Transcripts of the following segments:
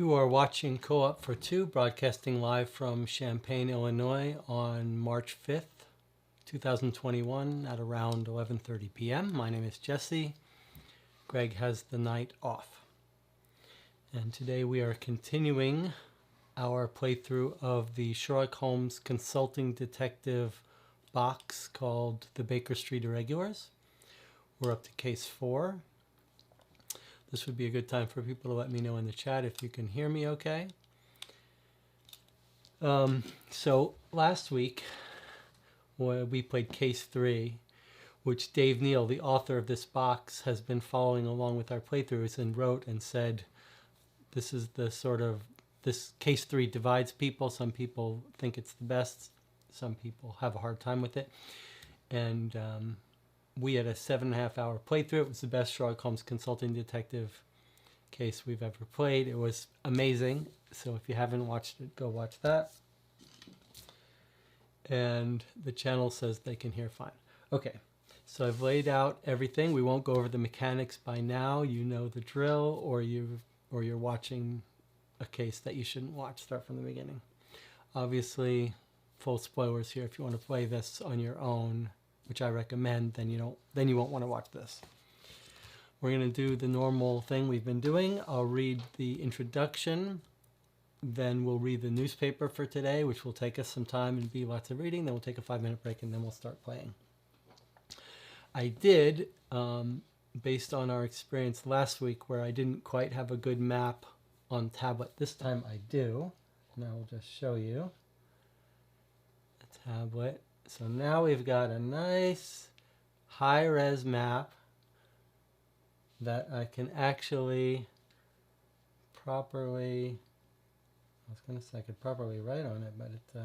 You are watching Co-op for Two, broadcasting live from Champaign, Illinois on March 5th, 2021 at around 11:30 p.m. My name is Jesse. Greg has the night off. And today we are continuing our playthrough of the Sherlock Holmes consulting detective box called The Baker Street Irregulars. We're up to case 4. This would be a good time for people to let me know in the chat if you can hear me okay. So last week we played case 3, which Dave Neal, the author of this box, has been following along with our playthroughs and wrote and said, this is the sort of, this case 3 divides people. Some people think it's the best. Some people have a hard time with it. And we had a 7.5 hour playthrough. It was the best Sherlock Holmes consulting detective case we've ever played. It was amazing. So if you haven't watched it, go watch that. And the channel says they can hear fine. Okay, so I've laid out everything. We won't go over the mechanics by now. You know the drill, or you're watching a case that you shouldn't watch. Start from the beginning. Obviously, full spoilers here. If you want to play this on your own, which I recommend, then you won't want to watch this. We're going to do the normal thing we've been doing. I'll read the introduction, then we'll read the newspaper for today, which will take us some time and be lots of reading. Then we'll take a 5-minute break, and then we'll start playing. I did, based on our experience last week, where I didn't quite have a good map on tablet. This time I do, and I will just show you the tablet. So now we've got a nice high-res map that I can actually properly, I was going to say I could properly write on it, but it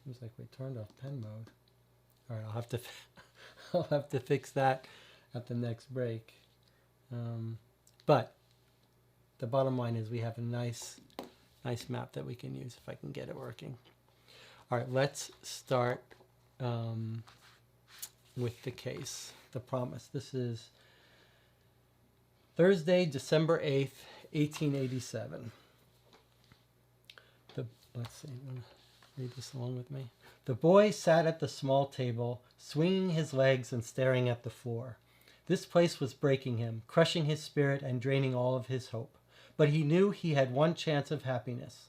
seems like we turned off pen mode. All right, I'll have to fix that at the next break. But the bottom line is we have a nice map that we can use if I can get it working. All right, let's start with the case, The Promise. This is Thursday, December 8th, 1887. Let's see, I'm going to read this along with me. The boy sat at the small table, swinging his legs and staring at the floor. This place was breaking him, crushing his spirit and draining all of his hope. But he knew he had one chance of happiness.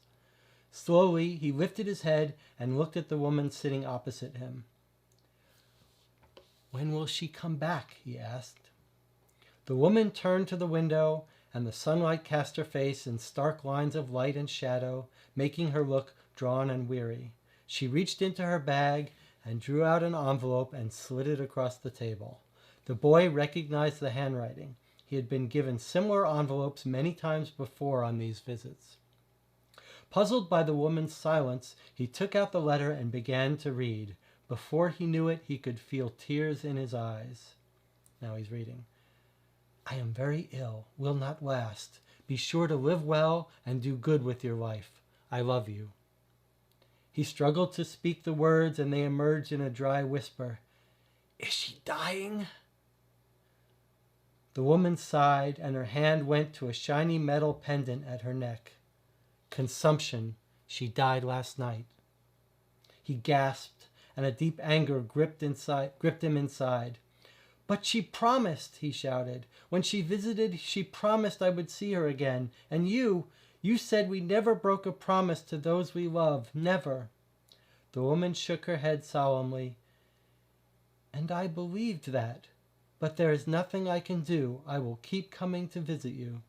Slowly, he lifted his head and looked at the woman sitting opposite him. "When will she come back?" he asked. The woman turned to the window, and the sunlight cast her face in stark lines of light and shadow, making her look drawn and weary. She reached into her bag and drew out an envelope and slid it across the table. The boy recognized the handwriting. He had been given similar envelopes many times before on these visits. Puzzled by the woman's silence, he took out the letter and began to read. Before he knew it, he could feel tears in his eyes. Now he's reading. "I am very ill, will not last. Be sure to live well and do good with your life. I love you." He struggled to speak the words, and they emerged in a dry whisper. "Is she dying?" The woman sighed, and her hand went to a shiny metal pendant at her neck. "Consumption. She died last night." He gasped, and a deep anger gripped him inside. "But she promised," he shouted. "When she visited, she promised I would see her again. And you said we never broke a promise to those we love. Never." The woman shook her head solemnly. "And I believed that. But there is nothing I can do. I will keep coming to visit you."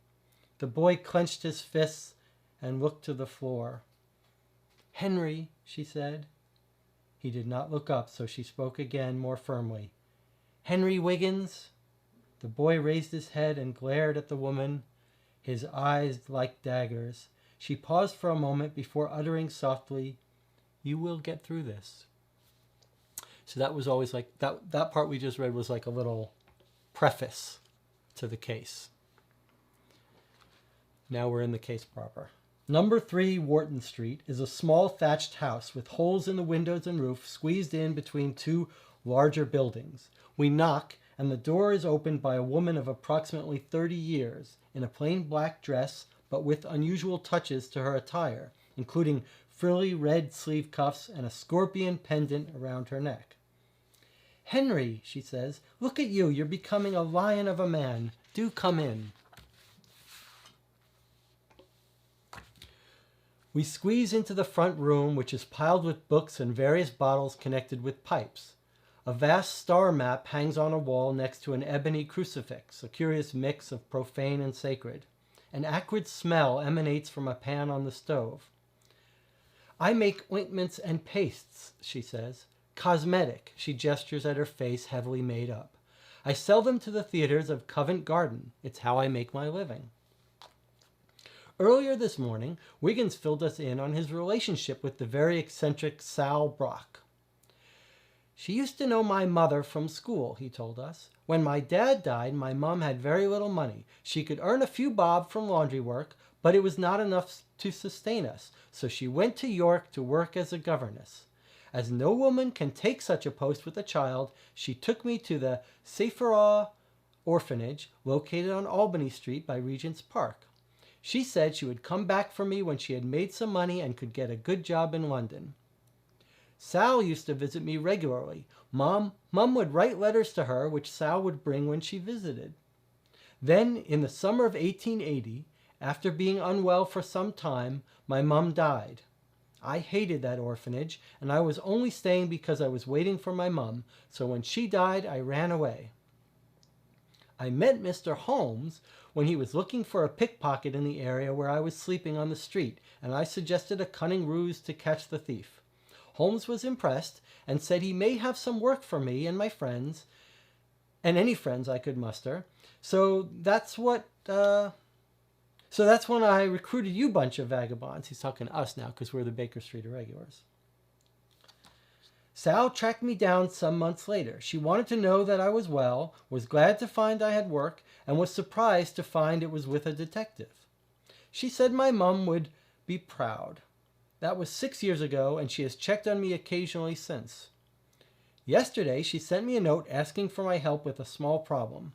The boy clenched his fists and looked to the floor. "Henry," she said. He did not look up, so she spoke again, more firmly. "Henry Wiggins?" The boy raised his head and glared at the woman, his eyes like daggers. She paused for a moment before uttering softly, "You will get through this." So that was always like, that part we just read was like a little preface to the case. Now we're in the case proper. Number 3 Wharton Street is a small thatched house with holes in the windows and roof squeezed in between two larger buildings. We knock, and the door is opened by a woman of approximately 30 years in a plain black dress, but with unusual touches to her attire, including frilly red sleeve cuffs and a scorpion pendant around her neck. "Henry," she says, "look at you. You're becoming a lion of a man. Do come in." We squeeze into the front room, which is piled with books and various bottles connected with pipes. A vast star map hangs on a wall next to an ebony crucifix, a curious mix of profane and sacred. An acrid smell emanates from a pan on the stove. "I make ointments and pastes," she says. "Cosmetic," she gestures at her face heavily made up. "I sell them to the theaters of Covent Garden. It's how I make my living." Earlier this morning, Wiggins filled us in on his relationship with the very eccentric Sal Brock. "She used to know my mother from school," he told us. "When my dad died, my mom had very little money. She could earn a few bob from laundry work, but it was not enough to sustain us, so she went to York to work as a governess. As no woman can take such a post with a child, she took me to the Sephora orphanage located on Albany Street by Regent's Park. She said she would come back for me when she had made some money and could get a good job in London. Sal used to visit me regularly. Mom would write letters to her, which Sal would bring when she visited. Then, in the summer of 1880, after being unwell for some time, my mom died. I hated that orphanage, and I was only staying because I was waiting for my mom, so when she died, I ran away. I met Mr. Holmes when he was looking for a pickpocket in the area where I was sleeping on the street, and I suggested a cunning ruse to catch the thief. Holmes was impressed and said he may have some work for me and my friends, and any friends I could muster. So that's when I recruited you bunch of vagabonds." He's talking to us now because we're the Baker Street Irregulars. "Sal tracked me down some months later. She wanted to know that I was well, was glad to find I had work, and was surprised to find it was with a detective. She said my mom would be proud. That was 6 years ago, and she has checked on me occasionally since. Yesterday, she sent me a note asking for my help with a small problem.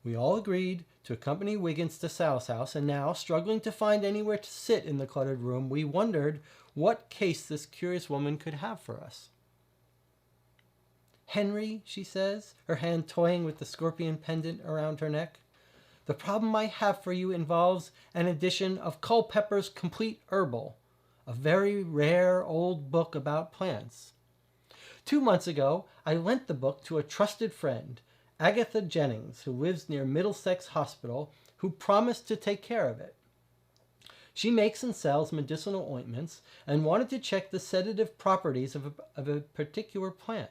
We all agreed to accompany Wiggins to Sal's house, and now, struggling to find anywhere to sit in the cluttered room, we wondered what case this curious woman could have for us. Henry, she says, her hand toying with the scorpion pendant around her neck, the problem I have for you involves an edition of Culpepper's Complete Herbal, a very rare old book about plants. 2 months ago, I lent the book to a trusted friend, Agatha Jennings, who lives near Middlesex Hospital, who promised to take care of it. She makes and sells medicinal ointments and wanted to check the sedative properties of a particular plant.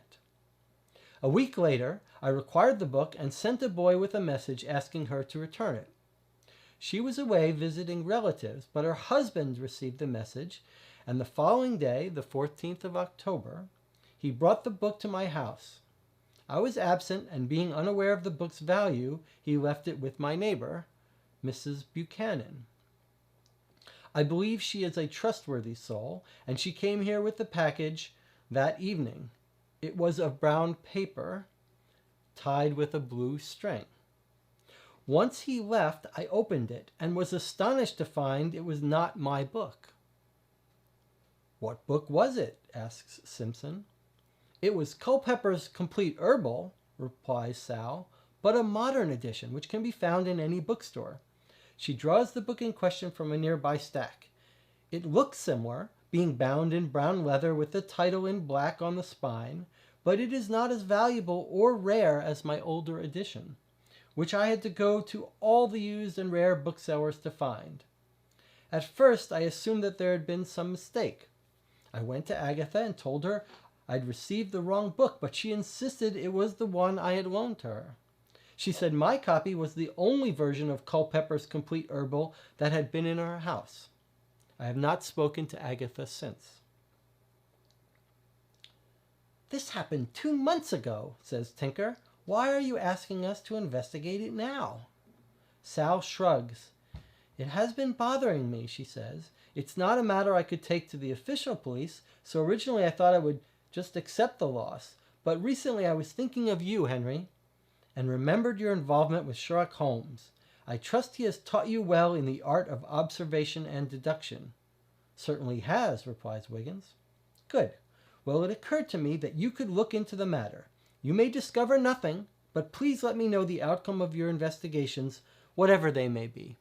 A week later, I required the book and sent a boy with a message asking her to return it. She was away visiting relatives, but her husband received the message, and the following day, the 14th of October, he brought the book to my house. I was absent, and being unaware of the book's value, he left it with my neighbor, Mrs. Buchanan. I believe she is a trustworthy soul, and she came here with the package that evening. It was of brown paper, tied with a blue string. Once he left, I opened it, and was astonished to find it was not my book. What book was it? Asks Simpson. It was Culpepper's Complete Herbal, replies Sal, but a modern edition, which can be found in any bookstore. She draws the book in question from a nearby stack. It looks similar, being bound in brown leather with the title in black on the spine, but it is not as valuable or rare as my older edition, which I had to go to all the used and rare booksellers to find. At first, I assumed that there had been some mistake. I went to Agatha and told her I'd received the wrong book, but she insisted it was the one I had loaned to her. She said my copy was the only version of Culpepper's Complete Herbal that had been in her house. I have not spoken to Agatha since. This happened 2 months ago, says Tinker. Why are you asking us to investigate it now? Sal shrugs. It has been bothering me, she says. It's not a matter I could take to the official police, so originally I thought I would just accept the loss. But recently I was thinking of you, Henry, and remembered your involvement with Sherlock Holmes. I trust he has taught you well in the art of observation and deduction. Certainly has, replies Wiggins. Good. Well, it occurred to me that you could look into the matter. You may discover nothing, but please let me know the outcome of your investigations, whatever they may be.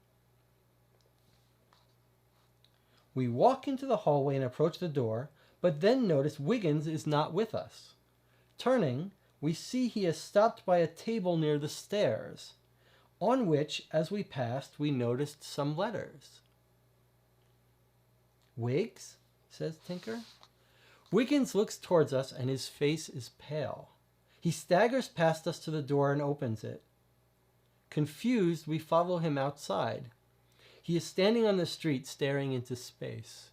We walk into the hallway and approach the door, but then notice Wiggins is not with us. Turning, we see he has stopped by a table near the stairs, on which, as we passed, we noticed some letters. Wiggs? Says Tinker. Wiggins looks towards us and his face is pale. He staggers past us to the door and opens it. Confused, we follow him outside. He is standing on the street staring into space.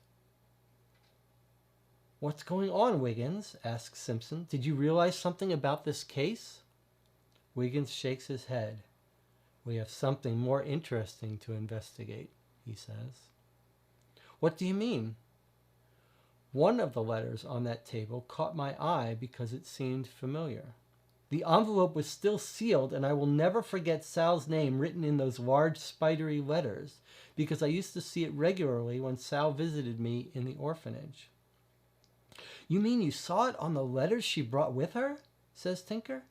What's going on, Wiggins? Asks Simpson. Did you realize something about this case? Wiggins shakes his head. We have something more interesting to investigate, he says. What do you mean? One of the letters on that table caught my eye because it seemed familiar. The envelope was still sealed, and I will never forget Sal's name written in those large spidery letters, because I used to see it regularly when Sal visited me in the orphanage. You mean you saw it on the letters she brought with her? Says Tinker.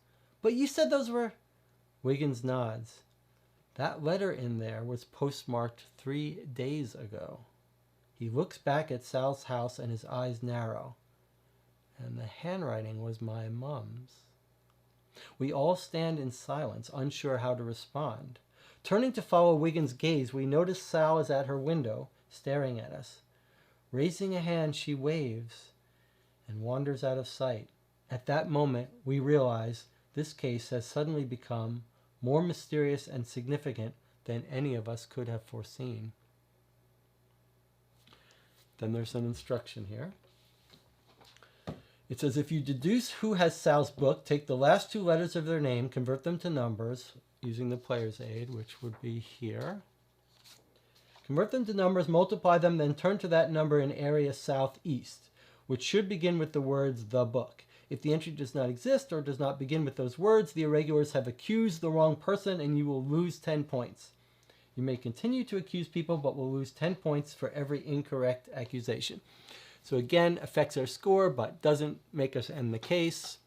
But you said those were... Wiggins nods. That letter in there was postmarked 3 days ago. He looks back at Sal's house and his eyes narrow. And the handwriting was my mom's. We all stand in silence, unsure how to respond. Turning to follow Wiggins' gaze, we notice Sal is at her window, staring at us. Raising a hand, she waves and wanders out of sight. At that moment, we realize this case has suddenly become more mysterious and significant than any of us could have foreseen. Then there's an instruction here. It says, if you deduce who has Sal's book, take the last 2 letters of their name, convert them to numbers, using the player's aid, which would be here. Convert them to numbers, multiply them, then turn to that number in area southeast, which should begin with the words, the book. If the entry does not exist or does not begin with those words, the irregulars have accused the wrong person and you will lose 10 points. You may continue to accuse people, but will lose 10 points for every incorrect accusation. So again, affects our score, but doesn't make us end the case.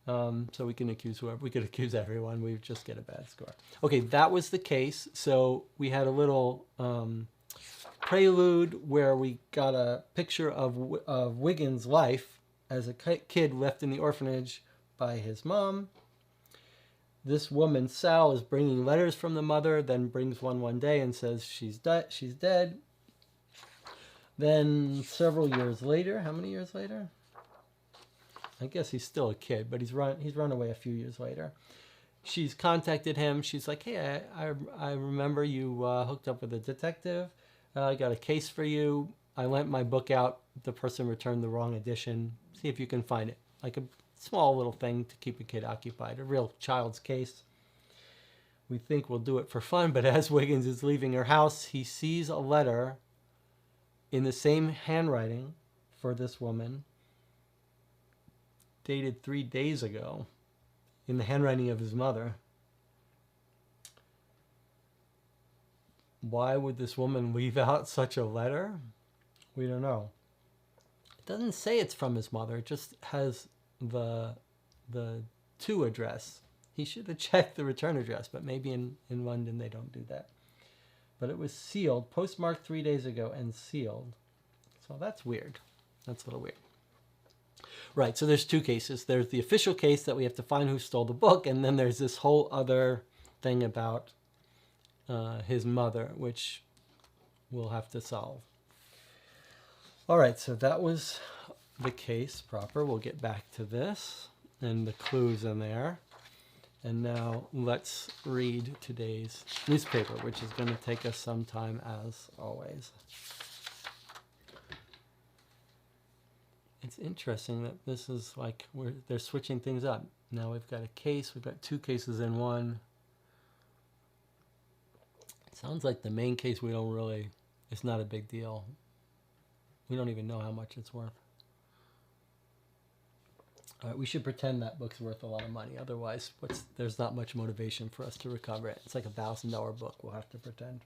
So we can accuse whoever. We could accuse everyone. We just get a bad score. Okay, that was the case. So we had a little prelude where we got a picture of Wiggins' life as a kid left in the orphanage by his mom. This woman, Sal, is bringing letters from the mother, then brings one day and says she's dead. Then several years later, how many years later? I guess he's still a kid, but he's run away a few years later. She's contacted him. She's like, hey, I remember you hooked up with a detective. I got a case for you. I lent my book out. The person returned the wrong edition. See if you can find it. Like a small little thing to keep a kid occupied. A real child's case. We think we'll do it for fun, but as Wiggins is leaving her house, he sees a letter in the same handwriting for this woman, dated 3 days ago, in the handwriting of his mother. Why would this woman leave out such a letter? We don't know. It doesn't say it's from his mother. It just has the to address. He should have checked the return address, but maybe in London they don't do that. But it was sealed, postmarked 3 days ago and sealed. So that's weird. That's a little weird. Right, so there's 2 cases. There's the official case that we have to find who stole the book, and then there's this whole other thing about his mother, which we'll have to solve. All right, so that was the case proper. We'll get back to this and the clues in there. And now let's read today's newspaper, which is going to take us some time as always. It's interesting that this is like they're switching things up. Now we've got a case. We've got 2 cases in one. It sounds like the main case it's not a big deal. We don't even know how much it's worth. All right, we should pretend that book's worth a lot of money. Otherwise, there's not much motivation for us to recover it. It's like $1,000 book. We'll have to pretend.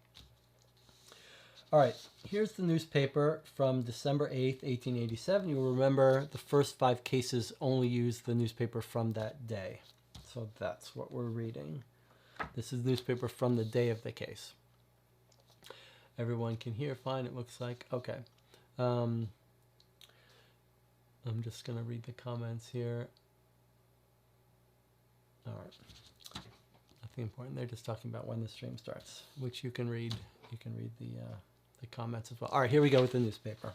All right, here's the newspaper from December 8th, 1887. You'll remember the first 5 cases only used the newspaper from that day. So that's what we're reading. This is the newspaper from the day of the case. Everyone can hear fine, it looks like. Okay. I'm just going to read the comments here. All right. Nothing important. They're just talking about when the stream starts, which you can read. You can read the comments as well. All right, here we go with the newspaper.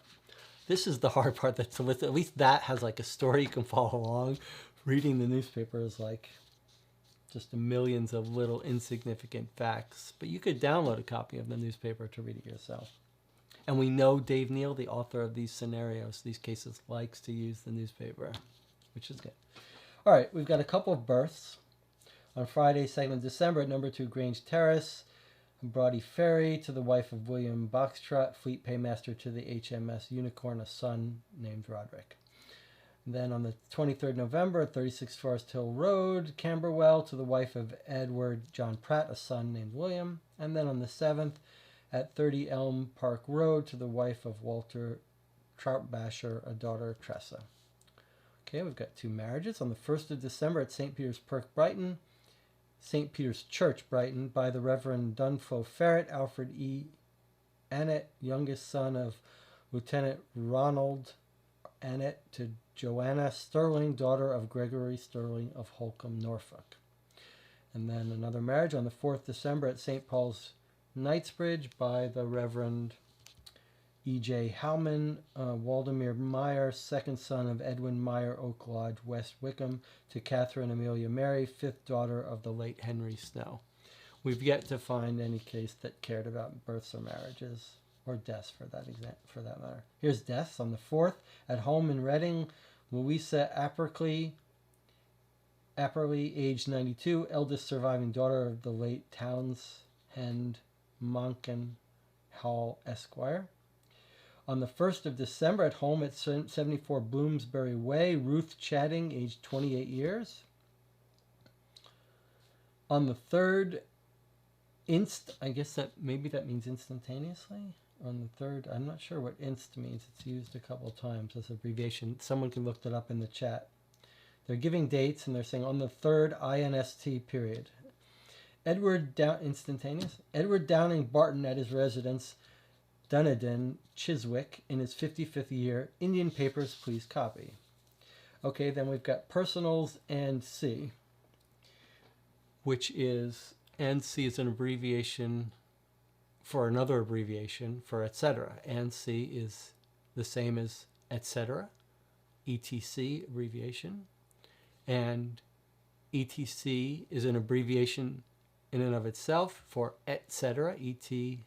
This is the hard part. That's at least that has like a story you can follow along. Reading the newspaper is like just millions of little insignificant facts. But you could download a copy of the newspaper to read it yourself. And we know Dave Neal, the author of these scenarios, these cases, likes to use the newspaper, which is good. All right, we've got a couple of births. On Friday, 2nd of December, at number 2 Grange Terrace, Brodie Ferry to the wife of William Boxtrot, fleet paymaster to the HMS Unicorn, a son named Roderick. And then on the 23rd November, at 36 Forest Hill Road, Camberwell, to the wife of Edward John Pratt, a son named William. And then on the 7th, at 30 Elm Park Road, to the wife of Walter Troutbasher, a daughter, Tressa. Okay, we've got 2 marriages. On the 1st of December at St. Peter's Kirk, Brighton, St. Peter's Church, Brighton, by the Reverend Dunfo Ferret, Alfred E. Annett, youngest son of Lieutenant Ronald Annett, to Joanna Sterling, daughter of Gregory Sterling of Holcombe, Norfolk. And then another marriage on the 4th December at St. Paul's, Knightsbridge, by the Reverend E.J. Howman, Waldemar Meyer, second son of Edwin Meyer, Oak Lodge, West Wickham, to Catherine Amelia Mary, 5th daughter of the late Henry Snow. We've yet to find any case that cared about births or marriages, or deaths for that matter. Here's deaths on the 4th. At home in Reading, Louisa Apperly, aged 92, eldest surviving daughter of the late Townsend Monken Hall, Esquire. On the 1st of December, at home at 74 Bloomsbury Way, Ruth Chatting, aged 28 years. On the 3rd, I guess maybe that means instantaneously. On the 3rd, I'm not sure what inst means. It's used a couple of times as abbreviation. Someone can look that up in the chat. They're giving dates, and they're saying on the 3rd, INST period. Edward Downing Barton at his residence, Dunedin, Chiswick, in his 55th year. Indian papers, please copy. Okay, then we've got personals and C, which is, and C is an abbreviation for another abbreviation for etc. And C is the same as etc., ETC abbreviation. And ETC is an abbreviation in and of itself for etc., E-T-C-E-T-E-R-A.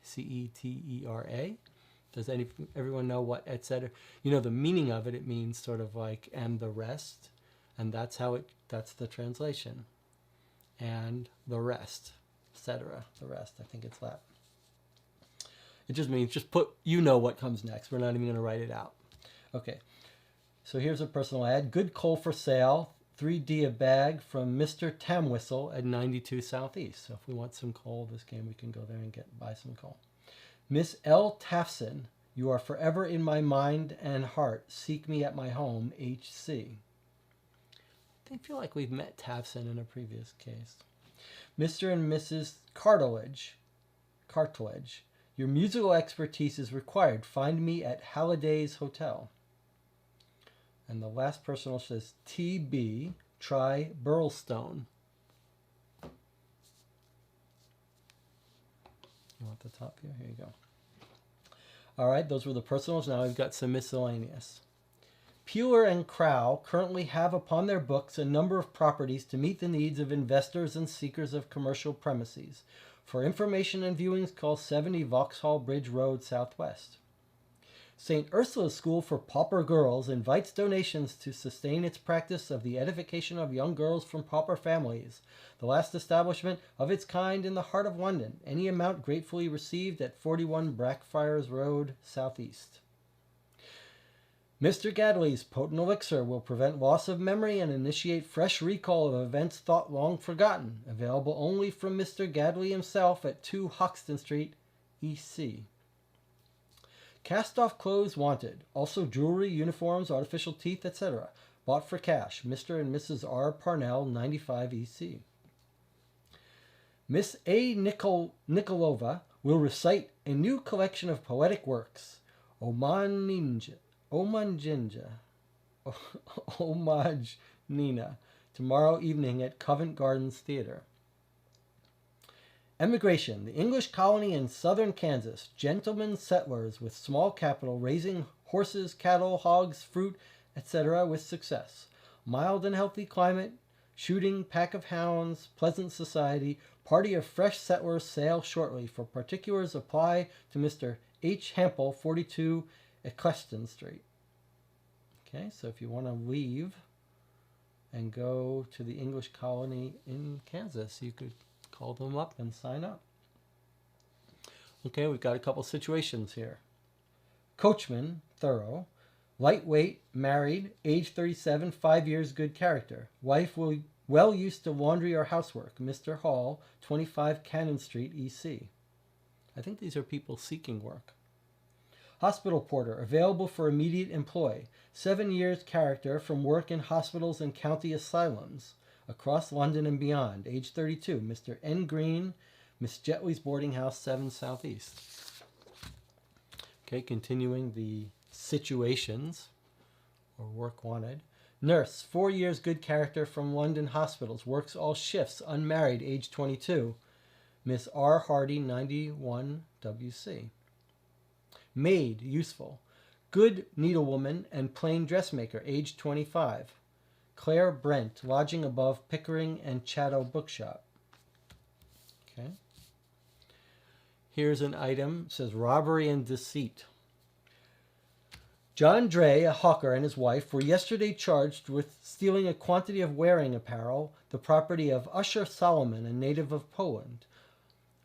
Does everyone know what etc.? You know the meaning of it. It means sort of like and the rest, and that's the translation. And the rest, etc. The rest. I think it's that. It just means what comes next. We're not even going to write it out. Okay. So here's a personal ad. Good coal for sale. $3D a bag from Mr. Tamwhistle at 92 Southeast. So if we want some coal this game, we can go there and buy some coal. Miss L. Tafson, you are forever in my mind and heart. Seek me at my home, H.C. I feel like we've met Tafson in a previous case. Mr. and Mrs. Cartledge, your musical expertise is required. Find me at Halliday's Hotel. And the last personal says, T.B. Try Burlstone. You want the top here? Here you go. All right, those were the personals. Now we've got some miscellaneous. Peeler and Crow currently have upon their books a number of properties to meet the needs of investors and seekers of commercial premises. For information and viewings, call 70 Vauxhall Bridge Road, Southwest. St. Ursula's School for Pauper Girls invites donations to sustain its practice of the edification of young girls from pauper families, the last establishment of its kind in the heart of London. Any amount gratefully received at 41 Blackfriars Road, Southeast. Mr. Gadley's potent elixir will prevent loss of memory and initiate fresh recall of events thought long forgotten. Available only from Mr. Gadley himself at 2 Hoxton Street, EC. Cast-off clothes wanted. Also jewelry, uniforms, artificial teeth, etc. Bought for cash. Mr. and Mrs. R. Parnell, 95 EC. Miss A. Nikolova will recite a new collection of poetic works. Omanjinja, tomorrow evening at Covent Gardens Theater. Emigration. The English colony in southern Kansas. Gentlemen settlers with small capital raising horses, cattle, hogs, fruit, etc. with success. Mild and healthy climate. Shooting, pack of hounds, pleasant society. Party of fresh settlers sail shortly. For particulars apply to Mr. H. Hampel, 42 Eccleston Street. Okay, so if you want to leave and go to the English colony in Kansas, you could call them up and sign up. Okay, we've got a couple situations here. Coachman, thorough. Lightweight, married, age 37, 5 years, good character. Wife well used to laundry or housework. Mr. Hall, 25 Cannon Street, EC. I think these are people seeking work. Hospital porter, available for immediate employ. 7 years character from work in hospitals and county asylums across London and beyond. Age 32, Mr. N. Green, Miss Jetley's boarding house, 7 Southeast. Okay, continuing the situations or work wanted. Nurse, 4 years good character from London hospitals. Works all shifts, unmarried, age 22. Miss R. Hardy, 91 WC. Maid, useful. Good needlewoman and plain dressmaker, age 25. Claire Brent, lodging above Pickering and Chatto Bookshop. Okay. Here's an item, it says robbery and deceit. John Dray, a hawker, and his wife were yesterday charged with stealing a quantity of wearing apparel, the property of Usher Solomon, a native of Poland.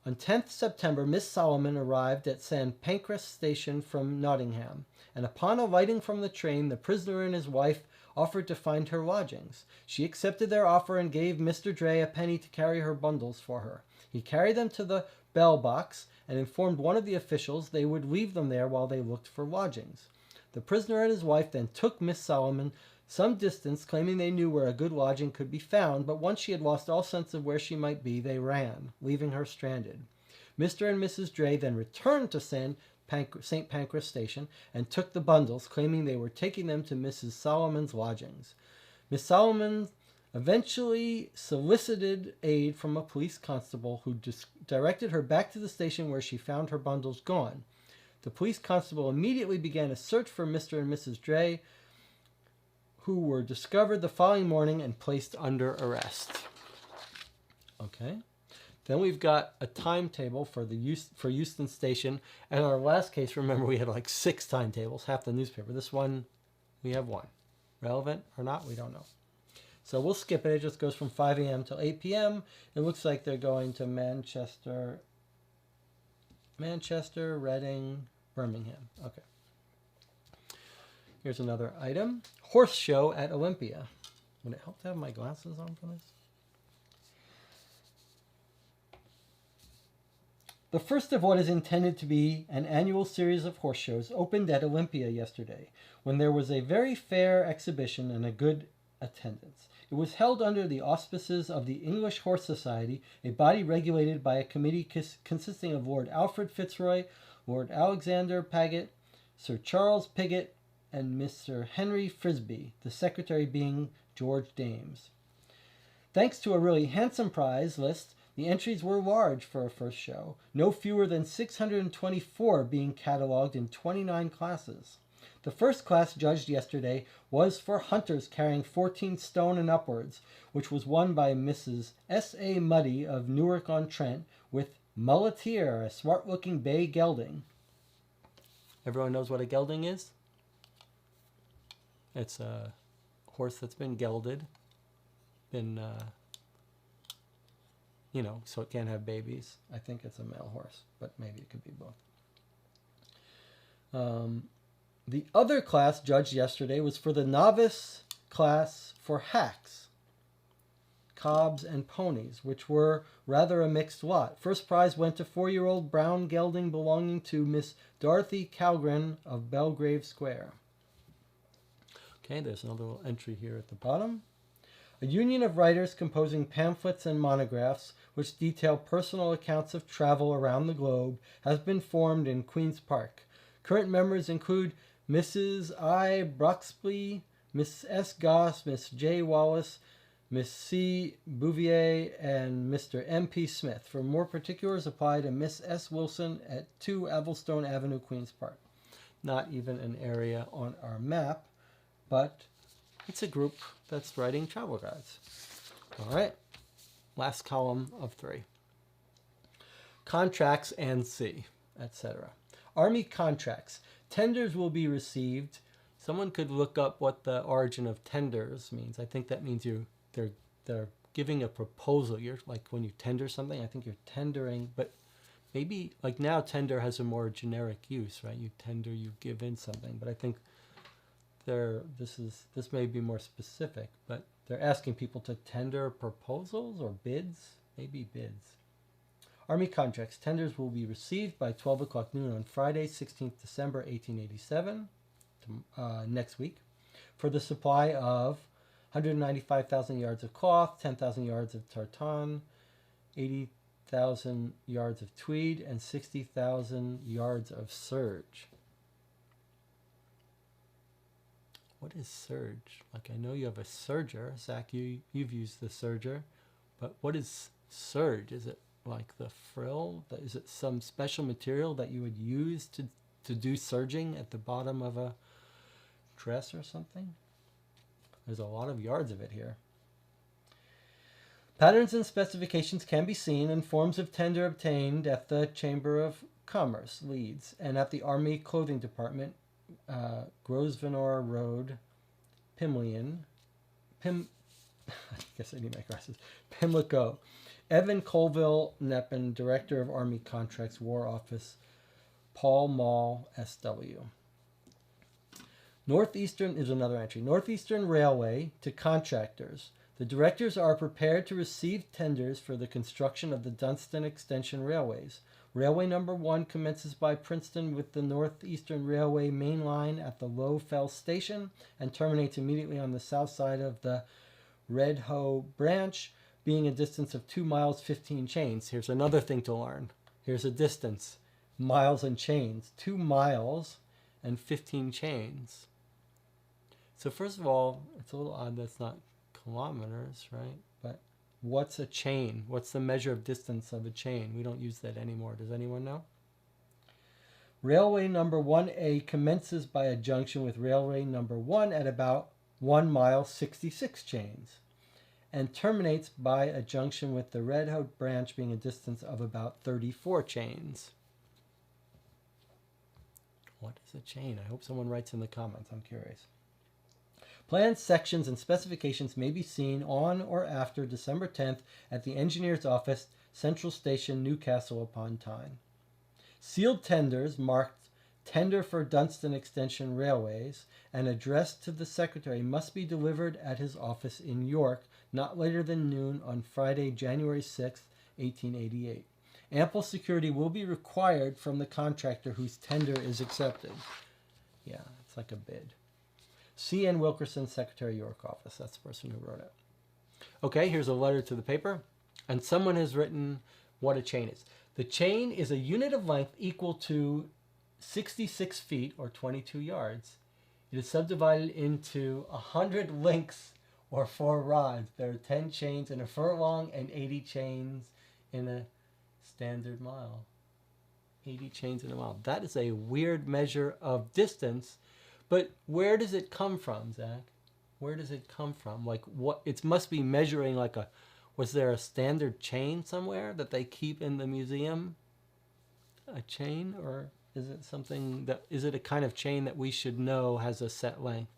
On 10th September, Miss Solomon arrived at St. Pancras Station from Nottingham, and upon alighting from the train, the prisoner and his wife offered to find her lodgings. She accepted their offer and gave Mr. Dray a penny to carry her bundles for her. He carried them to the bell box and informed one of the officials they would leave them there while they looked for lodgings. The prisoner and his wife then took Miss Solomon some distance, claiming they knew where a good lodging could be found, but once she had lost all sense of where she might be, they ran, leaving her stranded. Mr. and Mrs. Dray then returned to St. Pancras Station and took the bundles, claiming they were taking them to Mrs. Solomon's lodgings. Miss Solomon eventually solicited aid from a police constable who directed her back to the station where she found her bundles gone. The police constable immediately began a search for Mr. and Mrs. Dray, who were discovered the following morning and placed under arrest. Okay. Then we've got a timetable for Euston Station. And our last case, remember, we had like 6 timetables, half the newspaper. This one, we have 1. Relevant or not, we don't know. So we'll skip it. It just goes from 5 a.m. till 8 p.m. It looks like they're going to Manchester, Reading, Birmingham. Okay. Here's another item. Horse show at Olympia. Would it help to have my glasses on for this? The first of what is intended to be an annual series of horse shows opened at Olympia yesterday, when there was a very fair exhibition and a good attendance. It was held under the auspices of the English Horse Society, a body regulated by a committee consisting of Lord Alfred Fitzroy, Lord Alexander Paget, Sir Charles Pigott, and Mr. Henry Frisbee, the secretary being George Dames. Thanks to a really handsome prize list, the entries were large for a first show, no fewer than 624 being catalogued in 29 classes. The first class judged yesterday was for hunters carrying 14 stone and upwards, which was won by Mrs. S.A. Muddy of Newark-on-Trent with Muleteer, a smart-looking bay gelding. Everyone knows what a gelding is? It's a horse that's been gelded, so it can't have babies. I think it's a male horse, but maybe it could be both. The other class judged yesterday was for the novice class for hacks, cobs, and ponies, which were rather a mixed lot. First prize went to 4-year-old brown gelding belonging to Miss Dorothy Calgren of Belgrave Square. Okay, there's another little entry here at the bottom. A union of writers composing pamphlets and monographs which detail personal accounts of travel around the globe has been formed in Queen's Park. Current members include Mrs. I. Broxby, Miss S. Goss, Miss J. Wallace, Miss C. Bouvier, and Mr. M. P. Smith. For more particulars, apply to Miss S. Wilson at 2 Avelstone Avenue, Queen's Park. Not even an area on our map, but it's a group that's writing travel guides. All right, last column of 3. Contracts and C, etc. Army contracts. Tenders will be received. Someone could look up what the origin of tenders means. I think that means they're giving a proposal. You're like when you tender something, I think you're tendering, but maybe like now tender has a more generic use, right? You tender, you give in something, but I think this may be more specific, but they're asking people to tender proposals or bids, maybe bids. Army contracts. Tenders will be received by 12 o'clock noon on Friday, 16th December, 1887, next week, for the supply of 195,000 yards of cloth, 10,000 yards of tartan, 80,000 yards of tweed, and 60,000 yards of serge. What is serge? Like, I know you have a serger. Zach, you've used the serger, but what is serge? Is it like the frill? Is it some special material that you would use to do serging at the bottom of a dress or something? There's a lot of yards of it here. Patterns and specifications can be seen in forms of tender obtained at the Chamber of Commerce, Leeds, and at the Army Clothing Department, Grosvenor Road, Pimlico. I guess I need my glasses. Pimlico. Evan Colville Neppen, Director of Army Contracts, War Office, Paul Mall, SW. Northeastern is another entry. Northeastern Railway to contractors. The directors are prepared to receive tenders for the construction of the Dunstan Extension Railways. Railway number 1 commences by Princeton with the Northeastern Railway main line at the Low Fell Station and terminates immediately on the south side of the Redhoe branch, being a distance of 2 miles 15 chains. Here's another thing to learn. Here's a distance. Miles and chains. 2 miles and 15 chains. So first of all, it's a little odd that's not kilometers, right? But what's a chain? What's the measure of distance of a chain? We don't use that anymore. Does anyone know? Railway number 1A commences by a junction with railway number 1 at about 1 mile 66 chains and terminates by a junction with the Redhoe branch being a distance of about 34 chains. What is a chain? I hope someone writes in the comments. I'm curious. Plans, sections, and specifications may be seen on or after December 10th at the Engineer's Office, Central Station, Newcastle upon Tyne. Sealed tenders marked Tender for Dunstan Extension Railways and addressed to the Secretary must be delivered at his office in York not later than noon on Friday, January 6th, 1888. Ample security will be required from the contractor whose tender is accepted. Yeah, it's like a bid. C.N. Wilkerson, Secretary, York Office. That's the person who wrote it. Okay, here's a letter to the paper. And someone has written what a chain is. The chain is a unit of length equal to 66 feet or 22 yards. It is subdivided into 100 links or 4 rods. There are 10 chains in a furlong and 80 chains in a standard mile. 80 chains in a mile. That is a weird measure of distance. But where does it come from, Zach? Where does it come from? Like, what? It must be measuring like a... Was there a standard chain somewhere that they keep in the museum? A chain? Or is it something that... Is it a kind of chain that we should know has a set length?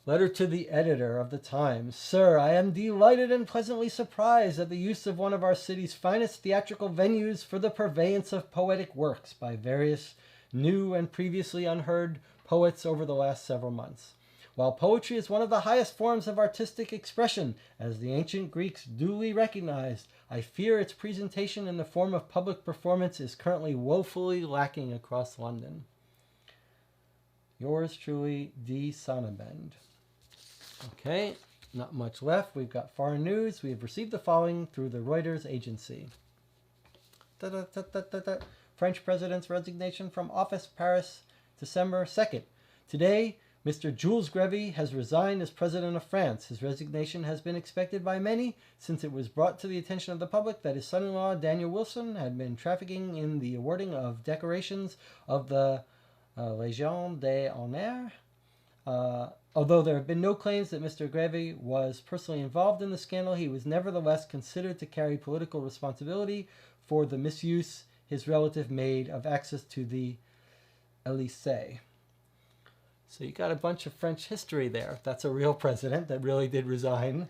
Letter to the editor of the Times. Sir, I am delighted and pleasantly surprised at the use of one of our city's finest theatrical venues for the purveyance of poetic works by various new and previously unheard poets over the last several months. While poetry is one of the highest forms of artistic expression, as the ancient Greeks duly recognized, I fear its presentation in the form of public performance is currently woefully lacking across London. Yours truly, D. Sonnabend. Okay, not much left. We've got foreign news. We have received the following through the Reuters agency. French president's resignation from office, Paris, December 2nd. Today, Mr. Jules Grevy has resigned as president of France. His resignation has been expected by many since it was brought to the attention of the public that his son-in-law, Daniel Wilson, had been trafficking in the awarding of decorations of the Légion d'honneur. Although there have been no claims that Mr. Grevy was personally involved in the scandal, he was nevertheless considered to carry political responsibility for the misuse his relative made of access to the Élysée. So you got a bunch of French history there. That's a real president that really did resign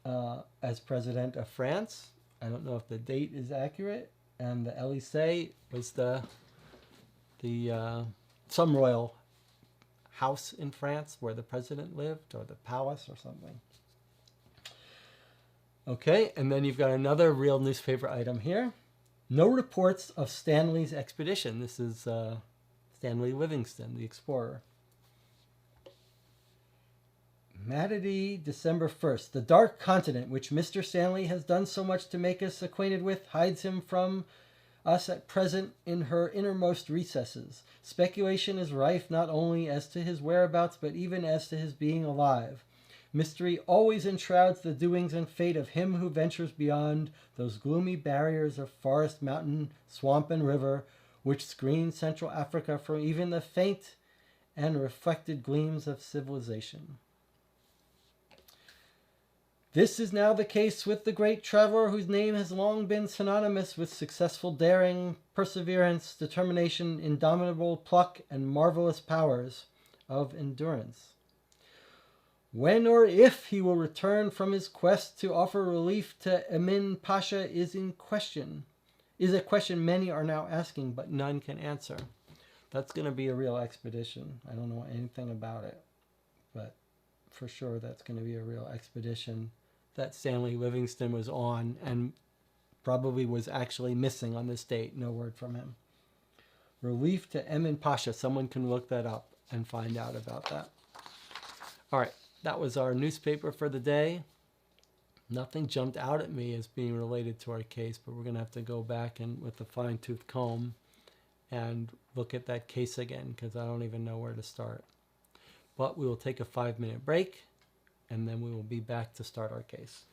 as president of France. I don't know if the date is accurate. And the Élysée was some royal house in France where the president lived, or the palace or something. Okay, and then you've got another real newspaper item here. No reports of Stanley's expedition. This is Stanley Livingstone, the explorer. Matady, December 1st. The dark continent, which Mr. Stanley has done so much to make us acquainted with, hides him from us at present in her innermost recesses. Speculation is rife not only as to his whereabouts, but even as to his being alive. Mystery always enshrouds the doings and fate of him who ventures beyond those gloomy barriers of forest, mountain, swamp, and river, which screen Central Africa from even the faint and reflected gleams of civilization. This is now the case with the great traveler whose name has long been synonymous with successful daring, perseverance, determination, indomitable pluck, and marvelous powers of endurance. When or if he will return from his quest to offer relief to Emin Pasha is a question many are now asking, but none can answer. That's going to be a real expedition. I don't know anything about it, but for sure that's going to be a real expedition that Stanley Livingstone was on and probably was actually missing on this date. No word from him. Relief to Emin Pasha. Someone can look that up and find out about that. All right, that was our newspaper for the day. Nothing jumped out at me as being related to our case, but we're going to have to go back and with a fine-tooth comb and look at that case again, because I don't even know where to start. But we will take a 5-minute break, and then we will be back to start our case.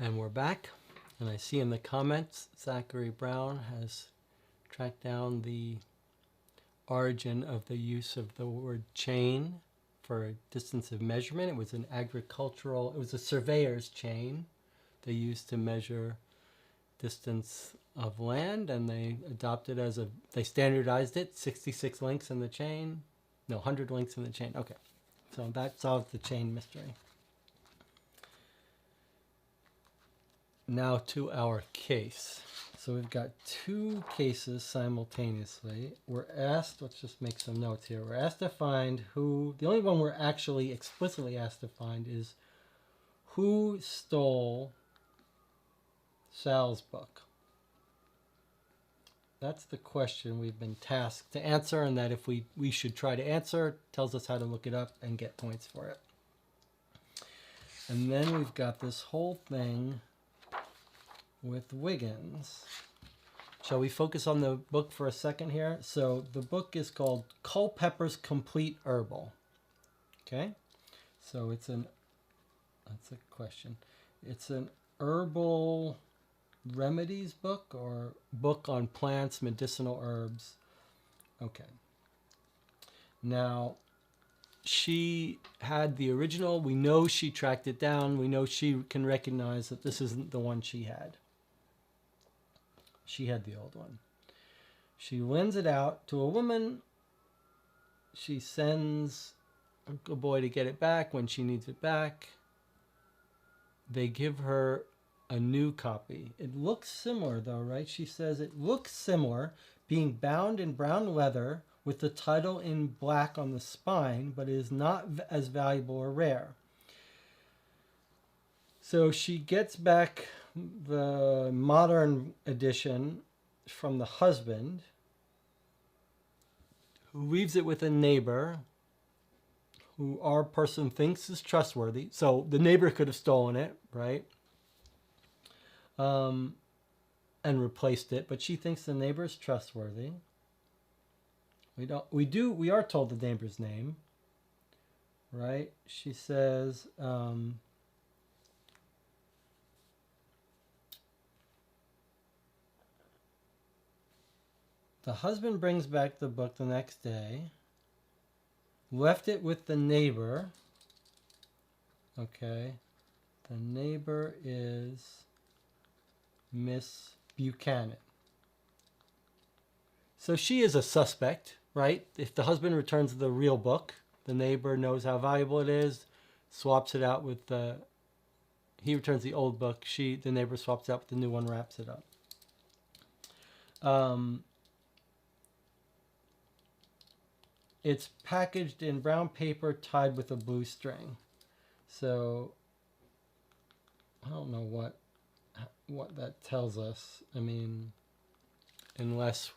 And we're back. And I see in the comments, Zachary Brown has tracked down the origin of the use of the word chain for distance of measurement. It was an agricultural, it was a surveyor's chain they used to measure distance of land, and they adopted as they standardized it, 66 links in the chain. No, 100 links in the chain. Okay, so that solves the chain mystery. Now to our case. So we've got two cases simultaneously. We're asked, let's just make some notes here. We're asked to find who, the only one we're actually explicitly asked to find is who stole Sal's book. That's the question we've been tasked to answer, and that if we should try to answer, tells us how to look it up and get points for it. And then we've got this whole thing with Wiggins. Shall we focus on the book for a second here? So the book is called Culpepper's Complete Herbal. Okay? So that's a question. It's an herbal remedies book or book on plants, medicinal herbs. Okay. Now, she had the original. We know she tracked it down. We know she can recognize that this isn't the one she had. She had the old one. She lends it out to a woman. She sends a boy to get it back when she needs it back. They give her a new copy. It looks similar though, right? She says it looks similar, being bound in brown leather with the title in black on the spine, but is not as valuable or rare. So she gets back the modern edition from the husband, who leaves it with a neighbor who our person thinks is trustworthy. So the neighbor could have stolen it, right? And replaced it, but she thinks the neighbor is trustworthy. We are told the neighbor's name, right? She says, the husband brings back the book the next day, left it with the neighbor. Okay. The neighbor is Miss Buchanan. So she is a suspect, right? If the husband returns the real book, the neighbor knows how valuable it is, swaps it out with he returns the old book, the neighbor swaps it out with the new one, wraps it up. It's packaged in brown paper tied with a blue string. So I don't know what that tells us. I mean, unless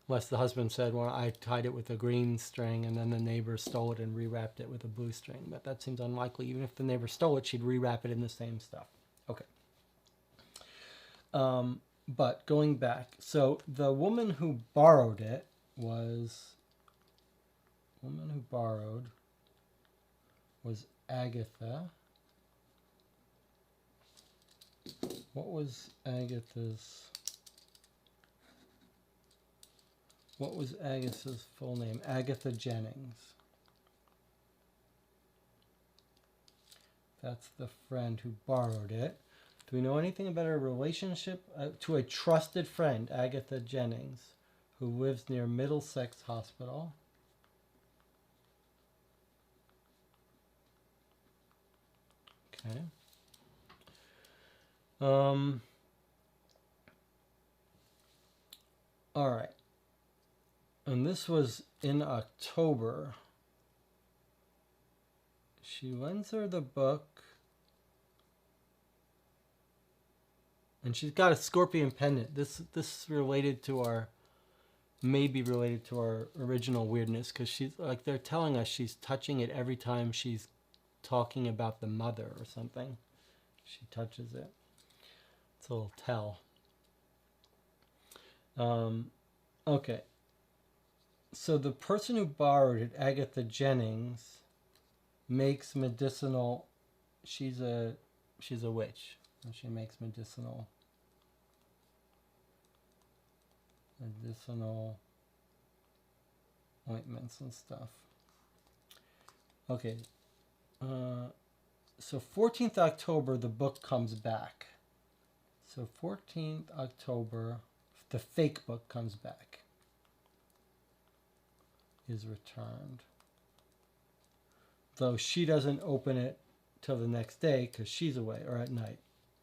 the husband said, well, I tied it with a green string and then the neighbor stole it and rewrapped it with a blue string. But that seems unlikely. Even if the neighbor stole it, she'd rewrap it in the same stuff. Okay. But going back, so the woman who borrowed it was Agatha. What was Agatha's full name? Agatha Jennings. That's the friend who borrowed it. Do we know anything about her relationship to a trusted friend, Agatha Jennings, who lives near Middlesex Hospital? Okay. All right. And this was in October. She lends her the book. And she's got a scorpion pendant. This related to our, maybe related to our original weirdness, because she's like, they're telling us she's touching it every time she's talking about the mother or something. She touches it. It's a little tell. Okay. So the person who borrowed it, Agatha Jennings, makes medicinal. She's a witch. And she makes medicinal ointments and stuff. Okay. So 14th October, the book comes back. So 14th October, the fake book comes back. Is returned. Though she doesn't open it till the next day because she's away or at night.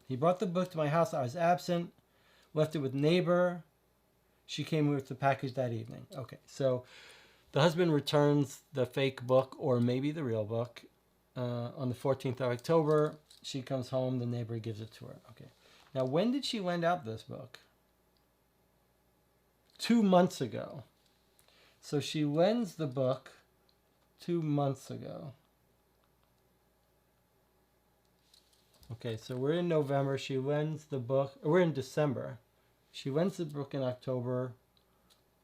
He brought the book to my house. I was absent. Left it with neighbor. She came with the package that evening. Okay, so the husband returns the fake book or maybe the real book on the 14th of October. She comes home. The neighbor gives it to her. Okay. Now, when did she lend out this book? 2 months ago. So she lends the book 2 months ago. Okay, so we're in November. She lends the book. We're in December. She lends the book in October,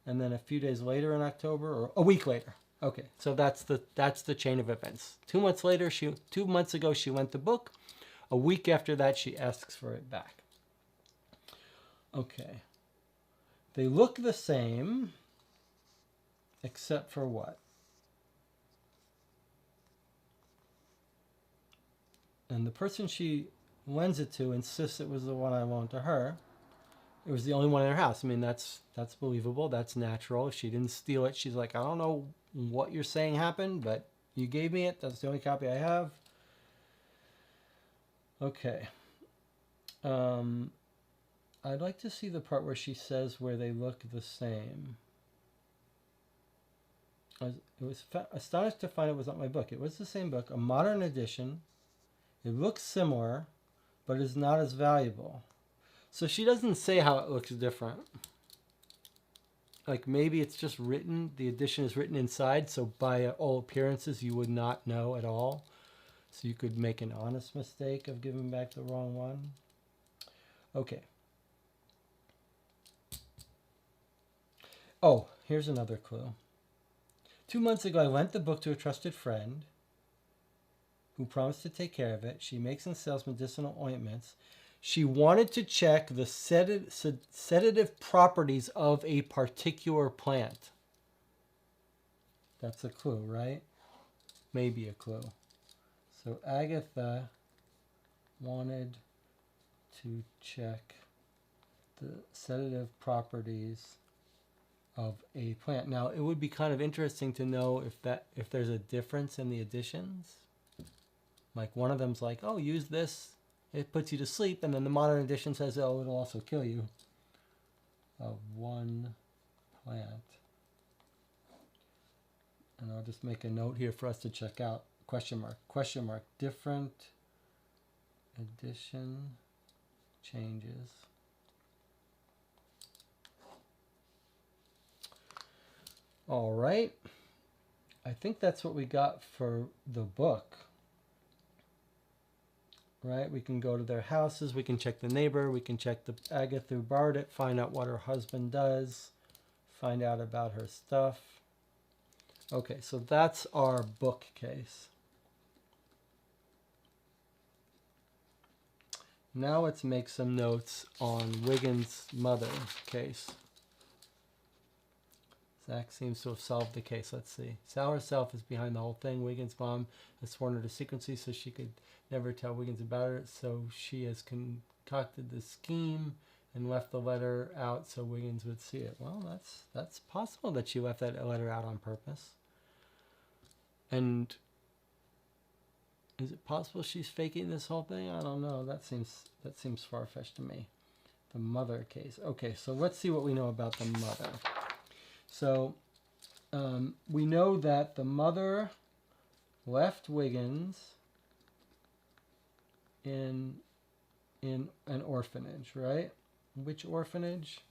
and then a few days later in October, or a week later. Okay, so that's the chain of events. 2 months later, 2 months ago, she lent the book. A week after that, she asks for it back. Okay. They look the same, except for what? And the person she lends it to insists it was the one I loaned to her. It was the only one in her house. I mean, that's believable. That's natural. If she didn't steal it, she's like, I don't know what you're saying happened, but you gave me it. That's the only copy I have. Okay. I'd like to see the part where she says where they look the same. I was astonished to find it was not my book. It was the same book, a modern edition. It looks similar, but is not as valuable. So she doesn't say how it looks different. Like maybe it's just written, the edition is written inside, so by all appearances you would not know at all. So you could make an honest mistake of giving back the wrong one. Okay. Oh, here's another clue. 2 months ago, I lent the book to a trusted friend who promised to take care of it. She makes and sells medicinal ointments. She wanted to check the sedative properties of a particular plant. That's a clue, right? Maybe a clue. So Agatha wanted to check the sedative properties of a plant. Now, it would be kind of interesting to know if there's a difference in the editions. Like one of them's like, oh, use this, it puts you to sleep, and then the modern edition says, oh, it'll also kill you. Of one plant. And I'll just make a note here for us to check out. Question mark, different edition changes. All right. I think that's what we got for the book. Right? We can go to their houses. We can check the neighbor. We can check the Agatha who borrowed it. Find out what her husband does. Find out about her stuff. Okay, so that's our book case. Now let's make some notes on Wiggins' mother case. Zach seems to have solved the case. Let's see. Sal herself is behind the whole thing. Wiggins' mom has sworn her to secrecy so she could never tell Wiggins about it. So she has concocted this scheme and left the letter out so Wiggins would see it. Well, that's possible that she left that letter out on purpose. And is it possible she's faking this whole thing? I don't know. That seems far-fetched to me. The mother case. Okay, so let's see what we know about the mother. So we know that the mother left Wiggins in an orphanage, right? Which orphanage?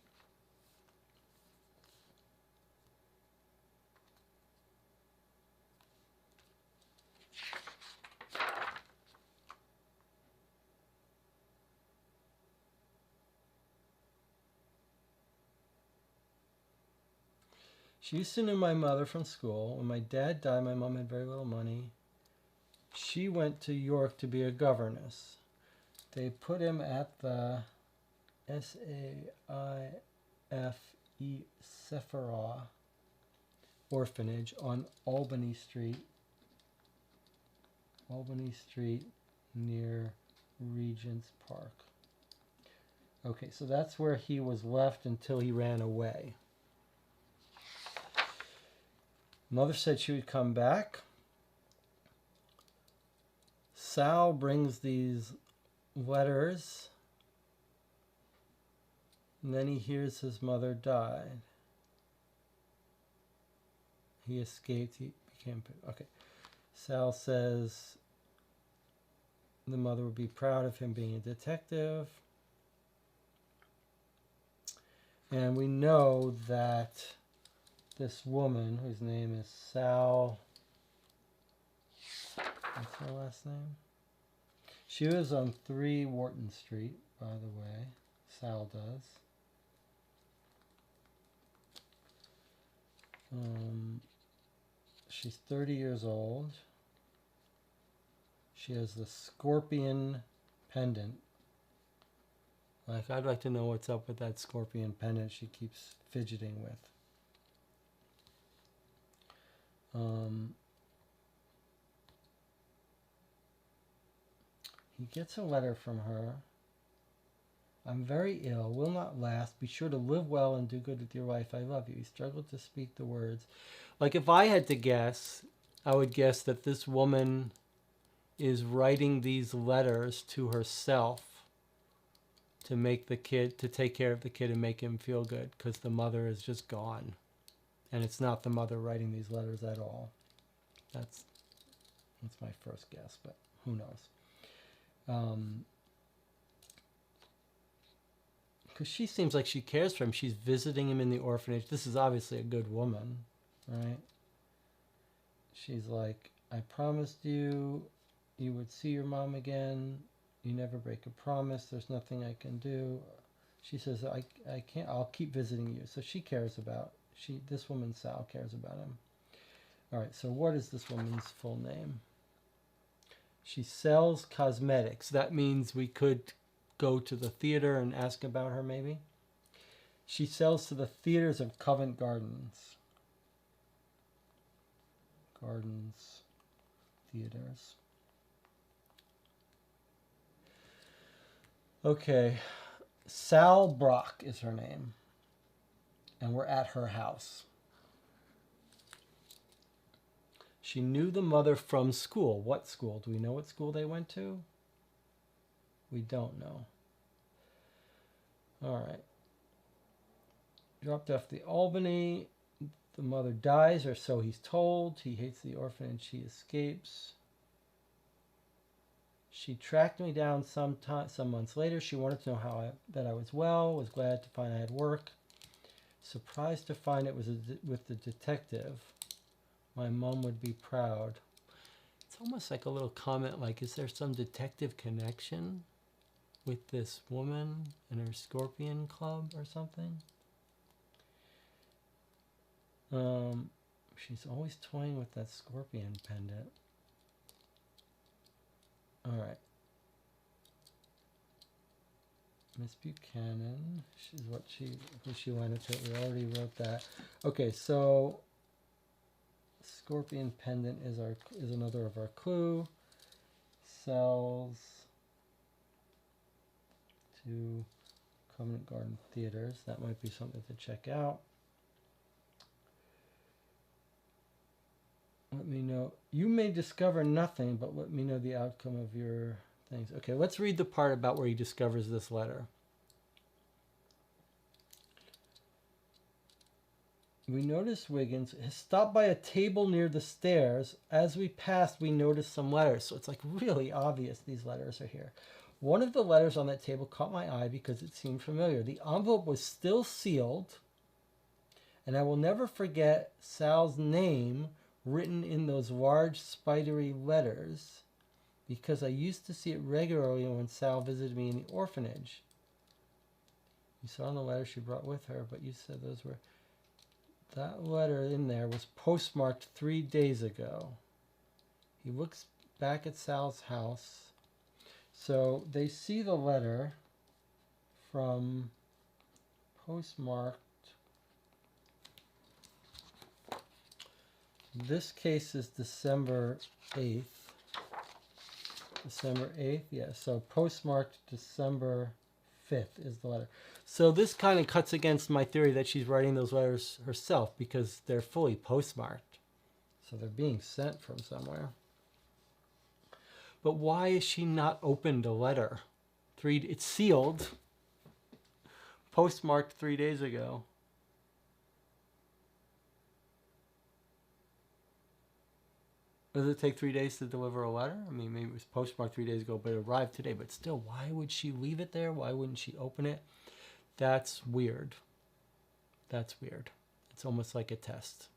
She used to know my mother from school. When my dad died, my mom had very little money. She went to York to be a governess. They put him at the SAIFE Sephora orphanage on Albany Street near Regent's Park. Okay, so that's where he was left until he ran away. Mother said she would come back. Sal brings these letters, and then he hears his mother died. He escaped. He became... Okay. Sal says the mother would be proud of him being a detective. And we know that this woman, whose name is Sal... What's her last name? She lives on 3 Wharton Street, by the way. Sal does. She's 30 years old. She has the scorpion pendant. Like, I'd like to know what's up with that scorpion pendant she keeps fidgeting with. He gets a letter from her. I'm very ill, will not last. Be sure to live well and do good with your life. I love you. He struggled to speak the words. Like, if I had to guess, I would guess that this woman is writing these letters to herself to make the kid, to take care of the kid and make him feel good, because the mother is just gone. And it's not the mother writing these letters at all. That's my first guess, but who knows? Because she seems like she cares for him. She's visiting him in the orphanage. This is obviously a good woman, right? She's like, I promised you would see your mom again. You never break a promise. There's nothing I can do. She says, I can't, I'll keep visiting you. So she cares about, this woman, Sal, cares about him. All right, so what is this woman's full name? She sells cosmetics. That means we could go to the theater and ask about her, maybe. She sells to the theaters of Covent Gardens. Theaters. Okay. Sal Brock is her name. And we're at her house. She knew the mother from school. What school? Do we know what school they went to? We don't know. All right. Dropped off the Albany. The mother dies, or so he's told. He hates the orphanage. She escapes. She tracked me down some months later. She wanted to know that I was well. Was glad to find I had work. Surprised to find it was with the detective. My mom would be proud. It's almost like a little comment like, is there some detective connection with this woman and her scorpion club or something? She's always toying with that scorpion pendant. All right. Miss Buchanan, she's who she wanted to. We already wrote that. Okay, so scorpion pendant is another of our clue. Sells to Covent Garden Theaters. That might be something to check out. Let me know. You may discover nothing, but let me know the outcome of your things. Okay, let's read the part about where he discovers this letter. We noticed Wiggins has stopped by a table near the stairs. As we passed, we noticed some letters. So it's like really obvious these letters are here. One of the letters on that table caught my eye because it seemed familiar. The envelope was still sealed, and I will never forget Sal's name written in those large spidery letters because I used to see it regularly when Sal visited me in the orphanage. You saw in the letter she brought with her, but you said those were... That letter in there was postmarked 3 days ago. He looks back at Sal's house. So they see the letter from postmarked. This case is December 8th. December 8th, yeah. So postmarked December 5th is the letter. So this kind of cuts against my theory that she's writing those letters herself because they're fully postmarked. So they're being sent from somewhere. But why is she not opened a letter? It's sealed. Postmarked 3 days ago. Does it take 3 days to deliver a letter? I mean, maybe it was postmarked 3 days ago, but it arrived today. But still, why would she leave it there? Why wouldn't she open it? That's weird. That's weird. It's almost like a test.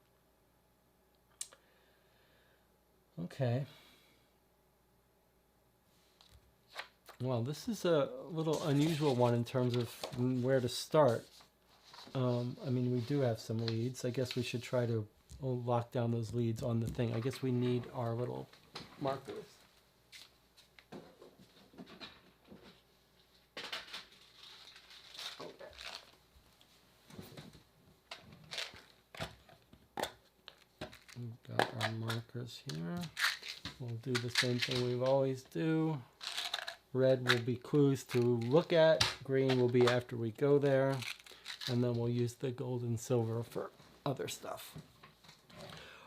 Okay. Well, this is a little unusual one in terms of where to start. I mean, we do have some leads. I guess we should try to lock down those leads on the thing. I guess we need our little markers. We've got our markers here. We'll do the same thing we always do. Red will be clues to look at. Green will be after we go there. And then we'll use the gold and silver for other stuff.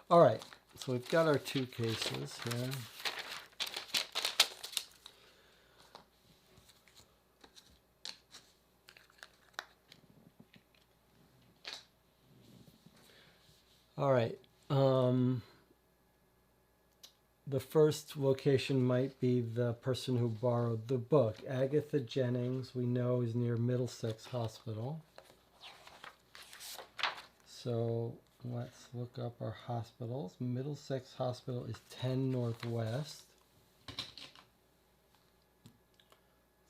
All right, so we've got our two cases here. All right. The first location might be the person who borrowed the book. Agatha Jennings, we know, is near Middlesex Hospital. So let's look up our hospitals. Middlesex Hospital is 10 Northwest.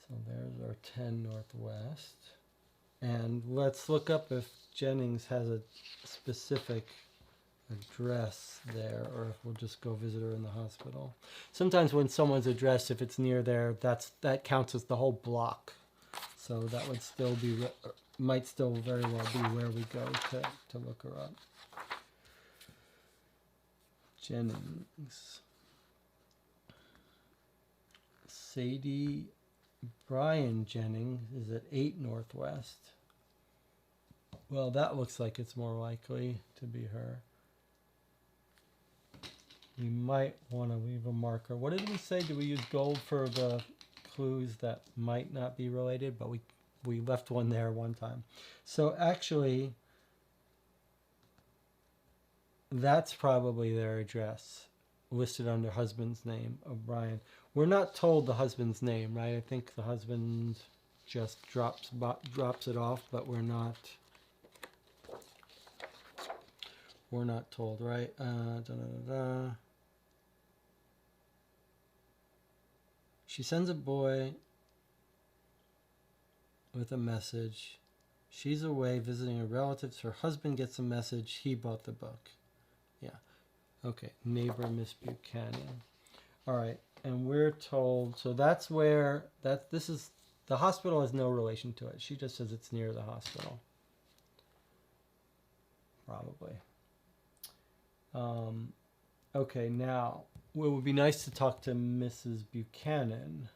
So there's our 10 Northwest. And let's look up if Jennings has a specific address there, or if we'll just go visit her in the hospital. Sometimes when someone's address, if it's near there, that counts as the whole block. So that would still be, might still very well be where we go to look her up. Jennings. Sadie Brian Jennings is at 8 Northwest. Well, that looks like it's more likely to be her. We might want to leave a marker. What did we say? Did we use gold for the clues that might not be related? But we left one there one time. So actually, that's probably their address listed under husband's name, O'Brien. We're not told the husband's name, right? I think the husband just drops it off, but we're not told, right? She sends a boy with a message. She's away visiting her relatives. Her husband gets a message. He bought the book. Yeah. Okay. Neighbor Miss Buchanan. All right. And we're told, so that's where, this is, the hospital has no relation to it. She just says it's near the hospital. Probably. Okay, now, it would be nice to talk to Mrs. Buchanan.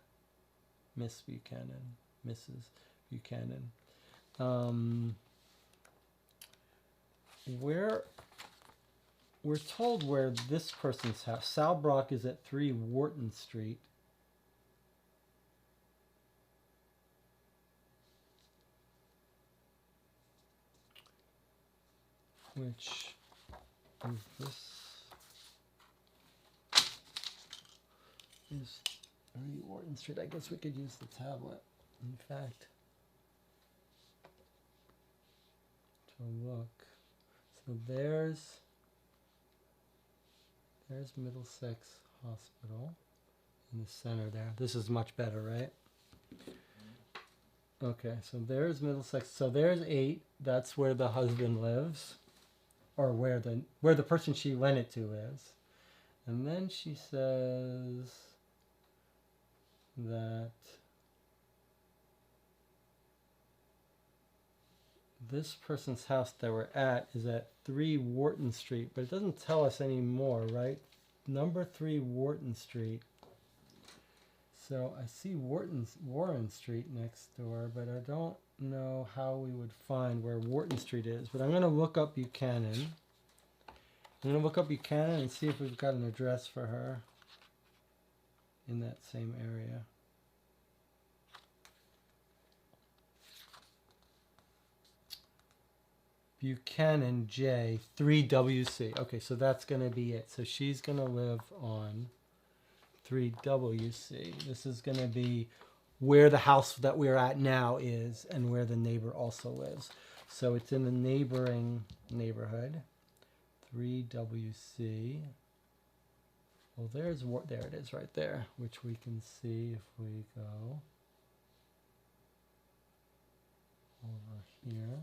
Miss Buchanan. Mrs. Buchanan. We're told where this person's house. Sal Brock is at 3 Wharton Street. Which is this? Is 3 Wharton Street. I guess we could use the tablet, in fact, to look. So there's Middlesex Hospital in the center there. This is much better, right? Okay, so there's Middlesex. So there's 8. That's where the husband lives, or where the person she lent it to is. And then she says that this person's house that we're at is at 3 Wharton Street, but it doesn't tell us any more, right? Number 3 Wharton Street. So I see Warren Street next door, but I don't know how we would find where Wharton Street is. But I'm going to look up Buchanan. I'm going to look up Buchanan and see if we've got an address for her in that same area. Buchanan J, 3WC. Okay, so that's going to be it. So she's going to live on 3WC. This is going to be where the house that we're at now is and where the neighbor also lives. So it's in the neighboring neighborhood. 3WC. Well, there it is right there, which we can see if we go over here.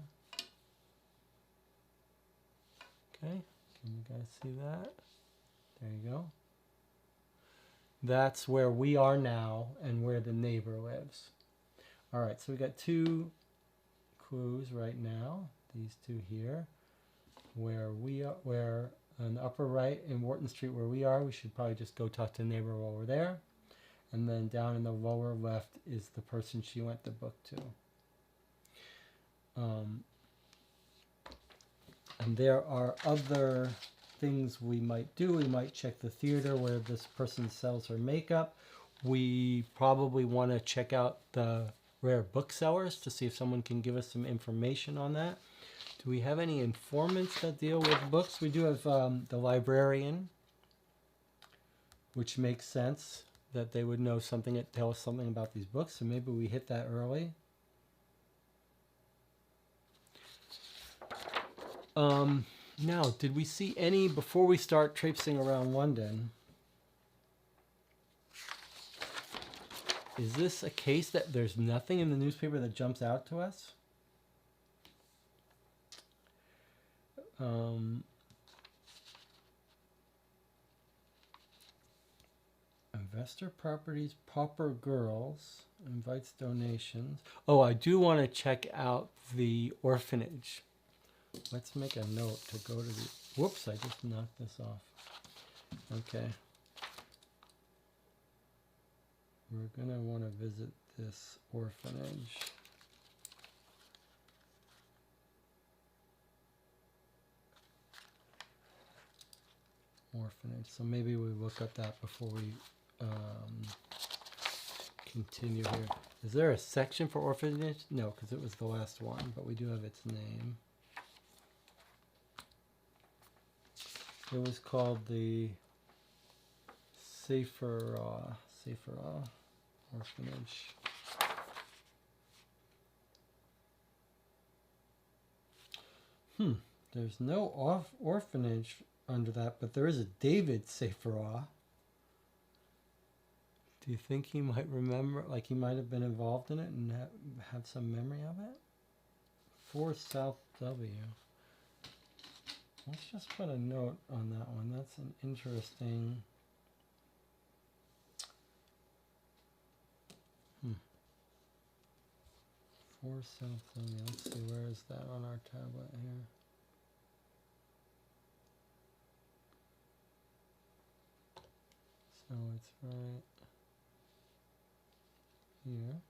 Okay, can you guys see that? There you go. That's where we are now and where the neighbor lives. All right, so we got 2 clues right now. These 2 here. Where we are, where on the upper right in Wharton Street where we are, we should probably just go talk to the neighbor while we're there. And then down in the lower left is the person she lent the book to. And there are other things we might do. We might check the theater where this person sells her makeup. We probably want to check out the rare booksellers to see if someone can give us some information on that. Do we have any informants that deal with books? We do have the librarian, which makes sense that they would know something, tell us something about these books. So maybe we hit that early. Now, did we see any, before we start traipsing around London, is this a case that there's nothing in the newspaper that jumps out to us? Investor Properties, Pauper Girls, invites donations. Oh, I do want to check out the orphanage. Let's make a note to go to the... Whoops, I just knocked this off. Okay. We're going to want to visit this orphanage. Orphanage. So maybe we look up that before we continue here. Is there a section for orphanage? No, because it was the last one, but we do have its name. It was called the Safer Orphanage. There's no orphanage under that, but there is a David Saferah. Do you think he might remember, like he might have been involved in it and have some memory of it? 4 South W. Let's just put a note on that one. That's an interesting... 4 South W. Let's see, where is that on our tablet here? So it's right here.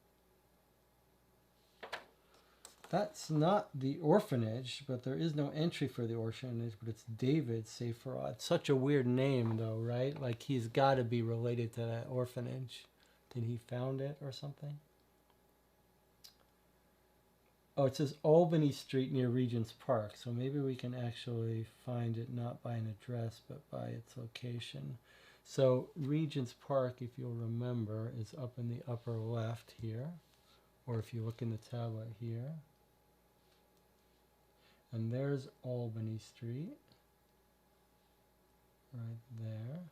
That's not the orphanage, but there is no entry for the orphanage, but it's David Saferah. It's such a weird name, though, right? Like, he's got to be related to that orphanage. Did he found it or something? Oh, it says Albany Street near Regent's Park, so maybe we can actually find it not by an address, but by its location. So Regent's Park, if you'll remember, is up in the upper left here, or if you look in the tablet here. And there's Albany Street, right there.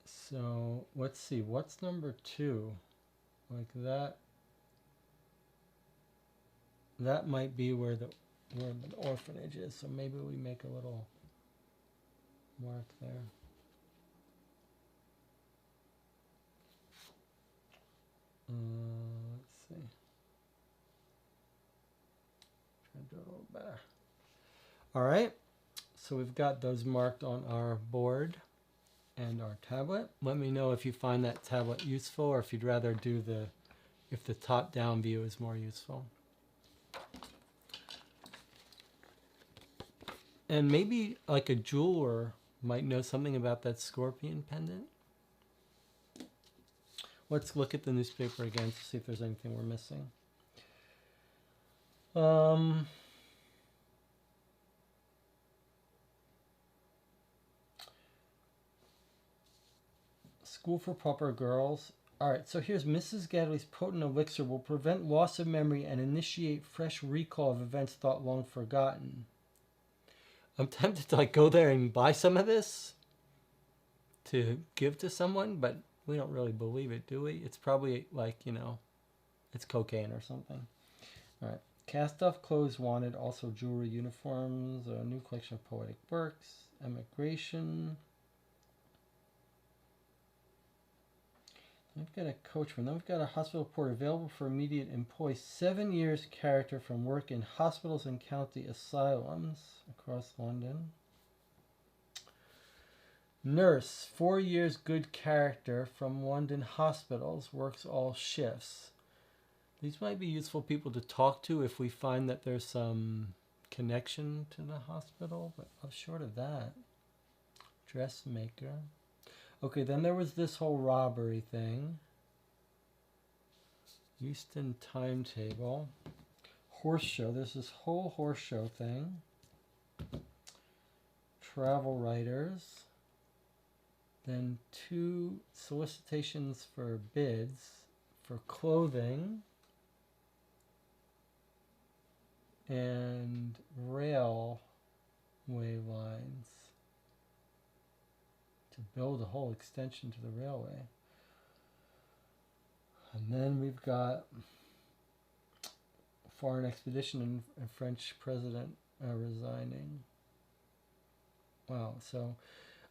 So let's see, what's number 2? Like that might be where the orphanage is, so maybe we make a little mark there. Let's see. Try to do it a little better. All right. So we've got those marked on our board and our tablet. Let me know if you find that tablet useful, or if you'd rather do if the top-down view is more useful. And maybe like a jeweler might know something about that scorpion pendant. Let's look at the newspaper again to see if there's anything we're missing. School for Pauper Girls. All right, so here's Mrs. Gadley's potent elixir will prevent loss of memory and initiate fresh recall of events thought long forgotten. I'm tempted to like go there and buy some of this to give to someone, but we don't really believe it, do we? It's probably like, you know, it's cocaine or something. All right. Cast off clothes wanted, also jewelry, uniforms, a new collection of poetic works, emigration. We've got a coachman. Then we've got a hospital report available for immediate employ. 7 years character from work in hospitals and county asylums across London. Nurse, 4 years good character from London hospitals, works all shifts. These might be useful people to talk to if we find that there's some connection to the hospital, but short of that. Dressmaker. Okay, then there was this whole robbery thing. Euston timetable. Horse show. There's this whole horse show thing. Travel writers. Then 2 solicitations for bids for clothing. And railway lines. To build a whole extension to the railway. And then we've got foreign expedition and French president resigning. Wow, so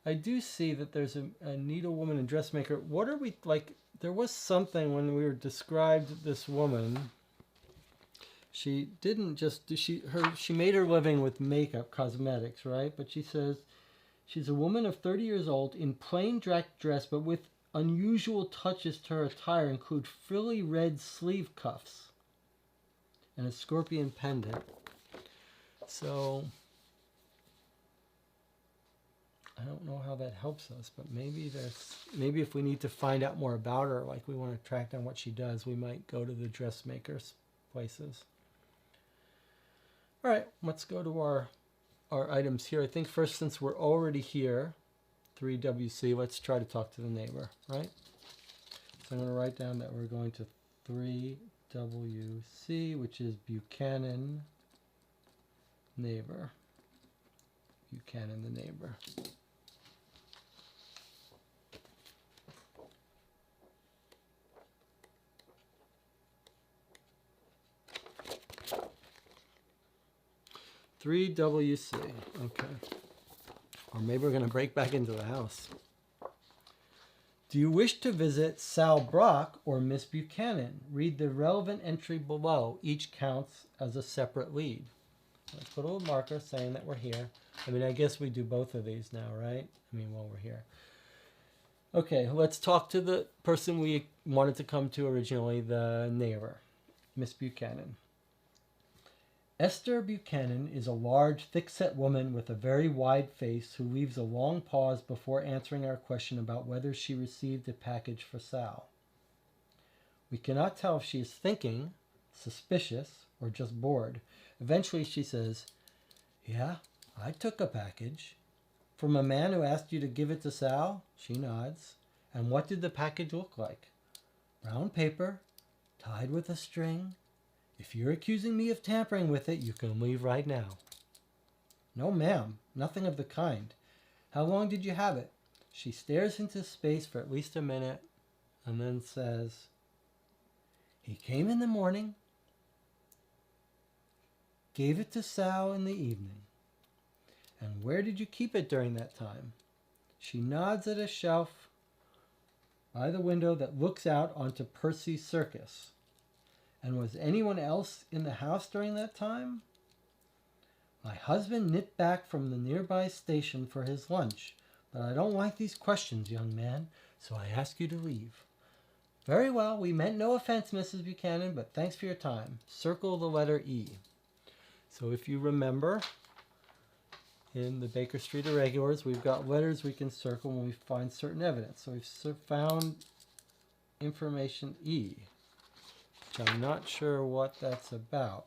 I do see that there's a needlewoman and dressmaker. What are we, like, there was something when we were described this woman. She didn't just do, she made her living with makeup, cosmetics, right? But she says, she's a woman of 30 years old in plain dress, but with unusual touches to her attire include frilly red sleeve cuffs and a scorpion pendant. So I don't know how that helps us, but maybe if we need to find out more about her, like we want to track down what she does, we might go to the dressmakers' places. All right, let's go to our items here. I think first, since we're already here, 3WC, let's try to talk to the neighbor, right? So I'm going to write down that we're going to 3WC, which is Buchanan neighbor. Buchanan the neighbor. WC, okay. Or maybe we're going to break back into the house. Do you wish to visit Sal Brock or Miss Buchanan? Read the relevant entry below. Each counts as a separate lead. Let's put a little marker saying that we're here. I mean, I guess we do both of these now, right? I mean, while we're here. Okay, let's talk to the person we wanted to come to originally, the neighbor, Miss Buchanan. Esther Buchanan is a large, thick-set woman with a very wide face who leaves a long pause before answering our question about whether she received a package for Sal. We cannot tell if she is thinking, suspicious, or just bored. Eventually she says, "Yeah, I took a package. From a man who asked you to give it to Sal?" She nods. "And what did the package look like?" "Brown paper, tied with a string. If you're accusing me of tampering with it, you can leave right now." "No, ma'am, nothing of the kind. How long did you have it?" She stares into space for at least a minute and then says, "He came in the morning, gave it to Sal in the evening." "And where did you keep it during that time?" She nods at a shelf by the window that looks out onto Percy's Circus. And was anyone else in the house during that time? My husband nipped back from the nearby station for his lunch, but I don't like these questions, young man, so I ask you to leave. Very well, we meant no offense, Mrs. Buchanan, but thanks for your time. Circle the letter E. So if you remember, in the Baker Street Irregulars, we've got letters we can circle when we find certain evidence. So we've found information E, which I'm not sure what that's about.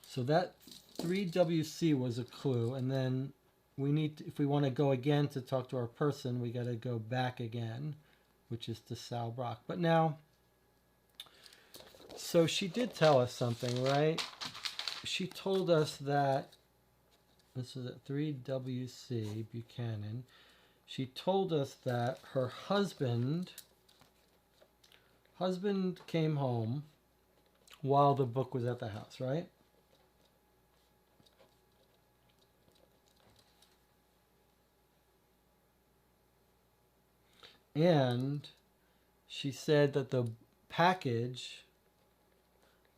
So that 3WC was a clue, and then we need to, if we want to go again to talk to our person, we got to go back again, which is to Sal Brock. But now, so she did tell us something, right? She told us that, this is at 3WC Buchanan, she told us that her husband came home while the book was at the house, right? And she said that the package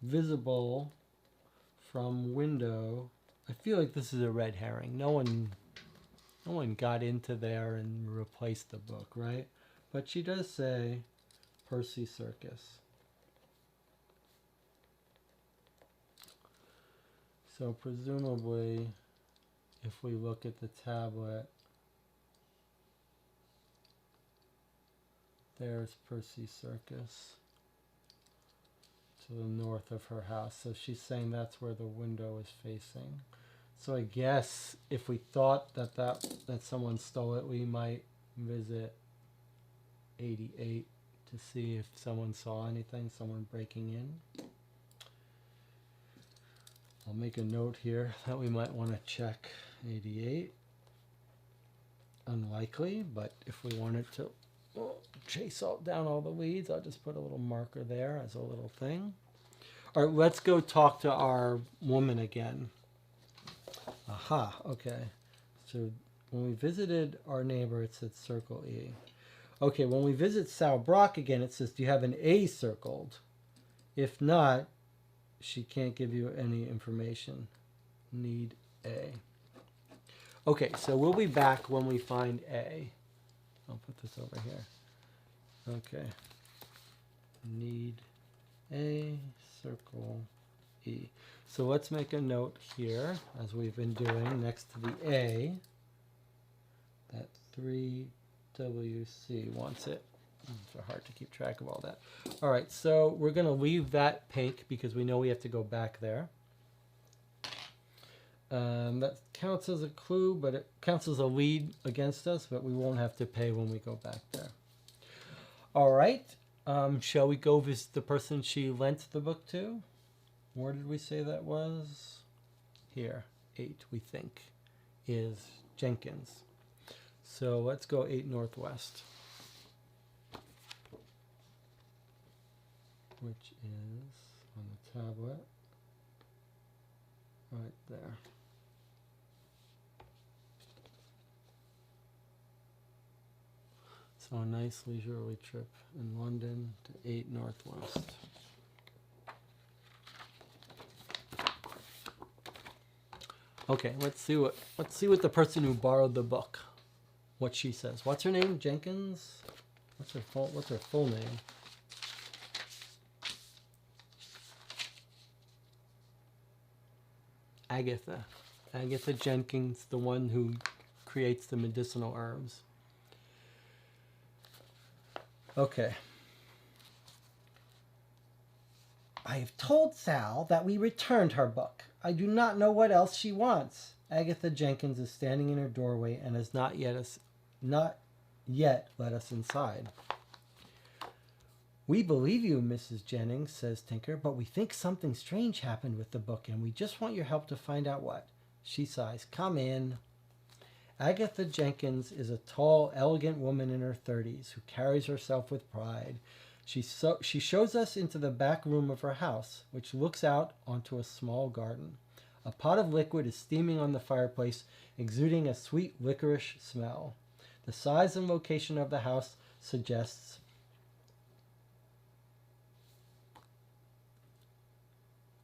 visible from window, I feel like this is a red herring. No one got into there and replaced the book, right? But she does say Percy Circus. So presumably, if we look at the tablet, there's Percy Circus to the north of her house. So she's saying that's where the window is facing. So I guess if we thought that someone stole it, we might visit 88 to see if someone saw anything, someone breaking in. I'll make a note here that we might want to check 88. Unlikely, but if we wanted to chase down all the leads, I'll just put a little marker there as a little thing. All right, let's go talk to our woman again. Aha, okay. So when we visited our neighbor, it said circle E. Okay, when we visit Sal Brock again, it says, do you have an A circled? If not, she can't give you any information. Need A. Okay, so we'll be back when we find A. I'll put this over here. Okay. Need A, circle E. So let's make a note here, as we've been doing, next to the A, that 3WC wants it. It's hard to keep track of all that. All right, so we're going to leave that pink because we know we have to go back there. That counts as a clue, but it counts as a lead against us, but we won't have to pay when we go back there. All right, shall we go visit the person she lent the book to? Where did we say that was? Here, 8, we think, is Jenkins. So let's go 8 Northwest, which is on the tablet right there. So a nice leisurely trip in London to 8 Northwest. Okay, let's see what the person who borrowed the book, what she says. What's her name? Jenkins? What's her full name? Agatha. Agatha Jenkins, the one who creates the medicinal herbs. Okay. I have told Sal that we returned her book. I do not know what else she wants. Agatha Jenkins is standing in her doorway and has not yet let us inside. We believe you, Mrs. Jennings, says Tinker, but we think something strange happened with the book, and we just want your help to find out what. She sighs. Come in. Agatha Jenkins is a tall, elegant woman in her 30s who carries herself with pride. She shows us into the back room of her house, which looks out onto a small garden. A pot of liquid is steaming on the fireplace, exuding a sweet licorice smell. The size and location of the house suggests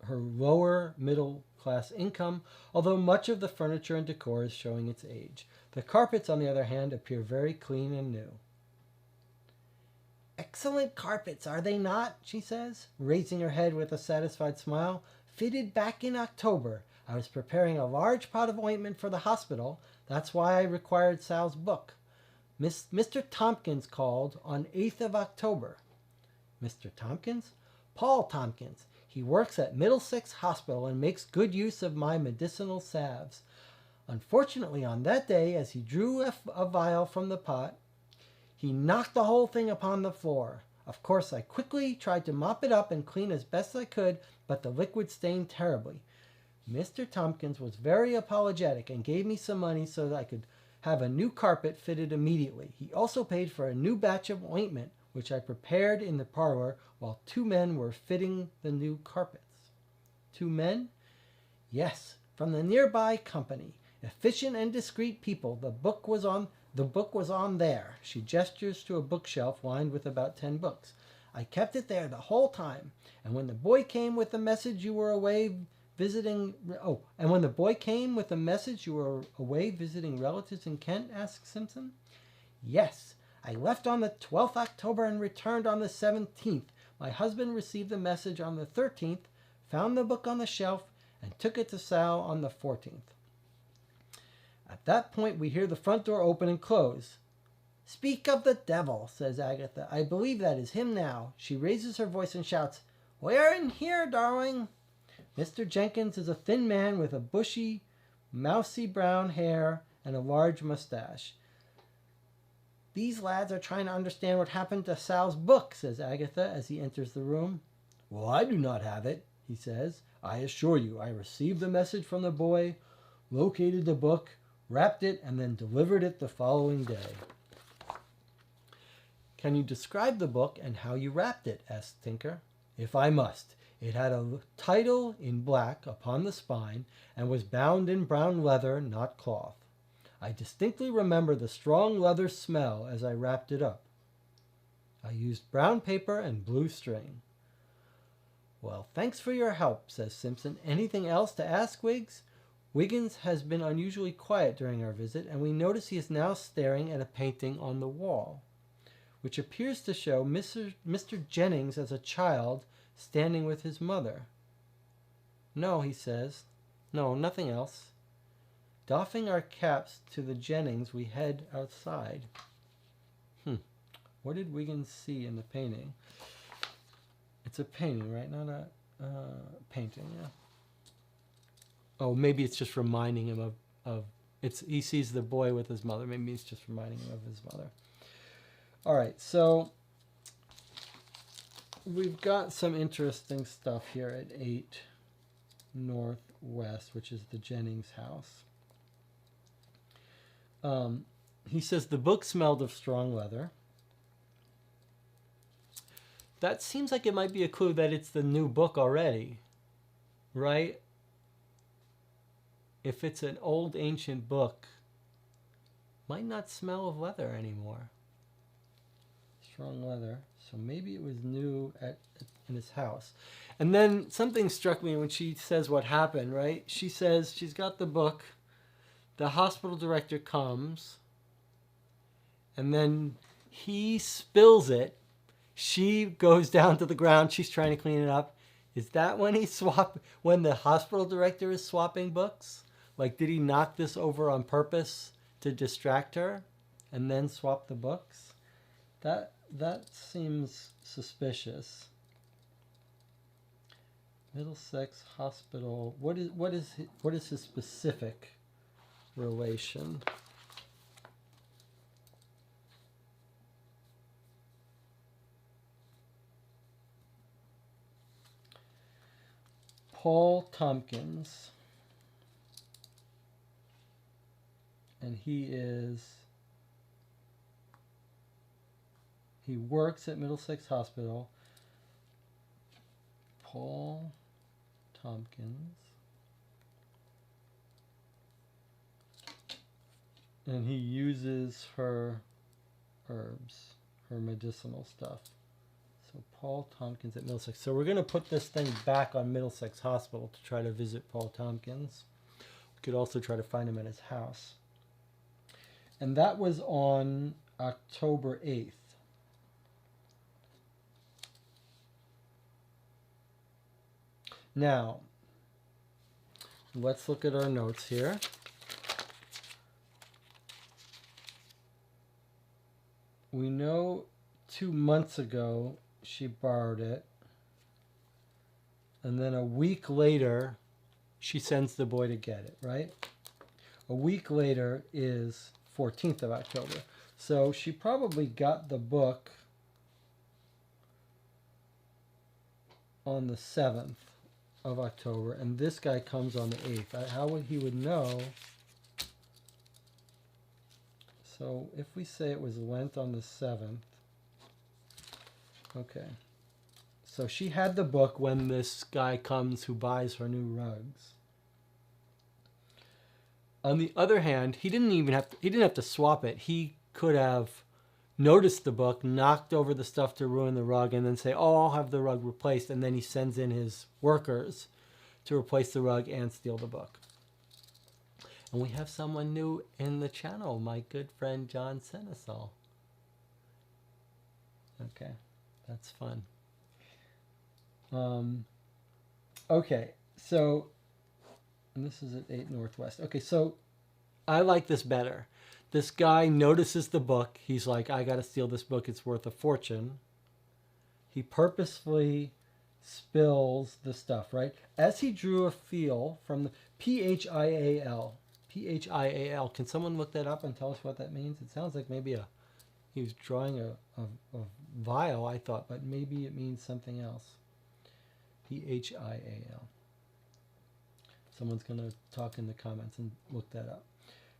her lower middle class income, although much of the furniture and decor is showing its age. The carpets, on the other hand, appear very clean and new. Excellent carpets, are they not? She says, raising her head with a satisfied smile. Fitted back in October. I was preparing a large pot of ointment for the hospital. That's why I required Sal's book. Mr. Tompkins called on 8th of October. Mr. Tompkins? Paul Tompkins. He works at Middlesex Hospital and makes good use of my medicinal salves. Unfortunately, on that day, as he drew a vial from the pot, he knocked the whole thing upon the floor. Of course, I quickly tried to mop it up and clean as best I could, but the liquid stained terribly. Mr. Tompkins was very apologetic and gave me some money so that I could have a new carpet fitted immediately. He also paid for a new batch of ointment, which I prepared in the parlor while 2 men were fitting the new carpets. 2 men? Yes, from the nearby company. Efficient and discreet people. The book was on there. She gestures to a bookshelf lined with about 10 books. I kept it there the whole time. And when the boy came with the message you were away visiting relatives in Kent, asked Simpson. Yes. I left on the 12th October and returned on the 17th. My husband received the message on the 13th, found the book on the shelf, and took it to Sal on the 14th. At that point, we hear the front door open and close. Speak of the devil, says Agatha. I believe that is him now. She raises her voice and shouts, We're in here, darling. Mr. Jenkins is a thin man with a bushy, mousy brown hair and a large mustache. These lads are trying to understand what happened to Sal's book, says Agatha as he enters the room. Well, I do not have it, he says. I assure you, I received the message from the boy, located the book, wrapped it, and then delivered it the following day. Can you describe the book and how you wrapped it? Asked Tinker. If I must. It had a title in black upon the spine and was bound in brown leather, not cloth. I distinctly remember the strong leather smell as I wrapped it up. I used brown paper and blue string. Well, thanks for your help, says Simpson. Anything else to ask, Wiggs? Wiggins has been unusually quiet during our visit, and we notice he is now staring at a painting on the wall, which appears to show Mr. Jennings as a child standing with his mother. No, he says. No, nothing else. Doffing our caps to the Jennings, we head outside. What did Wiggins see in the painting? It's a painting, right? Not a painting, yeah. Oh, maybe it's just reminding him of he sees the boy with his mother. Maybe it's just reminding him of his mother. All right, so we've got some interesting stuff here at 8 Northwest, which is the Jennings house. He says the book smelled of strong leather. That seems like it might be a clue that it's the new book already, right? If it's an old ancient book, might not smell of leather anymore. Strong leather. So maybe it was new in his house. And then something struck me when she says what happened, right? She says she's got the book. The hospital director comes, and then he spills it. She goes down to the ground. She's trying to clean it up. Is that when when the hospital director is swapping books? Like, did he knock this over on purpose to distract her and then swap the books? That seems suspicious. Middlesex Hospital. What is his specific relation? Paul Tompkins, and he works at Middlesex Hospital. Paul Tompkins And he uses her herbs, her medicinal stuff. So Paul Tompkins at Middlesex. So we're going to put this thing back on Middlesex Hospital to try to visit Paul Tompkins. We could also try to find him at his house. And that was on October 8th. Now, let's look at our notes here. We know 2 months ago she borrowed it. And then a week later, she sends the boy to get it, right? A week later is 14th of October. So she probably got the book on the 7th of October, and this guy comes on the 8th. How would he would know? So if we say it was lent on the 7th, okay. So she had the book when this guy comes who buys her new rugs. On the other hand, he didn't have to swap it. He could have noticed the book, knocked over the stuff to ruin the rug, and then say, "Oh, I'll have the rug replaced." And then he sends in his workers to replace the rug and steal the book. And we have someone new in the channel, my good friend John Senesaal. Okay, that's fun. Okay, so, and this is at 8 Northwest. Okay, so I like this better. This guy notices the book. He's like, I got to steal this book. It's worth a fortune. He purposefully spills the stuff, right? As he drew a feel from the P-H-I-A-L. P-H-I-A-L. Can someone look that up and tell us what that means? It sounds like maybe he was drawing a vial, I thought, but maybe it means something else. P-H-I-A-L. Someone's going to talk in the comments and look that up.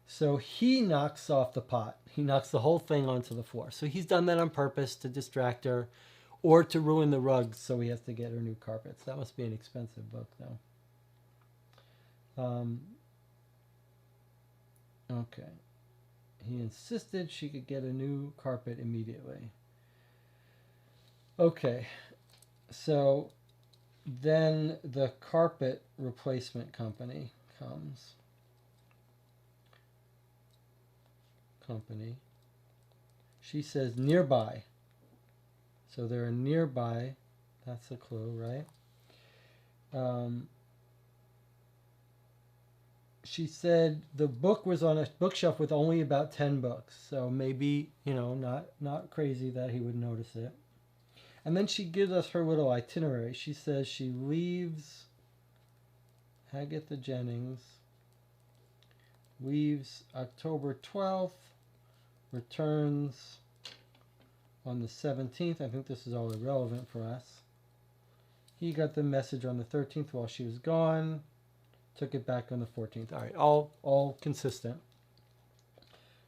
So he knocks off the pot. He knocks the whole thing onto the floor. So he's done that on purpose to distract her or to ruin the rugs, so he has to get her new carpets. That must be an expensive book, though. Okay. He insisted she could get a new carpet immediately. Okay. So then the carpet replacement company comes. She says nearby. So they're nearby. That's a clue, right? She said the book was on a bookshelf with only about 10 books. So maybe, not crazy that he would notice it. And then she gives us her little itinerary. She says she leaves Agatha Jennings, leaves October 12th, returns on the 17th. I think this is all irrelevant for us. He got the message on the 13th while she was gone. Took it back on the 14th. All right, all consistent.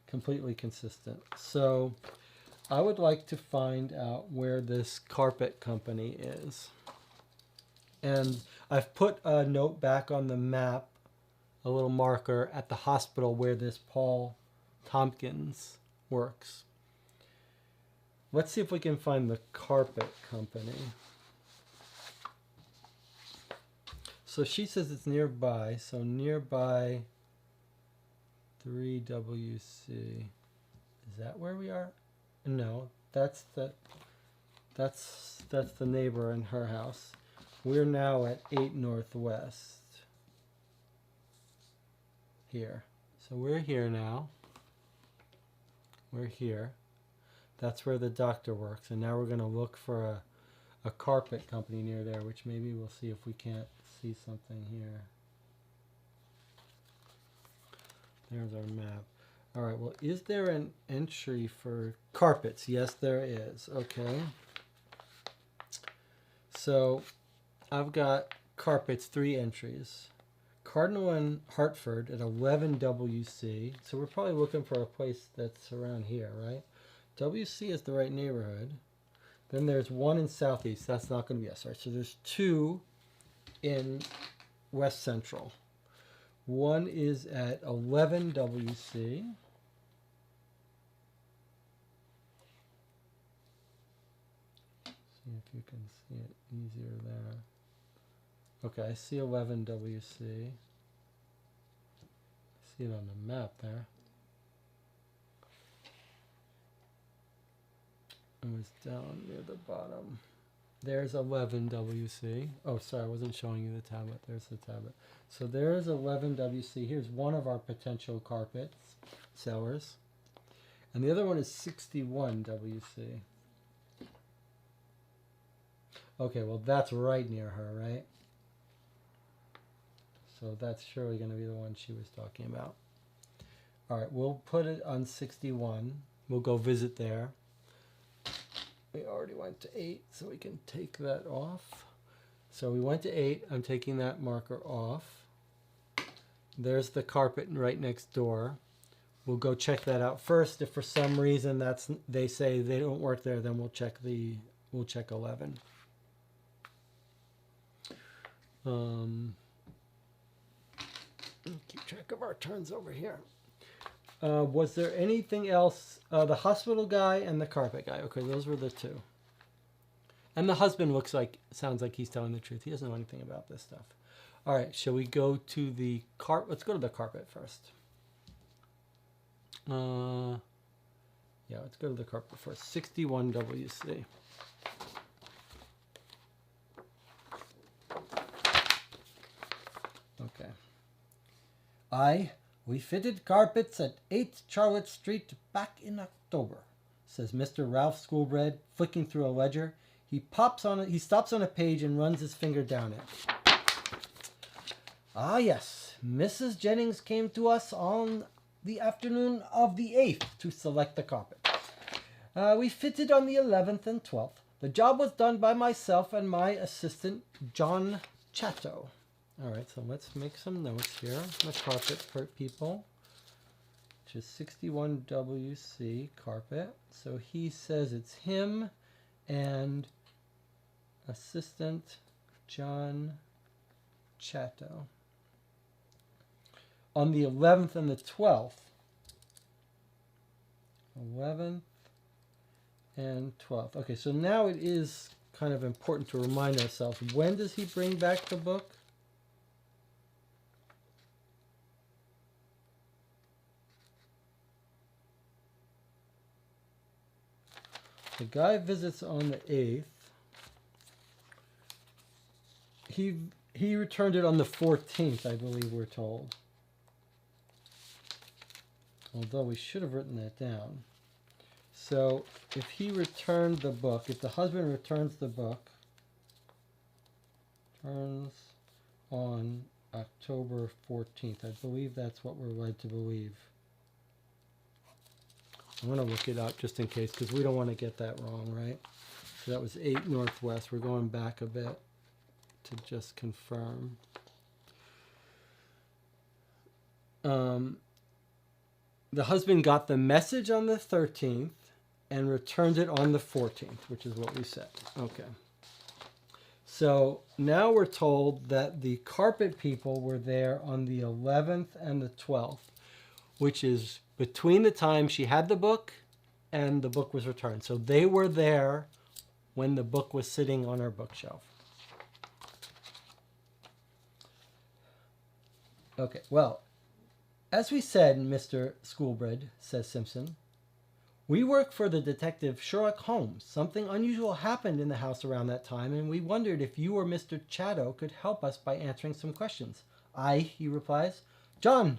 Completely consistent. So I would like to find out where this carpet company is. And I've put a note back on the map, a little marker at the hospital where this Paul Tompkins works. Let's see if we can find the carpet company. So she says it's nearby. So nearby 3WC. Is that where we are? No, that's the neighbor in her house. We're now at 8 Northwest. Here. So we're here now. We're here. That's where the doctor works. And now we're going to look for a carpet company near there, which maybe we'll see if we can't see something here. There's our map. All right, well, is there an entry for carpets? Yes, there is. Okay. So I've got carpets, 3 entries. Cardinal and Hartford at 11 WC. So we're probably looking for a place that's around here, right? WC is the right neighborhood. Then there's 1 in Southeast. That's not going to be us, right? So there's 2 in West Central. 1 is at 11 WC. see if you can see it easier there. Okay, I see 11WC. See it on the map there. It was down near the bottom. There's 11WC. Oh, sorry, I wasn't showing you the tablet. There's the tablet. So there's 11WC. Here's one of our potential carpet sellers. And the other one is 61WC. Okay, well, that's right near her, right? So that's surely going to be the one she was talking about. All right, we'll put it on 61. We'll go visit there. We already went to 8, so we can take that off. So we went to 8. I'm taking that marker off. There's the carpet right next door. We'll go check that out first. If for some reason they say they don't work there, then we'll check 11. Keep track of our turns over here. Was there anything else? The hospital guy and the carpet guy. Okay, those were the two. And the husband sounds like he's telling the truth. He doesn't know anything about this stuff. All right, shall we go to the carpet? Let's go to the carpet first. Yeah, let's go to the carpet first. 61WC. Okay. We fitted carpets at 8 Charlotte Street back in October, says Mr. Ralph Schoolbread, flicking through a ledger. He stops on a page and runs his finger down it. Ah, yes. Mrs. Jennings came to us on the afternoon of the 8th to select the carpet. We fitted on the 11th and 12th. The job was done by myself and my assistant, John Chatto. All right, so let's make some notes here. The carpet people, which is 61WC carpet. So he says it's him and assistant John Chatto. On the 11th and the 12th. 11th and 12th. Okay, so now it is kind of important to remind ourselves, when does he bring back the book? The guy visits on the 8th. He returned it on the 14th, I believe we're told. Although we should have written that down. So if he returned the book, if the husband returns the book, turns on October 14th. I believe that's what we're led to believe. I'm going to look it up just in case, because we don't want to get that wrong, right? So that was 8 Northwest. We're going back a bit to just confirm. The husband got the message on the 13th and returned it on the 14th, which is what we said. Okay. So now we're told that the carpet people were there on the 11th and the 12th, which is between the time she had the book and the book was returned. So they were there when the book was sitting on her bookshelf. Okay, well, as we said, Mr. Schoolbread, says Simpson, we work for the detective Sherlock Holmes. Something unusual happened in the house around that time, and we wondered if you or Mr. Chatto could help us by answering some questions. Aye, he replies. John!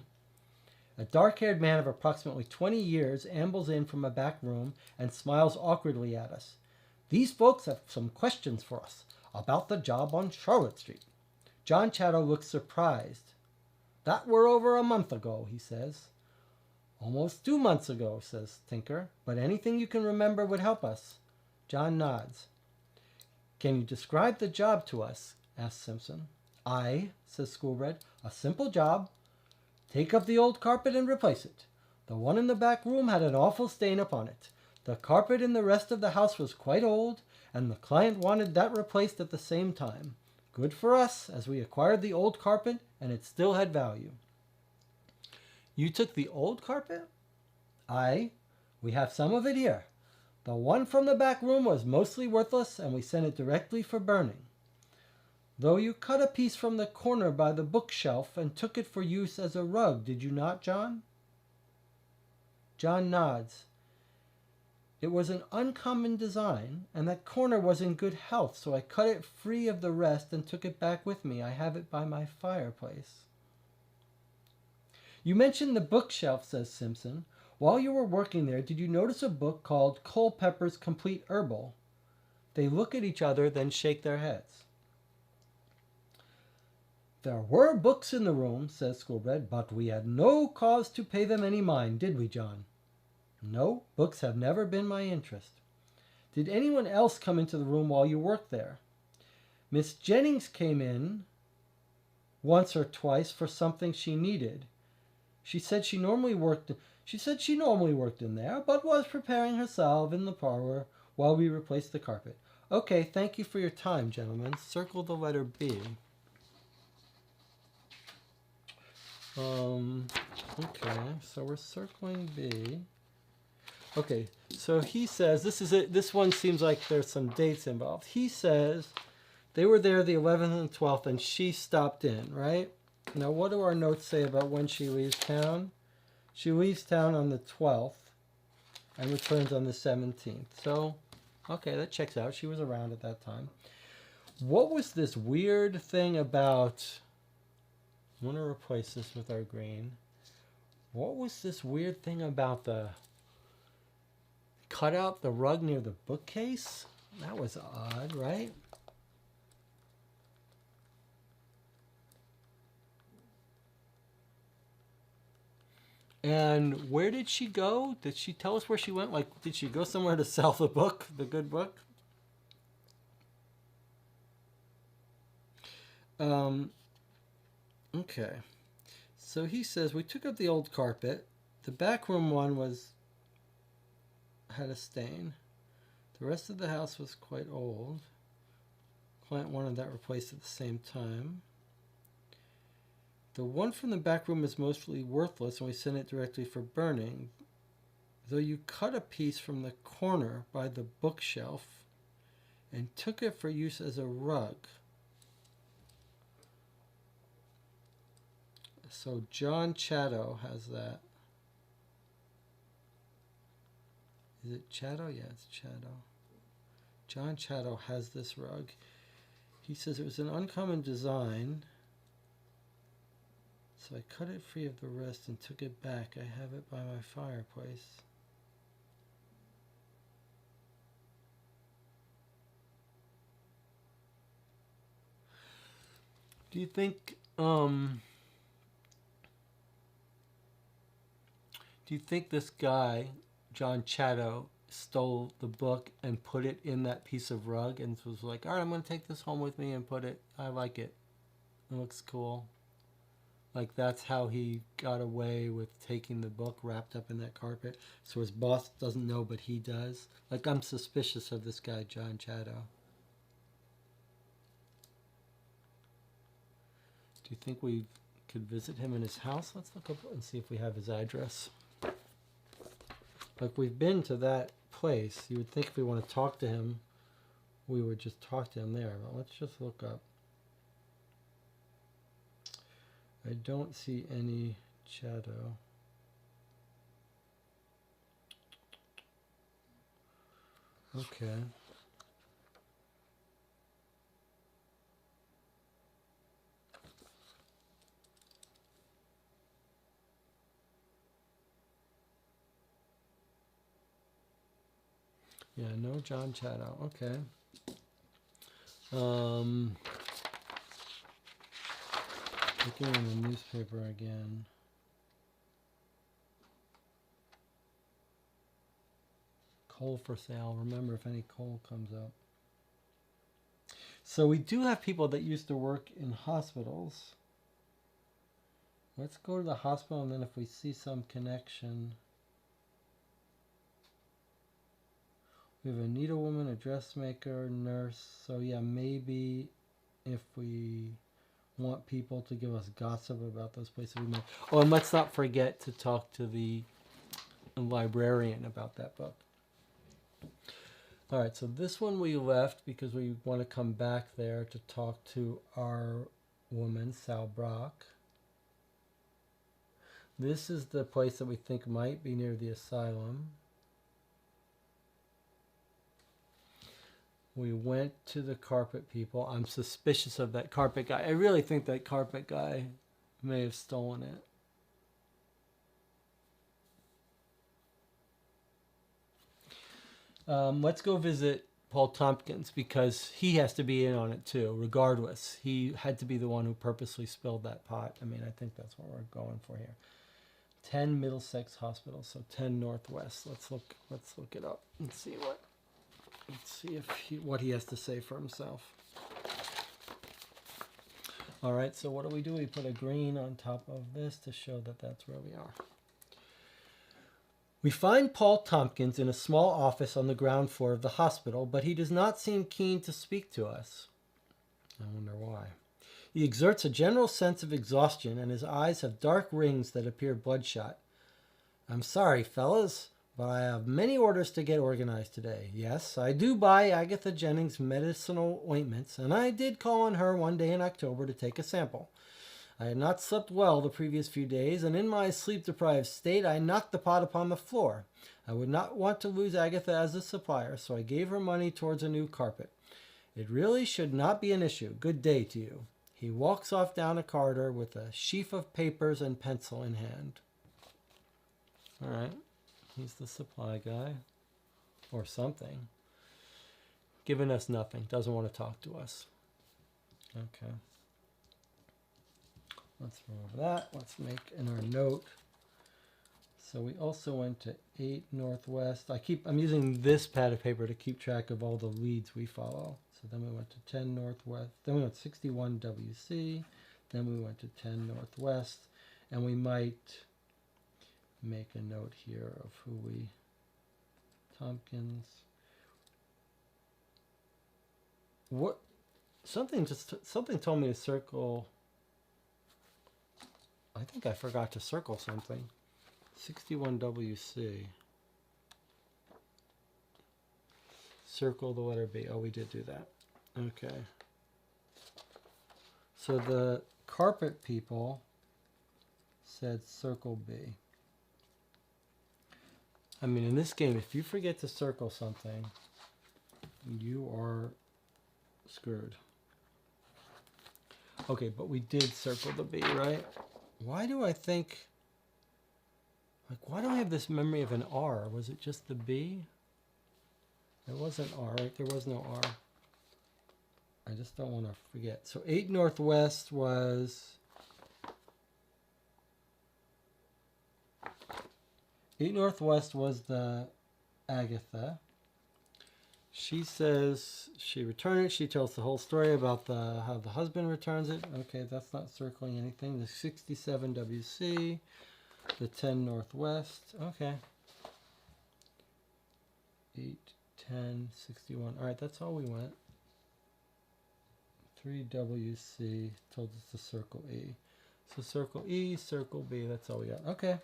A dark-haired man of approximately 20 years ambles in from a back room and smiles awkwardly at us. These folks have some questions for us about the job on Charlotte Street. John Chatto looks surprised. That were over a month ago, he says. Almost 2 months ago, says Tinker, but anything you can remember would help us. John nods. Can you describe the job to us? asks Simpson. Aye, says Schoolbread. A simple job. Take up the old carpet and replace it. The one in the back room had an awful stain upon it. The carpet in the rest of the house was quite old, and the client wanted that replaced at the same time. Good for us, as we acquired the old carpet, and it still had value. You took the old carpet? Aye, we have some of it here. The one from the back room was mostly worthless, and we sent it directly for burning. Though you cut a piece from the corner by the bookshelf and took it for use as a rug, did you not, John? John nods. It was an uncommon design, and that corner was in good health, so I cut it free of the rest and took it back with me. I have it by my fireplace. You mentioned the bookshelf, says Simpson. While you were working there, did you notice a book called Culpepper's Complete Herbal? They look at each other, then shake their heads. There were books in the room, says Schoolbread, but we had no cause to pay them any mind, did we, John? No, books have never been my interest. Did anyone else come into the room while you worked there? Miss Jennings came in once or twice for something she needed. She said she normally worked in there, but was preparing herself in the parlor while we replaced the carpet. Okay, thank you for your time, gentlemen. Circle the letter B. Okay, so we're circling B. Okay, so he says, this is it. This one seems like there's some dates involved. He says they were there the 11th and 12th, and she stopped in, right? Now, what do our notes say about when she leaves town? She leaves town on the 12th and returns on the 17th. So, okay, that checks out. She was around at that time. What was this weird thing about... I'm going to replace this with our green. What was this weird thing about the... cut out the rug near the bookcase? That was odd, right? And where did she go? Did she tell us where she went? Like, did she go somewhere to sell the book, the good book? Okay. So he says, we took up the old carpet. The back room one had a stain. The rest of the house was quite old. Client wanted that replaced at the same time. The one from the back room is mostly worthless, and we sent it directly for burning. Though you cut a piece from the corner by the bookshelf and took it for use as a rug. So John Chatto has that. Is it Chatto? Yeah, it's Chatto. John Chatto has this rug. He says it was an uncommon design. So I cut it free of the rest and took it back. I have it by my fireplace. Do you think this guy, John Chatto, stole the book and put it in that piece of rug and was like, all right, I'm going to take this home with me and put it, I like it. It looks cool. Like, that's how he got away with taking the book wrapped up in that carpet. So his boss doesn't know, but he does. Like, I'm suspicious of this guy, John Chatto. Do you think we could visit him in his house? Let's look up and see if we have his address. Like, we've been to that place. You would think if we want to talk to him, we would just talk to him there. But let's just look up. I don't see any Chatto. Okay. Yeah, no John Chatto. Okay. Looking in the newspaper again. Coal for sale. Remember if any coal comes up. So we do have people that used to work in hospitals. Let's go to the hospital, and then if we see some connection. We have a needlewoman, a dressmaker, nurse. So yeah, maybe if we want people to give us gossip about those places we might. Oh, and let's not forget to talk to the librarian about that book. All right, so this one we left because we want to come back there to talk to our woman, Sal Brock. This is the place that we think might be near the asylum. We went to the carpet people. I'm suspicious of that carpet guy. I really think that carpet guy may have stolen it. Let's go visit Paul Tompkins because he has to be in on it too, regardless. He had to be the one who purposely spilled that pot. I mean, I think that's what we're going for here. 10 Middlesex Hospital, so 10 Northwest. Let's look it up and see what he has to say for himself. All right, so what do? We put a green on top of this to show that that's where we are. We find Paul Tompkins in a small office on the ground floor of the hospital, but he does not seem keen to speak to us. I wonder why. He exerts a general sense of exhaustion, and his eyes have dark rings that appear bloodshot. I'm sorry, fellas, but I have many orders to get organized today. Yes, I do buy Agatha Jennings medicinal ointments, and I did call on her one day in October to take a sample. I had not slept well the previous few days, and in my sleep-deprived state, I knocked the pot upon the floor. I would not want to lose Agatha as a supplier, so I gave her money towards a new carpet. It really should not be an issue. Good day to you. He walks off down a corridor with a sheaf of papers and pencil in hand. All right. He's the supply guy. Or something. Giving us nothing. Doesn't want to talk to us. Okay. Let's remove that. Let's make in our note. So we also went to 8 Northwest. I'm using this pad of paper to keep track of all the leads we follow. So then we went to 10 Northwest. Then we went to 61 WC. Then we went to 10 Northwest. And we might make a note here of who we... Tompkins. What? Something told me to circle... I think I forgot to circle something. 61 WC. Circle the letter B. Oh, we did do that. Okay. So the carpet people said circle B. I mean, in this game, if you forget to circle something, you are screwed. Okay, but we did circle the B, right? Why do I think... why do I have this memory of an R? Was it just the B? There was an R, right? There was no R. I just don't want to forget. So 8 Northwest was... 8 Northwest was the Agatha. She says she returned it. She tells the whole story about how the husband returns it. Okay, that's not circling anything. The 67 WC, the 10 Northwest. Okay. 8, 10, 61. All right, that's all we went. 3 WC told us to circle E. So circle E, circle B. That's all we got. Okay.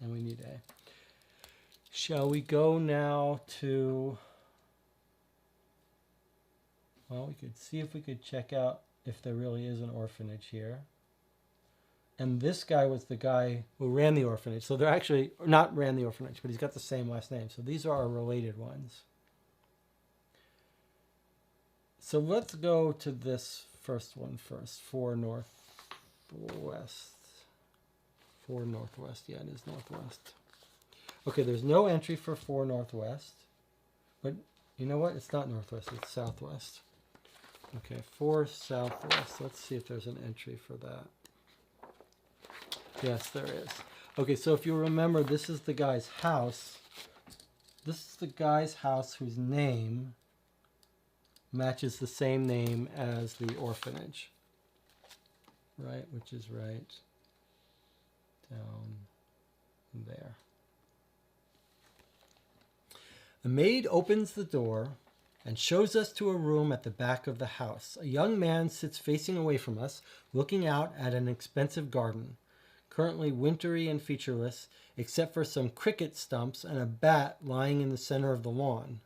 And we need A. Shall we go now to... Well, we could see if we could check out if there really is an orphanage here. And this guy was the guy who ran the orphanage. So they're actually not ran the orphanage, but he's got the same last name. So these are our related ones. So let's go to this first one first. 4 Northwest. 4 Northwest. Yeah, it is Northwest. Okay, there's no entry for 4 Northwest. But you know what? It's not Northwest. It's Southwest. Okay, 4 Southwest. Let's see if there's an entry for that. Yes, there is. Okay, so if you remember, this is the guy's house. This is the guy's house whose name matches the same name as the orphanage. Right, which is right down there. The maid opens the door and shows us to a room at the back of the house. A young man sits facing away from us, looking out at an expensive garden, currently wintry and featureless, except for some cricket stumps and a bat lying in the center of the lawn.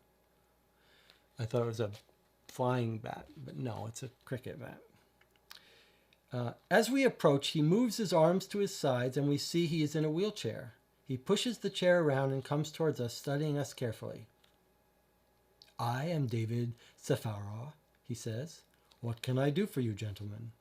I thought it was a flying bat, but no, it's a cricket bat. As we approach, he moves his arms to his sides and we see he is in a wheelchair. He pushes the chair around and comes towards us, studying us carefully. I am David Safara, he says. What can I do for you, gentlemen?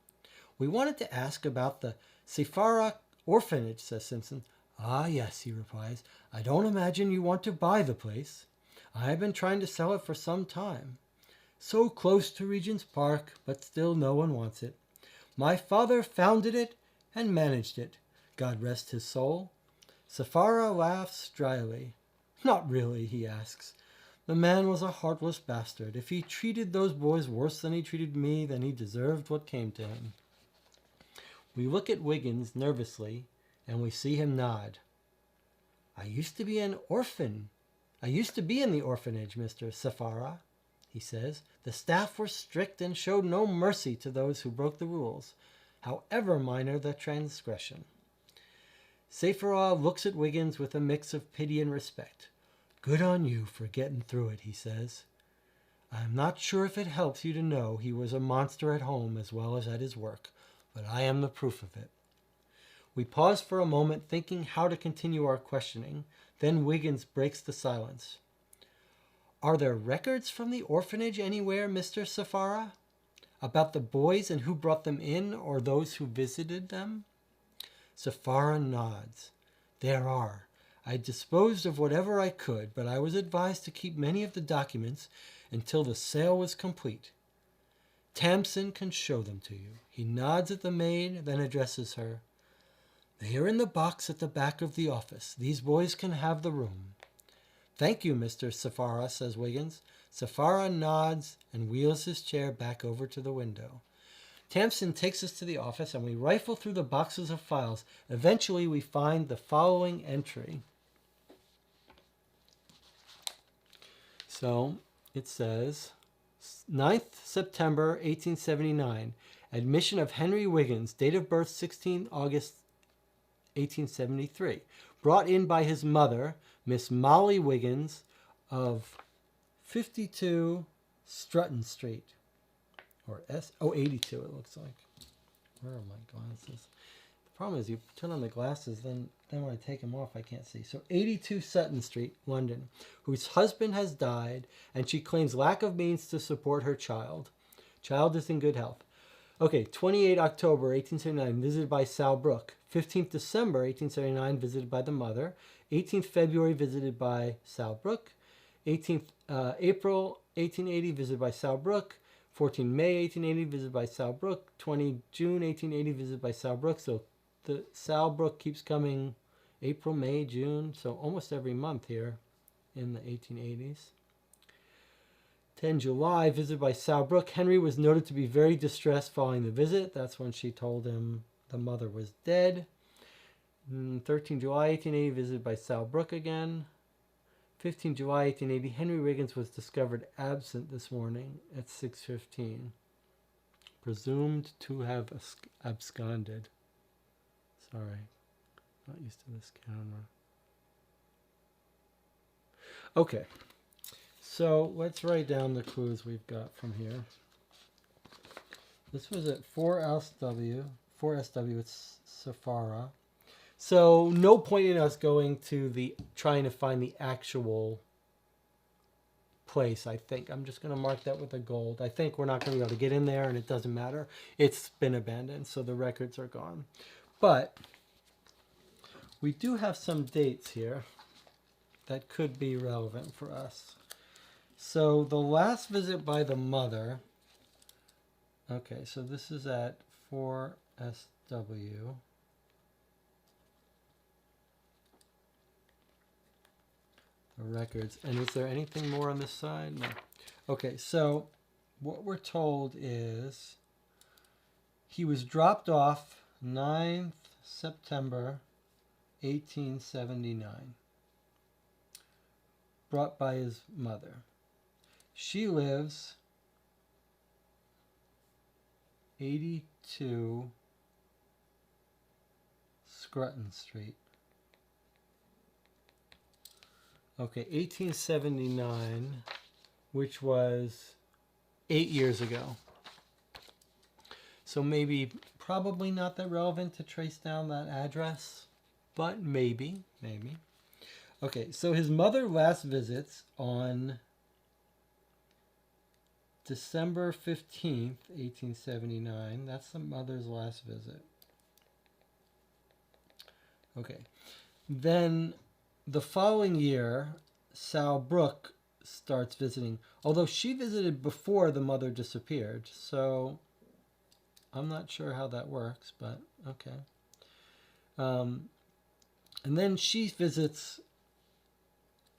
We wanted to ask about the Safara orphanage, says Simpson. Ah, yes, he replies. I don't imagine you want to buy the place. I have been trying to sell it for some time. So close to Regent's Park, but still no one wants it. My father founded it and managed it. God rest his soul. Safara laughs dryly. Not really, he asks. The man was a heartless bastard. If he treated those boys worse than he treated me, then he deserved what came to him. We look at Wiggins nervously, and we see him nod. I used to be an orphan. I used to be in the orphanage, Mr. Safara, he says. The staff were strict and showed no mercy to those who broke the rules, however minor the transgression. Safara looks at Wiggins with a mix of pity and respect. Good on you for getting through it, he says. I'm not sure if it helps you to know he was a monster at home as well as at his work, but I am the proof of it. We pause for a moment, thinking how to continue our questioning. Then Wiggins breaks the silence. Are there records from the orphanage anywhere, Mr. Safara? About the boys and who brought them in, or those who visited them? Safara nods. There are. I disposed of whatever I could, but I was advised to keep many of the documents until the sale was complete. Tamsin can show them to you. He nods at the maid, then addresses her. They are in the box at the back of the office. These boys can have the room. Thank you, Mr. Safara, says Wiggins. Safara nods and wheels his chair back over to the window. Tamsin takes us to the office and we rifle through the boxes of files. Eventually we find the following entry. So it says, 9th September 1879, admission of Henry Wiggins, date of birth 16 August 1873, brought in by his mother, Miss Molly Wiggins of 52 Strutton Street, or 82 it looks like. Where are my glasses? The problem is you turn on the glasses, then when I take them off I can't see. So 82 Sutton Street, London, whose husband has died and she claims lack of means to support her child. Child is in good health. Okay, 28 October 1879, visited by Sal Brooke. 15th December 1879, visited by the mother. 18th February, visited by Sal Brooke. 18th April 1880, visited by Sal Brooke. 14 May 1880, visited by Sal Brooke. 20 June 1880, visited by Sal Brooke. So the Sal Brooke keeps coming April, May, June, so almost every month here in the 1880s. 10 July, visited by Sal Brooke. Henry was noted to be very distressed following the visit. That's when she told him the mother was dead. 13 July 1880, visited by Sal Brooke again. 15 July 1880, Henry Wiggins was discovered absent this morning at 6:15. Presumed to have absconded. Sorry, not used to this camera. Okay, so let's write down the clues we've got from here. This was at 4SW with Safara. So no point in us going to trying to find the actual place, I think. I'm just going to mark that with a gold. I think we're not going to be able to get in there, and it doesn't matter. It's been abandoned, so the records are gone. But we do have some dates here that could be relevant for us. So the last visit by the mother. Okay, so this is at 4SW. The records. And is there anything more on this side? No. Okay, so what we're told is he was dropped off 9th September 1879. Brought by his mother. She lives 82 Scrutton Street. Okay, 1879 which was 8 years ago. So maybe, probably not that relevant to trace down that address, but maybe. Okay, so his mother last visits on December 15th, 1879. That's the mother's last visit. Okay. Then the following year, Sal Brooke starts visiting, although she visited before the mother disappeared. So I'm not sure how that works, but okay. And then she visits,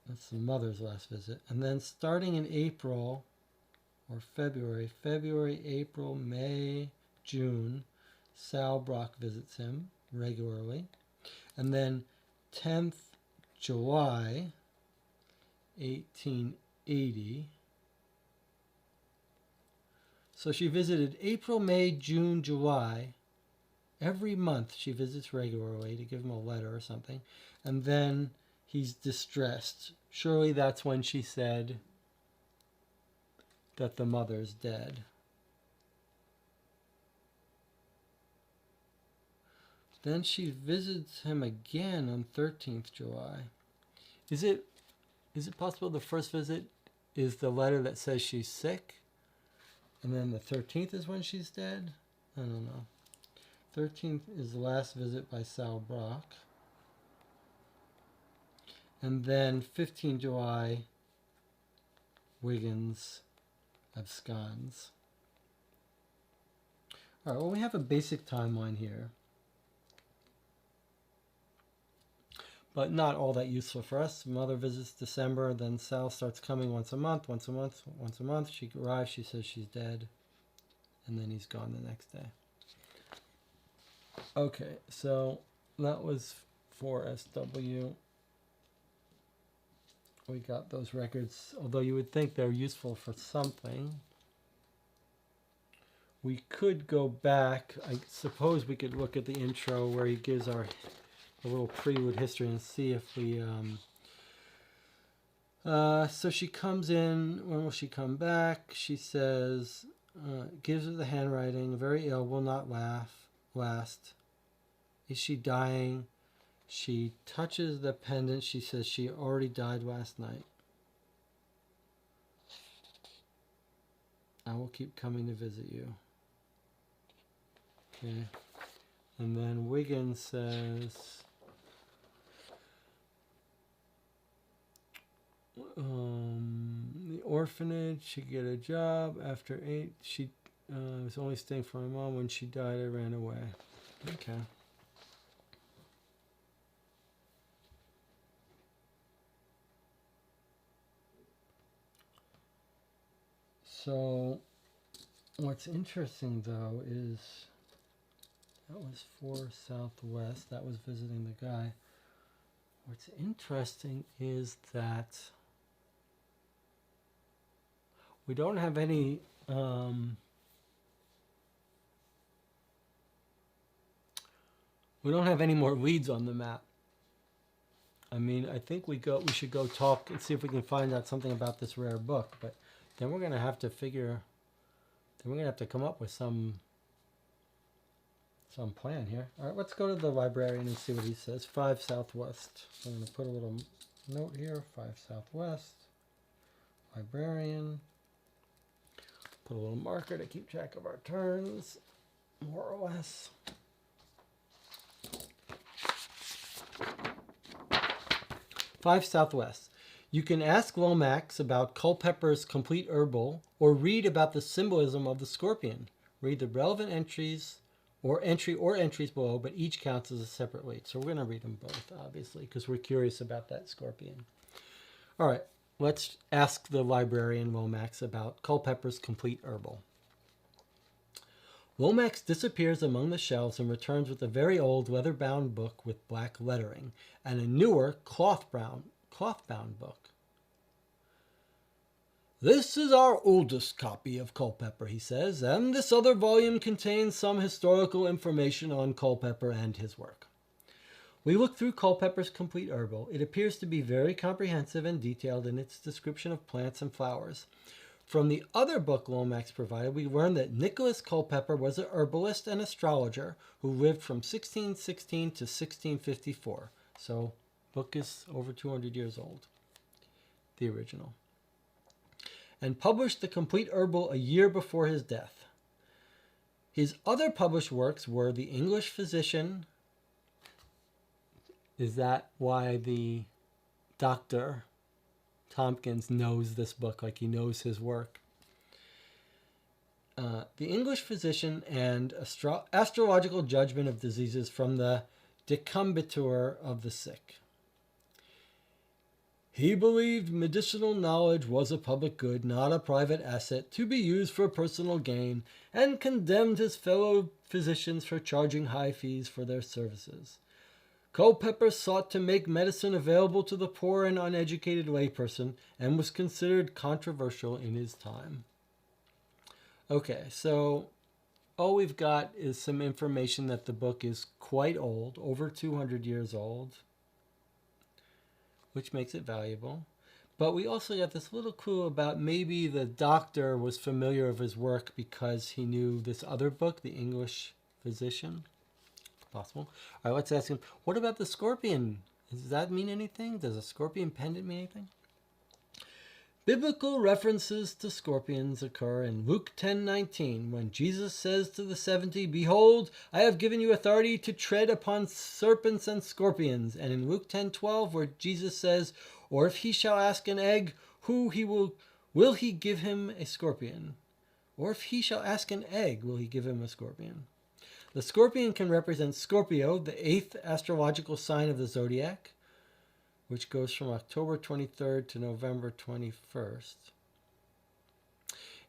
that's the mother's last visit. And then starting in April or February, April, May, June, Sal Brock visits him regularly. And then 10th July, 1880. So she visited April, May, June, July. Every month she visits regularly to give him a letter or something. And then he's distressed. Surely that's when she said that the mother's dead. Then she visits him again on 13th July. Is it possible the first visit is the letter that says she's sick? And then the 13th is when she's dead? I don't know. 13th is the last visit by Sal Brock. And then 15 July, Wiggins absconds. All right, well, we have a basic timeline here, but not all that useful for us. Mother visits December, then Sal starts coming once a month. She arrives, she says she's dead, and then he's gone the next day. Okay, so that was for SW. We got those records, although you would think they're useful for something. We could go back. I suppose we could look at the intro where he gives a little prelude history and see if we... so she comes in. When will she come back? She says, gives her the handwriting. Very ill, will not last. Is she dying? She touches the pendant. She says she already died last night. I will keep coming to visit you. Okay. And then Wiggins says, the orphanage, she get a job. After 8, she was only staying for my mom. When she died, I ran away. Okay. So, what's interesting though is that was 4 Southwest. That was visiting the guy. What's interesting is that we don't have any more leads on the map. I mean, I think we should go talk and see if we can find out something about this rare book, but then we're going to have to come up with some plan here. All right, let's go to the librarian and see what he says. 5 Southwest. So I'm going to put a little note here. 5 Southwest. Librarian. Put a little marker to keep track of our turns, more or less. Five Southwest. You can ask Lomax about Culpepper's Complete Herbal or read about the symbolism of the scorpion. Read the relevant entries or entries below, but each counts as a separate lead. So we're going to read them both, obviously, because we're curious about that scorpion. All right, let's ask the librarian Lomax about Culpepper's Complete Herbal. Lomax disappears among the shelves and returns with a very old leather-bound book with black lettering and a newer cloth-bound book. This is our oldest copy of Culpeper, he says, and this other volume contains some historical information on Culpeper and his work. We looked through Culpepper's Complete Herbal. It appears to be very comprehensive and detailed in its description of plants and flowers. From the other book Lomax provided, we learned that Nicholas Culpeper was a herbalist and astrologer who lived from 1616 to 1654. So, book is over 200 years old, the original. And published the Complete Herbal a year before his death. His other published works were The English Physician. Is that why the Dr. Tompkins knows this book, like he knows his work? The English Physician and Astrological Judgment of Diseases from the Decumbitur of the Sick. He believed medicinal knowledge was a public good, not a private asset, to be used for personal gain, and condemned his fellow physicians for charging high fees for their services. Culpeper sought to make medicine available to the poor and uneducated layperson, and was considered controversial in his time. Okay, so all we've got is some information that the book is quite old, over 200 years old, which makes it valuable. But we also got this little clue about maybe the doctor was familiar with his work because he knew this other book, The English Physician. Possible. All right, let's ask him, what about the scorpion? Does that mean anything? Does a scorpion pendant mean anything? Biblical references to scorpions occur in Luke 10:19, when Jesus says to the 70, "Behold, I have given you authority to tread upon serpents and scorpions." And in Luke 10:12, where Jesus says, "Or if he shall ask an egg, will he give him a scorpion? Or if he shall ask an egg, will he give him a scorpion?" The scorpion can represent Scorpio, the 8th astrological sign of the zodiac, which goes from October 23rd to November 21st.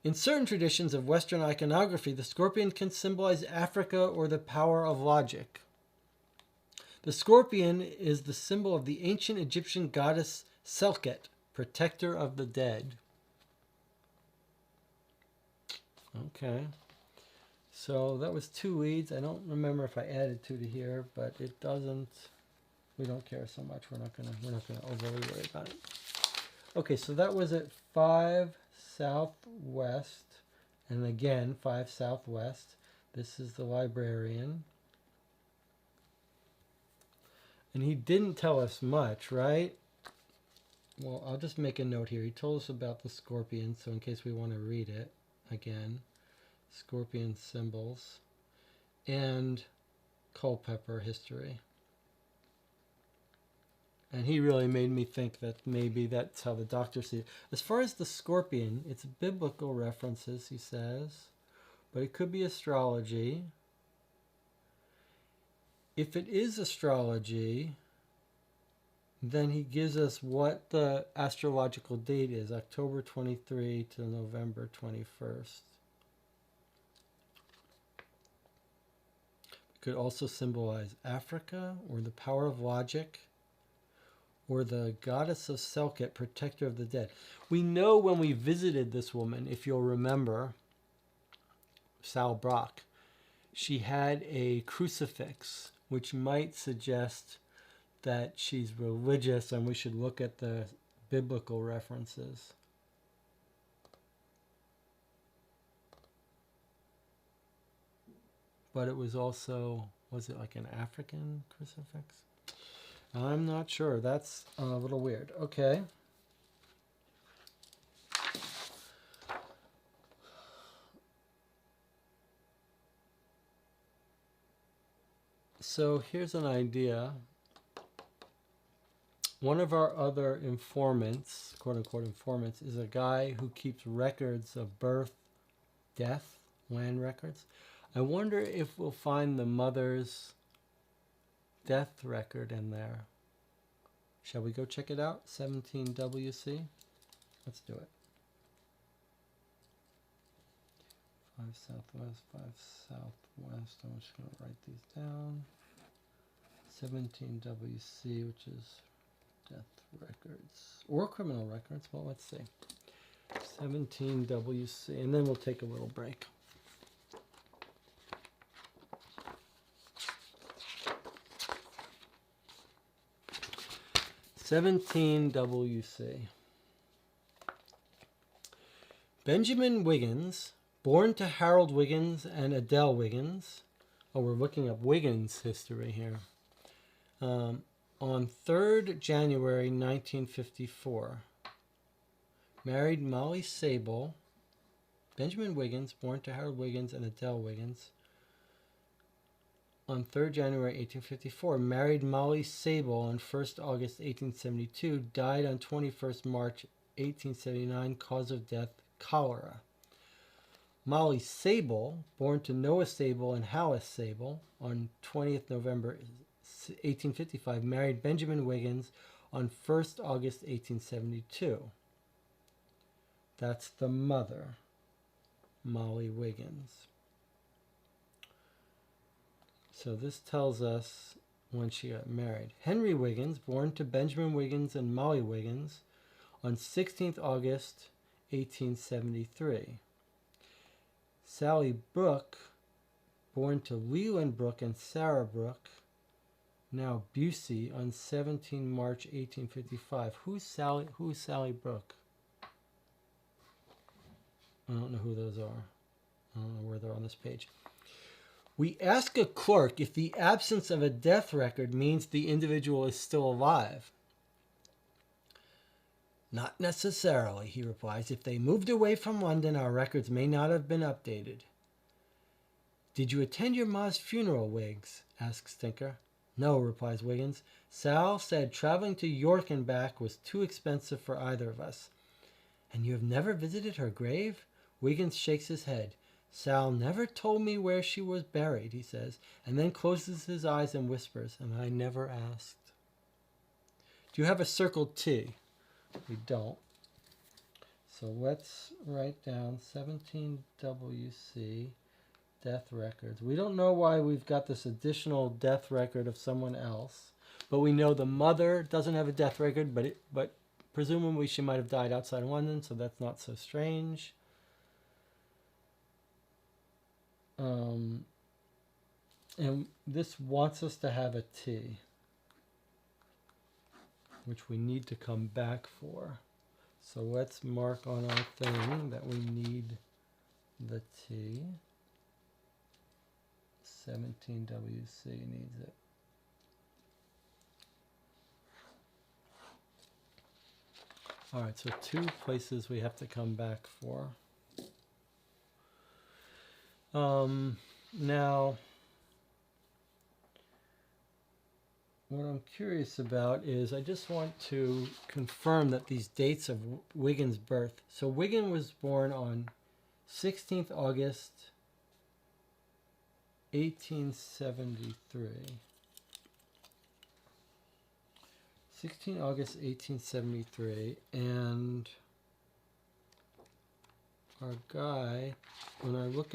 In certain traditions of Western iconography, the scorpion can symbolize Africa or the power of logic. The scorpion is the symbol of the ancient Egyptian goddess Selket, protector of the dead. Okay. So that was 2 leads. I don't remember if I added 2 to here, but it doesn't. We don't care so much. We're not gonna overly worry about it. Okay, so that was at 5 Southwest, and again 5 Southwest. This is the librarian, and he didn't tell us much, right? Well, I'll just make a note here. He told us about the scorpion, so in case we want to read it again. Scorpion symbols, and Culpeper history. And he really made me think that maybe that's how the doctor sees it. As far as the scorpion, it's biblical references, he says, but it could be astrology. If it is astrology, then he gives us what the astrological date is, October 23 to November 21st. Could also symbolize Africa or the power of logic or the goddess of Selket, protector of the dead. We know when we visited this woman, if you'll remember, Sal Brock, she had a crucifix, which might suggest that she's religious and we should look at the biblical references. But it was also, was it like an African crucifix? I'm not sure. That's a little weird. Okay. So here's an idea. One of our other informants, quote-unquote informants, is a guy who keeps records of birth, death, land records. I wonder if we'll find the mother's death record in there. Shall we go check it out? 17WC? Let's do it. 5 Southwest, 5 Southwest. I'm just going to write these down. 17WC, which is death records. Or criminal records. Well, let's see. 17WC. And then we'll take a little break. 17 WC. Benjamin Wiggins, born to Harold Wiggins and Adele Wiggins. Oh, we're looking up Wiggins history here. On 3rd January 1954. Married Molly Sable. Benjamin Wiggins, born to Harold Wiggins and Adele Wiggins. On 3rd January 1854, married Molly Sable on 1st August 1872, died on 21st March 1879, cause of death, cholera. Molly Sable, born to Noah Sable and Hallis Sable, on 20th November 1855, married Benjamin Wiggins on 1st August 1872. That's the mother, Molly Wiggins. So this tells us when she got married. Henry Wiggins, born to Benjamin Wiggins and Molly Wiggins on 16th August 1873. Sally Brooke, born to Leland Brooke and Sarah Brooke, now Busey, on 17 March 1855. Who's Sally Brooke? I don't know who those are. I don't know where they're on this page. We ask a clerk if the absence of a death record means the individual is still alive. Not necessarily, he replies. If they moved away from London, our records may not have been updated. Did you attend your ma's funeral, Wiggs? Asks Stinker. No, replies Wiggins. Sal said traveling to York and back was too expensive for either of us. And you have never visited her grave? Wiggins shakes his head. Sal never told me where she was buried, he says, and then closes his eyes and whispers, and I never asked. Do you have a circled T? We don't. So let's write down 17 WC death records. We don't know why we've got this additional death record of someone else, but we know the mother doesn't have a death record, but presumably she might have died outside of London, so that's not so strange. And this wants us to have a T, which we need to come back for. So let's mark on our thing that we need the T. 17WC needs it. All right, so 2 places we have to come back for. Now, what I'm curious about is I just want to confirm that these dates of Wiggins' birth. So Wiggins was born on 16th August 1873. 16 August 1873, and our guy, when I look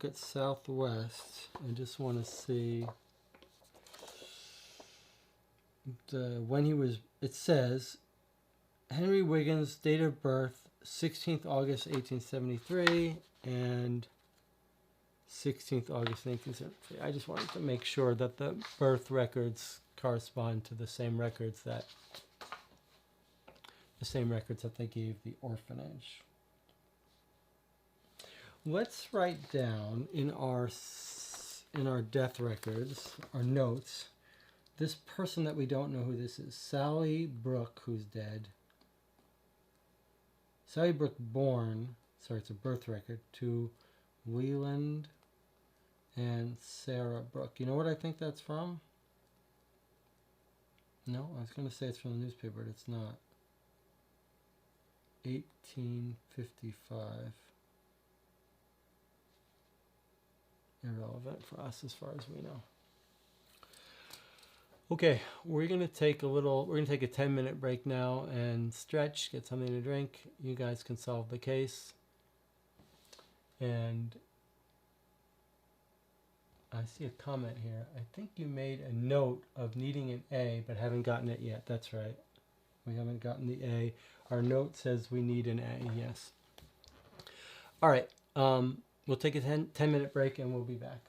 at Southwest, I just want to see when he was, it says, Henry Wiggins, date of birth, 16th August 1873, and 16th August 1973. I just wanted to make sure that the birth records correspond to the same records that they gave the orphanage. Let's write down in our death records, our notes, this person that we don't know who this is. Sally Brooke, who's dead. Sally Brooke born, sorry, it's a birth record, to Leland and Sarah Brooke. You know what I think that's from? No, I was going to say it's from the newspaper, but it's not. 1855. Irrelevant for us as far as we know. Okay, we're going to take a 10-minute break now and stretch, get something to drink. You guys can solve the case. And I see a comment here. I think you made a note of needing an A, but haven't gotten it yet. That's right. We haven't gotten the A. Our note says we need an A, yes. All right, we'll take a 10-minute break and we'll be back.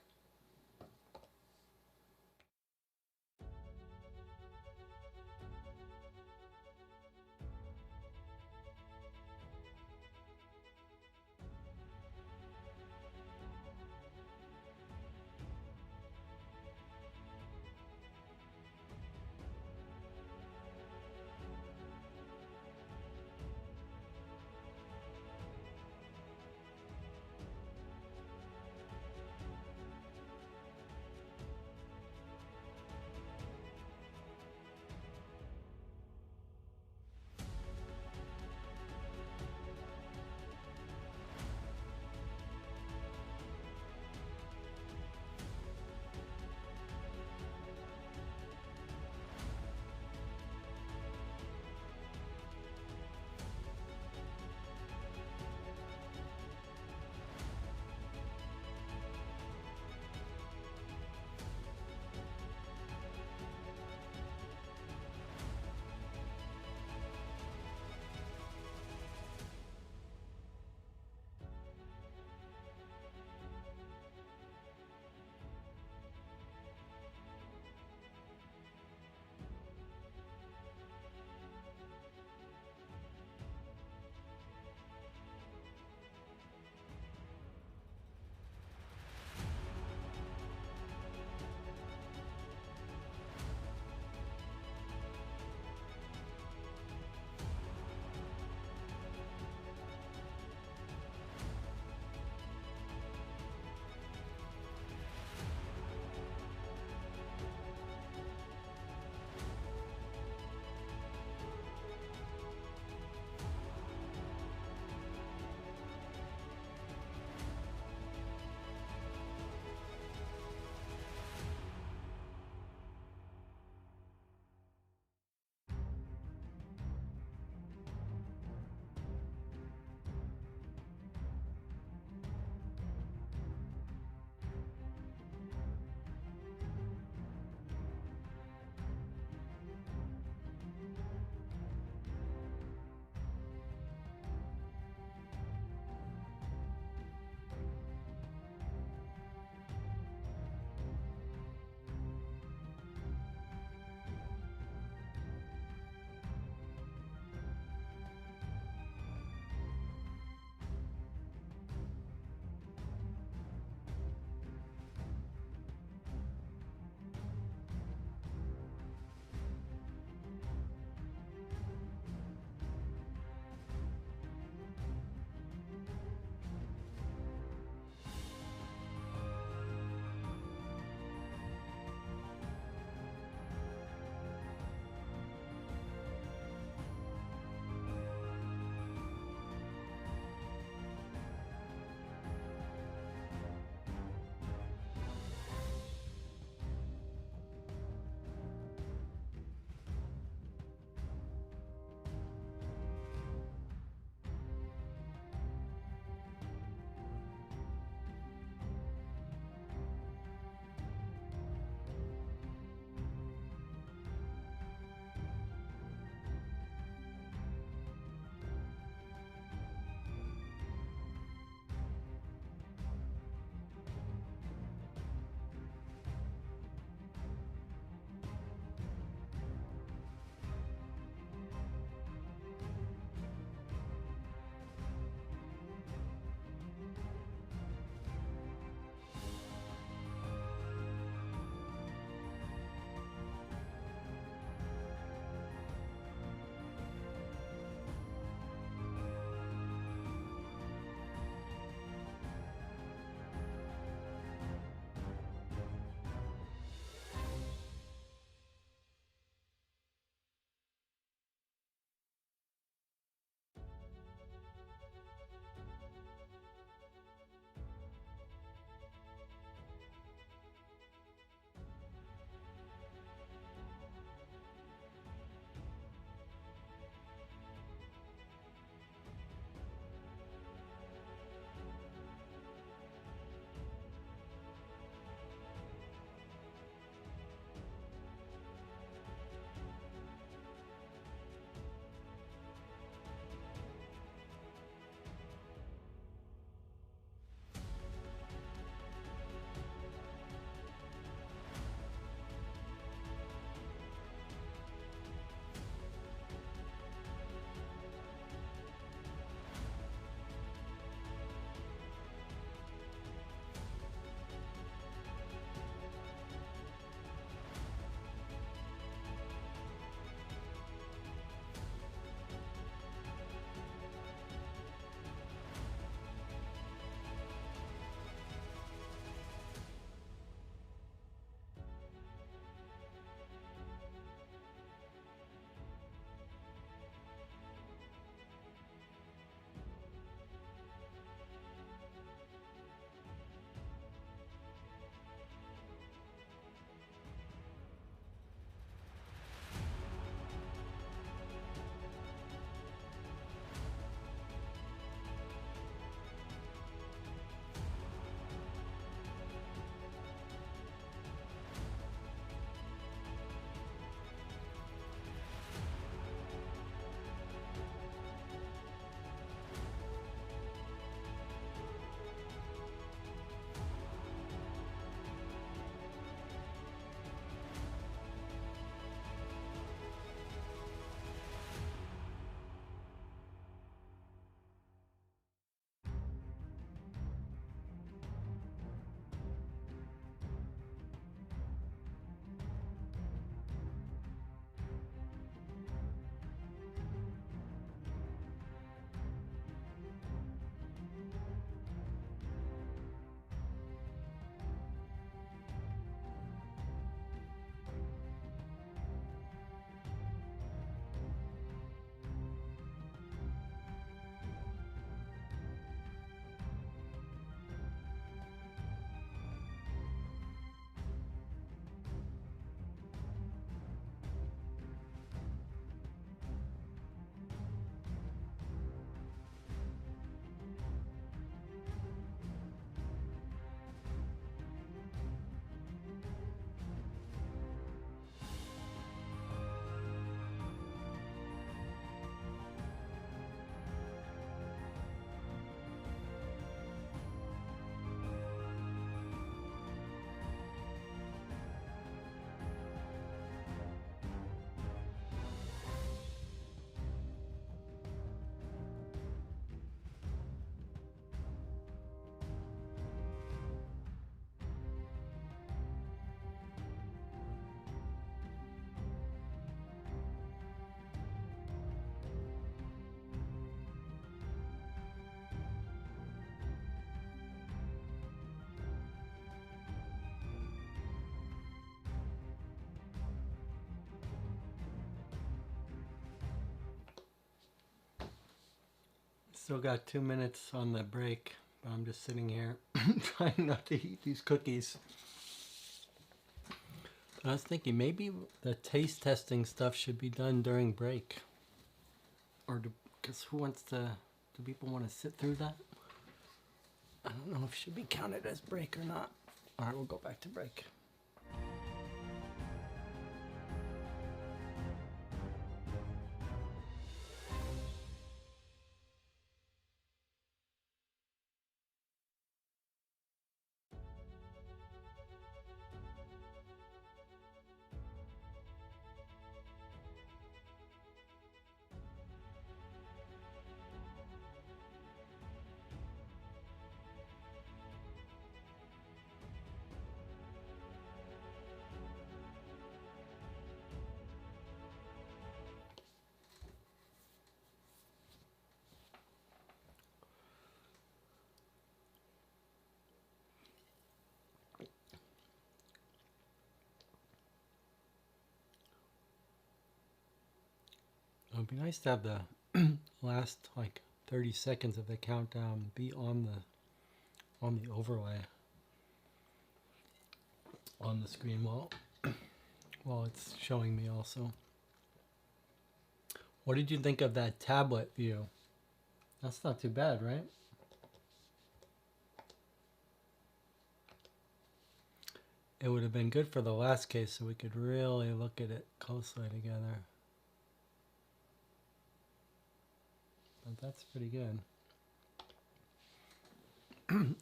Still got 2 minutes on the break, but I'm just sitting here trying not to eat these cookies. I was thinking maybe the taste testing stuff should be done during break. Or because who wants to, do people want to sit through that? I don't know if it should be counted as break or not. All right, we'll go back to break. It would be nice to have the last like 30 seconds of the countdown be on the overlay on the screen while it's showing me also. What did you think of that tablet view? That's not too bad, right? It would have been good for the last case so we could really look at it closely together. But that's pretty good.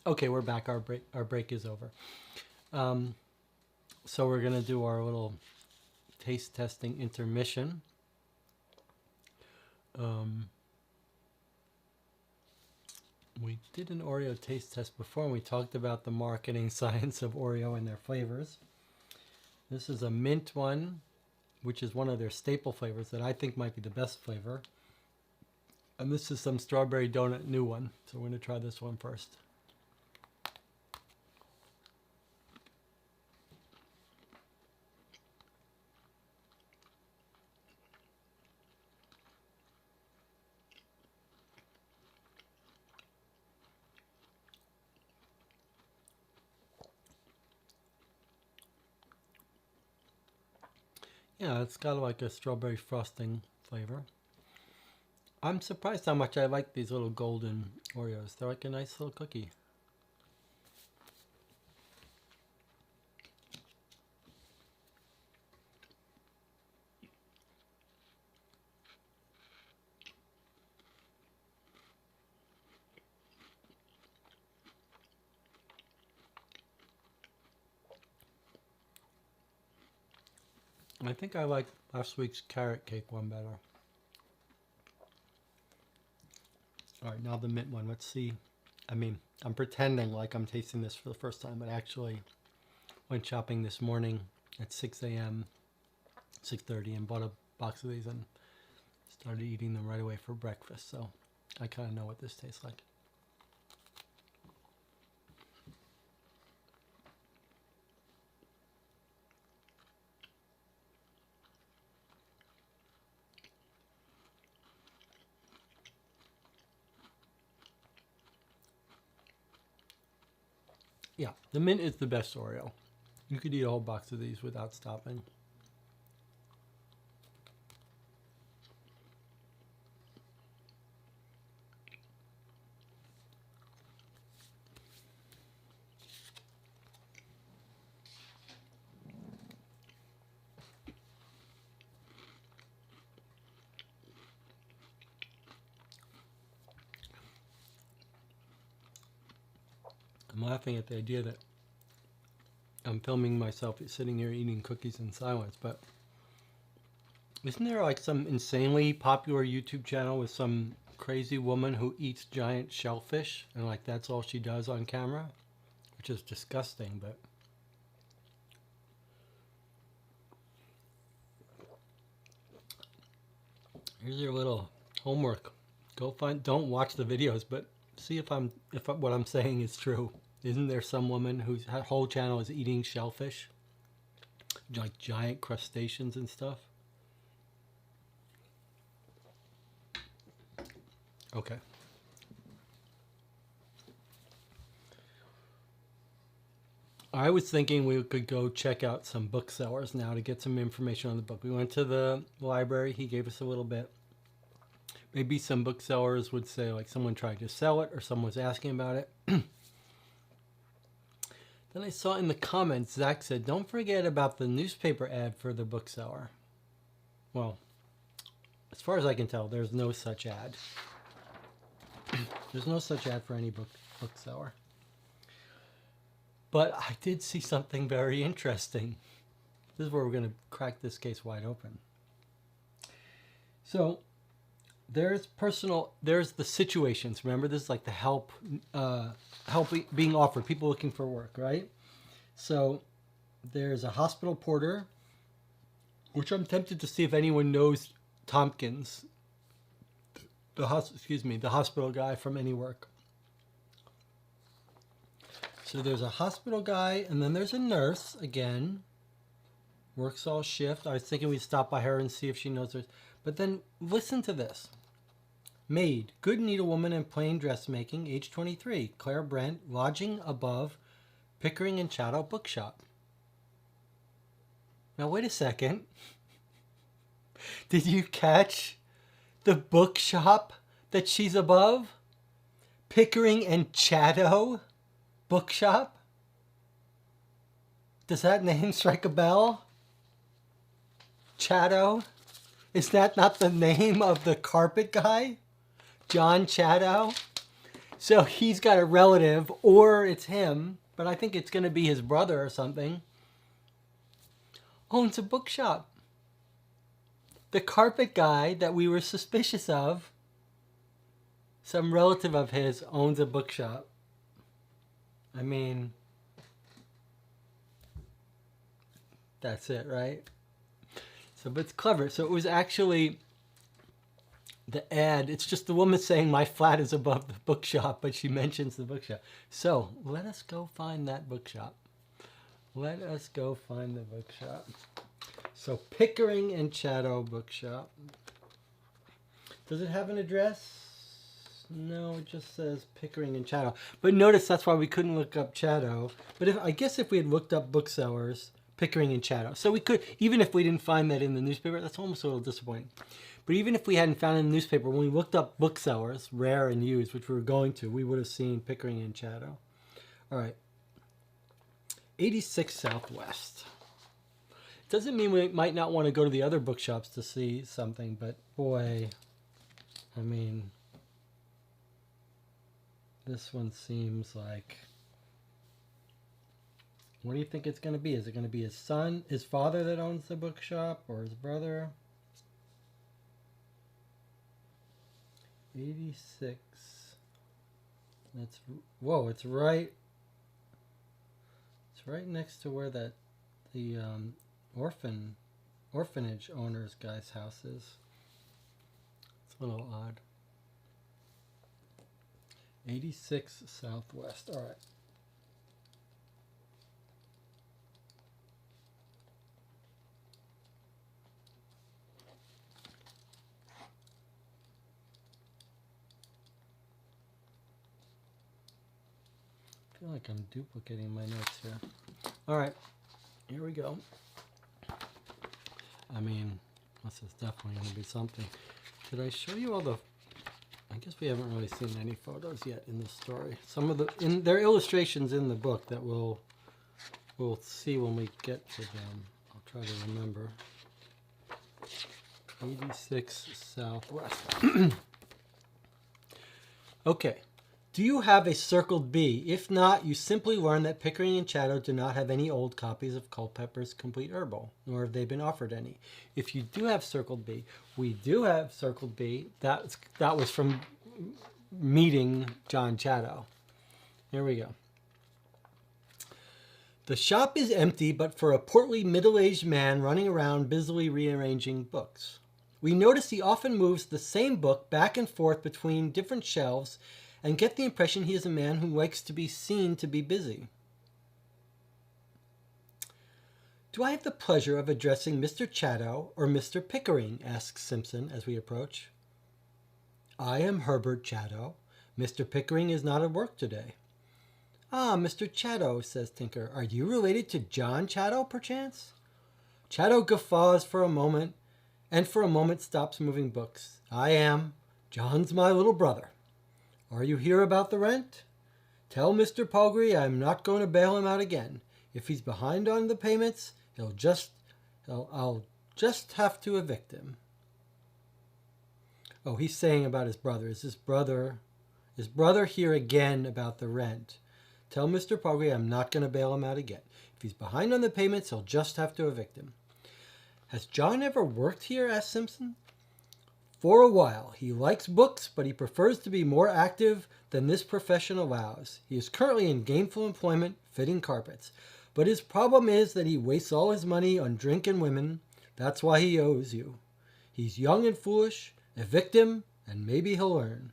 Okay, we're back. Our break is over. So we're gonna do our little taste testing intermission. We did an Oreo taste test before, and we talked about the marketing science of Oreo and their flavors. This is a mint one, which is one of their staple flavors that I think might be the best flavor. And this is some strawberry donut new one. So we're going to try this one first. Yeah, it's got like a strawberry frosting flavor. I'm surprised how much I like these little golden Oreos. They're like a nice little cookie. I think I like last week's carrot cake one better. All right, now the mint one. Let's see. I mean, I'm pretending like I'm tasting this for the first time, but actually went shopping this morning at 6 a.m., 6:30, and bought a box of these and started eating them right away for breakfast. So I kind of know what this tastes like. Yeah, the mint is the best Oreo. You could eat a whole box of these without stopping. I'm laughing at the idea that I'm filming myself sitting here eating cookies in silence, but isn't there like some insanely popular YouTube channel with some crazy woman who eats giant shellfish and like that's all she does on camera? Which is disgusting, but here's your little homework. Go find, don't watch the videos, but see if what I'm saying is true. Isn't there some woman whose whole channel is eating shellfish? Like giant crustaceans and stuff? Okay. I was thinking we could go check out some booksellers now to get some information on the book. We went to the library. He gave us a little bit. Maybe some booksellers would say, like, someone tried to sell it or someone was asking about it. Then I saw in the comments, Zach said, don't forget about the newspaper ad for the bookseller. Well, as far as I can tell, there's no such ad. There's no such ad for any bookseller. But I did see something very interesting. This is where we're going to crack this case wide open. So there's the situations. Remember, this is like the help being offered, people looking for work, right? So there's a hospital porter, which I'm tempted to see if anyone knows Tompkins, the hospital guy from any work. So there's a hospital guy, and then there's a nurse, again, works all shift. I was thinking we'd stop by her and see if she knows her. But then listen to this. Maid, good needlewoman and plain dressmaking, age 23. Claire Brent, lodging above Pickering and Chatto Bookshop. Now wait a second. Did you catch the bookshop that she's above? Pickering and Chatto Bookshop? Does that name strike a bell? Chatto? Is that not the name of the carpet guy? John Chatto? So he's got a relative, or it's him, but I think it's going to be his brother or something, owns a bookshop. The carpet guy that we were suspicious of, some relative of his, owns a bookshop. I mean, that's it, right? So, but it's clever. So it was actually the ad. It's just the woman saying my flat is above the bookshop, but she mentions the bookshop. So let us go find that bookshop. Let us go find the bookshop. So Pickering and Chatto Bookshop. Does it have an address? No, it just says Pickering and Chatto. But notice that's why we couldn't look up Chatto. But I guess if we had looked up booksellers, Pickering and Chatto. So we could, even if we didn't find that in the newspaper, that's almost a little disappointing. But even if we hadn't found it in the newspaper, when we looked up booksellers, rare and used, which we were going to, we would have seen Pickering and Chatto. All right. 86 Southwest. Doesn't mean we might not want to go to the other bookshops to see something, but boy, I mean, this one seems like, what do you think it's going to be? Is it going to be his son, his father that owns the bookshop, or his brother? 86. That's, whoa, it's right next to where the orphanage owner's guy's house is. It's a little odd. 86 Southwest. All right. I feel like I'm duplicating my notes here. All right, here we go. I mean, this is definitely going to be something. Did I show you all the... I guess we haven't really seen any photos yet in the story. Some of there are illustrations in the book that we'll see when we get to them. I'll try to remember. 86 Southwest. Okay. Do you have a circled B? If not, you simply learn that Pickering and Chatto do not have any old copies of Culpepper's Complete Herbal, nor have they been offered any. If you do have circled B, we do have circled B. That was from meeting John Chatto. Here we go. The shop is empty, but for a portly middle-aged man running around busily rearranging books. We notice he often moves the same book back and forth between different shelves and get the impression he is a man who likes to be seen to be busy. Do I have the pleasure of addressing Mr. Chatto or Mr. Pickering? Asks Simpson as we approach. I am Herbert Chatto. Mr. Pickering is not at work today. Ah, Mr. Chatto, says Tinker. Are you related to John Chatto, perchance? Chatto guffaws for a moment, and for a moment stops moving books. I am. John's my little brother. Are you here about the rent? Tell Mr. Palgree I'm not going to bail him out again. If he's behind on the payments, I'll just have to evict him. Oh, he's saying about his brother. Is his brother here again about the rent? Tell Mr. Palgree I'm not going to bail him out again. If he's behind on the payments, he'll just have to evict him. Has John ever worked here? Asked Simpson. For a while. He likes books, but he prefers to be more active than this profession allows. He is currently in gainful employment fitting carpets. But his problem is that he wastes all his money on drink and women. That's why he owes you. He's young and foolish. Evict him, and maybe he'll learn.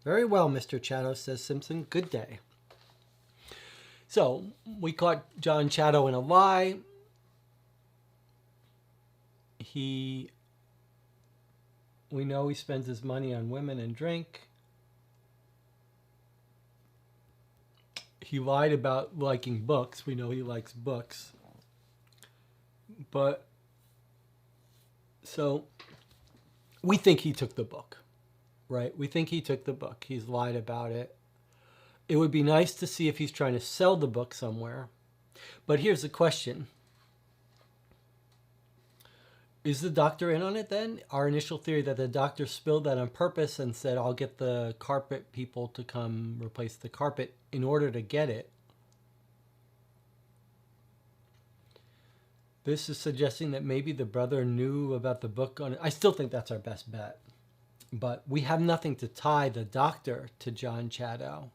Very well, Mr. Chatto, says Simpson. Good day. So, we caught John Chatto in a lie. We know he spends his money on women and drink. He lied about liking books. We know he likes books. But, so, we think he took the book, right? We think he took the book. He's lied about it. It would be nice to see if he's trying to sell the book somewhere. But here's the question. Is the doctor in on it then? Our initial theory that the doctor spilled that on purpose and said, I'll get the carpet people to come replace the carpet in order to get it. This is suggesting that maybe the brother knew about the book on it. I still think that's our best bet. But we have nothing to tie the doctor to John Chatto.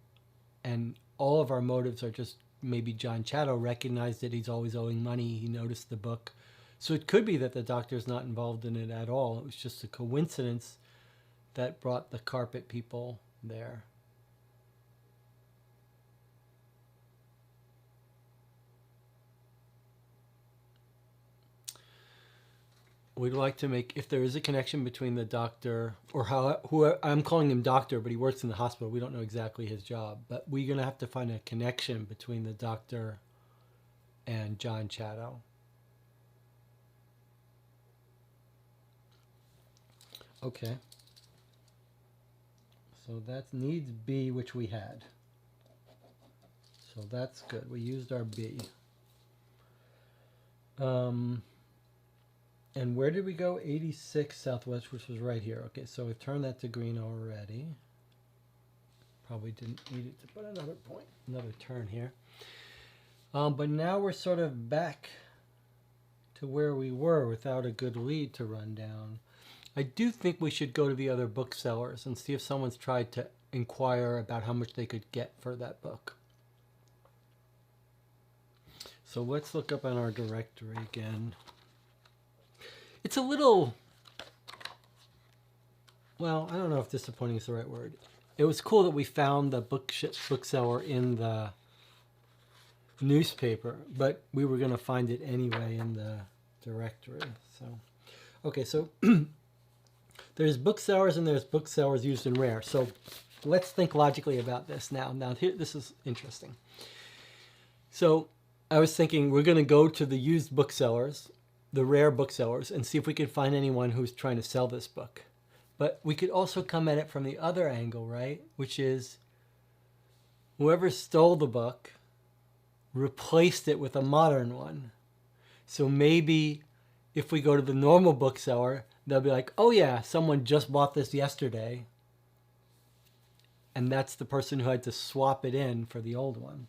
And all of our motives are just maybe John Chatto recognized that he's always owing money. He noticed the book. So it could be that the doctor's not involved in it at all. It was just a coincidence that brought the carpet people there. We'd like to make, if there is a connection between the doctor, or who I'm calling him doctor, but he works in the hospital. We don't know exactly his job, but we're going to have to find a connection between the doctor and John Chatto. Okay. So that's needs B, which we had. So that's good. We used our B. And where did we go? 86 Southwest, which was right here. Okay, so we've turned that to green already. Probably didn't need it to put another point, another turn here. But now we're sort of back to where we were without a good lead to run down. I do think we should go to the other booksellers and see if someone's tried to inquire about how much they could get for that book. So let's look up on our directory again. It's a little, well, I don't know if disappointing is the right word. It was cool that we found the bookseller in the newspaper, but we were going to find it anyway in the directory. So, okay, so there's booksellers and there's booksellers used in rare. So let's think logically about this now. Now, here, this is interesting. So I was thinking we're going to go to the used booksellers, the rare booksellers, and see if we can find anyone who's trying to sell this book. But we could also come at it from the other angle, right? Which is whoever stole the book replaced it with a modern one. So maybe if we go to the normal bookseller, they'll be like, oh yeah, someone just bought this yesterday. And that's the person who had to swap it in for the old one.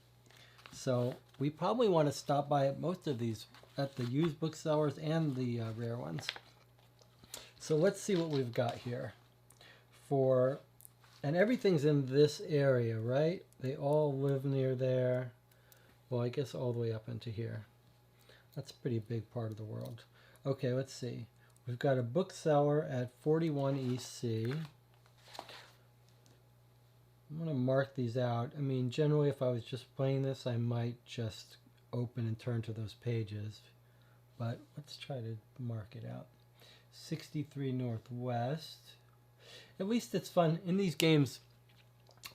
So we probably want to stop by at most of these, at the used booksellers and the rare ones. So let's see what we've got here. And everything's in this area, right? They all live near there. Well, I guess all the way up into here. That's a pretty big part of the world. Okay, let's see. We've got a bookseller at 41 EC. I'm going to mark these out. I mean, generally, if I was just playing this, I might just open and turn to those pages. But let's try to mark it out. 63 Northwest. At least it's fun. In these games,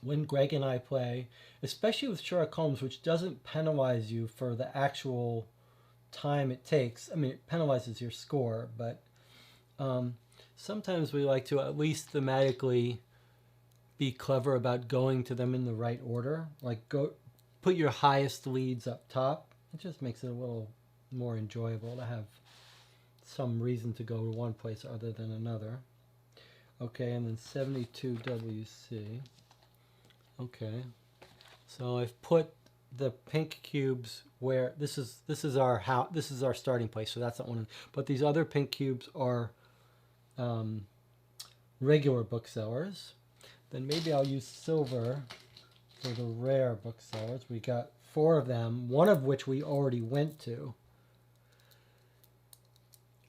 when Greg and I play, especially with Sherlock Holmes, which doesn't penalize you for the actual time it takes. I mean, it penalizes your score, but sometimes we like to at least thematically be clever about going to them in the right order. Like put your highest leads up top. It just makes it a little more enjoyable to have some reason to go to one place other than another. Okay, and then 72 WC. Okay, so I've put the pink cubes where this is our starting place. So that's not one. But these other pink cubes are regular booksellers. Then maybe I'll use silver for the rare booksellers. We got 4 of them, one of which we already went to.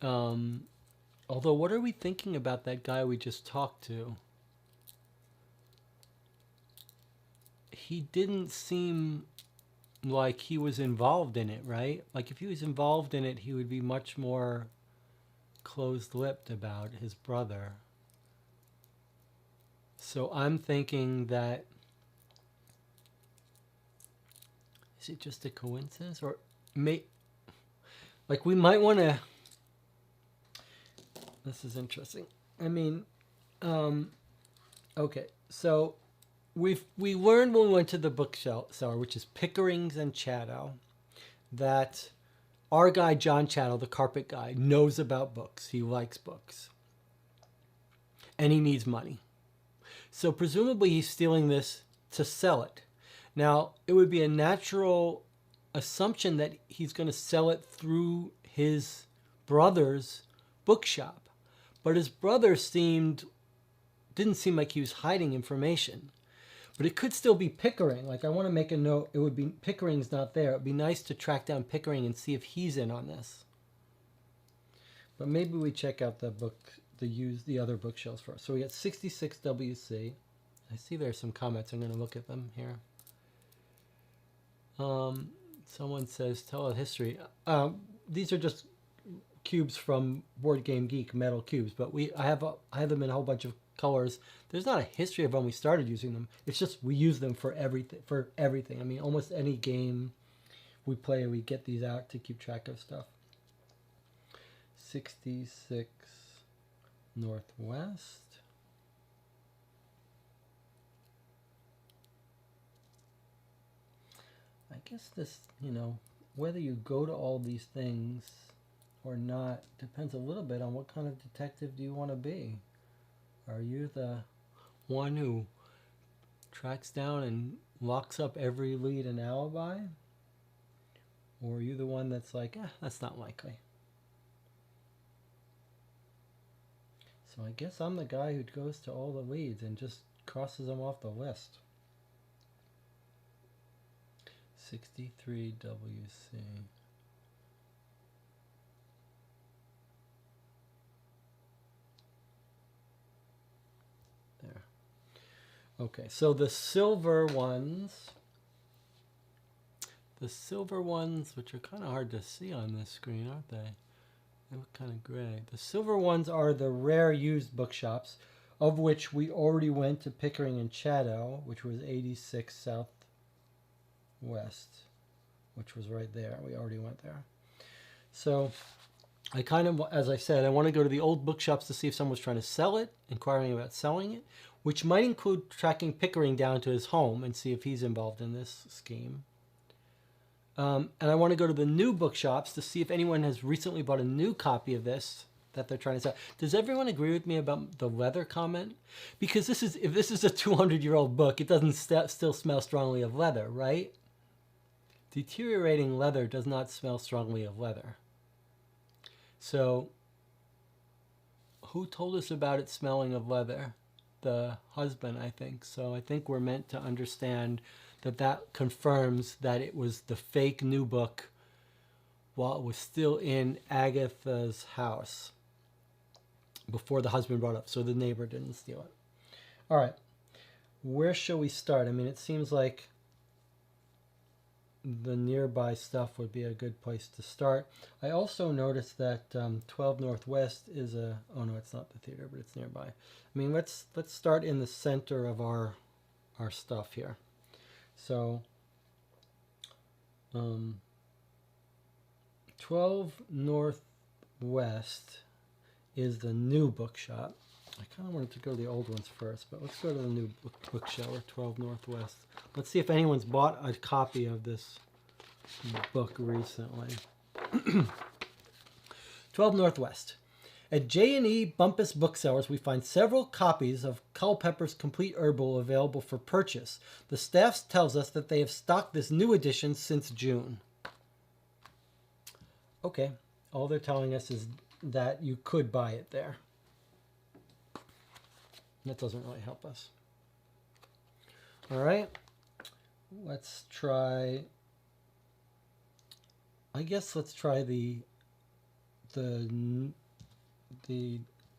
Although, what are we thinking about that guy we just talked to? He didn't seem like he was involved in it, right? Like if he was involved in it, he would be much more closed-lipped about his brother. So I'm thinking that, is it just a coincidence? Or like we might want to, this is interesting. I mean, okay, so we learned when we went to the bookseller, which is Pickering's and Chatto, that our guy, John Chatto, the carpet guy, knows about books. He likes books. And he needs money. So presumably he's stealing this to sell it. Now, it would be a natural assumption that he's going to sell it through his brother's bookshop. But his brother didn't seem like he was hiding information. But it could still be Pickering. Like I want to make a note, it would be Pickering's not there. It would be nice to track down Pickering and see if he's in on this. But maybe we check out the other bookshelves first. So we got 66 WC. I see there's some comments. I'm going to look at them here. Someone says, tell a history. These are just cubes from Board Game Geek, metal cubes, but I have them in a whole bunch of colors. There's not a history of when we started using them. It's just we use them for everything. I mean, almost any game we play, we get these out to keep track of stuff. 66 Northwest. I guess this, whether you go to all these things or not depends a little bit on what kind of detective do you want to be. Are you the one who tracks down and locks up every lead and alibi? Or are you the one that's like, that's not likely? So I guess I'm the guy who goes to all the leads and just crosses them off the list. 63 WC. There. Okay, so the silver ones, which are kind of hard to see on this screen, aren't they? They look kind of gray. The silver ones are the rare used bookshops, of which we already went to Pickering and Chatto, which was 86 Southwest, which was right there. We already went there. So I kind of, as I said, I want to go to the old bookshops to see if someone was trying to sell it, inquiring about selling it, which might include tracking Pickering down to his home and see if he's involved in this scheme. And I want to go to the new bookshops to see if anyone has recently bought a new copy of this that they're trying to sell. Does everyone agree with me about the leather comment? Because if this is a 200-year-old book, it doesn't still smell strongly of leather, right? Deteriorating leather does not smell strongly of leather. So who told us about it smelling of leather? The husband, I think. So I think we're meant to understand that confirms that it was the fake new book while it was still in Agatha's house before the husband brought it up, so the neighbor didn't steal it. All right, where shall we start? I mean, it seems like the nearby stuff would be a good place to start. I also noticed that 12 Northwest is oh no, it's not the theater, but it's nearby. I mean, let's start in the center of our our stuff here. So 12 Northwest is the new bookshop. I kind of wanted to go to the old ones first, but let's go to the new bookseller, 12 Northwest. Let's see if anyone's bought a copy of this book recently. 12 Northwest. At J&E Bumpus Booksellers, we find several copies of Culpepper's Complete Herbal available for purchase. The staff tells us that they have stocked this new edition since June. Okay, all they're telling us is that you could buy it there. That doesn't really help us. All right, let's try, I guess let's try the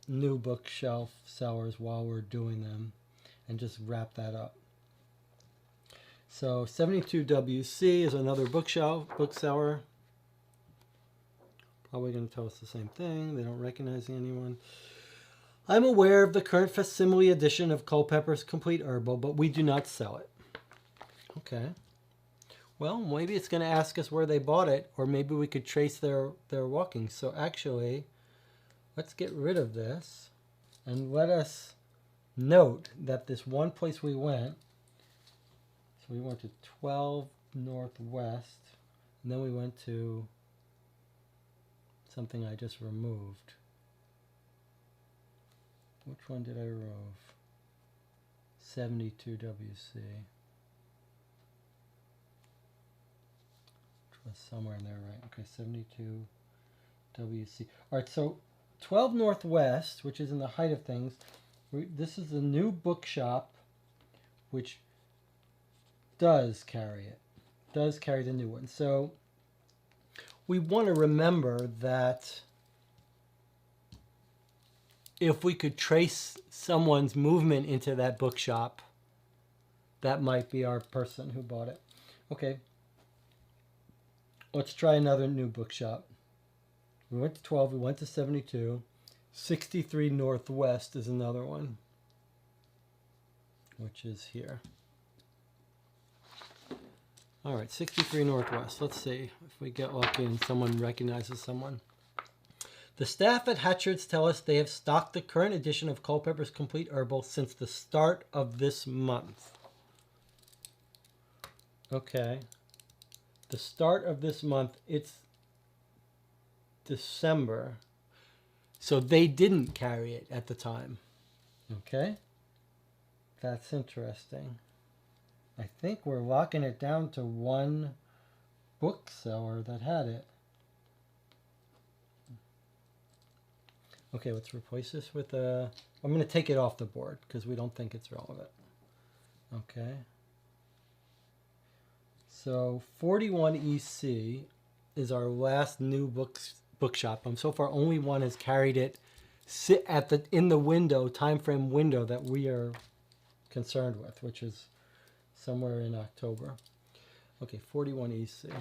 new bookshelf sellers while we're doing them and just wrap that up. So 72WC is another bookseller. Probably going to tell us the same thing. They don't recognize anyone. I'm aware of the current facsimile edition of Culpepper's Complete Herbal, but we do not sell it. Okay. Well, maybe it's going to ask us where they bought it, or maybe we could trace their walking. So actually, let's get rid of this and let us note that this one place we went, so we went to 12 Northwest, and then we went to something I just removed. Which one did I remove? 72WC. Which was somewhere in there, right? Okay, 72WC. All right, so 12 Northwest, which is in the height of things, this is the new bookshop, which does carry it. Does carry the new one. So we want to remember that if we could trace someone's movement into that bookshop, that might be our person who bought it. Okay. Let's try another new bookshop. We went to 12, we went to 72. 63 Northwest is another one, which is here. All right, 63 Northwest. Let's see if we get lucky and someone recognizes someone. The staff at Hatchard's tell us they have stocked the current edition of Culpepper's Complete Herbal since the start of this month. Okay. The start of this month, it's December. So they didn't carry it at the time. Okay. That's interesting. I think we're locking it down to one bookseller that had it. Okay, let's replace this with a... I'm going to take it off the board because we don't think it's relevant. Okay. So 41EC is our last new bookshop. So far, only one has carried it in the window, time frame window that we are concerned with, which is somewhere in October. Okay, 41EC.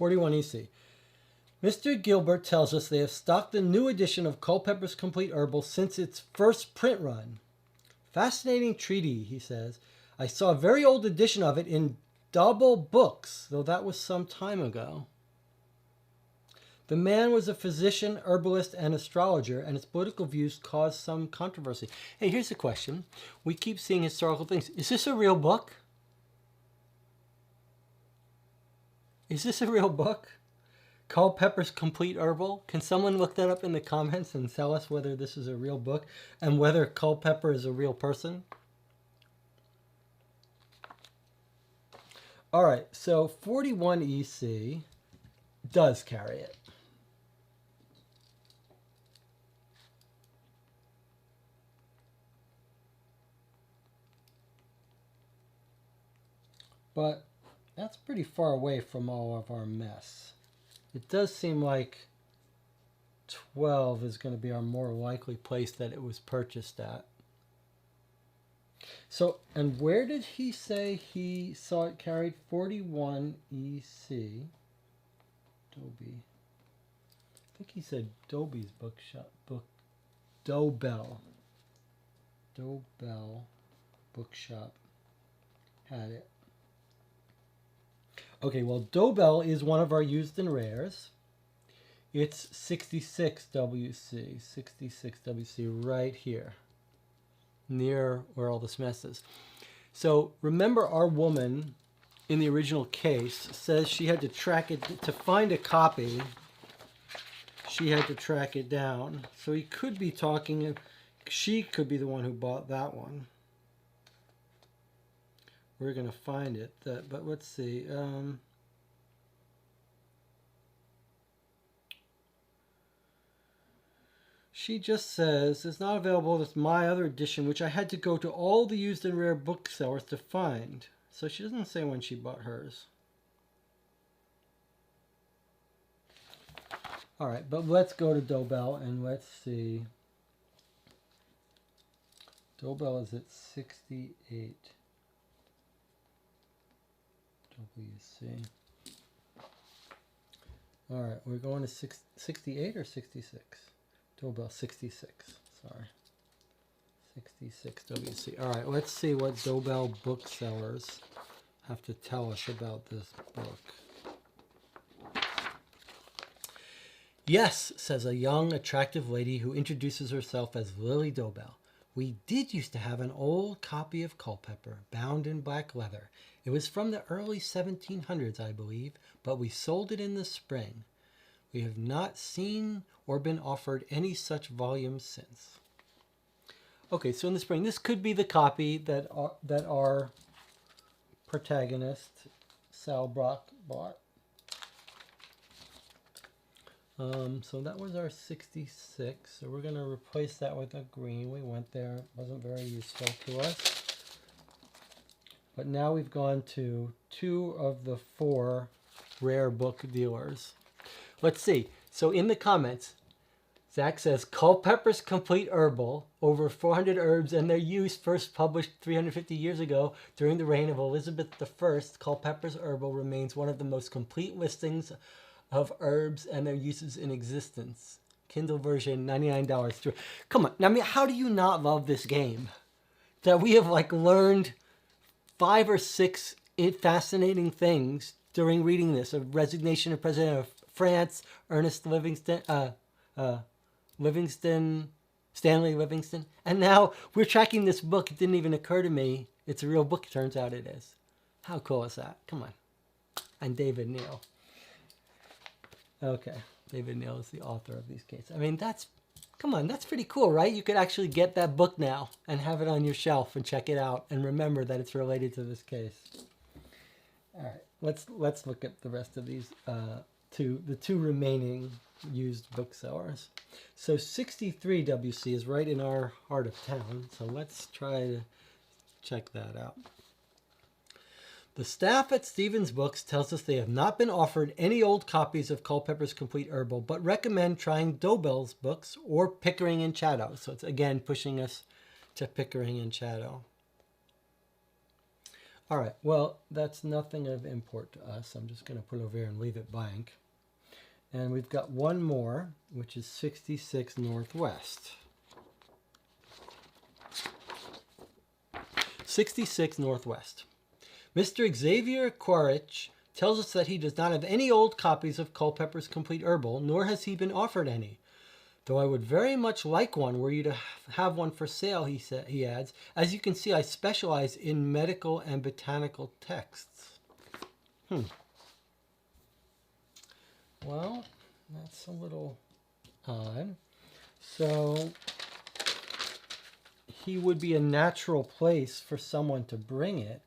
EC. Mr. Gilbert tells us they have stocked the new edition of Culpepper's Complete Herbal since its first print run. Fascinating treaty, he says. I saw a very old edition of it in double books, though that was some time ago. The man was a physician, herbalist, and astrologer, and his political views caused some controversy. Hey, here's a question. We keep seeing historical things. Is this a real book? Is this a real book? Culpepper's Complete Herbal? Can someone look that up in the comments and tell us whether this is a real book and whether Culpepper is a real person? All right, so 41EC does carry it. But that's pretty far away from all of our mess. It does seem like 12 is going to be our more likely place that it was purchased at. So, and where did he say he saw it carried? 41 EC. Dobie. I think he said Dobie's bookshop. Dobell. Dobell bookshop had it. Okay, well, Dobell is one of our used and rares. It's 66 WC. 66 WC right here, near where all this mess is. So remember, our woman in the original case says she had to track it to find a copy. She had to track it down. So he could be talking, she could be the one who bought that one. We're going to find it. But let's see. She just says, it's not available. It's my other edition, which I had to go to all the used and rare booksellers to find. So she doesn't say when she bought hers. All right, but let's go to Dobell and let's see. Dobell is at 68. WC. All right, we're going to 68 or 66? Dobell 66, sorry. 66 WC. All right, let's see what Dobell booksellers have to tell us about this book. Yes, says a young, attractive lady who introduces herself as Lily Dobell. We did used to have an old copy of Culpeper, bound in black leather. It was from the early 1700s, I believe, but we sold it in the spring. We have not seen or been offered any such volumes since. Okay, so in the spring, this could be the copy that our protagonist, Sal Brock, bought. So that was our 66. So we're going to replace that with a green. We went there. It wasn't very useful to us. But now we've gone to 2 of the 4 rare book dealers. Let's see. So in the comments, Zach says, Culpeper's Complete Herbal, over 400 herbs and their use, first published 350 years ago during the reign of Elizabeth I. Culpeper's Herbal remains one of the most complete listings of herbs and their uses in existence. Kindle version, $99. Come on. I mean, how do you not love this game? That we have learned 5 or 6 fascinating things during reading this. A resignation of President of France, Ernest Stanley Livingston. And now we're tracking this book. It didn't even occur to me it's a real book. It turns out it is. How cool is that? Come on. And David Neal. Okay, David Neal is the author of these cases. I mean, come on, that's pretty cool, right? You could actually get that book now and have it on your shelf and check it out and remember that it's related to this case. All right, let's look at the rest of these the two remaining used booksellers. So 63 WC is right in our heart of town, so let's try to check that out. The staff at Stevens Books tells us they have not been offered any old copies of Culpeper's Complete Herbal, but recommend trying Dobell's books or Pickering and Chatto. So it's again pushing us to Pickering and Chatto. All right, well, that's nothing of import to us. I'm just going to put it over here and leave it blank. And we've got one more, which is 66 Northwest. 66 Northwest. Mr. Xavier Quaritch tells us that he does not have any old copies of Culpeper's Complete Herbal, nor has he been offered any. Though I would very much like one were you to have one for sale, he adds. As you can see, I specialize in medical and botanical texts. Well, that's a little odd. So he would be a natural place for someone to bring it.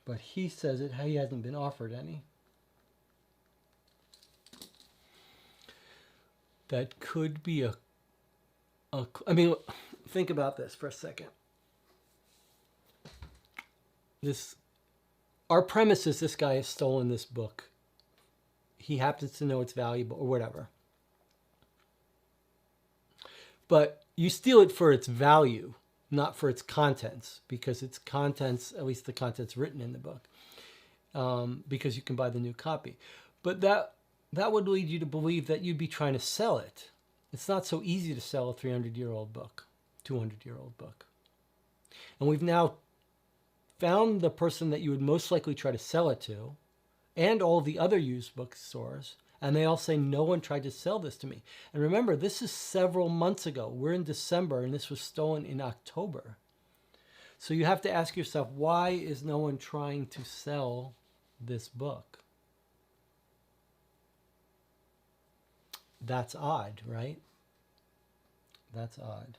But he says he hasn't been offered any. That could be I mean, think about this for a second. Our premise is this guy has stolen this book. He happens to know it's valuable or whatever. But you steal it for its value, not for its contents, because its contents, at least the contents written in the book, because you can buy the new copy. But that would lead you to believe that you'd be trying to sell it. It's not so easy to sell a 300-year-old book, 200-year-old book. And we've now found the person that you would most likely try to sell it to, and all the other used bookstores, and they all say, no one tried to sell this to me. And remember, this is several months ago. We're in December, and this was stolen in October. So you have to ask yourself, why is no one trying to sell this book? That's odd, right? That's odd.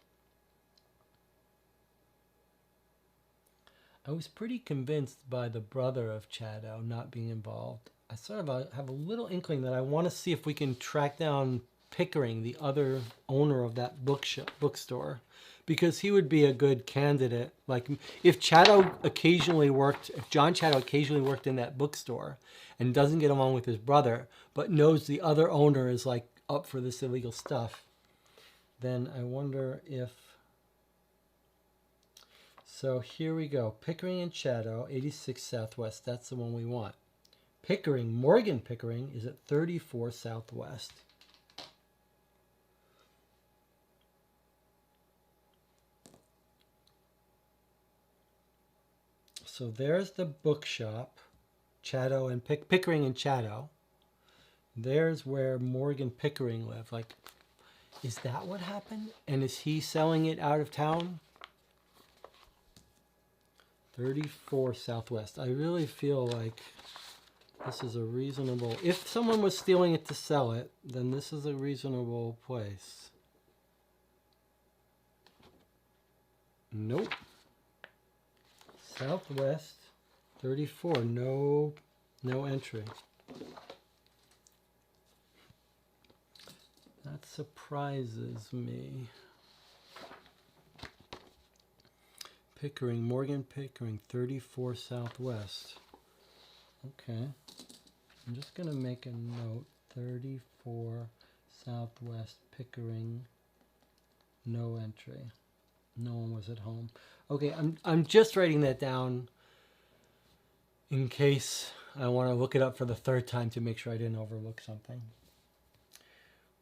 I was pretty convinced by the brother of Chadow not being involved. I sort of have a little inkling that I want to see if we can track down Pickering, the other owner of that bookstore, because he would be a good candidate. Like if John Chadow occasionally worked in that bookstore and doesn't get along with his brother, but knows the other owner is like up for this illegal stuff, then I wonder if... So here we go. Pickering and Chadow, 86 Southwest. That's the one we want. Pickering, Morgan Pickering, is at 34 Southwest. So there's the bookshop, Chadow and Pickering and Chadow. There's where Morgan Pickering lived. Like, is that what happened? And is he selling it out of town? 34 Southwest. I really feel like this is a reasonable... If someone was stealing it to sell it, then this is a reasonable place. Nope. Southwest 34. No entry. That surprises me. Pickering, Morgan Pickering, 34 Southwest. Okay. I'm just going to make a note. 34 Southwest Pickering. No entry. No one was at home. Okay, I'm just writing that down in case I want to look it up for the third time to make sure I didn't overlook something.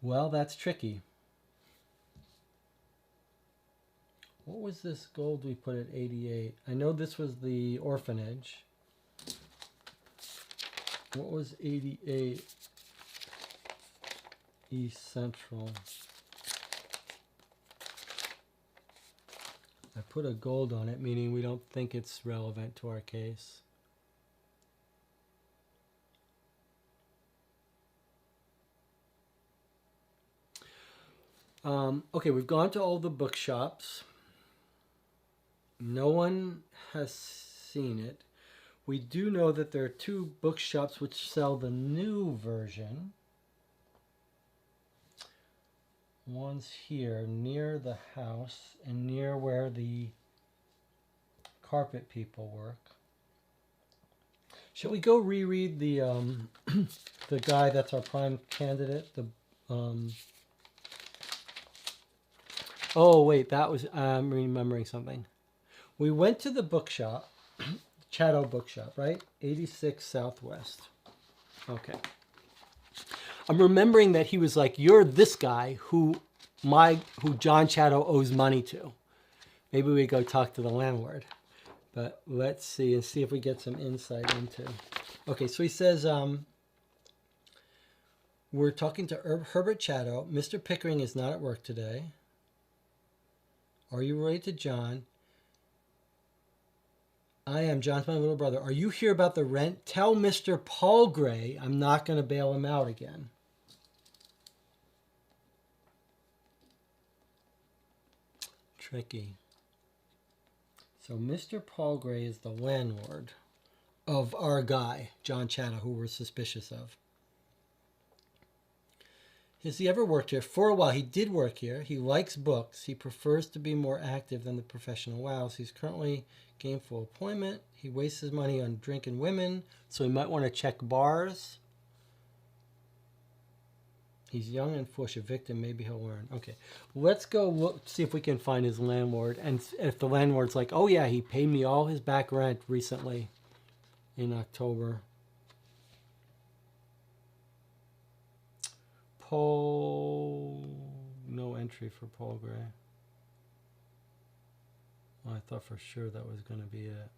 Well, that's tricky. What was this gold we put at 88? I know this was the orphanage. What was 88 East Central? I put a gold on it, meaning we don't think it's relevant to our case. Okay, we've gone to all the bookshops. No one has seen it. We do know that there are 2 bookshops which sell the new version. One's here near the house and near where the carpet people work. Shall we go reread the the guy that's our prime candidate? Oh wait, that was I'm remembering something. We went to the bookshop, Chadow bookshop, right? 86 Southwest. Okay. I'm remembering that he was like, you're this guy who John Chadow owes money to. Maybe we go talk to the landlord. But let's see and see if we get some insight into. Okay, so he says, we're talking to Herbert Chadow. Mr. Pickering is not at work today. Are you related to John? I am. John's my little brother. Are you here about the rent? Tell Mr. Paul Gray I'm not going to bail him out again. Tricky. So Mr. Paul Gray is the landlord of our guy, John Chadow, who we're suspicious of. Has he ever worked here? For a while, he did work here. He likes books. He prefers to be more active than the professional wows. He's currently gainful employment. He wastes his money on drinking women, so he might want to check bars. He's young and foolish, a victim. Maybe he'll learn. Okay, let's go look, see if we can find his landlord. And if the landlord's like, oh yeah, he paid me all his back rent recently in October. Paul, no entry for Paul Gray. Well, I thought for sure that was going to be it.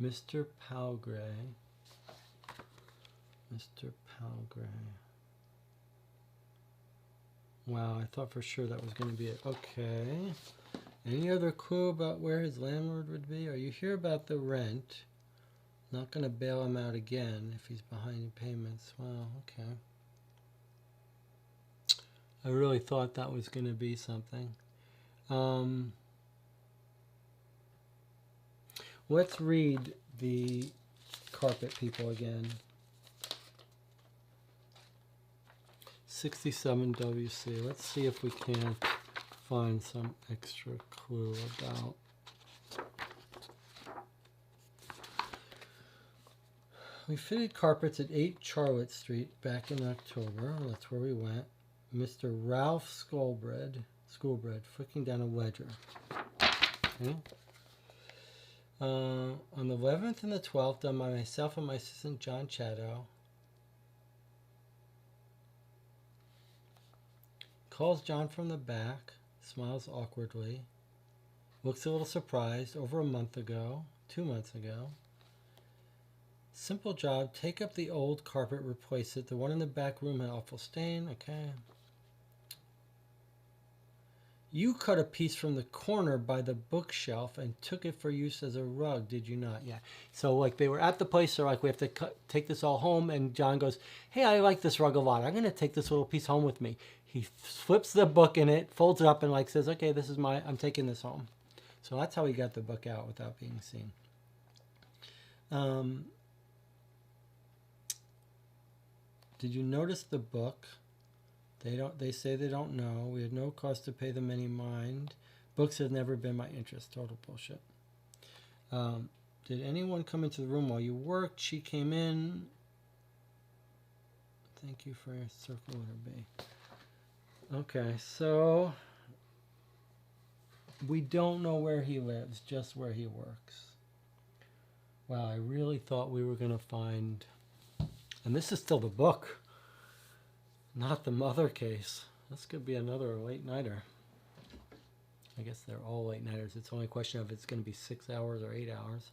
Mr. Palgray. Mr. Palgray. Wow, I thought for sure that was going to be it. Okay. Any other clue about where his landlord would be? Are you here about the rent? Not going to bail him out again if he's behind in payments. Wow, okay. I really thought that was going to be something. Let's read the carpet people again. 67 WC. Let's see if we can find some extra clue about. We fitted carpets at 8 Charlotte Street back in October. That's where we went. Mr. Ralph Schoolbread, flicking down a ledger. Okay. On the 11th and the 12th, done by myself and my assistant John Chatto. Calls John from the back, smiles awkwardly, looks a little surprised. Over a month ago, 2 months ago. Simple job, take up the old carpet, replace it. The one in the back room had awful stain. Okay. You cut a piece from the corner by the bookshelf and took it for use as a rug, did you not? Yeah. So like they were at the place, they're like, we have to take this all home. And John goes, hey, I like this rug a lot. I'm going to take this little piece home with me. He flips the book in it, folds it up and like says, okay, this is I'm taking this home. So that's how he got the book out without being seen. Did you notice the book? They say they don't know. We had no cause to pay them any mind. Books have never been my interest. Total bullshit. Did anyone come into the room while you worked? She came in. Thank you for your circle letter B. Okay, so we don't know where he lives, just where he works. Wow, I really thought we were going to find... And this is still the book. Not the mother case. This could be another late nighter. I guess they're all late nighters. It's only a question of it's going to be 6 hours or 8 hours.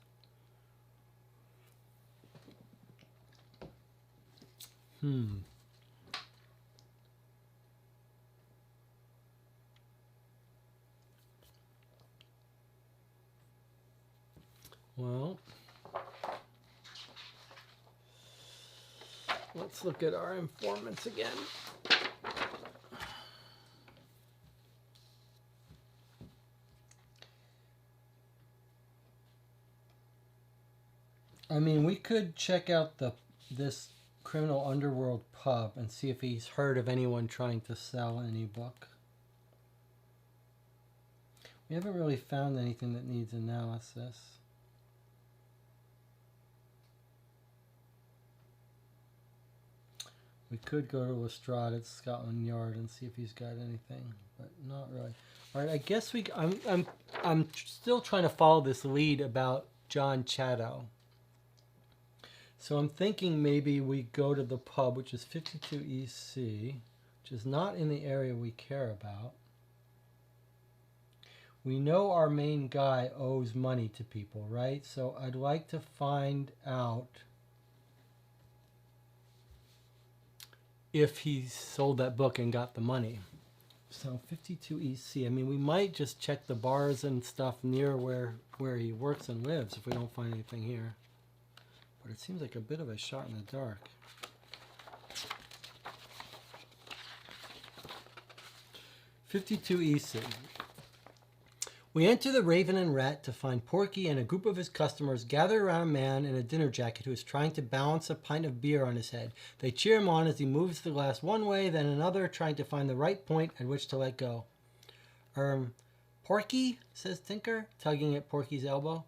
Well, let's look at our informants again. I mean, we could check out this criminal underworld pub and see if he's heard of anyone trying to sell any book. We haven't really found anything that needs analysis. We could go to Lestrade at Scotland Yard and see if he's got anything, but not really. All right, I guess I'm still trying to follow this lead about John Chatto. So I'm thinking maybe we go to the pub, which is 52 EC, which is not in the area we care about. We know our main guy owes money to people, right? So I'd like to find out if he sold that book and got the money. So 52 EC, I mean, we might just check the bars and stuff near where he works and lives if we don't find anything here. But it seems like a bit of a shot in the dark. 52 EC. We enter the Raven and Rat to find Porky and a group of his customers gathered around a man in a dinner jacket who is trying to balance a pint of beer on his head. They cheer him on as he moves the glass one way, then another, trying to find the right point at which to let go. Porky, says Tinker, tugging at Porky's elbow.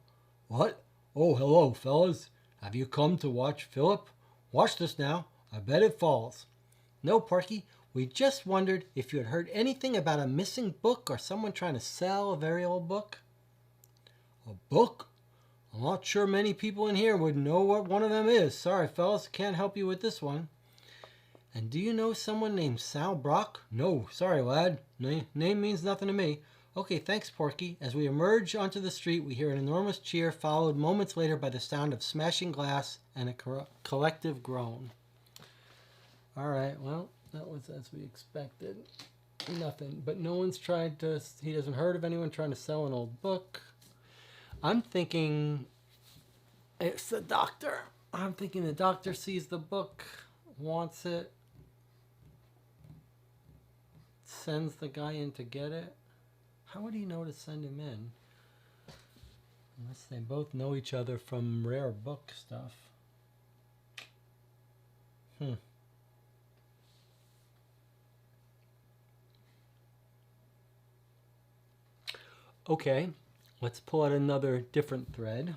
What? Oh, hello, fellas. Have you come to watch Philip? Watch this now. I bet it falls. No, Porky. We just wondered if you had heard anything about a missing book or someone trying to sell a very old book. A book? I'm not sure many people in here would know what one of them is. Sorry, fellas, can't help you with this one. And do you know someone named Sal Brock? No, sorry, lad. Name means nothing to me. Okay, thanks, Porky. As we emerge onto the street, we hear an enormous cheer, followed moments later by the sound of smashing glass and a collective groan. All right, well, that was as we expected. Nothing, but no one's tried to, he hasn't heard of anyone trying to sell an old book. I'm thinking it's the doctor. I'm thinking the doctor sees the book, wants it, sends the guy in to get it. How would he know to send him in? Unless they both know each other from rare book stuff. Okay, let's pull out another different thread.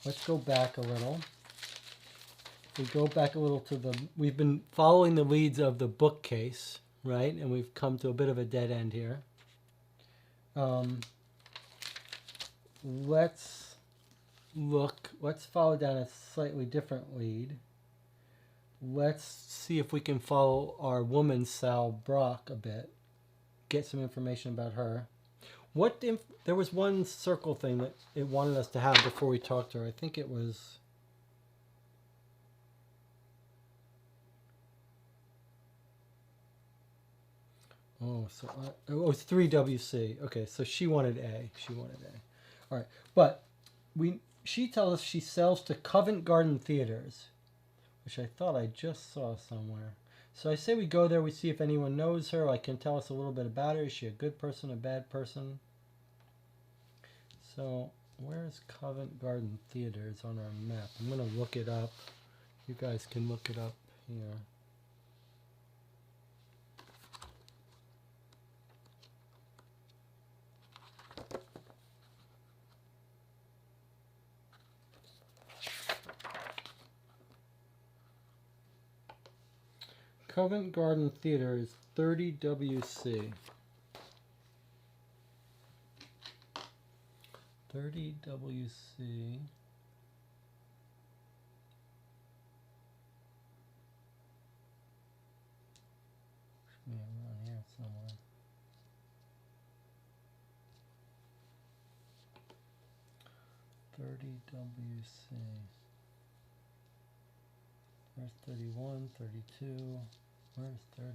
Let's go back a little. We go back a little to we've been following the leads of the bookcase, right? And we've come to a bit of a dead end here. Let's follow down a slightly different lead. Let's see if we can follow our woman, Sal Brock, a bit. Get some information about her. There was one circle thing that it wanted us to have before we talked to her. I think it was... Oh, so it was 3WC. Okay, so she wanted A. All right, but she tells us she sells to Covent Garden Theaters, which I thought I just saw somewhere. So I say we go there, we see if anyone knows her, like can tell us a little bit about her. Is she a good person, a bad person? So where's Covent Garden Theaters on our map? I'm going to look it up. You guys can look it up here. Covent Garden Theater is 30WC. 30WC. Should be around here somewhere. WC. Where's 31, 32? Where's 30?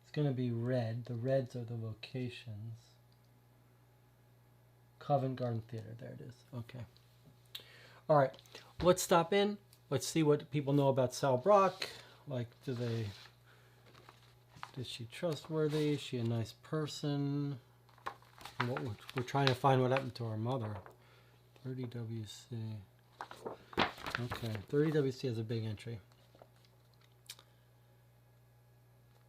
It's going to be red. The reds are the locations. Covent Garden Theater. There it is. Okay. All right. Let's stop in. Let's see what people know about Sal Brock. Like, is she trustworthy? Is she a nice person? We're trying to find what happened to our mother. 30WC. Okay. 30WC has a big entry.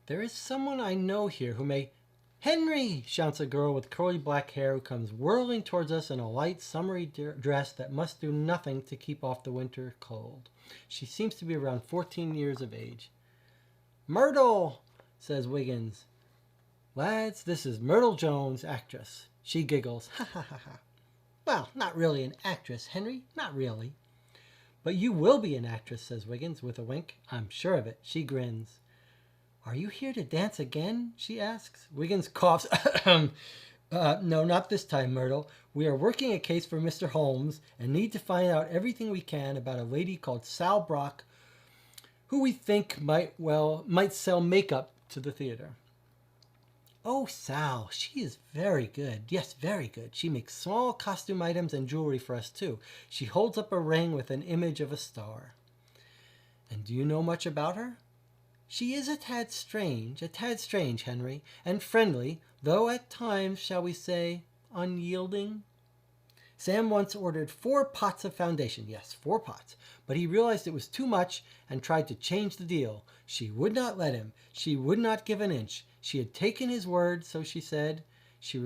There is someone I know here who may... Henry! Shouts a girl with curly black hair who comes whirling towards us in a light summery dress that must do nothing to keep off the winter cold. She seems to be around 14 years of age. Myrtle! Says Wiggins. Lads, this is Myrtle Jones, actress. She giggles. Ha ha ha ha. Well, not really an actress, Henry. Not really. But you will be an actress, says Wiggins with a wink. I'm sure of it. She grins. Are you here to dance again? She asks. Wiggins coughs. No, not this time, Myrtle. We are working a case for Mr. Holmes and need to find out everything we can about a lady called Sal Brock who we think might sell makeup to the theater. Oh, Sal, she is very good. Yes, very good. She makes small costume items and jewelry for us, too. She holds up a ring with an image of a star. And do you know much about her? She is a tad strange, Henry, and friendly, though at times, shall we say, unyielding. Sam once ordered 4 pots of foundation. Yes, 4 pots. But he realized it was too much and tried to change the deal. She would not let him. She would not give an inch. She had taken his word, so she said. She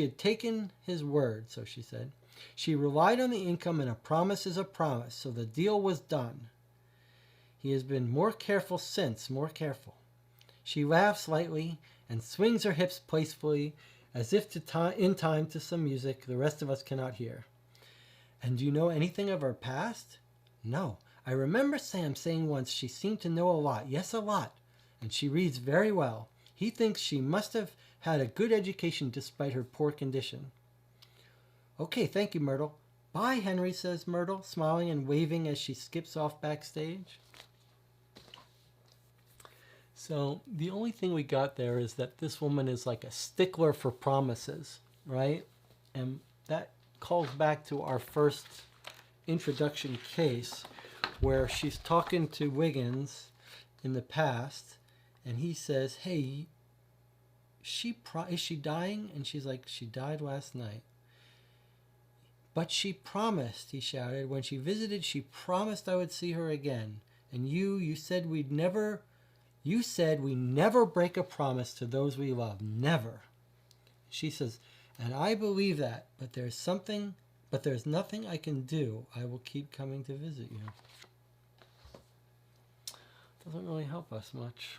had taken his word, so she said. She relied on the income, and a promise is a promise, so the deal was done. He has been more careful since, more careful. She laughs lightly and swings her hips playfully, as if in time to some music the rest of us cannot hear. And do you know anything of her past? No. I remember Sam saying once she seemed to know a lot. Yes, a lot. And she reads very well. He thinks she must have had a good education despite her poor condition. Okay, thank you, Myrtle. Bye, Henry, says Myrtle, smiling and waving as she skips off backstage. So the only thing we got there is that this woman is like a stickler for promises, right? And that calls back to our first introduction case where she's talking to Wiggins in the past, and he says, hey, is she dying? And she's like, she died last night. But she promised, he shouted. When she visited, she promised I would see her again. And you said we never break a promise to those we love. Never. She says, and I believe that, but there's nothing I can do. I will keep coming to visit you. Doesn't really help us much.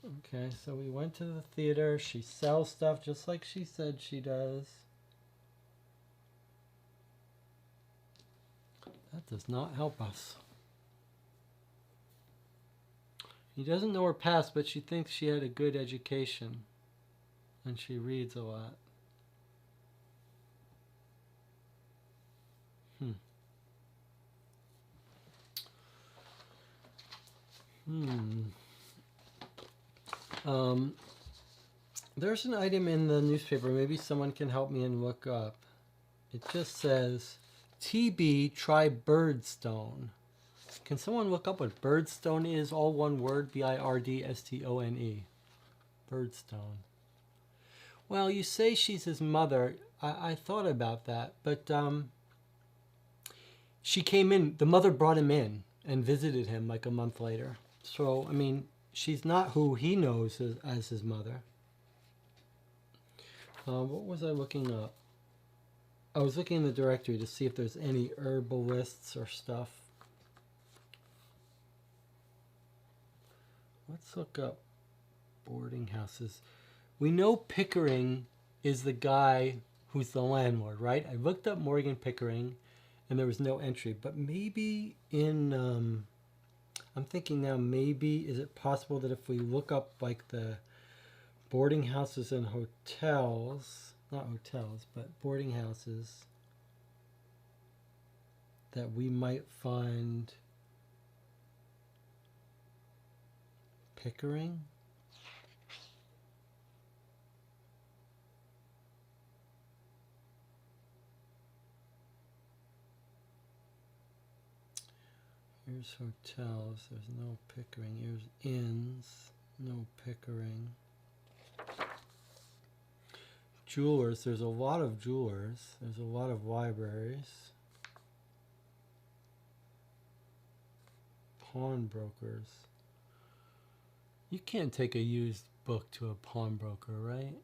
Okay, so we went to the theater. She sells stuff just like she said she does. That does not help us. He doesn't know her past, but she thinks she had a good education. And she reads a lot. There's an item in the newspaper. Maybe someone can help me and look up. It just says, TB, try birdstone. Can someone look up what birdstone is? All one word, B-I-R-D-S-T-O-N-E. Birdstone. Well, you say she's his mother. I thought about that, but she came in, the mother brought him in and visited him like a month later. So, I mean, she's not who he knows as his mother. What was I looking up? I was looking in the directory to see if there's any herbalists or stuff. Let's look up boarding houses. We know Pickering is the guy who's the landlord, right? I looked up Morgan Pickering and there was no entry, but maybe in, I'm thinking now, maybe is it possible that if we look up like the boarding houses and hotels, not hotels, but boarding houses, that we might find Pickering? Here's hotels, there's no Pickering. Here's inns, no Pickering. Jewelers, there's a lot of jewelers. There's a lot of libraries. Pawnbrokers. You can't take a used book to a pawnbroker, right?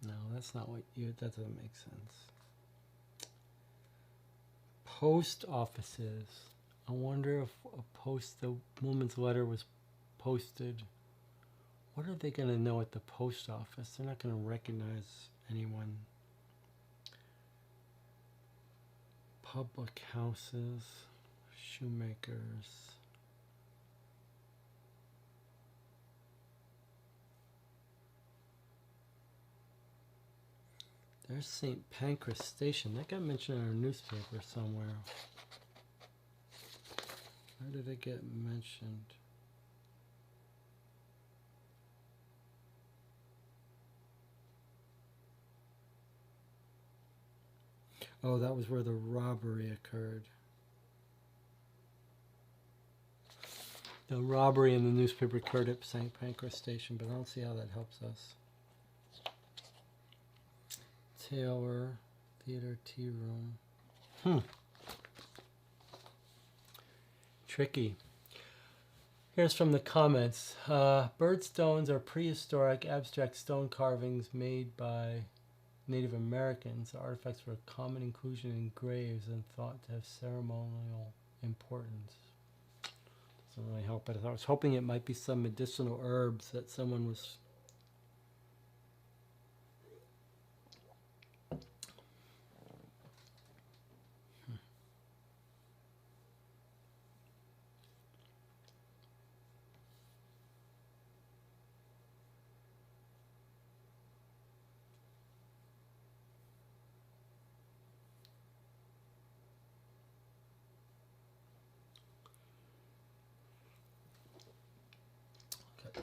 No, that's not what you, that doesn't make sense. Post offices. I wonder if the woman's letter was posted. What are they going to know at the post office? They're not going to recognize anyone. Public houses, shoemakers. There's St. Pancras Station. That got mentioned in our newspaper somewhere. Where did it get mentioned? Oh, that was where the robbery occurred. The robbery in the newspaper occurred at St. Pancras Station, but I don't see how that helps us. Taylor, theater, tea room. Tricky. Here's from the comments. Birdstones are prehistoric abstract stone carvings made by Native Americans, the artifacts were a common inclusion in graves and thought to have ceremonial importance. Doesn't really help, but I was hoping it might be some medicinal herbs that someone was...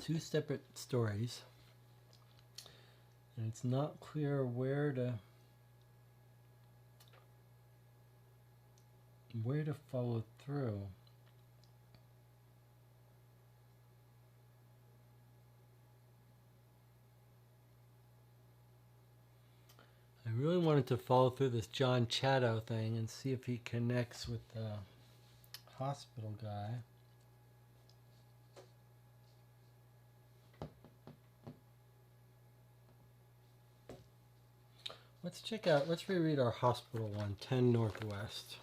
Two separate stories, and it's not clear where to follow through. I really wanted to follow through this John Chatto thing and see if he connects with the hospital guy. Let's reread our hospital one, 10 Northwest.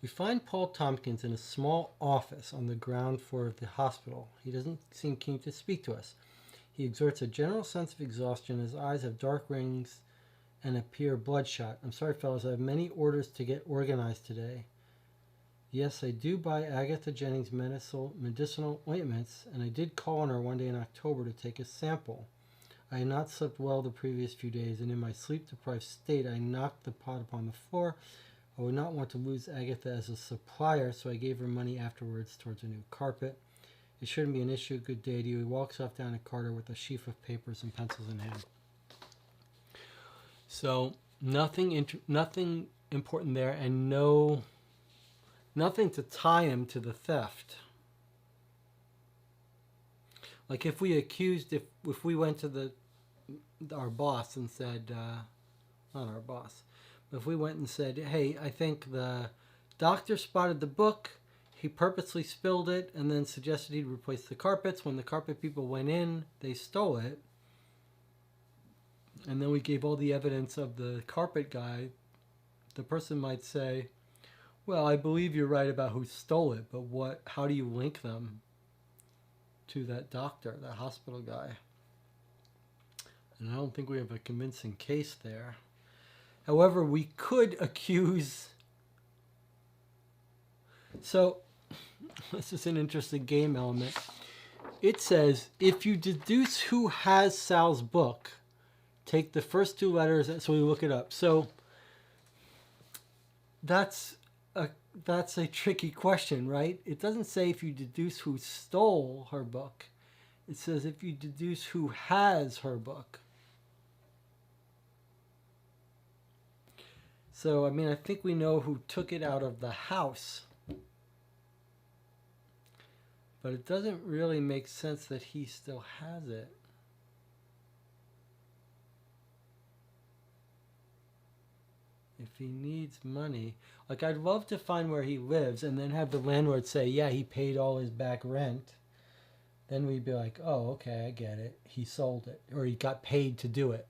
We find Paul Tompkins in a small office on the ground floor of the hospital. He doesn't seem keen to speak to us. He exerts a general sense of exhaustion. His eyes have dark rings and appear bloodshot. I'm sorry, fellas, I have many orders to get organized today. Yes, I do buy Agatha Jennings medicinal ointments, and I did call on her one day in October to take a sample. I had not slept well the previous few days, and in my sleep-deprived state, I knocked the pot upon the floor. I would not want to lose Agatha as a supplier, so I gave her money afterwards towards a new carpet. It shouldn't be an issue. Good day to you. He walks off down a corridor with a sheaf of papers and pencils in hand. So nothing important there, and nothing to tie him to the theft. Like if we went to our boss and said, not our boss, but if we went and said, hey, I think the doctor spotted the book, he purposely spilled it, and then suggested he'd replace the carpets. When the carpet people went in, they stole it. And then we gave all the evidence of the carpet guy. The person might say, well, I believe you're right about who stole it, but how do you link them to that doctor, that hospital guy? And I don't think we have a convincing case there. However, we could accuse... So, this is an interesting game element. It says, if you deduce who has Sal's book, take the first two letters, so we look it up. So, that's a tricky question, right? It doesn't say if you deduce who stole her book. It says if you deduce who has her book. So, I mean, I think we know who took it out of the house. But it doesn't really make sense that he still has it. If he needs money. Like, I'd love to find where he lives and then have the landlord say, yeah, he paid all his back rent. Then we'd be like, oh, okay, I get it. He sold it. Or he got paid to do it.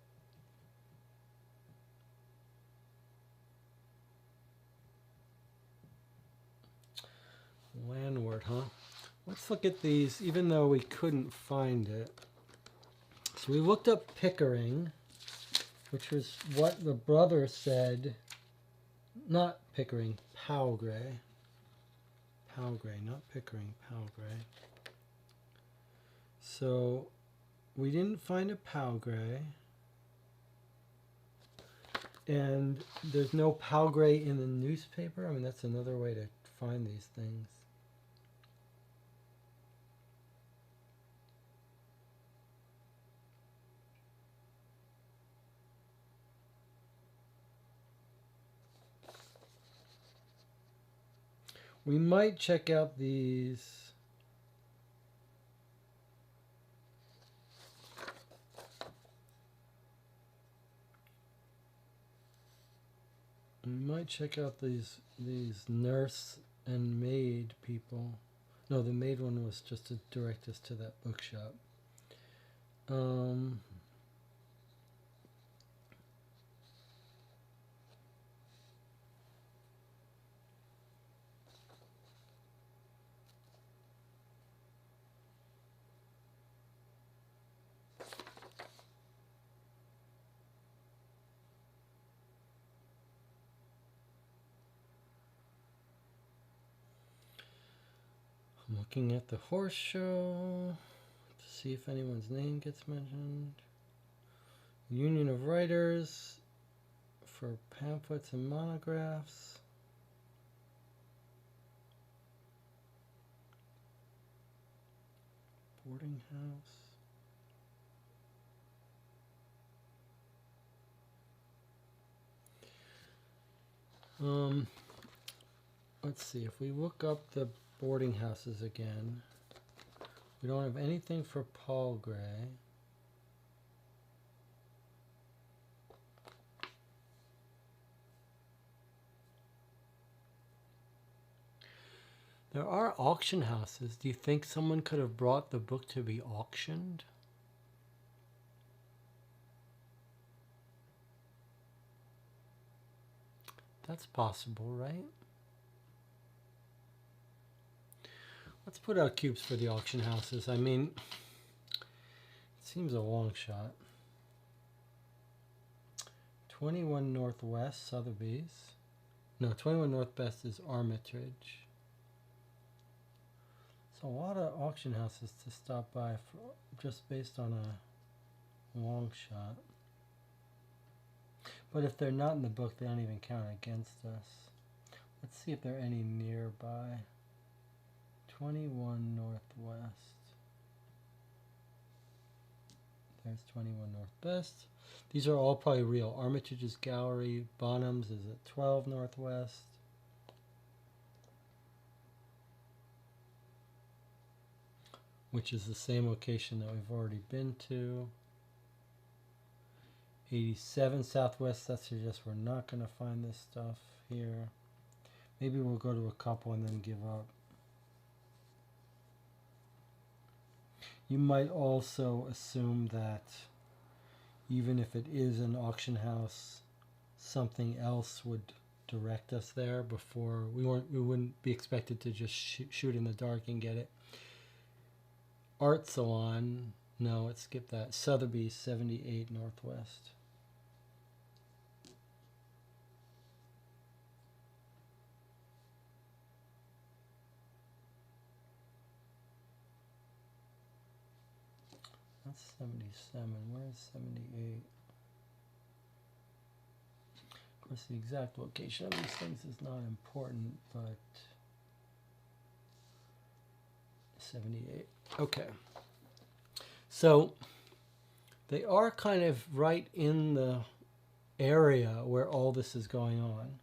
Landlord, huh? Let's look at these, even though we couldn't find it. So we looked up Pickering, which was what the brother said. Not Pickering, Palgrave. Palgrave, not Pickering, Palgrave. So we didn't find a Palgrave. And there's no Palgrave in the newspaper. I mean, that's another way to find these things. We might check out these. We might check out these nurse and maid people. No, the maid one was just to direct us to that bookshop. Um, I'm looking at the horse show to see if anyone's name gets mentioned. Union of Writers for pamphlets and monographs. Boarding house. Let's see, if we look up the boarding houses again, we don't have anything for Paul Gray. There are auction houses. Do you think someone could have brought the book to be auctioned? That's possible, right? Let's put out cubes for the auction houses. I mean, it seems a long shot. 21 Northwest, Sotheby's. No, 21 Northwest is Armitage. So a lot of auction houses to stop by for, just based on a long shot. But if they're not in the book, they don't even count against us. Let's see if there are any nearby. 21 Northwest. There's 21 Northwest. These are all probably real. Armitage's Gallery, Bonham's is at 12 Northwest. Which is the same location that we've already been to. 87 Southwest, that suggests we're not going to find this stuff here. Maybe we'll go to a couple and then give up. You might also assume that even if it is an auction house, something else would direct us there before we wouldn't be expected to just shoot in the dark and get it. Art Salon, no, it skipped that. Sotheby's, 78 Northwest. That's 77. Where's 78? Of course, the exact location of these things is not important, but 78. Okay. So they are kind of right in the area where all this is going on.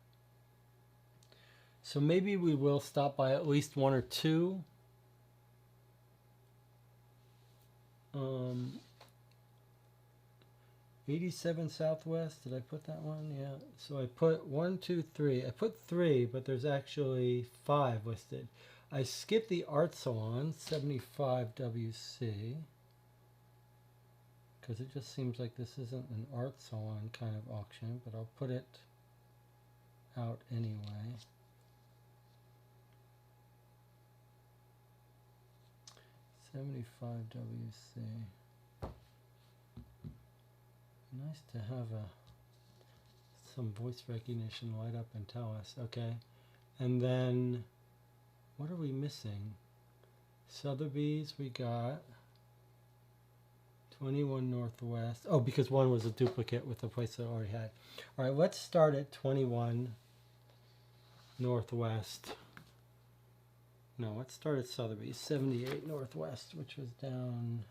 So maybe we will stop by at least one or two. 87 Southwest, did I put that one? Yeah, so I put 1, 2, 3. I put 3, but there's actually 5 listed. I skipped the Art Salon, 75 WC, because it just seems like this isn't an art salon kind of auction, but I'll put it out anyway. $75 WC. Nice to have some voice recognition light up and tell us. Okay, and then what are we missing? Sotheby's we got. 21 Northwest. Oh, because one was a duplicate with the place that I already had. All right, let's start at 21 Northwest. No, let's start at Sotheby's, 78 Northwest, which was down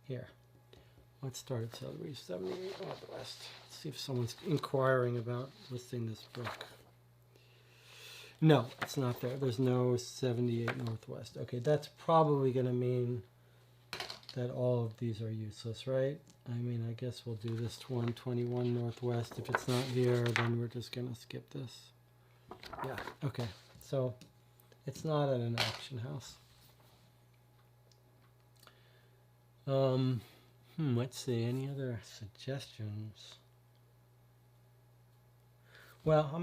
here. Let's start at Sotheby's, 78 Northwest. Let's see if someone's inquiring about listing this book. No, it's not there. There's no 78 Northwest. Okay, that's probably going to mean that all of these are useless, right? I mean, I guess we'll do this 121 Northwest. If it's not here, then we're just going to skip this. Yeah, okay. So it's not at an auction house. Let's see, any other suggestions? Well,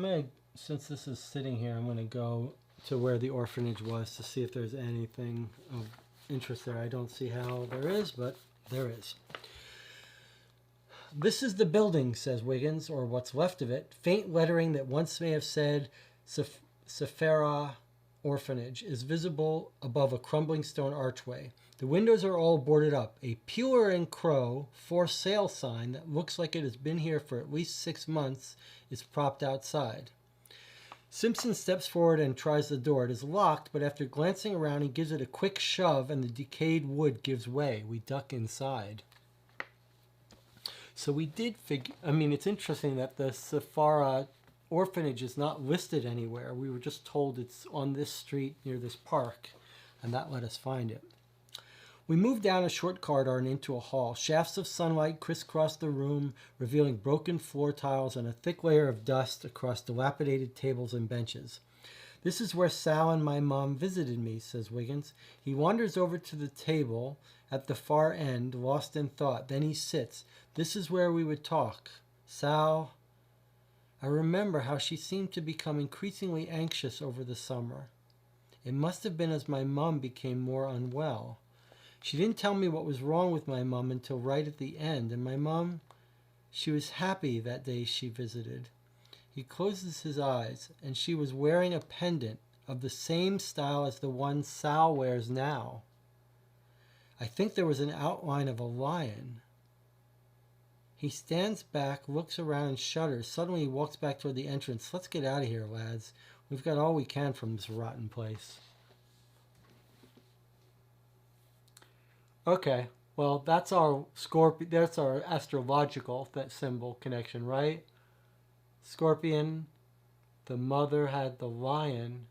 since this is sitting here, I'm gonna go to where the orphanage was to see if there's anything of interest there. I don't see how there is, but there is. This is the building, says Wiggins, or what's left of it. Faint lettering that once may have said Sephara Orphanage is visible above a crumbling stone archway. The windows are all boarded up. A Pewter and Crow for sale sign that looks like it has been here for at least 6 months is propped outside. Simpson steps forward and tries the door. It is locked, but after glancing around, he gives it a quick shove and the decayed wood gives way. We duck inside. So we did figure, it's interesting that the Sephara Orphanage is not listed anywhere. We were just told it's on this street near this park, and that let us find it. We moved down a short corridor and into a hall. Shafts of sunlight crisscrossed the room, revealing broken floor tiles and a thick layer of dust across dilapidated tables and benches. This is where Sal and my mom visited me, says Wiggins. He wanders over to the table at the far end, lost in thought. Then he sits. This is where we would talk. Sal, I remember how she seemed to become increasingly anxious over the summer. It must have been as my mom became more unwell. She didn't tell me what was wrong with my mom until right at the end, and my mom, she was happy that day she visited. He closes his eyes, and she was wearing a pendant of the same style as the one Sal wears now. I think there was an outline of a lion. He stands back, looks around, and shudders. Suddenly he walks back toward the entrance. Let's get out of here, lads. We've got all we can from this rotten place. Okay, well, that's our scorpion. That's our astrological symbol connection, right? Scorpion. The mother had the lion.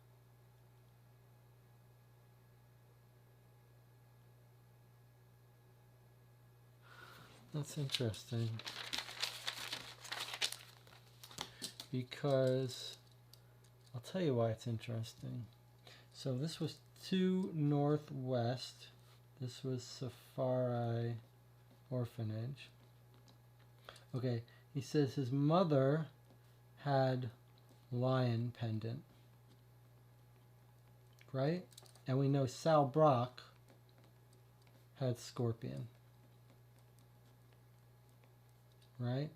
That's interesting. Because I'll tell you why it's interesting. So this was 2 northwest. This was Sephara Orphanage. Okay, he says his mother had lion pendant. Right? And we know Sal Brock had scorpion. Right?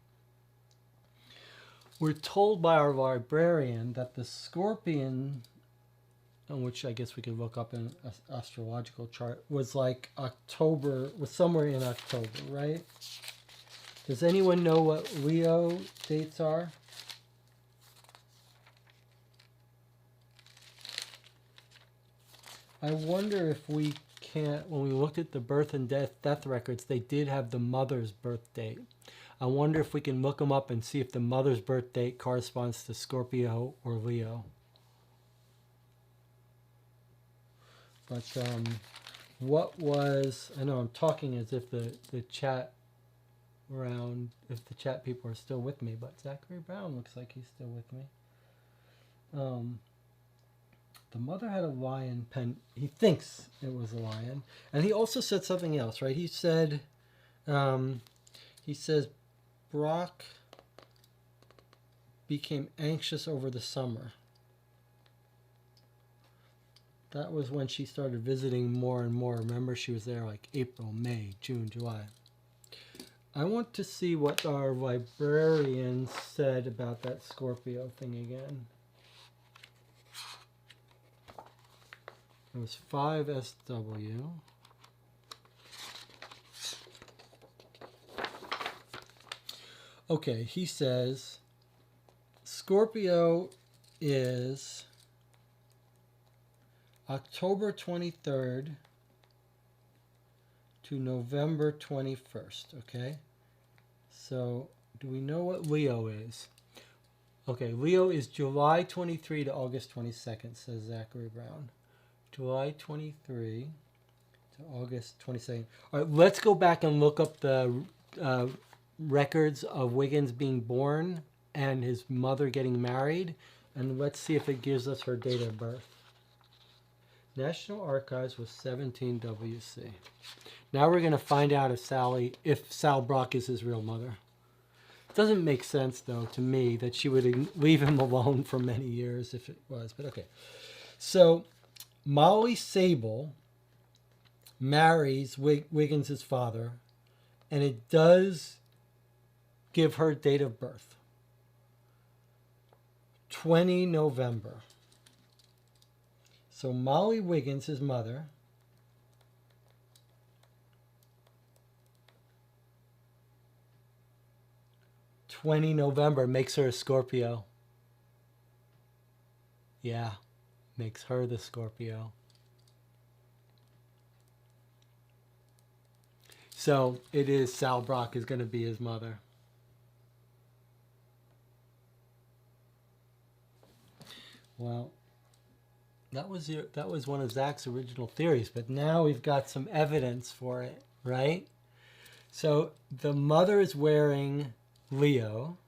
We're told by our librarian that the scorpion, which I guess we could look up in an astrological chart, was like October, was somewhere in October, right? Does anyone know what Leo dates are? I wonder if we can't, when we looked at the birth and death records, they did have the mother's birth date. I wonder if we can look them up and see if the mother's birth date corresponds to Scorpio or Leo. But what was, I know I'm talking as if the chat around, if the chat people are still with me, but Zachary Brown looks like he's still with me. The mother had a lion he thinks it was a lion. And he also said something else, right? He said, he says, Brock became anxious over the summer. That was when she started visiting more and more. Remember, she was there like April, May, June, July. I want to see what our librarian said about that Scorpio thing again. It was 5SW. Okay, he says Scorpio is October 23rd to November 21st, okay? So, do we know what Leo is? Okay, Leo is July 23 to August 22nd, says Zachary Brown. July 23 to August 22nd. All right, let's go back and look up the records of Wiggins being born and his mother getting married, and let's see if it gives us her date of birth. National Archives was 17 WC. Now we're going to find out if Sal Brock is his real mother. It doesn't make sense, though, to me that she would leave him alone for many years if it was, but okay. So Molly Sable marries Wiggins' father, and it does give her date of birth. 20 November. So Molly Wiggins, his mother, November makes her a Scorpio. Yeah, makes her the Scorpio. So it is Sal Brock is going to be his mother. Well, that was one of Zach's original theories, but now we've got some evidence for it, right? So the mother is wearing Leo.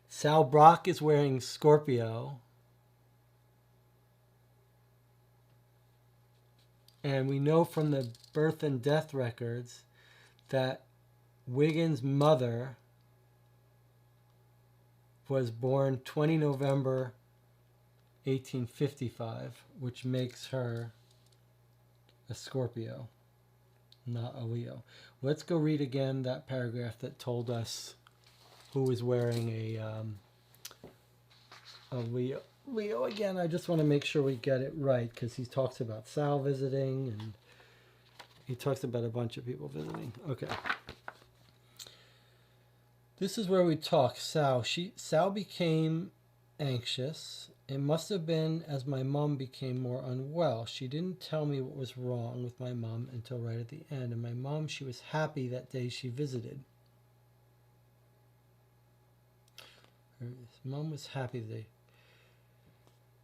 Sal Brock is wearing Scorpio. And we know from the birth and death records that Wiggins' mother was born 20 November 1855, which makes her a Scorpio, not a Leo. Let's go read again that paragraph that told us who was wearing a Leo. Leo again, I just want to make sure we get it right, because he talks about Sal visiting, and he talks about a bunch of people visiting. Okay. This is where we talk. Sal became anxious. It must have been as my mom became more unwell. She didn't tell me what was wrong with my mom until right at the end. And my mom, she was happy that day she visited. Her mom was happy the day.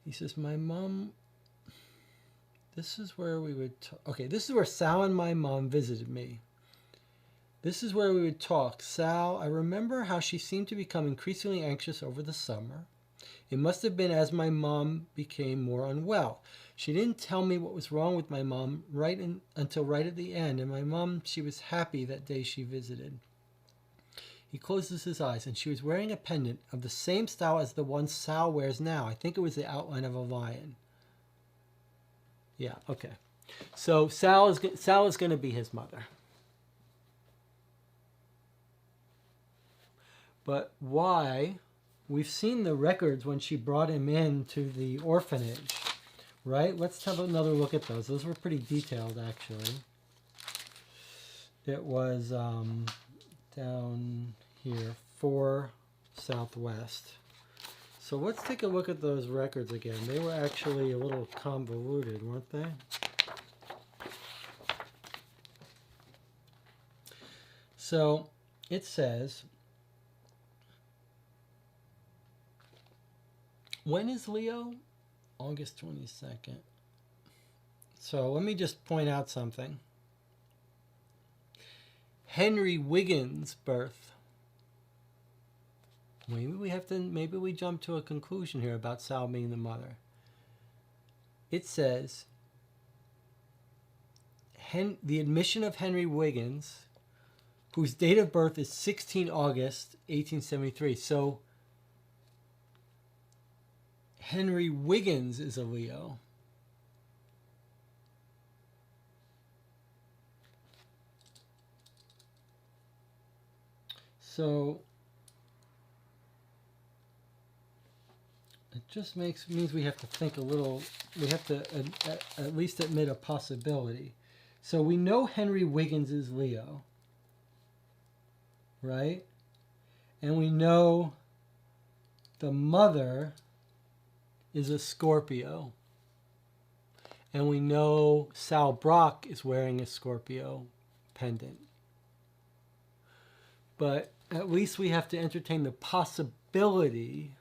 He says, my mom, this is where we would talk. Okay, this is where Sal and my mom visited me. This is where we would talk. Sal, I remember how she seemed to become increasingly anxious over the summer. It must have been as my mom became more unwell. She didn't tell me what was wrong with my mom until right at the end. And my mom, she was happy that day she visited. He closes his eyes, and she was wearing a pendant of the same style as the one Sal wears now. I think it was the outline of a lion. Yeah, okay. So Sal is going to be his mother. But why? We've seen the records when she brought him in to the orphanage, right? Let's have another look at those. Those were pretty detailed, actually. It was down here, 4 Southwest. So let's take a look at those records again. They were actually a little convoluted, weren't they? So it says, when is Leo? August 22nd. So let me just point out something. Henry Wiggins' birth. Maybe we jump to a conclusion here about Sal being the mother. It says, the admission of Henry Wiggins, whose date of birth is 16 August 1873. So Henry Wiggins is a Leo. So it just means we have to think a little, we have to at least admit a possibility. So we know Henry Wiggins is Leo, right? And we know the mother is a Scorpio. And we know Sal Brock is wearing a Scorpio pendant. But at least we have to entertain the possibility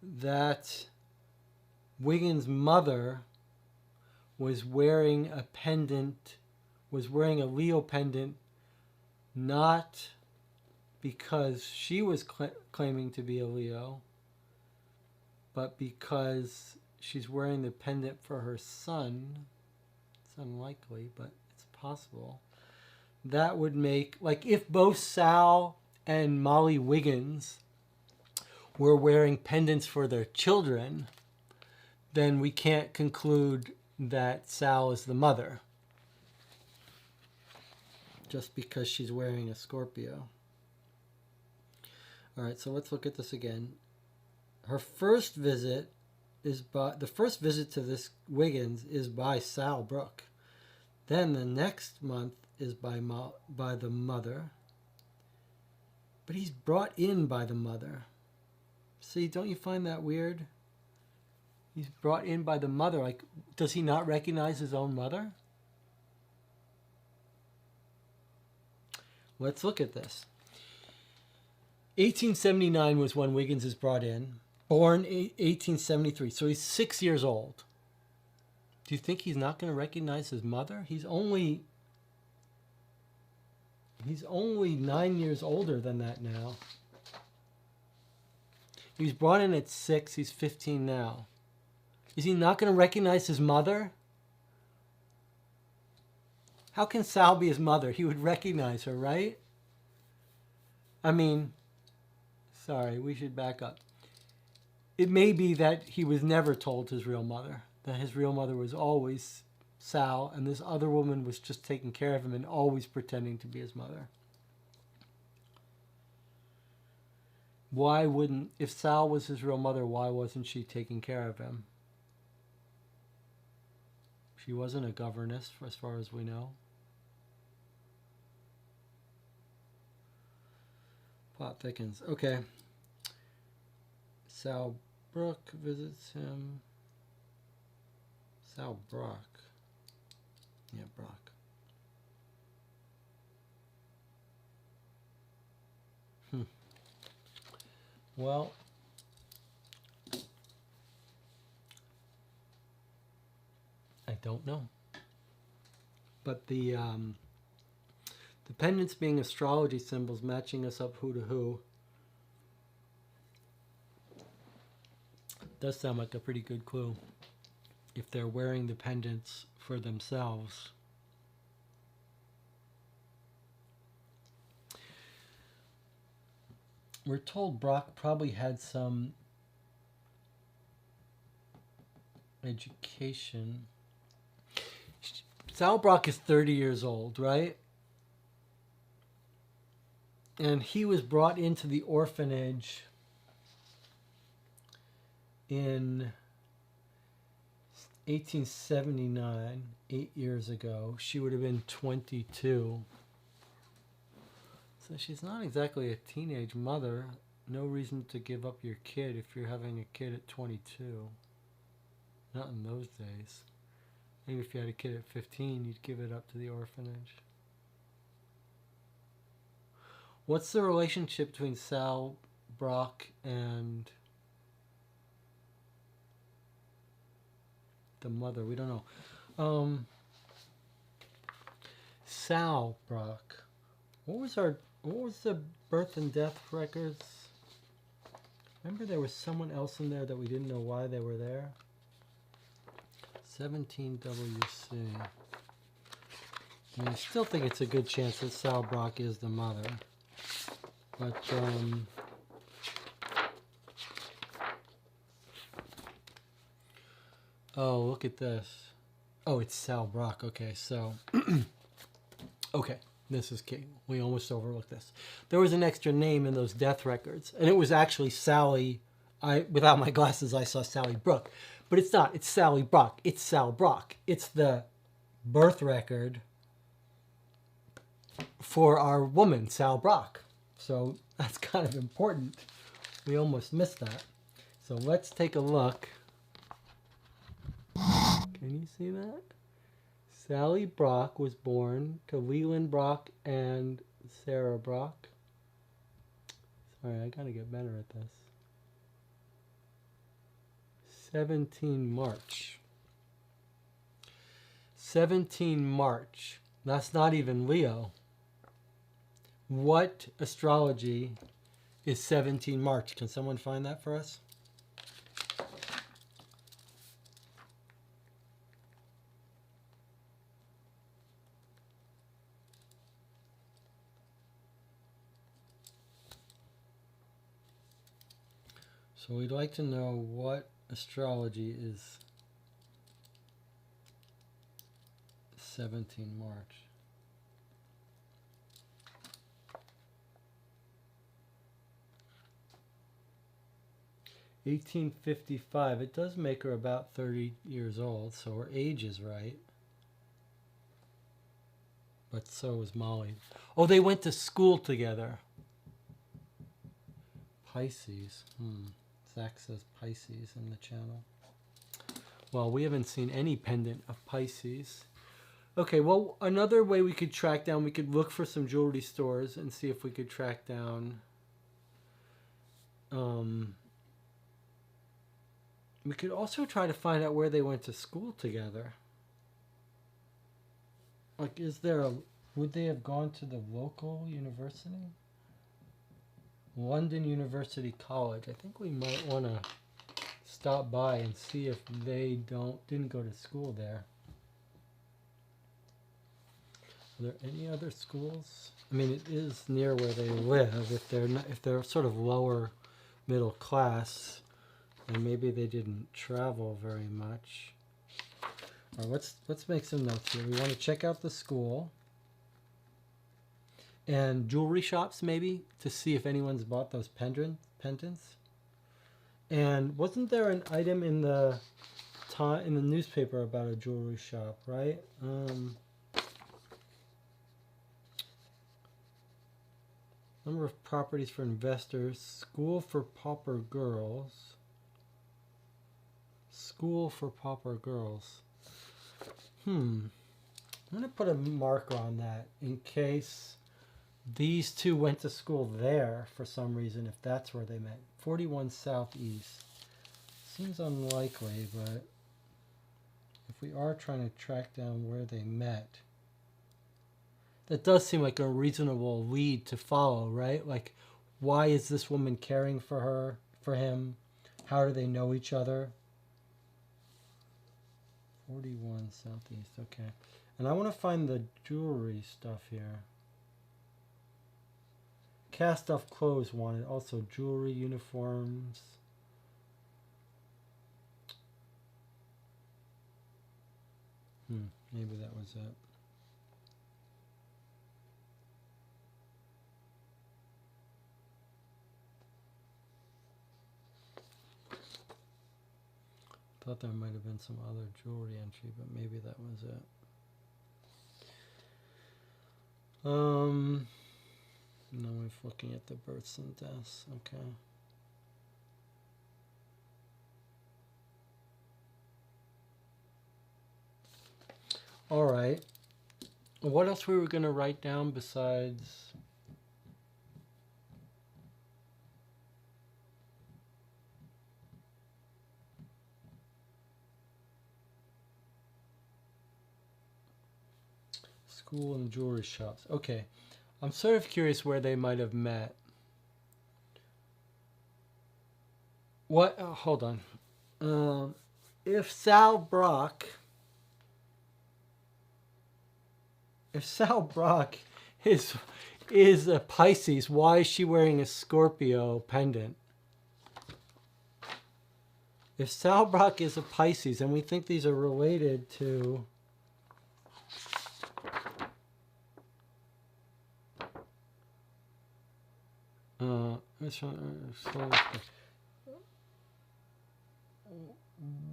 that Wiggins' mother was wearing a pendant, was wearing a Leo pendant, not because she was claiming to be a Leo, but because she's wearing the pendant for her son. It's unlikely, but it's possible. That would make, like, if both Sal and Molly Wiggins were wearing pendants for their children, then we can't conclude that Sal is the mother just because she's wearing a Scorpio. All right, so let's look at this again. Her first visit the first visit to this Wiggins is by Sal Brooke. Then the next month is by the mother. But he's brought in by the mother. See, don't you find that weird? He's brought in by the mother. Like, does he not recognize his own mother? Let's look at this. 1879 was when Wiggins is brought in. Born 1873. So he's 6 years old. Do you think he's not going to recognize his mother? He's only 9 years older than that now. He was brought in at 6. He's 15 now. Is he not going to recognize his mother? How can Sal be his mother? He would recognize her, right? I mean, sorry, we should back up. It may be that he was never told his real mother, that his real mother was always Sal, and this other woman was just taking care of him and always pretending to be his mother. Why wouldn't, if Sal was his real mother, why wasn't she taking care of him? She wasn't a governess, as far as we know. Plot thickens. Okay. Sal Brooke visits him. Sal Brock. Yeah, Brock. Well, I don't know. But the pendants being astrology symbols matching us up who to who does sound like a pretty good clue. If they're wearing the pendants for themselves. We're told Brock probably had some education. Sal Brock is 30 years old, right? And he was brought into the orphanage in 1879, 8 years ago. She would have been 22. So she's not exactly a teenage mother. No reason to give up your kid if you're having a kid at 22. Not in those days. Maybe if you had a kid at 15, you'd give it up to the orphanage. What's the relationship between Sal Brock and the mother? We don't know. Sal Brock. What was the birth and death records? Remember there was someone else in there that we didn't know why they were there? 17WC. I mean, I still think it's a good chance that Sal Brock is the mother. But, oh, look at this. Oh, it's Sal Brock. Okay, so, okay, this is key. We almost overlooked this. There was an extra name in those death records, and it was actually Sally. Without my glasses, I saw Sally Brooke. But it's not. It's Sally Brock. It's Sal Brock. It's the birth record for our woman, Sal Brock. So that's kind of important. We almost missed that. So let's take a look. Can you see that? Sally Brock was born to Leland Brock and Sarah Brock. Sorry, I gotta get better at this. 17 March. 17 March. That's not even Leo. What astrology is 17 March? Can someone find that for us? So we'd like to know what astrology is 17 March. (1855). It does make her about 30 years old, so her age is right. But so is Molly. Oh, they went to school together. Pisces. Zach says Pisces in the channel. Well, we haven't seen any pendant of Pisces. Okay, well, another way we could track down, we could look for some jewelry stores and see if we could track down we could also try to find out where they went to school together. Like, would they have gone to the local university? London University College. I think we might want to stop by and see if they didn't go to school there. Are there any other schools? I mean, it is near where they live. If they're sort of lower middle class, and maybe they didn't travel very much. All right, let's make some notes here. We want to check out the school and jewelry shops, maybe, to see if anyone's bought those pendants. And wasn't there an item in the newspaper about a jewelry shop, right? Number of properties for investors. School for pauper girls. School for pauper girls. I'm going to put a marker on that in case these two went to school there for some reason, if that's where they met. 41 Southeast. Seems unlikely, but if we are trying to track down where they met, that does seem like a reasonable lead to follow, right? Like, why is this woman caring for him? How do they know each other? 41 Southeast, okay. And I want to find the jewelry stuff here. Cast off clothes wanted, also jewelry, uniforms. Maybe that was it. Thought there might have been some other jewelry entry, but maybe that was it. Now we're looking at the births and deaths. Okay. All right. What else we were going to write down besides... school and jewelry shops. Okay. I'm sort of curious where they might have met. What? Oh, hold on. If Sal Brock is a Pisces, why is she wearing a Scorpio pendant? If Sal Brock is a Pisces, and we think these are related to...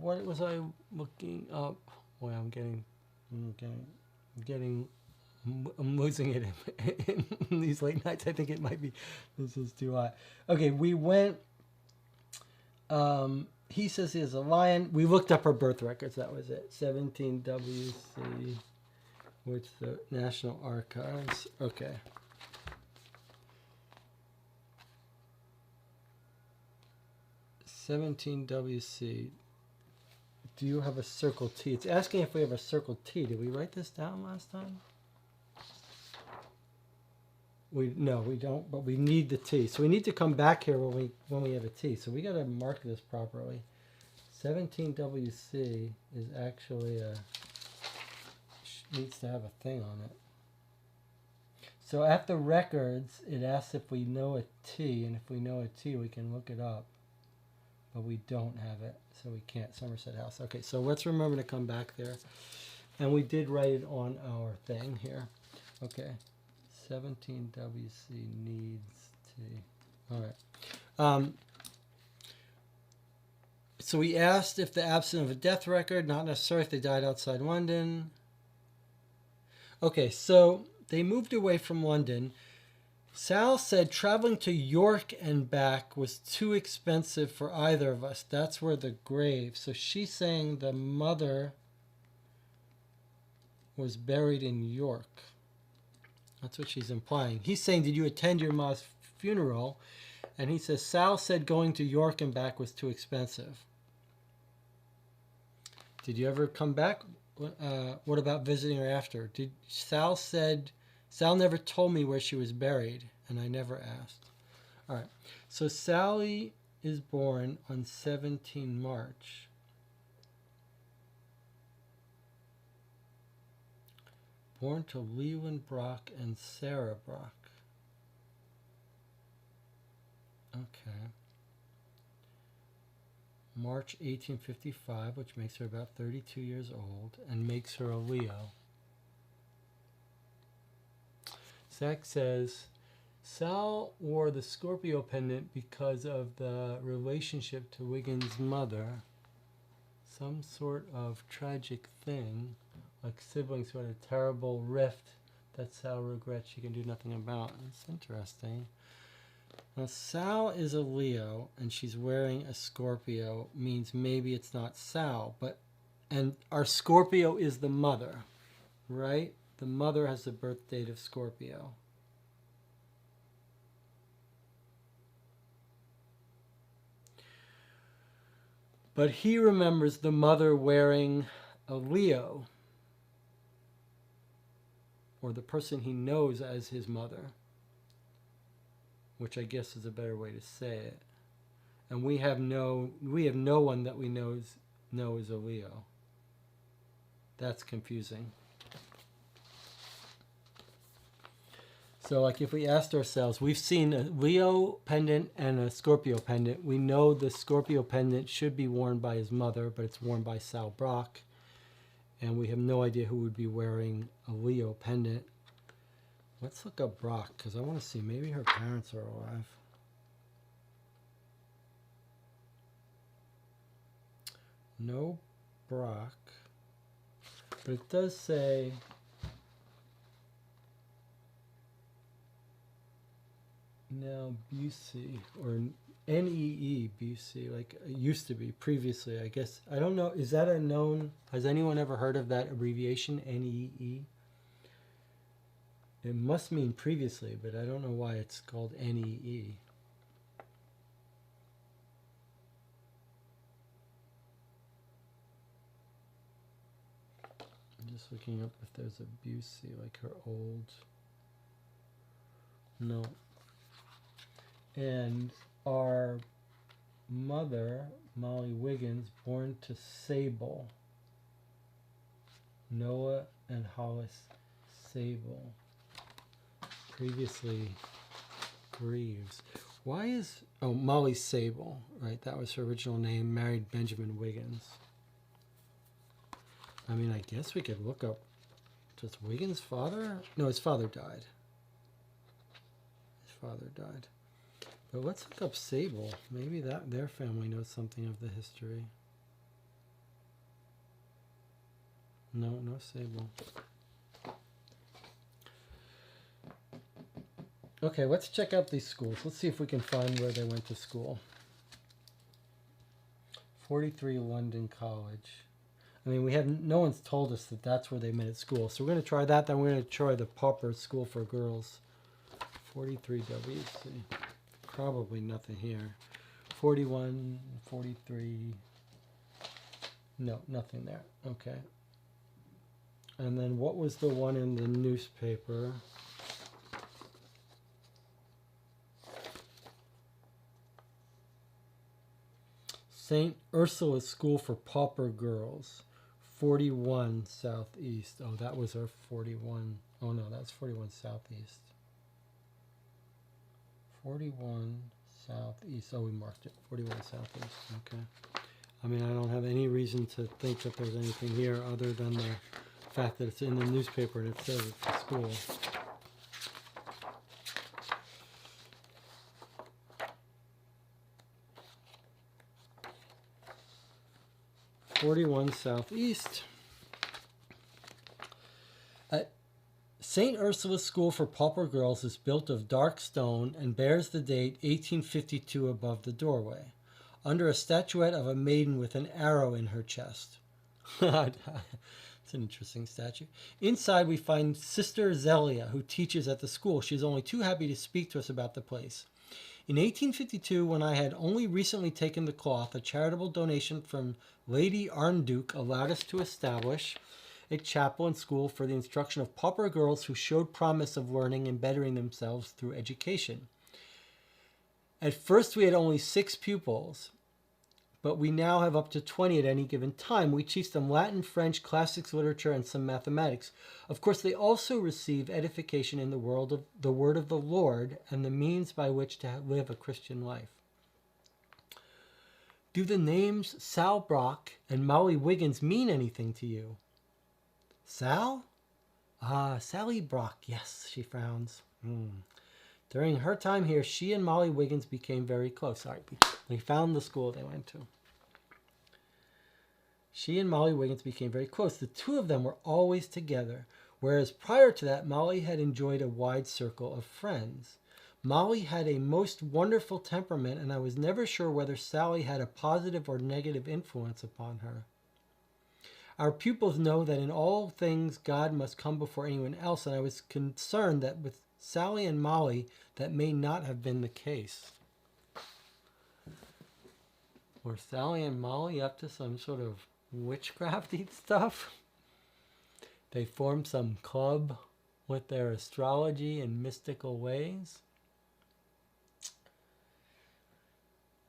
what was I looking up? Boy, I'm losing it in these late nights. I think it might be, this is too hot. Okay, we went, he says he is a lion. We looked up her birth records, that was it. 17 WC, which the National Archives. Okay. 17 WC. Do you have a circle T? It's asking if we have a circle T. Did we write this down last time? No, we don't, but we need the T. So we need to come back here when we have a T. So we got to mark this properly. 17 WC is actually needs to have a thing on it. So at the records, it asks if we know a T, and if we know a T, we can look it up. but we don't have it, so we can't. Somerset House. Okay, so let's remember to come back there. And we did write it on our thing here. Okay, 17WC needs T. All right. So we asked if the absence of a death record, not necessarily if they died outside London. Okay, so they moved away from London. Sal said traveling to York and back was too expensive for either of us. That's where the grave. So she's saying the mother was buried in York. That's what she's implying. He's saying, did you attend your mom's funeral? And he says, Sal said going to York and back was too expensive. Did you ever come back? What about visiting her after? Sal never told me where she was buried, and I never asked. All right. So Sally is born on 17 March. Born to Leland Brock and Sarah Brock. Okay. March 1855, which makes her about 32 years old, and makes her a Leo. Zach says, Sal wore the Scorpio pendant because of the relationship to Wiggins' mother. Some sort of tragic thing, like siblings who had a terrible rift that Sal regrets she can do nothing about. That's interesting. Now, Sal is a Leo, and she's wearing a Scorpio, means maybe it's not Sal, and our Scorpio is the mother, right? The mother has the birth date of Scorpio. But he remembers the mother wearing a Leo, or the person he knows as his mother, which I guess is a better way to say it. And we have no one that we know is a Leo. That's confusing. So like if we asked ourselves, we've seen a Leo pendant and a Scorpio pendant. We know the Scorpio pendant should be worn by his mother, but it's worn by Sal Brock. And we have no idea who would be wearing a Leo pendant. Let's look up Brock, because I want to see. Maybe her parents are alive. No Brock. But it does say now Busey, or N-E-E Busey, like it used to be previously, I guess. I don't know. Is that a known? Has anyone ever heard of that abbreviation, N-E-E? It must mean previously, but I don't know why it's called N-E-E. I'm just looking up if there's a Busey, like her old. No. And our mother, Molly Wiggins, born to Sable. Noah and Hollis Sable. Previously Greaves. Why is... Oh, Molly Sable, right? That was her original name. Married Benjamin Wiggins. I mean, I guess we could look up... Does Wiggins' father? No, his father died. His father died. But let's look up Sable. Maybe that their family knows something of the history. No, no Sable. Okay, let's check out these schools. Let's see if we can find where they went to school. 43 London College. I mean, no one's told us that that's where they met at school. So we're going to try that. Then we're going to try the Pauper School for Girls. 43 WC. Probably nothing here. 41, 43. No, nothing there. Okay. And then what was the one in the newspaper? St. Ursula's School for Pauper Girls. 41 Southeast. Oh, that was our 41. Oh, no, that's 41 Southeast. 41 Southeast. Oh, we marked it. 41 southeast. Okay. I mean, I don't have any reason to think that there's anything here other than the fact that it's in the newspaper and it says it's a school. .41 southeast. St. Ursula's School for Pauper Girls is built of dark stone and bears the date 1852 above the doorway, under a statuette of a maiden with an arrow in her chest. It's an interesting statue. Inside we find Sister Zelia, who teaches at the school. She's only too happy to speak to us about the place. In 1852, when I had only recently taken the cloth, a charitable donation from Lady Arnduke allowed us to establish a chapel and school for the instruction of pauper girls who showed promise of learning and bettering themselves through education. At first we had only 6 pupils, but we now have up to 20 at any given time. We teach them Latin, French, classics, literature, and some mathematics. Of course, they also receive edification in the word of the Lord and the means by which to live a Christian life. Do the names Sal Brock and Molly Wiggins mean anything to you? Sal? Sally Brock. Yes, she frowns. During her time here, she and Molly Wiggins became very close. All right, we found the school they went to. She and Molly Wiggins became very close. The two of them were always together, whereas prior to that, Molly had enjoyed a wide circle of friends. Molly had a most wonderful temperament, and I was never sure whether Sally had a positive or negative influence upon her. Our pupils know that in all things God must come before anyone else, and I was concerned that with Sally and Molly that may not have been the case. Were Sally and Molly up to some sort of witchcrafty stuff? They formed some club with their astrology and mystical ways?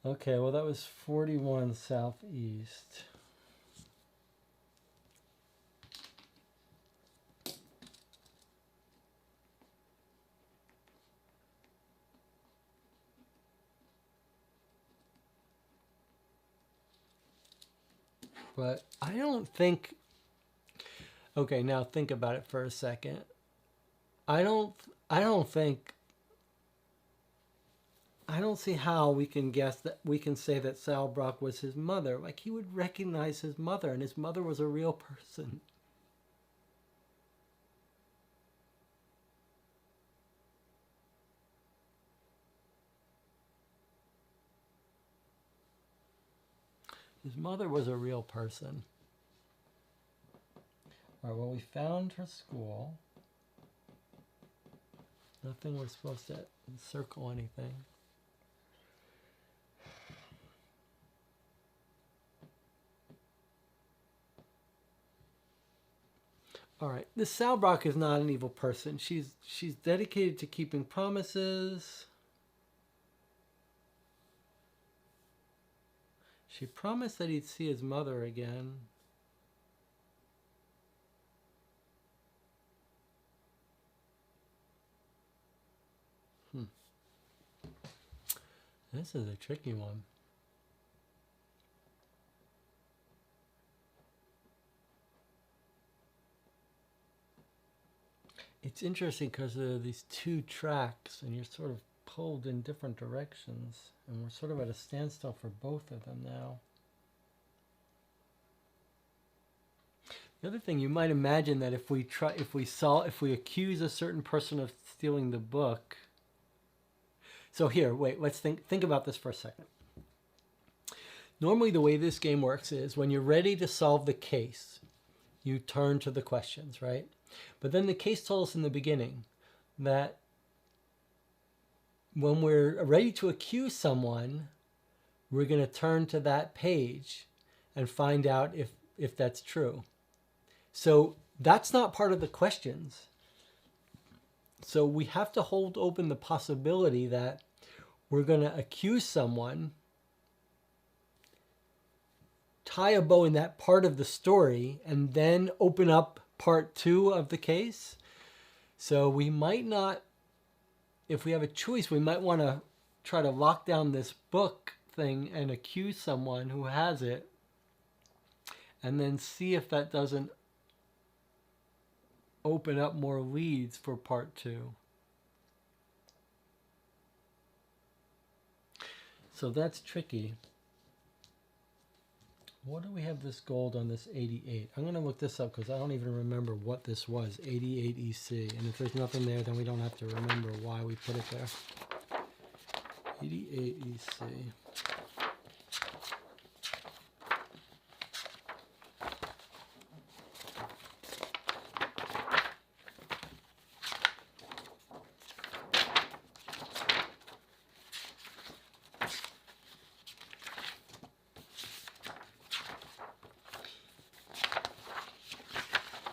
Okay, well that was 41 southeast. But I don't think, okay, now think about it for a second. I don't see how we can guess that we can say that Sal Brock was his mother. Like, he would recognize his mother, and his mother was a real person. His mother was a real person. All right, well, we found her school. Nothing we're supposed to circle anything. All right, this Sal Brock is not an evil person. She's dedicated to keeping promises. She promised that he'd see his mother again. This is a tricky one. It's interesting because there are these 2 tracks and you're sort of pulled in different directions, and we're sort of at a standstill for both of them now. The other thing, you might imagine that if we accuse a certain person of stealing the book. So here, wait, let's think about this for a second. Normally the way this game works is when you're ready to solve the case, you turn to the questions, right? But then the case told us in the beginning that when we're ready to accuse someone, we're going to turn to that page and find out if that's true. So that's not part of the questions. So we have to hold open the possibility that we're going to accuse someone, tie a bow in that part of the story, and then open up part 2 of the case. So we might not, if we have a choice, we might want to try to lock down this book thing and accuse someone who has it, and then see if that doesn't open up more leads for part 2. So that's tricky. What do we have this gold on this 88? I'm going to look this up because I don't even remember what this was, 88 EC. And if there's nothing there, then we don't have to remember why we put it there. 88 EC.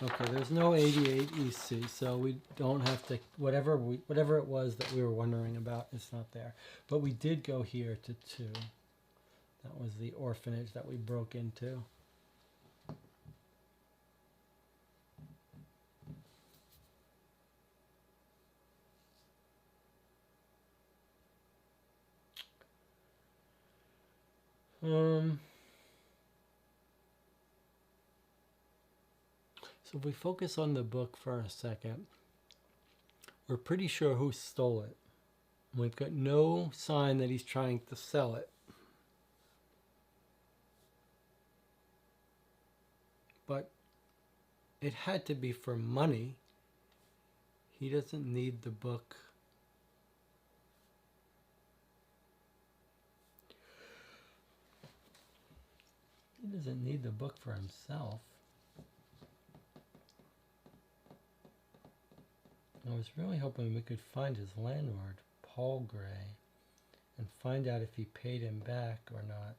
Okay, there's no 88 EC, so we don't have to, whatever it was that we were wondering about, it's not there. But we did go here to 2. That was the orphanage that we broke into. So if we focus on the book for a second, we're pretty sure who stole it. We've got no sign that he's trying to sell it. But it had to be for money. He doesn't need the book. He doesn't need the book for himself. I was really hoping we could find his landlord, Paul Gray, and find out if he paid him back or not.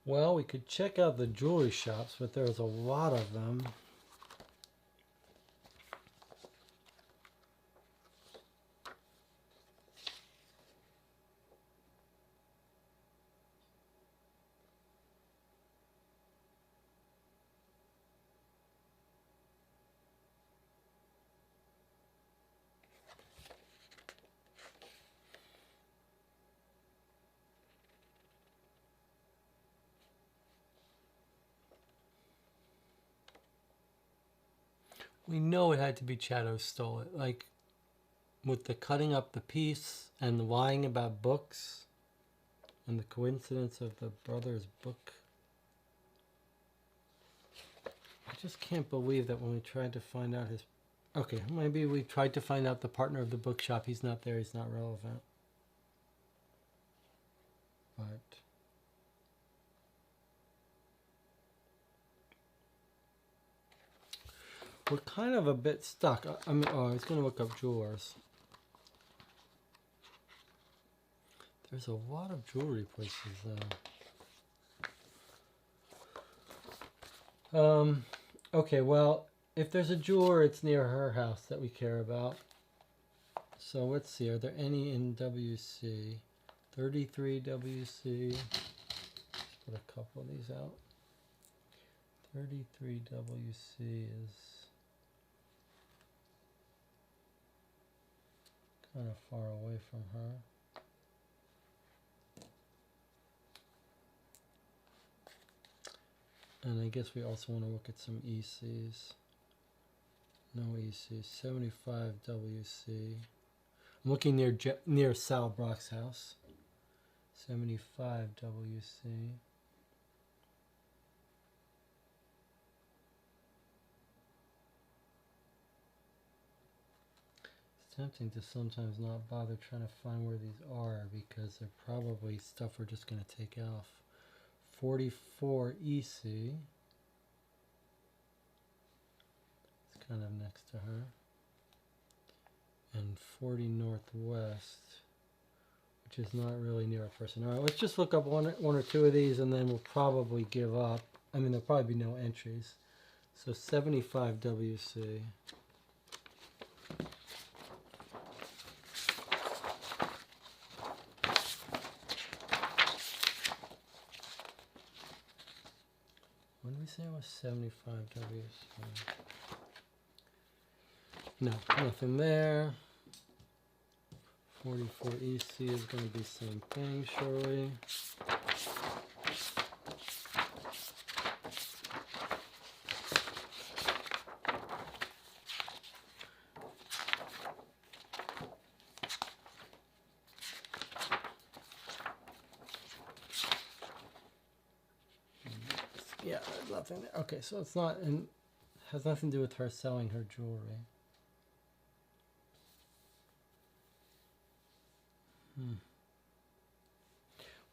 Well, we could check out the jewelry shops, but there's a lot of them. We know it had to be Chad who stole it. Like, with the cutting up the piece and the lying about books and the coincidence of the brother's book. I just can't believe that when we tried to find out his... Okay, maybe we tried to find out the partner of the bookshop. He's not there. He's not relevant. But... we're kind of a bit stuck. I mean, oh, I was going to look up jewelers. There's a lot of jewelry places, though. Okay, well, if there's a jeweler, it's near her house that we care about. So let's see, are there any in WC? 33 WC. Let's put a couple of these out. 33 WC is kind of far away from her. And I guess we also want to look at some ECs. No ECs. 75 WC. I'm looking near Sal Brock's house. 75 WC. It's tempting to sometimes not bother trying to find where these are because they're probably stuff we're just going to take off. 44 EC. It's kind of next to her. And 40 Northwest, which is not really near a person. All right, let's just look up one or two of these and then we'll probably give up. I mean, there'll probably be no entries. So 75 WC. was 75 W? No, nothing there. 44 EC is going to be the same thing, surely. Yeah, there's nothing there. Okay, so it's not, and has nothing to do with her selling her jewelry.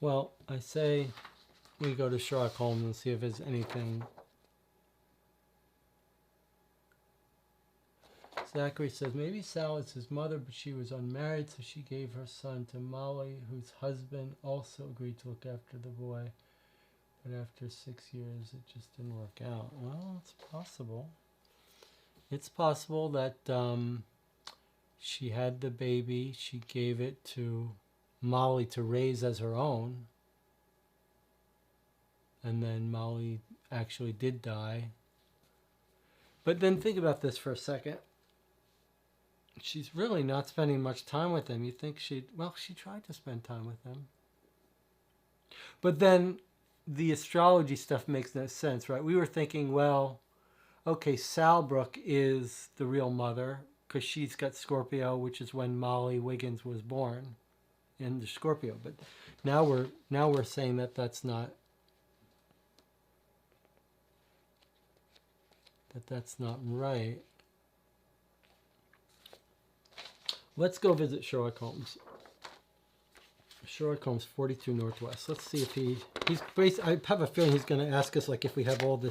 Well, I say we go to Sherlock Holmes and see if there's anything. Zachary says, maybe Sal is his mother, but she was unmarried, so she gave her son to Molly, whose husband also agreed to look after the boy. But after 6 years, it just didn't work out. Well, it's possible. It's possible that she had the baby, she gave it to Molly to raise as her own, and then Molly actually did die. But then think about this for a second. She's really not spending much time with him. You think she tried to spend time with him. But then the astrology stuff makes no sense, right? We were thinking, well, okay, Salbrook is the real mother because she's got Scorpio, which is when Molly Wiggins was born in the Scorpio. But now we're saying that that's not right. Let's go visit Sherlock Holmes. Sherlock Holmes, 42 Northwest. Let's see if I have a feeling he's going to ask us like if we have all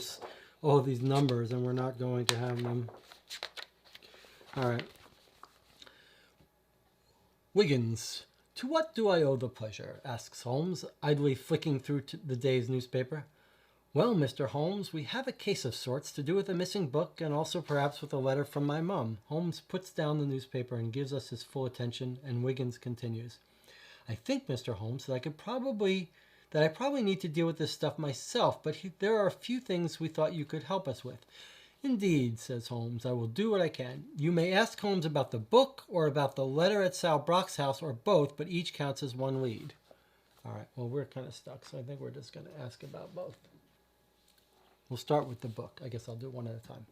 of these numbers, and we're not going to have them. All right. Wiggins, to what do I owe the pleasure? Asks Holmes, idly flicking through the day's newspaper. Well, Mr. Holmes, we have a case of sorts to do with a missing book and also perhaps with a letter from my mum. Holmes puts down the newspaper and gives us his full attention, and Wiggins continues. I think, Mr. Holmes, that I probably need to deal with this stuff myself, but there are a few things we thought you could help us with. Indeed, says Holmes, I will do what I can. You may ask Holmes about the book or about the letter at Sal Brock's house or both, but each counts as one lead. All right, well, we're kind of stuck, so I think we're just going to ask about both. We'll start with the book. I guess I'll do one at a time.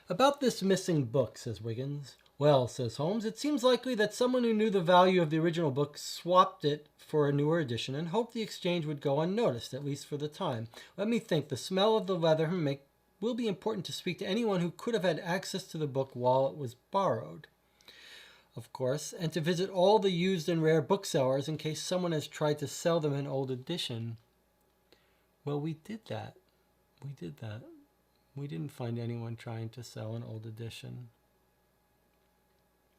About this missing book, says Wiggins. Well, says Holmes, it seems likely that someone who knew the value of the original book swapped it for a newer edition and hoped the exchange would go unnoticed, at least for the time. Let me think. The smell of the leather will be important to speak to anyone who could have had access to the book while it was borrowed, of course, and to visit all the used and rare booksellers in case someone has tried to sell them an old edition. Well, we did that. We didn't find anyone trying to sell an old edition.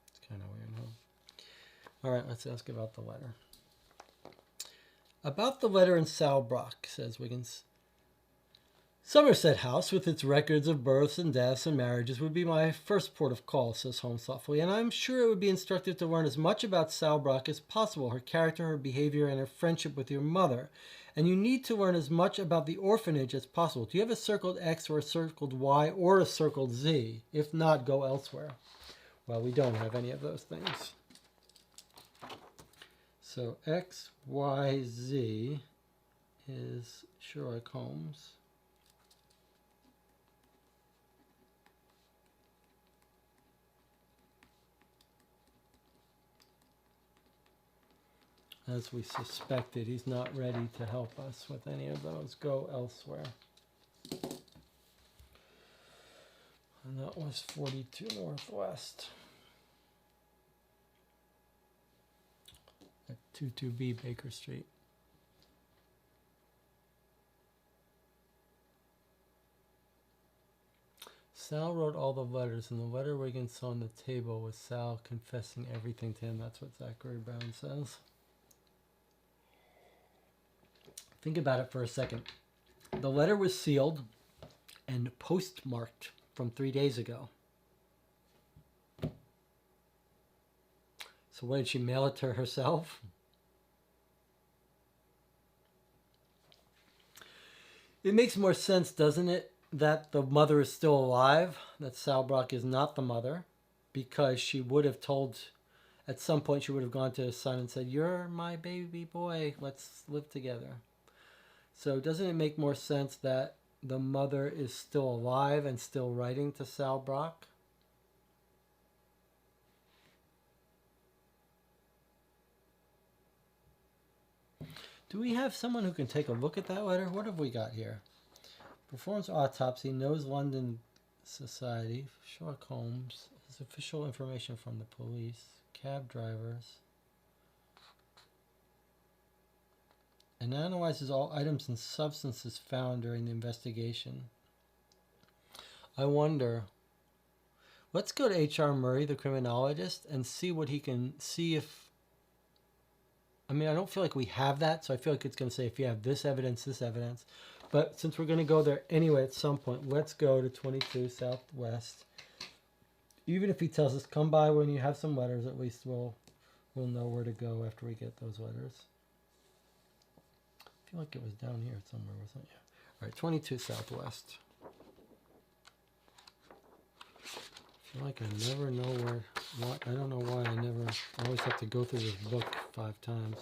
It's kind of weird, huh? All right, let's ask about the letter. About the letter in Sal Brock, says Wiggins. Somerset House, with its records of births and deaths and marriages, would be my first port of call, says Holmes thoughtfully, and I'm sure it would be instructive to learn as much about Sal Brock as possible, her character, her behavior, and her friendship with your mother. And you need to learn as much about the orphanage as possible. Do you have a circled X or a circled Y or a circled Z? If not, go elsewhere. Well, we don't have any of those things. So X, Y, Z is Sherlock Holmes. As we suspected, he's not ready to help us with any of those. Go elsewhere. And that was 42 Northwest. At 22B Baker Street. Sal wrote all the letters, and the letter Wiggins saw on the table was Sal confessing everything to him. That's what Zachary Brown says. Think about it for a second. The letter was sealed and postmarked from 3 days ago. So what, did she mail it to herself? It makes more sense, doesn't it, that the mother is still alive, that Sal Brock is not the mother, because she would have told, at some point she would have gone to his son and said, "You're my baby boy, let's live together." So doesn't it make more sense that the mother is still alive and still writing to Sal Brock? Do we have someone who can take a look at that letter? What have we got here? Performs autopsy, knows London Society, Sherlock Holmes, has official information from the police, cab drivers, and analyzes all items and substances found during the investigation. I wonder, let's go to H.R. Murray, the criminologist, and see what he can see if, I mean, I don't feel like we have that, so I feel like it's going to say if you have this evidence, but since we're going to go there anyway at some point, let's go to 22 Southwest. Even if he tells us, come by when you have some letters, at least we'll know where to go after we get those letters. I feel like it was down here somewhere, wasn't it? All right, 22 Southwest. I feel like I never know where, I don't know why I always have to go through this book 5 times.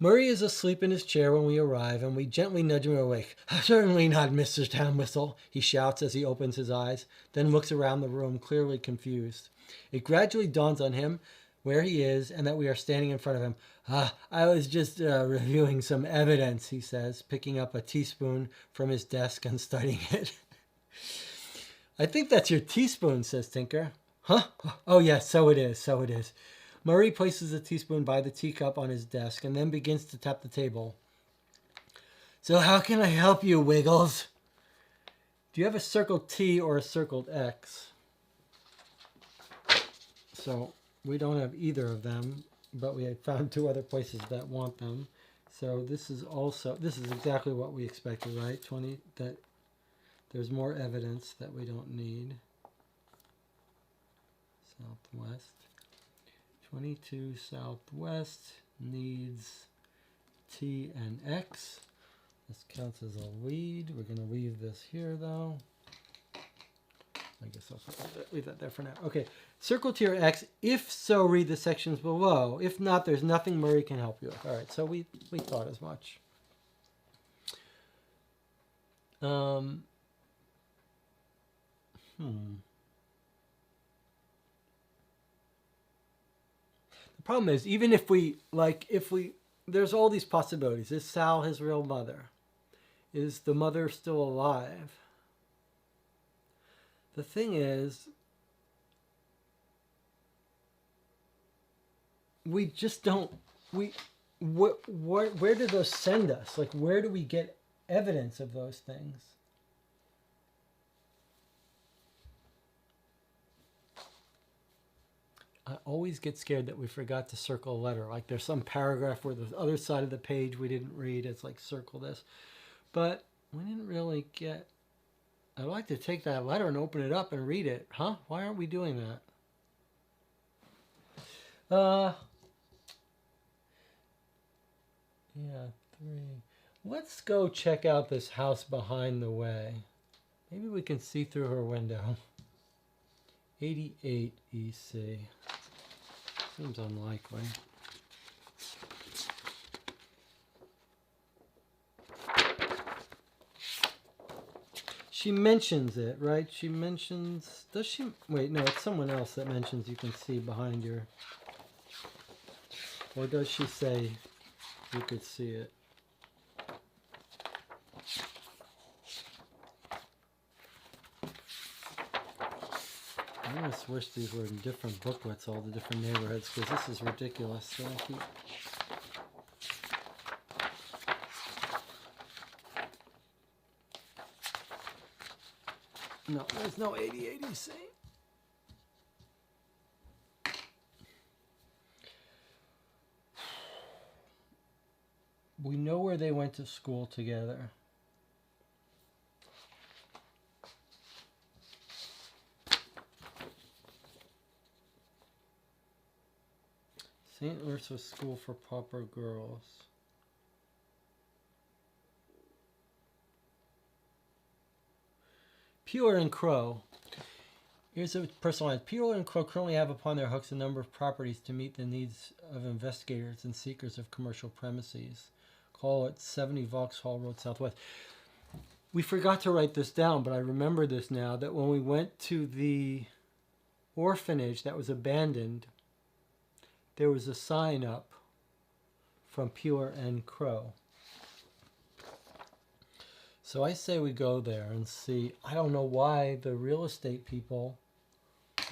Murray is asleep in his chair when we arrive, and we gently nudge him awake. "Certainly not, Mr. Townwhistle," he shouts as he opens his eyes, then looks around the room, clearly confused. It gradually dawns on him where he is and that we are standing in front of him. "I was just reviewing some evidence," he says, picking up a teaspoon from his desk and studying it. "I think that's your teaspoon," says Tinker. "Huh? Oh, yes, so it is. Murray places the teaspoon by the teacup on his desk and then begins to tap the table. "So how can I help you, Wiggles?" "Do you have a circled T or a circled X?" So we don't have either of them, but we had found 2 other places that want them. So this is exactly what we expected, right? That there's more evidence that we don't need. Southwest. 22 Southwest needs T and X. This counts as a lead. We're going to leave this here, though. I guess I'll leave that there for now. Okay, circle T or X. If so, read the sections below. If not, there's nothing Murray can help you with. All right, so we thought as much. The problem is, even if there's all these possibilities. Is Sal his real mother? Is the mother still alive? The thing is, we just don't, where do those send us? Like, where do we get evidence of those things? I always get scared that we forgot to circle a letter. Like there's some paragraph where the other side of the page we didn't read. It's like circle this. But we didn't really get... I'd like to take that letter and open it up and read it. Huh? Why aren't we doing that? Yeah, 3. Let's go check out this house behind the way. Maybe we can see through her window. 88 EC. Seems unlikely. She mentions it, right? She mentions... Does she... Wait, no, it's someone else that mentions you can see behind your... Or does she say you could see it? I just wish these were in different booklets, all the different neighborhoods, because this is ridiculous. So I keep... No, there's no 88 EC. We know where they went to school together. St. Ursula's School for Pauper Girls. Pure and Crow. Here's a personalized. Pure and Crow currently have upon their hooks a number of properties to meet the needs of investigators and seekers of commercial premises. Call at 70 Vauxhall Road Southwest. We forgot to write this down, but I remember this now, that when we went to the orphanage that was abandoned, there was a sign up from Pure and Crow. So I say we go there and see. I don't know why the real estate people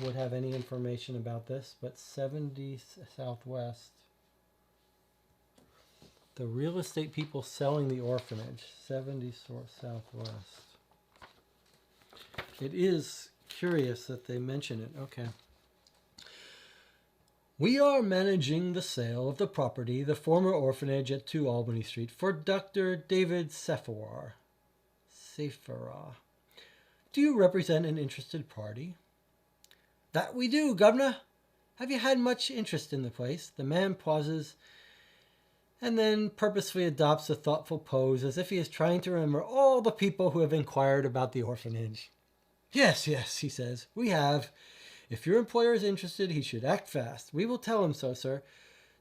would have any information about this, but 70 Southwest. The real estate people selling the orphanage, 70 Southwest. It is curious that they mention it. Okay. We are managing the sale of the property, the former orphanage at 2 Albany Street, for Dr. David Sephora. Do you represent an interested party? That we do, Governor. Have you had much interest in the place? The man pauses and then purposefully adopts a thoughtful pose as if he is trying to remember all the people who have inquired about the orphanage. Yes, he says, we have. If your employer is interested, he should act fast. We will tell him so, sir.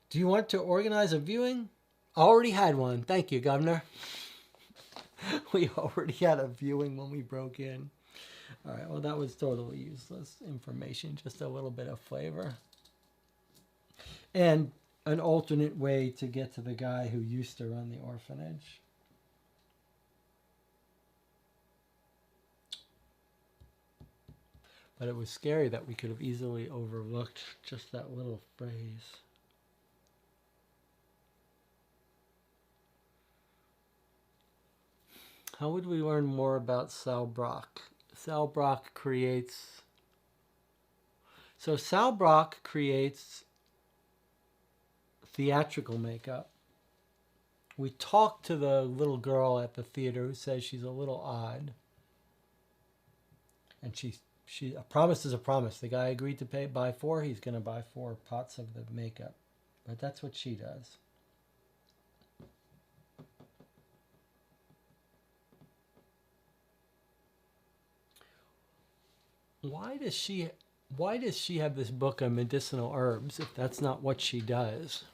Do you want to organize a viewing? Already had one. Thank you, Governor. We already had a viewing when we broke in. All right, well, that was totally useless information, just a little bit of flavor. And an alternate way to get to the guy who used to run the orphanage. But it was scary that we could have easily overlooked just that little phrase. How would we learn more about Sal Brock? Sal Brock creates... So Sal Brock creates theatrical makeup. We talked to the little girl at the theater who says she's a little odd. And a promise is a promise. The guy agreed to buy 4. He's going to buy 4 pots of the makeup. But that's what she does. Why does she have this book on medicinal herbs if that's not what she does?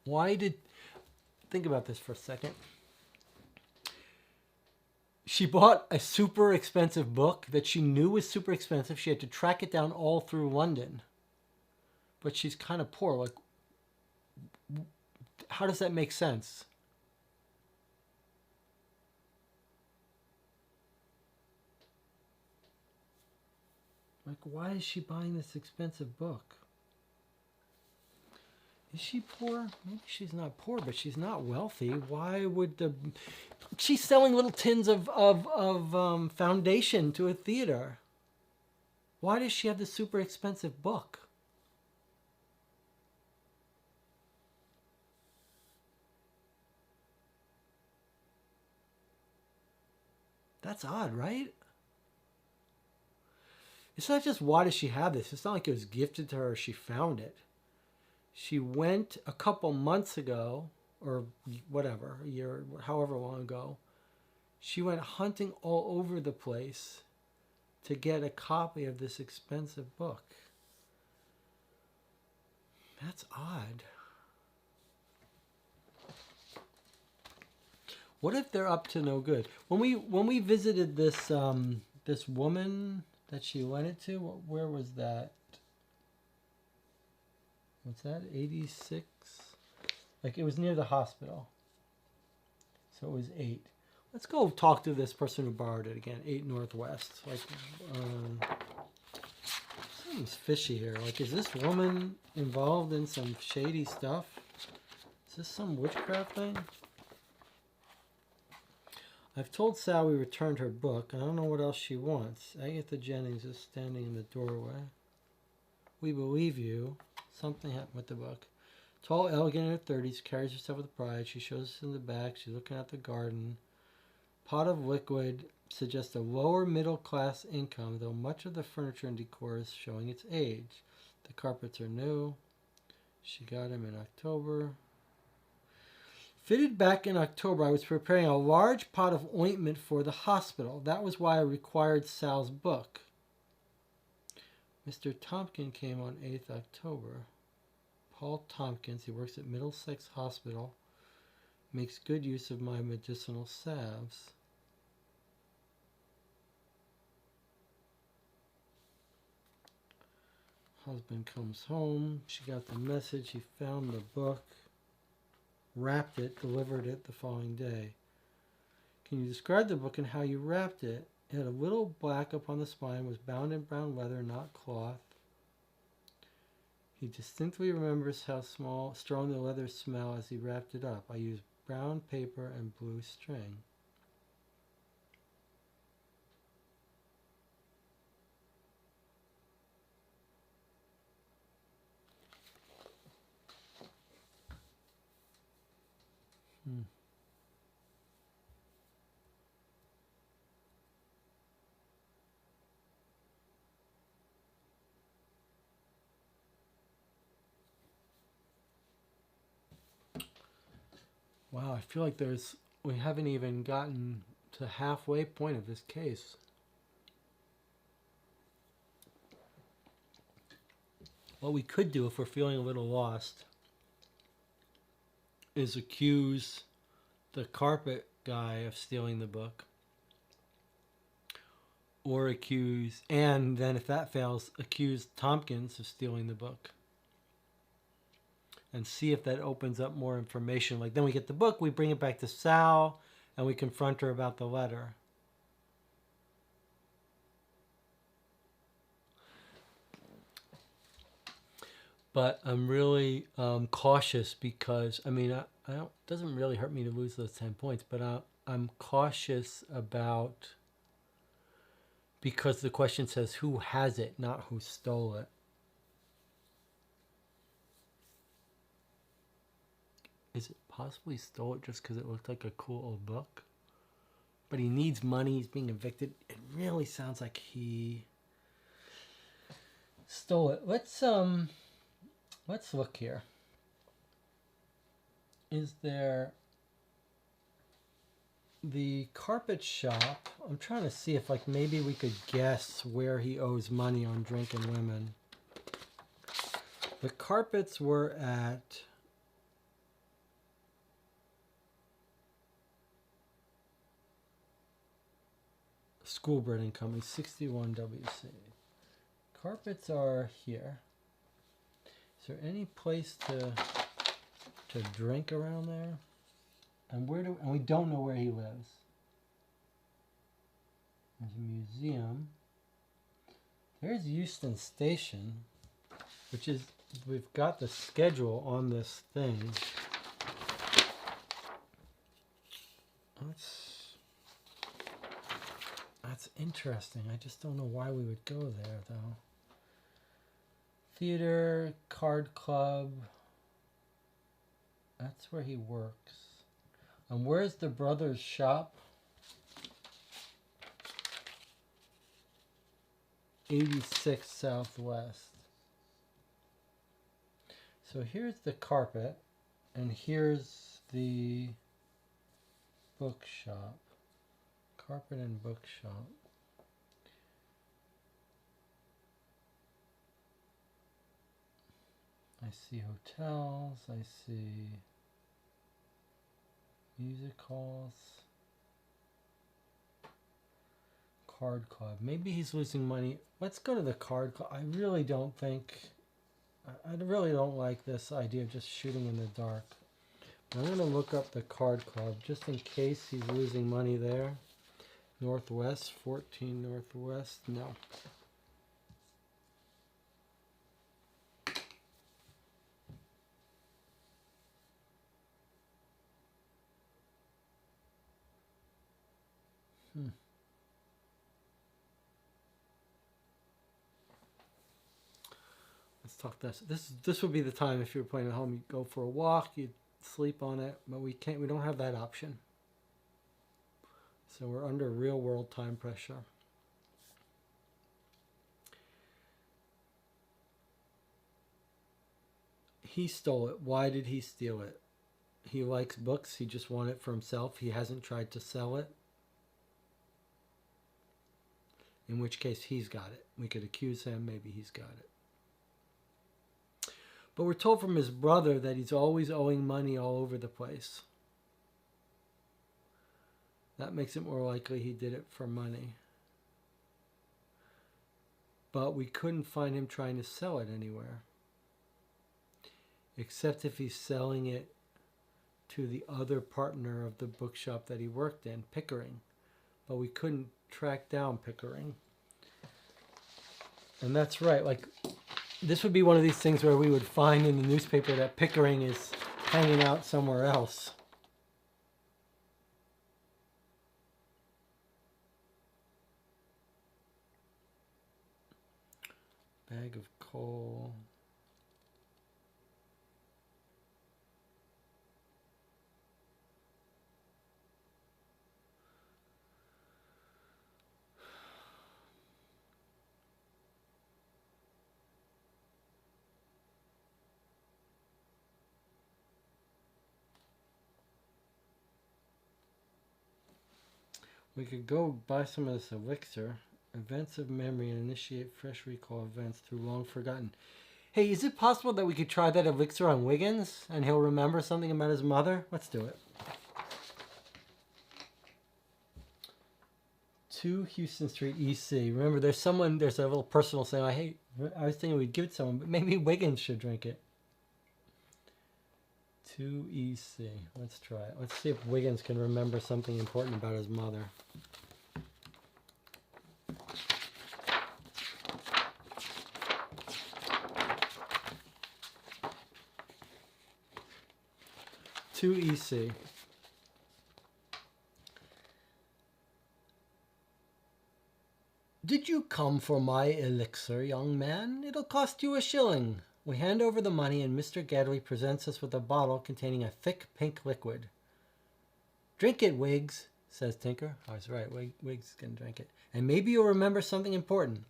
Think about this for a second. She bought a super expensive book that she knew was super expensive. She had to track it down all through London. But she's kind of poor. Like, how does that make sense? Like, why is she buying this expensive book? Is she poor? Maybe she's not poor, but she's not wealthy. Why would she's selling little tins of foundation to a theater. Why does she have this super expensive book? That's odd, right? It's not just why does she have this. It's not like it was gifted to her or she found it. She went a couple months ago, or whatever, a year, however long ago. She went hunting all over the place to get a copy of this expensive book. That's odd. What if they're up to no good? When we visited this this woman that she went into, where was that? What's that? 86? Like, it was near the hospital. So it was 8. Let's go talk to this person who borrowed it again. 8 Northwest. Like, something's fishy here. Like, is this woman involved in some shady stuff? Is this some witchcraft thing? I've told Sal we returned her book. I don't know what else she wants. Agatha Jennings is standing in the doorway. We believe you. Something happened with the book. Tall, elegant in her 30s, carries herself with pride. She shows us in the back. She's looking at the garden. Pot of liquid suggests a lower middle class income, though much of the furniture and decor is showing its age. The carpets are new. She got them in October. Fitted back in October, I was preparing a large pot of ointment for the hospital. That was why I required Sal's book. Mr. Tompkins came on 8th October. Paul Tompkins, he works at Middlesex Hospital, makes good use of my medicinal salves. Husband comes home. She got the message. He found the book, wrapped it, delivered it the following day. Can you describe the book and how you wrapped it? It had a little black upon the spine, was bound in brown leather, not cloth. He distinctly remembers how strong the leather smelled as he wrapped it up. I used brown paper and blue string. Wow, I feel like we haven't even gotten to the halfway point of this case. What we could do if we're feeling a little lost is accuse the carpet guy of stealing the book. Or and then if that fails, accuse Tompkins of stealing the book. And see if that opens up more information. Like then we get the book, we bring it back to Sal, and we confront her about the letter. But I'm really cautious because, I mean, it doesn't really hurt me to lose those 10 points, but I'm cautious about, because the question says who has it, not who stole it. Is it possible he stole it just because it looked like a cool old book? But he needs money, he's being evicted. It really sounds like he stole it. Let's look here. Is there the carpet shop? I'm trying to see if like maybe we could guess where he owes money on drinking women. The carpets were at School Bread and Company, 61 WC. Carpets are here. Is there any place to drink around there? And we don't know where he lives. There's a museum. There's Euston Station, which is, we've got the schedule on this thing. That's interesting. I just don't know why we would go there, though. Theater, card club. That's where he works. And where's the brother's shop? 86 Southwest. So here's the carpet, and here's the bookshop. Carpet and bookshop. I see hotels, I see music halls, card club. Maybe he's losing money. Let's go to the card club. I really don't like this idea of just shooting in the dark. I'm going to look up the card club just in case he's losing money there. Northwest, 14 Northwest, no. Let's talk this. This would be the time if you were playing at home. You'd go for a walk, you'd sleep on it, but we don't have that option. So we're under real world time pressure. He stole it. Why did he steal it? he likes books. He just wants it for himself. He hasn't tried to sell it. In which case, he's got it. We could accuse him. Maybe he's got it. But we're told from his brother that he's always owing money all over the place. That makes it more likely he did it for money. But we couldn't find him trying to sell it anywhere. Except if he's selling it to the other partner of the bookshop that he worked in, Pickering. But we couldn't track down Pickering. And that's right, like, this would be one of these things where we would find in the newspaper that Pickering is hanging out somewhere else. Bag of coal. We could go buy some of this elixir. Events of memory and initiate fresh recall events through long forgotten. Hey, is it possible that we could try that elixir on Wiggins and he'll remember something about his mother? Let's do it. 2 Houston Street, EC. Remember, there's a little personal saying, I was thinking we'd give it to someone, but maybe Wiggins should drink it. 2 EC. Let's try it. Let's see if Wiggins can remember something important about his mother. EC. Did you come for my elixir, young man? It'll cost you $1. We hand over the money and Mr. Gadley presents us with a bottle containing a thick pink liquid. Drink it, Wiggs, says Tinker. I was right, Wiggs can drink it. And maybe you'll remember something important.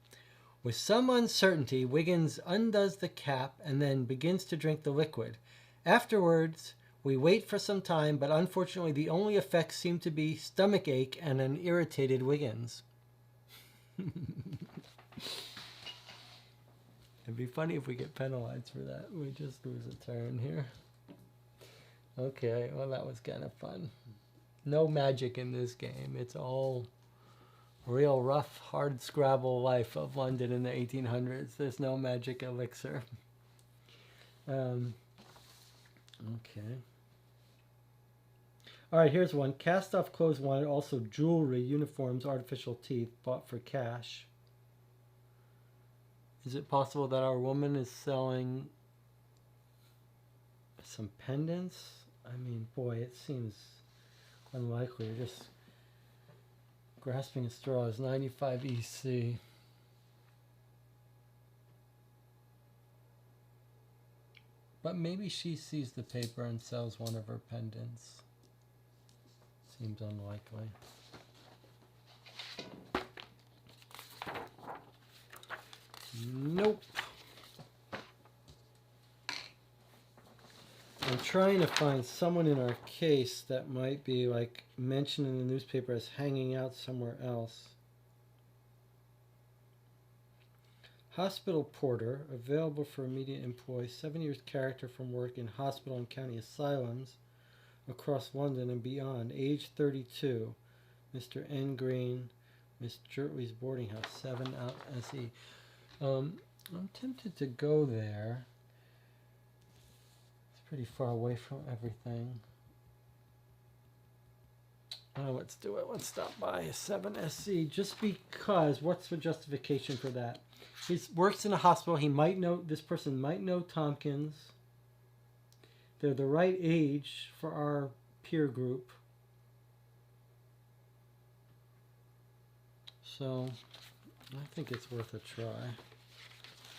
With some uncertainty, Wiggins undoes the cap and then begins to drink the liquid. Afterwards, we wait for some time, but unfortunately the only effects seem to be stomach ache and an irritated Wiggins. It'd be funny if we get penalized for that. We just lose a turn here. Okay, well that was kind of fun. No magic in this game. It's all real rough, hard Scrabble life of London in the 1800s. There's no magic elixir. Okay. All right, here's one. Cast-off clothes wanted, also jewelry, uniforms, artificial teeth, bought for cash. Is it possible that our woman is selling some pendants? I mean, boy, it seems unlikely. You're just grasping at straws. 95 EC. But maybe she sees the paper and sells one of her pendants. Seems unlikely. Nope. I'm trying to find someone in our case that might be like mentioned in the newspaper as hanging out somewhere else. Hospital porter, available for immediate employ, 7 years character from work in hospital and county asylums across London and beyond, age 32, Mr. N. Green, Miss Jertley's boarding house, 7 out SE. I'm tempted to go there. It's pretty far away from everything. Let's do it. Let's stop by 7 SC just because. What's the justification for that? He works in a hospital. He might know, this person might know Tompkins. They're the right age for our peer group. So I think it's worth a try.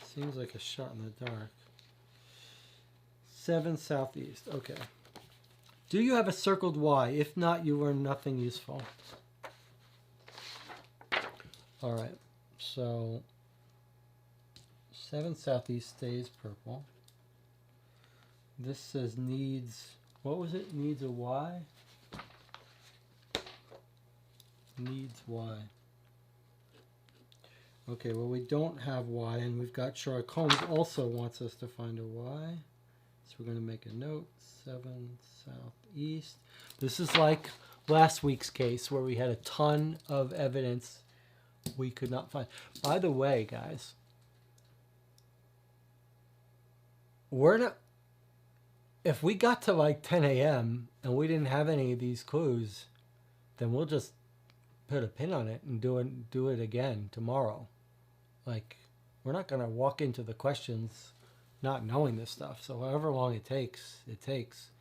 Seems like a shot in the dark. 7 Southeast. Okay. Do you have a circled Y? If not, you learn nothing useful. All right. So 7 Southeast stays purple. This says needs What was it? Needs a Y? Needs Y. Okay, well we don't have Y, and we've got Sherlock Holmes also wants us to find a Y. So we're going to make a note. 7 southeast. This is like last week's case where we had a ton of evidence we could not find. By the way, guys, we're not... If we got to like 10 a.m. and we didn't have any of these clues, then we'll just put a pin on it and do it again tomorrow. Like, we're not going to walk into the questions not knowing this stuff. So however long it takes, it takes.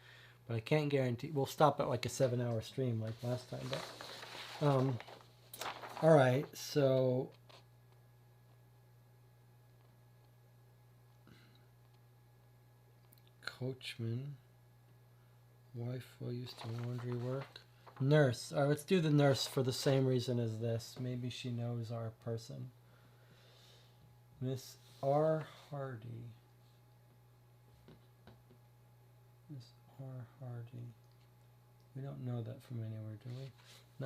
But I can't guarantee. We'll stop at like a 7-hour stream like last time. But all right, so coachman, wife will used to laundry work. Nurse. All right, let's do the nurse for the same reason as this. Maybe she knows our person. Miss R. Hardy. Miss R. Hardy. We don't know that from anywhere, do we?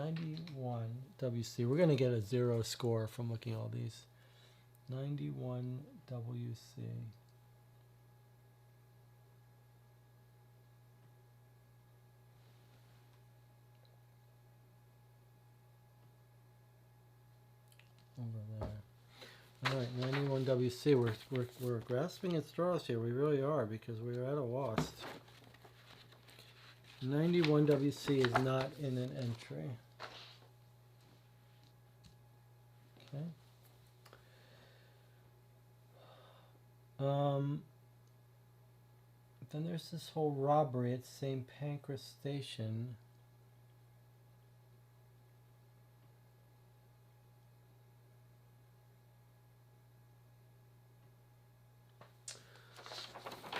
91 WC. We're going to get a 0 score from looking at all these. 91 WC. Over there. All right, 91 WC. We're grasping at straws here. We really are, because we're at a loss. 91 WC is not in an entry. Okay. Then there's this whole robbery at St. Pancras Station.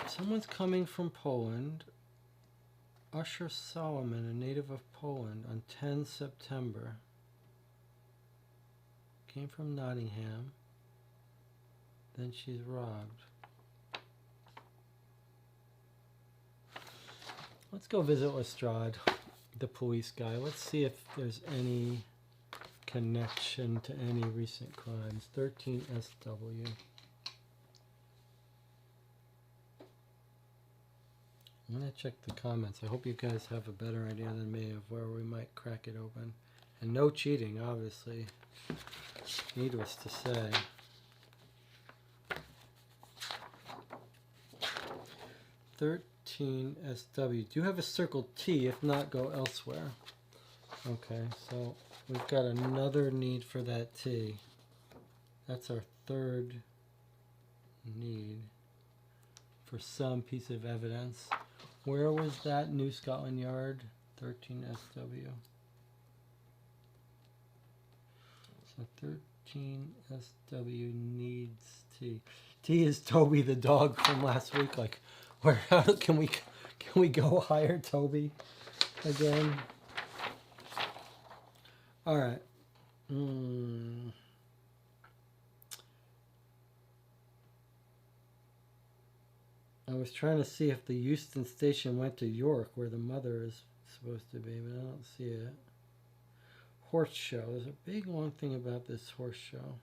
Someone's coming from Poland. Usher Solomon, a native of Poland, on 10 September. Came from Nottingham. Then she's robbed. Let's go visit Lestrade, the police guy. Let's see if there's any connection to any recent crimes. 13 SW. I'm going to check the comments. I hope you guys have a better idea than me of where we might crack it open. And no cheating, obviously. Needless to say. 13 SW. Do you have a circle T? If not, go elsewhere. Okay, so we've got another need for that T. That's our third need for some piece of evidence. Where was that? New Scotland Yard, 13 SW. So 13 SW needs T. T is Toby the dog from last week. Like, where? How can we go hire Toby again? All right. I was trying to see if the Euston station went to York, where the mother is supposed to be, but I don't see it. Horse show. There's a big long thing about this horse show.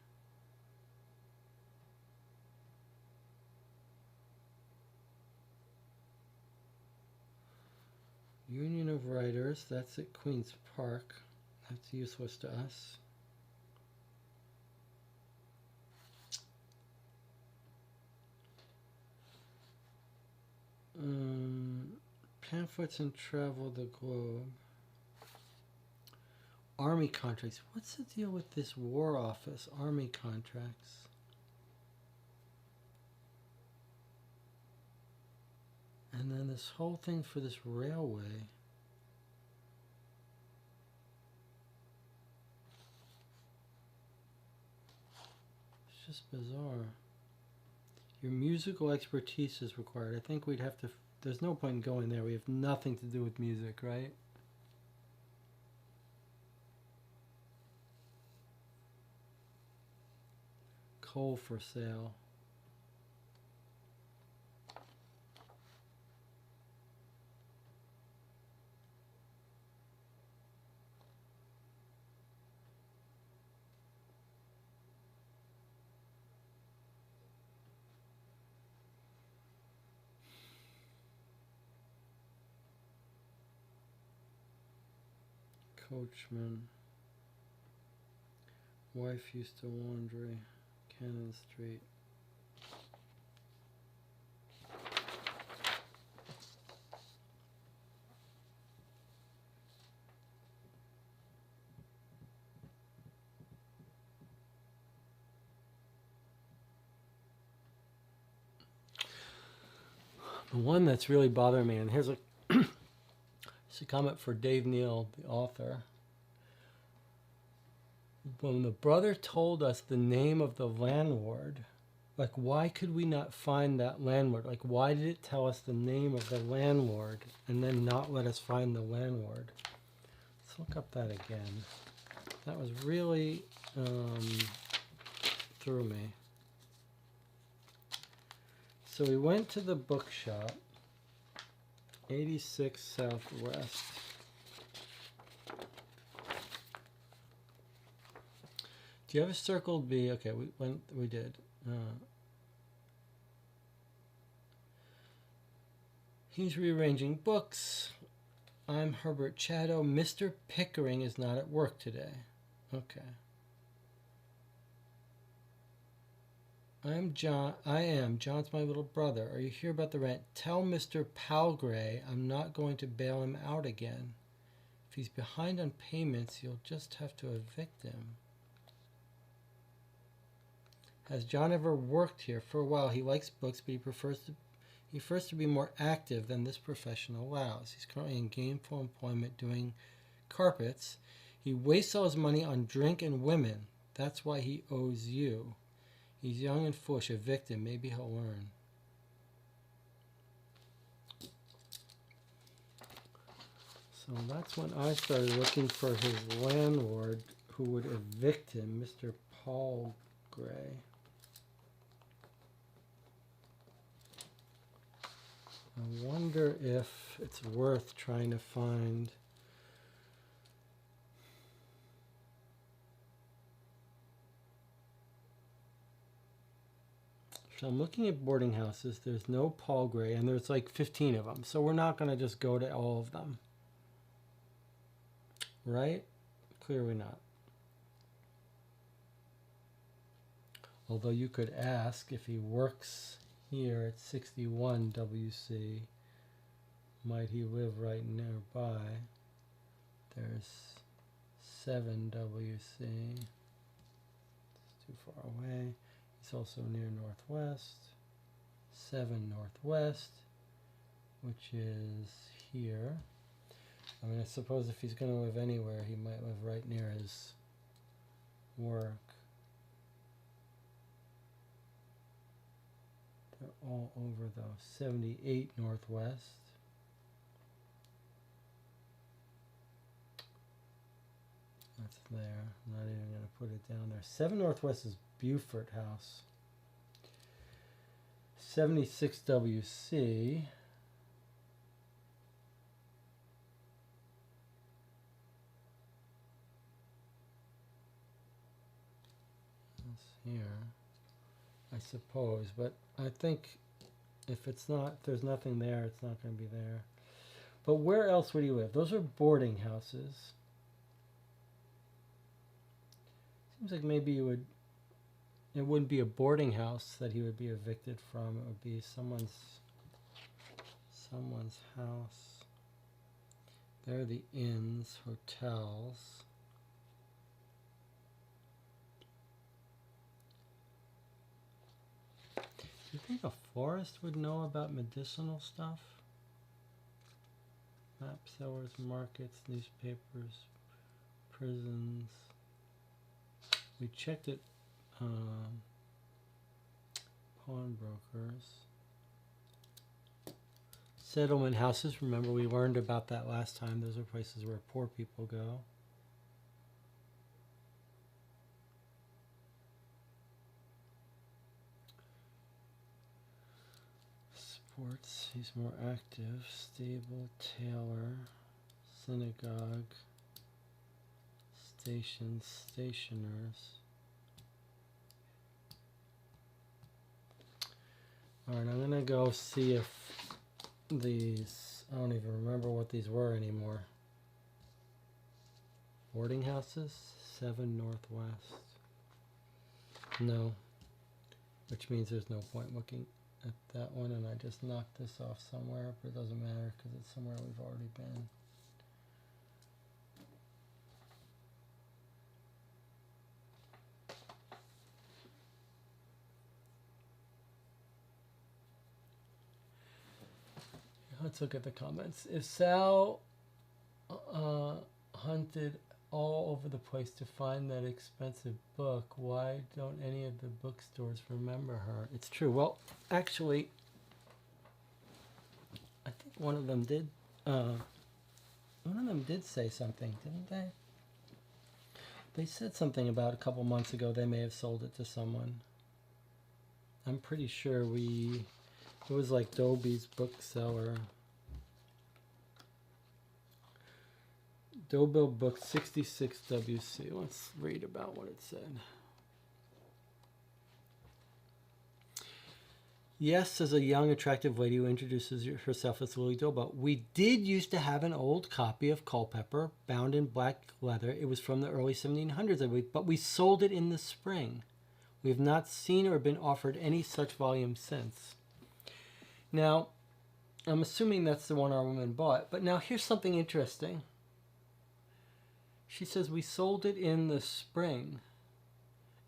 Union of Writers. That's at Queen's Park. That's useless to us. Pamphlets and Travel the Globe. Army contracts. What's the deal with this War Office? Army contracts. And then this whole thing for this railway. It's just bizarre. Your musical expertise is required. I think we'd have to... There's no point in going there. We have nothing to do with music, right? Coal for sale. Coachman. Wife used to laundry. Cannon Street. The one that's really bothering me, and here's a comment for Dave Neal, the author. When the brother told us the name of the landlord, like, why could we not find that landlord? Like, why did it tell us the name of the landlord and then not let us find the landlord? Let's look up that again. That was really threw me. So we went to the bookshop, 86 Southwest. Do you have a circled B? Okay, we did. He's rearranging books. I'm Herbert Chatto. Mr. Pickering is not at work today. Okay. I am. John's my little brother. Are you here about the rent? Tell Mr. Palgrave I'm not going to bail him out again. If he's behind on payments, you'll just have to evict him. Has John ever worked here? For a while, he likes books, but he prefers to be more active than this profession allows. He's currently in gainful employment doing carpets. He wastes all his money on drink and women. That's why he owes you. He's young and foolish, evict him. Maybe he'll learn. So that's when I started looking for his landlord who would evict him, Mr. Paul Gray. I wonder if it's worth trying to find so I'm looking at boarding houses. There's no Paul Gray, and there's like 15 of them. So we're not going to just go to all of them. Right? Clearly not. Although you could ask if he works here at 61 WC, might he live right nearby? There's 7 WC. It's too far away. He's also near Northwest. 7 Northwest, which is here. I mean, I suppose if he's going to live anywhere, he might live right near his work. They're all over though. 78 Northwest. That's there. I'm not even going to put it down there. 7 Northwest is Beaufort House. 76 WC. That's here, I suppose, but I think if there's nothing there, it's not going to be there. But where else would he live? Those are boarding houses. Seems like maybe it wouldn't be a boarding house that he would be evicted from. It would be someone's house. There are the inns, hotels. Do you think a florist would know about medicinal stuff? Map sellers, markets, newspapers, prisons. We checked it. Pawnbrokers. Settlement houses. Remember, we learned about that last time. Those are places where poor people go. Sports. He's more active. Stable. Tailor. Synagogue. Stations. Stationers. Alright, I'm going to go see if these, I don't even remember what these were anymore. boarding houses, 7 Northwest. No, which means there's no point looking at that one, and I just knocked this off somewhere, but it doesn't matter because it's somewhere we've already been. Let's look at the comments. If Sal hunted all over the place to find that expensive book, why don't any of the bookstores remember her? It's true. Well, actually, I think one of them did say something, didn't they? They said something about a couple months ago they may have sold it to someone. I'm pretty sure it was like Dobie's bookseller. Dobell Book 66 WC. Let's read about what it said. Yes, says a young, attractive lady who introduces herself as Lily Dobell. We did used to have an old copy of Culpeper, bound in black leather. It was from the early 1700s, I believe, but we sold it in the spring. We have not seen or been offered any such volume since. Now, I'm assuming that's the one our woman bought, but now here's something interesting. She says we sold it in the spring.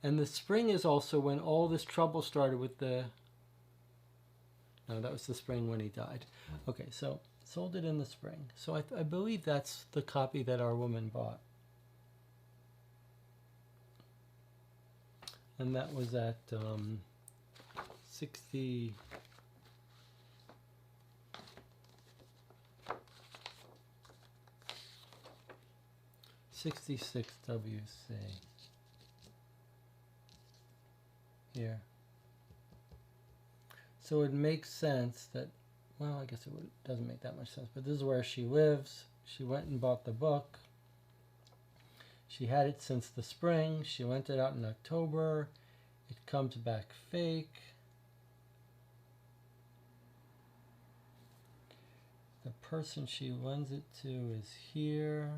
And the spring is also when all this trouble started with the... No, that was the spring when he died. Okay, so sold it in the spring. So I believe that's the copy that our woman bought. And that was at 60... 66 WC. Here. So it makes sense that, well, I guess doesn't make that much sense, but this is where she lives. She went and bought the book. She had it since the spring. She lent it out in October. It comes back fake. The person she lends it to is here.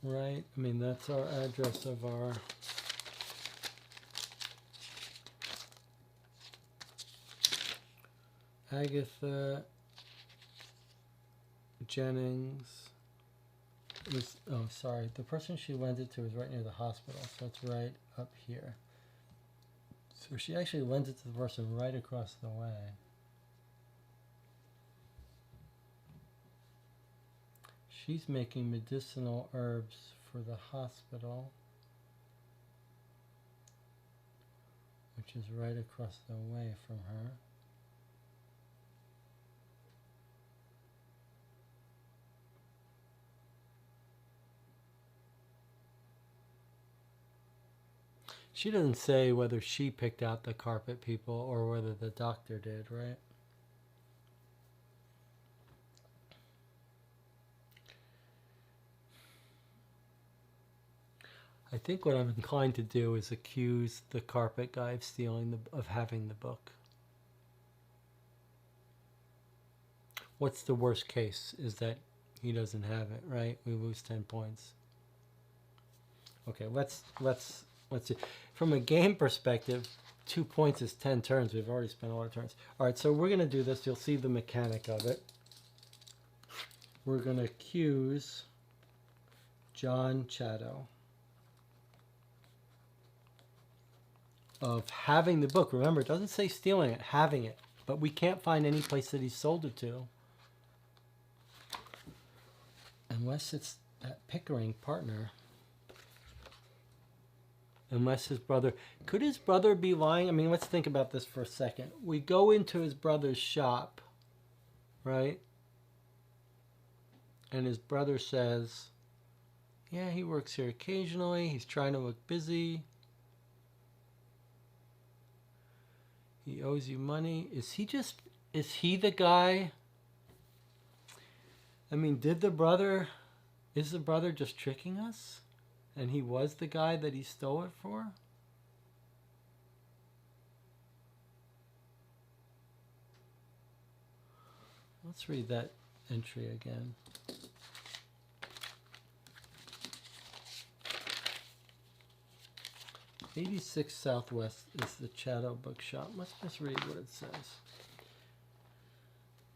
Right, I mean, that's our address of our Agatha Jennings is, oh, sorry, the person she lent it to is right near the hospital, so it's right up here. So she actually lent it to the person right across the way. She's making medicinal herbs for the hospital, which is right across the way from her. She doesn't say whether she picked out the carpet people or whether the doctor did, right? I think what I'm inclined to do is accuse the carpet guy of stealing of having the book. What's the worst case is that he doesn't have it, right? We lose 10 points. Okay, let's see. From a game perspective, 2 points is 10 turns. We've already spent a lot of turns. All right, so we're going to do this. You'll see the mechanic of it. We're going to accuse John Chatto of having the book. Remember, it doesn't say stealing it, having it. But we can't find any place that he sold it to. Unless it's that Pickering partner. Unless his brother... Could his brother be lying? I mean, let's think about this for a second. We go into his brother's shop, right? And his brother says, yeah, he works here occasionally. He's trying to look busy. He owes you money. Is he the guy? I mean, is the brother just tricking us? And he was the guy that he stole it for? Let's read that entry again. "86 Southwest is the Chatto bookshop." Let's just read what it says.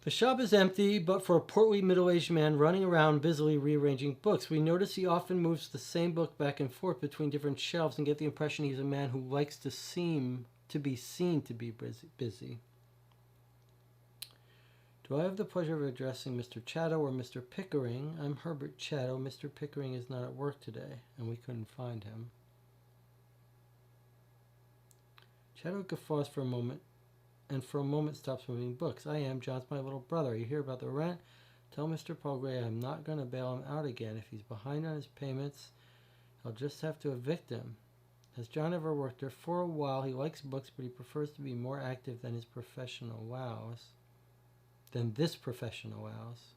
"The shop is empty, but for a portly middle-aged man running around busily rearranging books. We notice he often moves the same book back and forth between different shelves and get the impression he's a man who likes to seem to be seen to be busy. Do I have the pleasure of addressing Mr. Chatto or Mr. Pickering? I'm Herbert Chatto. Mr. Pickering is not at work today, and we couldn't find him." Chatto guffaws for a moment, and for a moment stops moving books. "I am. John's my little brother. You hear about the rent? Tell Mr. Palgrave I'm not going to bail him out again. If he's behind on his payments, I'll just have to evict him. Has John ever worked there? For a while. He likes books, but he prefers to be more active than his professional wows. This professional wows.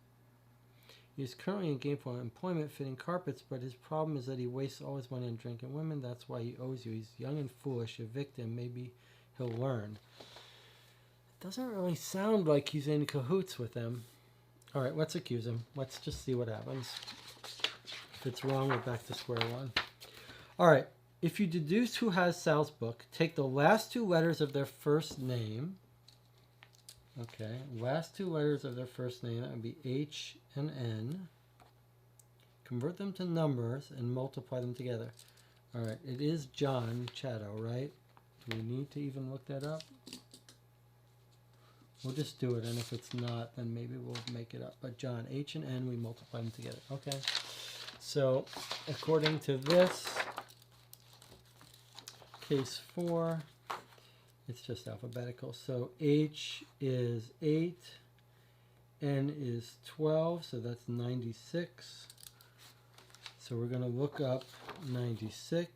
He is currently in gainful employment fitting carpets, but his problem is that he wastes all his money on drinking women. That's why he owes you. He's young and foolish. Evict him. Maybe he'll learn." It doesn't really sound like he's in cahoots with them. All right, let's accuse him. Let's just see what happens. If it's wrong, we're back to square one. All right, if you deduce who has Sal's book, take the last two letters of their first name. Okay, last two letters of their first name, that would be H and N. Convert them to numbers and multiply them together. All right, it is John Chatto, right? Do we need to even look that up? We'll just do it, and if it's not, then maybe we'll make it up. But John, H and N, we multiply them together. Okay, so according to this, case 4, it's just alphabetical. So H is 8, N is 12, so that's 96. So we're going to look up 96.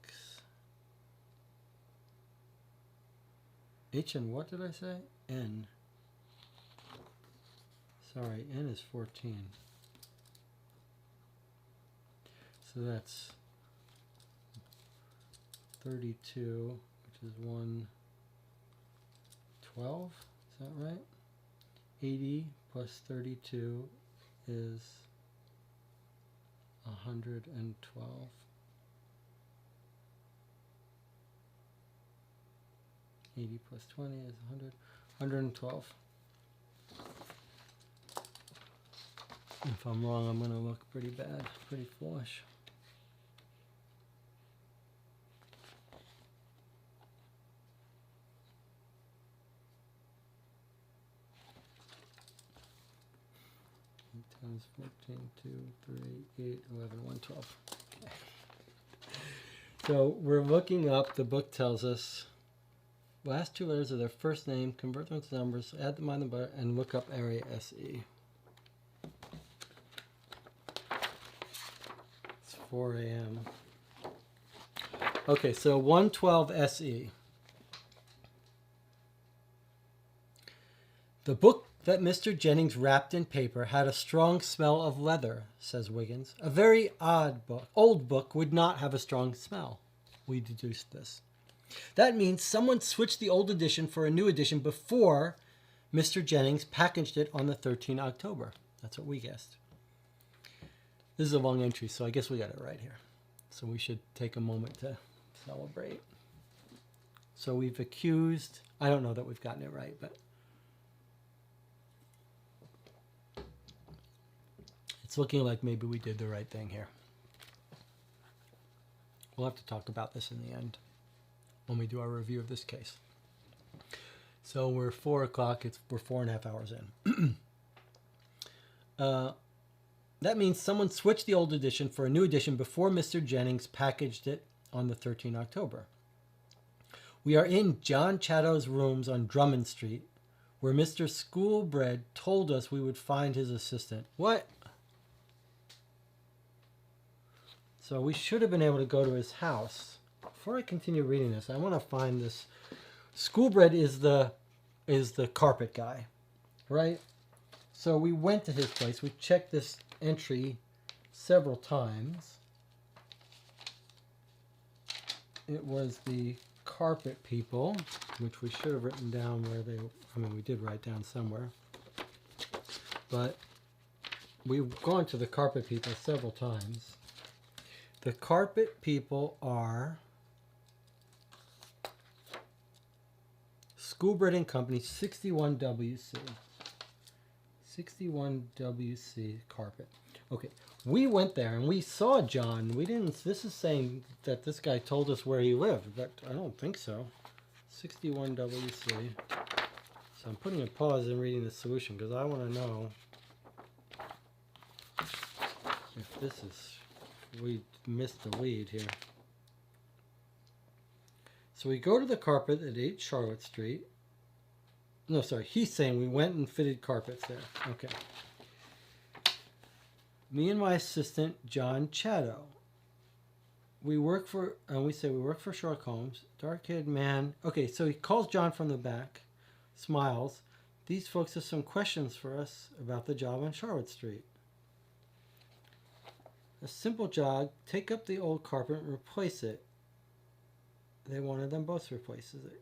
H and what did I say? N. Sorry, N is 14. So that's 32, which is 112. Is that right? 80 plus 32 is 112. 80 plus 20 is 100. 112. If I'm wrong, I'm going to look pretty bad, pretty foolish. Times 14, 2, 3, 8, 11, 112. Okay. So we're looking up, the book tells us, last two letters of their first name, convert them to numbers, add them on the button, and look up area SE. It's 4 a.m. Okay, so 112 SE. The book that Mr. Jennings wrapped in paper had a strong smell of leather, says Wiggins. A very odd book. Old book would not have a strong smell. We deduced this. That means someone switched the old edition for a new edition before Mr. Jennings packaged it on the 13th October. That's what we guessed. This is a long entry, so I guess we got it right here. So we should take a moment to celebrate. So we've accused, I don't know that we've gotten it right, but it's looking like maybe we did the right thing here. We'll have to talk about this in the end when we do our review of this case. So we're 4 o'clock, we're 4.5 hours in. That means someone switched the old edition for a new edition before Mr. Jennings packaged it on the 13th October. We are in John Chatto's rooms on Drummond Street, where Mr. Schoolbread told us we would find his assistant. What? So we should have been able to go to his house. Before I continue reading this, I want to find this. Schoolbread is the carpet guy, right? So we went to his place. We checked this entry several times. It was the carpet people, which we should have written down where they, I mean, we did write down somewhere. but we've gone to the carpet people several times. The carpet people are Schoolbread and Company, 61WC. 61WC carpet. Okay, we went there and we saw John. We didn't. This is saying that this guy told us where he lived, but I don't think so. 61WC. So I'm putting a pause in reading the solution because I want to know if this is, we missed the lead here. So we go to the carpet at 8 Charlotte Street. No, sorry, he's saying we went and fitted carpets there. Okay. Me and my assistant, John Chatto. We work for, and we say we work for Sherlock Holmes. Dark-haired man. Okay, so he calls John from the back, smiles. These folks have some questions for us about the job on Charlotte Street. A simple job, take up the old carpet and replace it. They wanted them both replaces it.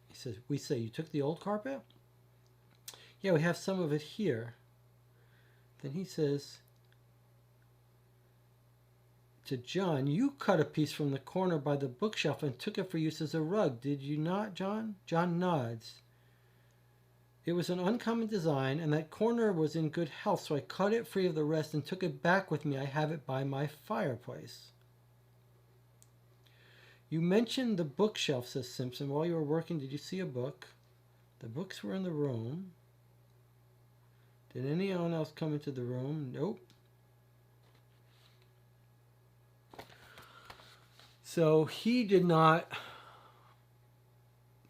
He says, we say, you took the old carpet? Yeah, we have some of it here. Then he says to John, you cut a piece from the corner by the bookshelf and took it for use as a rug, did you not, John? John nods. It was an uncommon design, and that corner was in good health, so I cut it free of the rest and took it back with me. I have it by my fireplace. You mentioned the bookshelf, says Simpson. While you were working, did you see a book? The books were in the room. Did anyone else come into the room? Nope. So he did not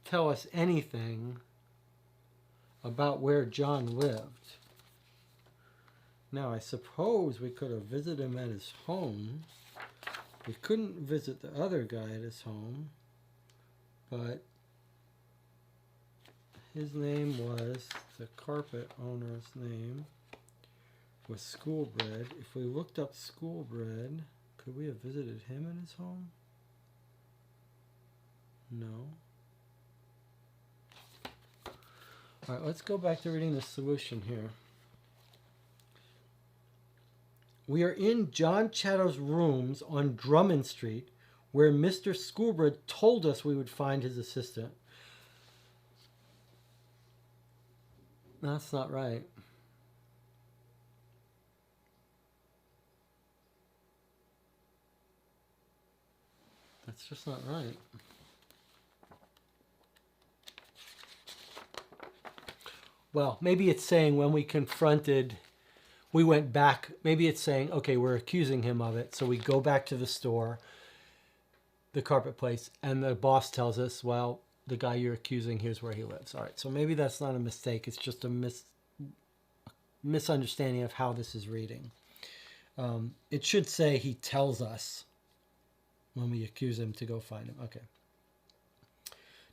tell us anything about where John lived. Now, I suppose we could have visited him at his home. We couldn't visit the other guy at his home, but his name was, the carpet owner's name was Schoolbread. If we looked up Schoolbread, could we have visited him in his home? No. All right, let's go back to reading the solution here. We are in John Chatto's rooms on Drummond Street, where Mr. Schoolbread told us we would find his assistant. That's not right. That's just not right. Well, maybe it's saying when we confronted, we went back. Maybe it's saying, okay, we're accusing him of it. So we go back to the store, the carpet place, and the boss tells us, well, the guy you're accusing, here's where he lives. All right, so maybe that's not a mistake. It's just a misunderstanding of how this is reading. It should say he tells us when we accuse him to go find him. Okay.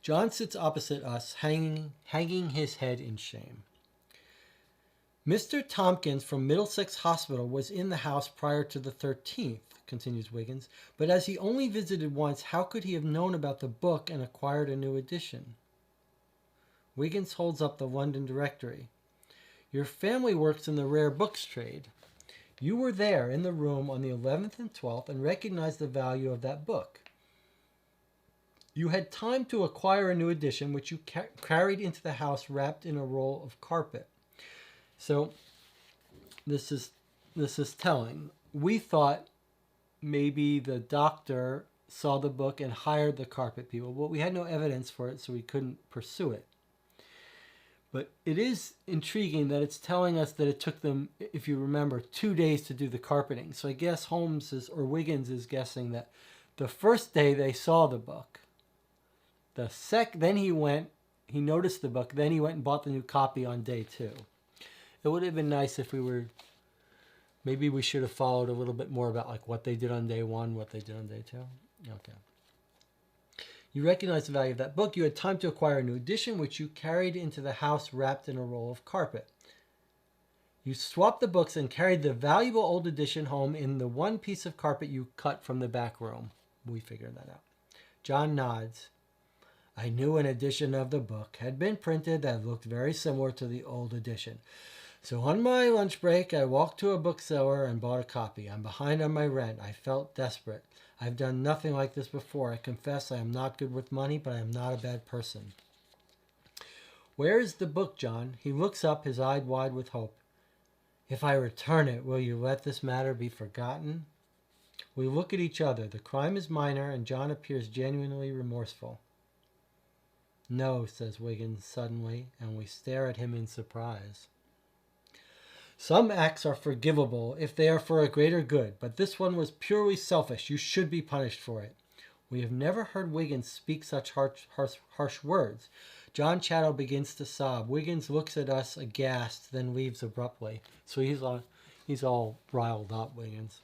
John sits opposite us, hanging his head in shame. Mr. Tompkins from Middlesex Hospital was in the house prior to the 13th, continues Wiggins, but as he only visited once, how could he have known about the book and acquired a new edition? Wiggins holds up the London Directory. Your family works in the rare books trade. You were there in the room on the 11th and 12th and recognized the value of that book. You had time to acquire a new edition, which you carried into the house wrapped in a roll of carpet. So this is telling. We thought maybe the doctor saw the book and hired the carpet people, but we had no evidence for it, so we couldn't pursue it. But it is intriguing that it's telling us that it took them, if you remember, 2 days to do the carpeting. So I guess Wiggins is guessing that the first day they saw the book, then he noticed the book, then he went and bought the new copy on day 2. It would have been nice if maybe we should have followed a little bit more about like what they did on day 1, what they did on day 2. Okay. You recognize the value of that book. You had time to acquire a new edition, which you carried into the house wrapped in a roll of carpet. You swapped the books and carried the valuable old edition home in the one piece of carpet you cut from the back room. We figured that out. John nods. I knew an edition of the book had been printed that looked very similar to the old edition. So on my lunch break, I walked to a bookseller and bought a copy. I'm behind on my rent. I felt desperate. I've done nothing like this before. I confess I am not good with money, but I am not a bad person. Where is the book, John? He looks up, his eyes wide with hope. If I return it, will you let this matter be forgotten? We look at each other. The crime is minor, and John appears genuinely remorseful. No, says Wiggins suddenly, and we stare at him in surprise. Some acts are forgivable if they are for a greater good, but this one was purely selfish. You should be punished for it. We have never heard Wiggins speak such harsh words. John Chatto begins to sob. Wiggins looks at us aghast, then leaves abruptly. So he's all riled up, Wiggins.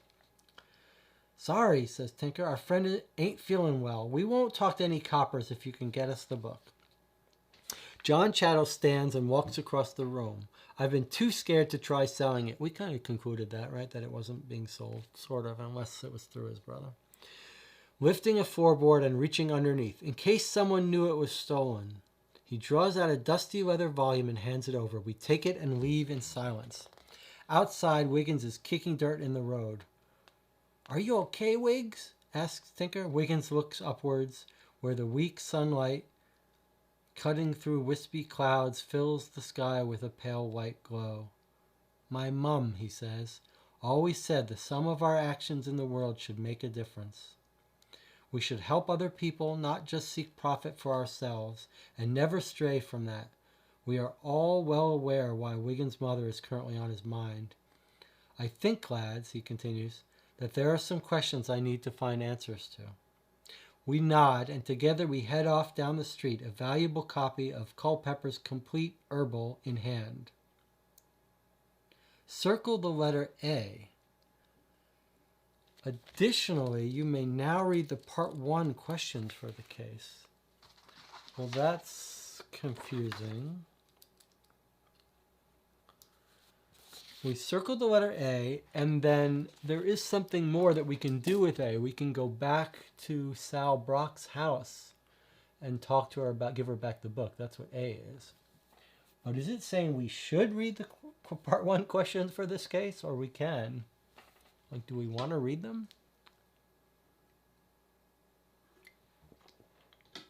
Sorry, says Tinker. Our friend ain't feeling well. We won't talk to any coppers if you can get us the book. John Chatto stands and walks across the room. I've been too scared to try selling it. We kind of concluded that, right? That it wasn't being sold, sort of, unless it was through his brother. Lifting a floorboard and reaching underneath, in case someone knew it was stolen. He draws out a dusty leather volume and hands it over. We take it and leave in silence. Outside, Wiggins is kicking dirt in the road. Are you okay, Wiggs? Asks Tinker. Wiggins looks upwards, where the weak sunlight, cutting through wispy clouds, fills the sky with a pale white glow. My mum, he says, always said the sum of our actions in the world should make a difference. We should help other people, not just seek profit for ourselves, and never stray from that. We are all well aware why Wiggins' mother is currently on his mind. I think, lads, he continues, that there are some questions I need to find answers to. We nod, and together we head off down the street, a valuable copy of Culpepper's Complete Herbal in hand. Circle the letter A. Additionally, you may now read the Part 1 questions for the case. Well, that's confusing. We circled the letter A, and then there is something more that we can do with A. We can go back to Sal Brock's house and talk to her about, give her back the book. That's what A is. But is it saying we should read the Part 1 questions for this case, or we can? Like, do we want to read them?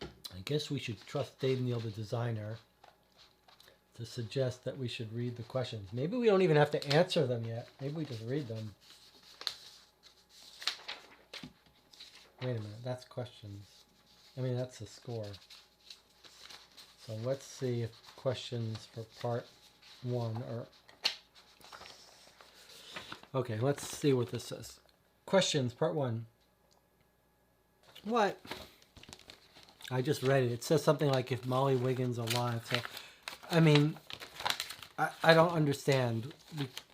I guess we should trust Dave Neal, the designer, to suggest that we should read the questions. Maybe we don't even have to answer them yet. Maybe we just read them. Wait a minute, that's questions. I mean, that's the score. So let's see if questions for Part 1 are... Okay, let's see what this says. Questions, Part 1. What? I just read it. It says something like, if Molly Wiggins alive. So, I mean, I don't understand.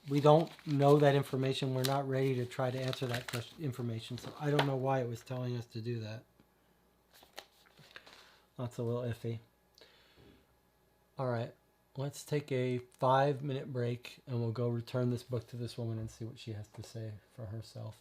We don't know that information. We're not ready to try to answer that information. So I don't know why it was telling us to do that. That's a little iffy. All right. Let's take a 5-minute break, and we'll go return this book to this woman and see what she has to say for herself.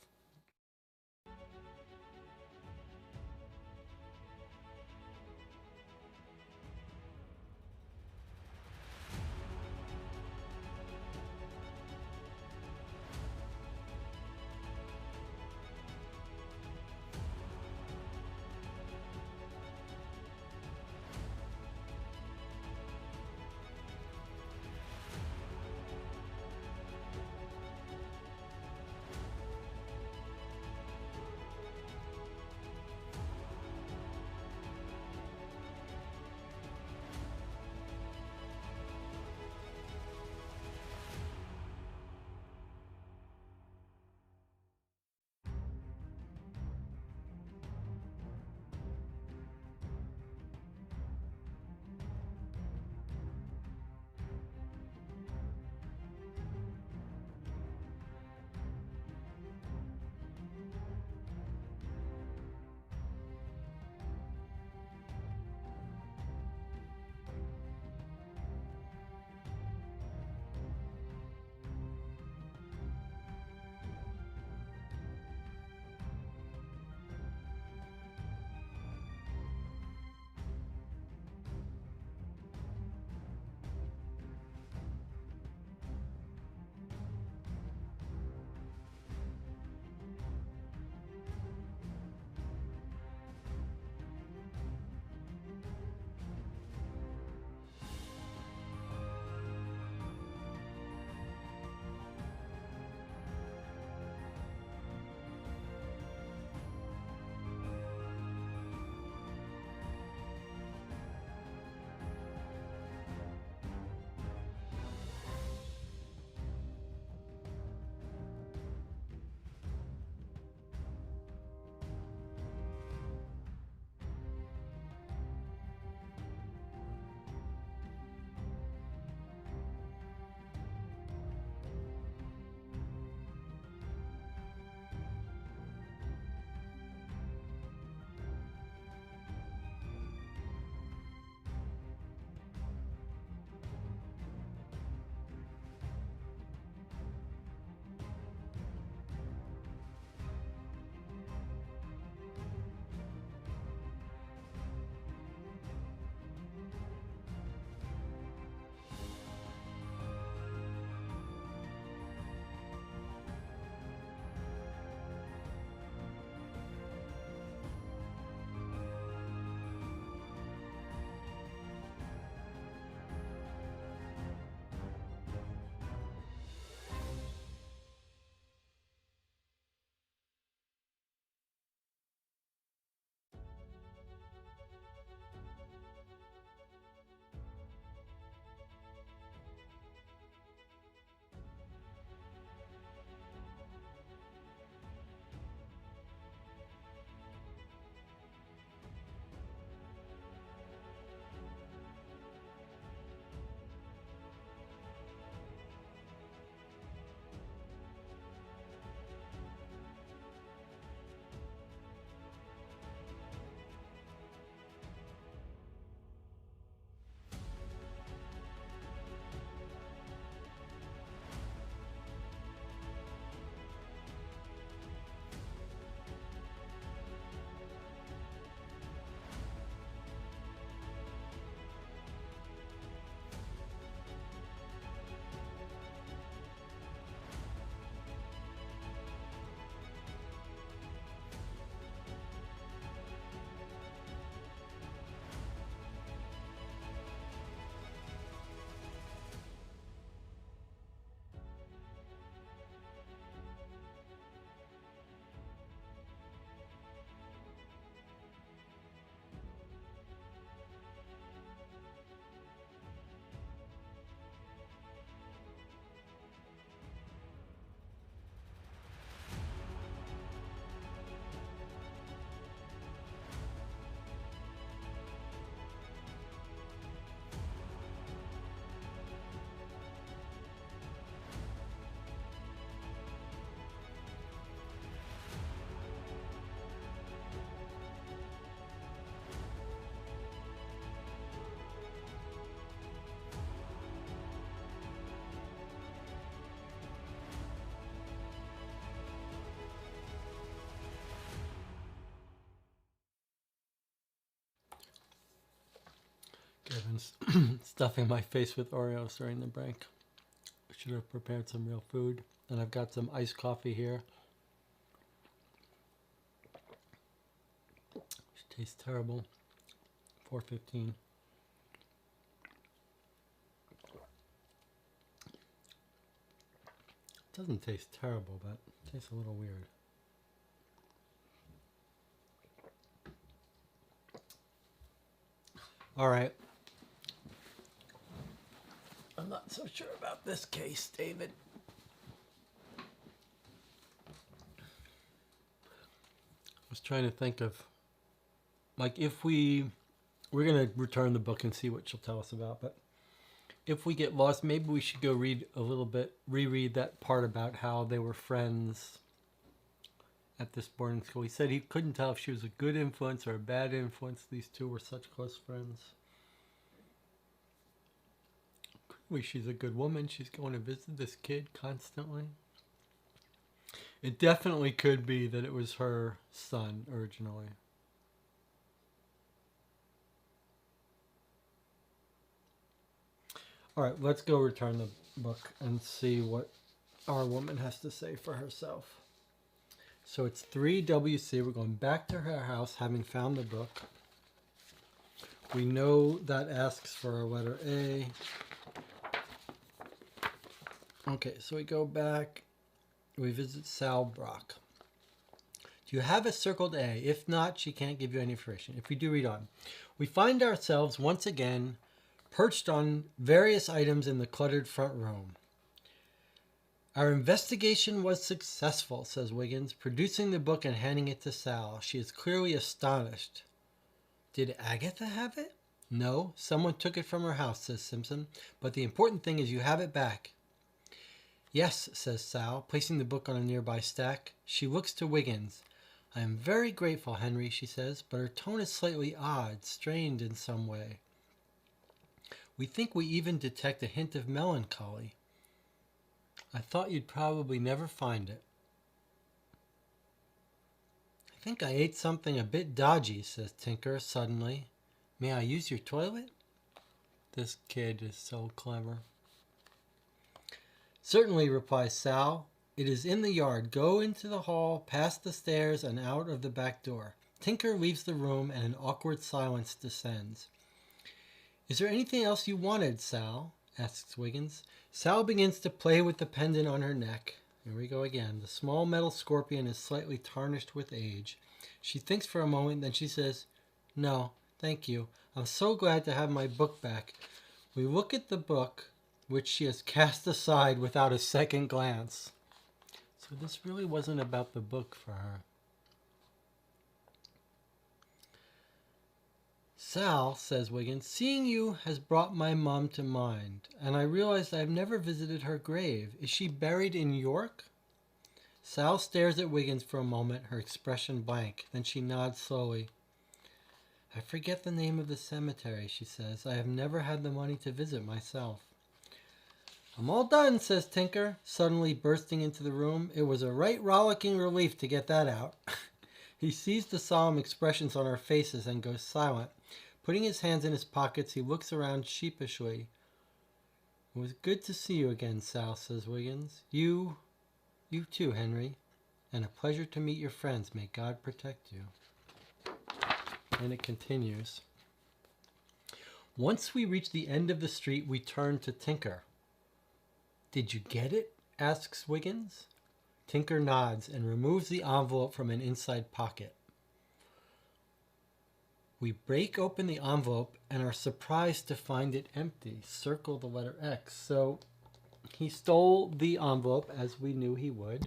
I've been stuffing my face with Oreos during the break. I should have prepared some real food. And I've got some iced coffee here. Which tastes terrible. 4:15. It doesn't taste terrible, but it tastes a little weird. All right. I'm not so sure about this case, David. I was trying to think of, like, if we're going to return the book and see what she'll tell us about, but if we get lost, maybe we should go read a little bit, reread that part about how they were friends at this boarding school. He said he couldn't tell if she was a good influence or a bad influence. These two were such close friends. Clearly she's a good woman. She's going to visit this kid constantly. It definitely could be that it was her son originally. All right, let's go return the book and see what our woman has to say for herself. So it's 3WC. We're going back to her house, having found the book. We know that asks for a letter A. Okay, so we go back. We visit Sal Brock. Do you have it circled A? If not, she can't give you any information. If we do, read on. We find ourselves once again perched on various items in the cluttered front room. Our investigation was successful, says Wiggins, producing the book and handing it to Sal. She is clearly astonished. Did Agatha have it? No, someone took it from her house, says Simpson, but the important thing is you have it back. Yes, says Sal, placing the book on a nearby stack. She looks to Wiggins. I am very grateful, Henry, she says, but her tone is slightly odd, strained in some way. We think we even detect a hint of melancholy. I thought you'd probably never find it. I think I ate something a bit dodgy, says Tinker suddenly. May I use your toilet? This kid is so clever. Certainly, replies Sal. It is in the yard. Go into the hall, past the stairs, and out of the back door. Tinker leaves the room, and an awkward silence descends. Is there anything else you wanted, Sal? Asks Wiggins. Sal begins to play with the pendant on her neck. Here we go again. The small metal scorpion is slightly tarnished with age. She thinks for a moment, then she says, No, thank you. I'm so glad to have my book back. We look at the book, which she has cast aside without a second glance. So this really wasn't about the book for her. Sal, says Wiggins, seeing you has brought my mom to mind, and I realized I have never visited her grave. Is she buried in York? Sal stares at Wiggins for a moment, her expression blank. Then she nods slowly. I forget the name of the cemetery, she says. I have never had the money to visit myself. I'm all done, says Tinker, suddenly bursting into the room. It was a right rollicking relief to get that out. He sees the solemn expressions on our faces and goes silent. Putting his hands in his pockets, he looks around sheepishly. It was good to see you again, Sal, says Wiggins. You too, Henry. And a pleasure to meet your friends. May God protect you. And it continues. Once we reach the end of the street, we turn to Tinker. Did you get it? Asks Wiggins. Tinker nods and removes the envelope from an inside pocket. We break open the envelope and are surprised to find it empty. Circle the letter X. So he stole the envelope as we knew he would.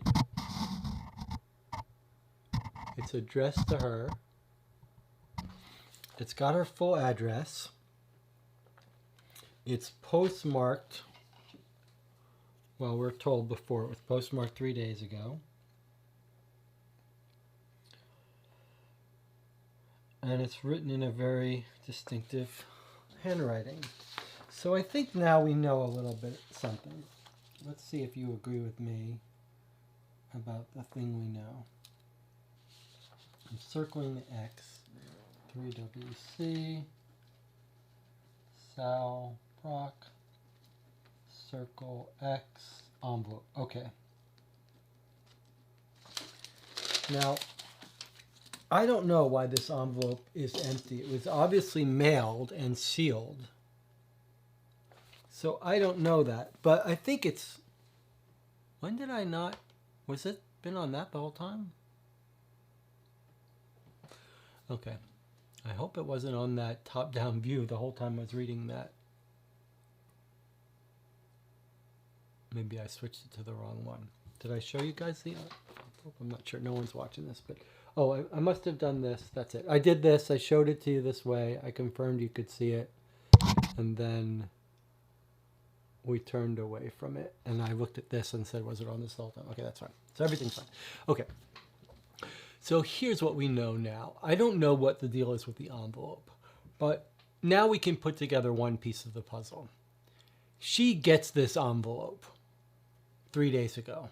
It's addressed to her. It's got her full address. It's postmarked. Well, we're told before it was postmarked 3 days ago. And it's written in a very distinctive handwriting. So I think now we know a little bit something. Let's see if you agree with me about the thing we know. I'm circling the X. 3WC. Sal Brock, Circle X, envelope. Okay. Now, I don't know why this envelope is empty. It was obviously mailed and sealed. So I don't know that. But I think it's... When did I not... Was it been on that the whole time? Okay. I hope it wasn't on that top-down view the whole time I was reading that. Maybe I switched it to the wrong one. Did I show you guys the... I'm not sure. No one's watching this, but... Oh, I must have done this. That's it. I did this. I showed it to you this way. I confirmed you could see it. And then we turned away from it. And I looked at this and said, was it on this the whole time? Okay, that's fine. So everything's fine. Okay. So here's what we know now. I don't know what the deal is with the envelope. But now we can put together one piece of the puzzle. She gets this envelope 3 days ago.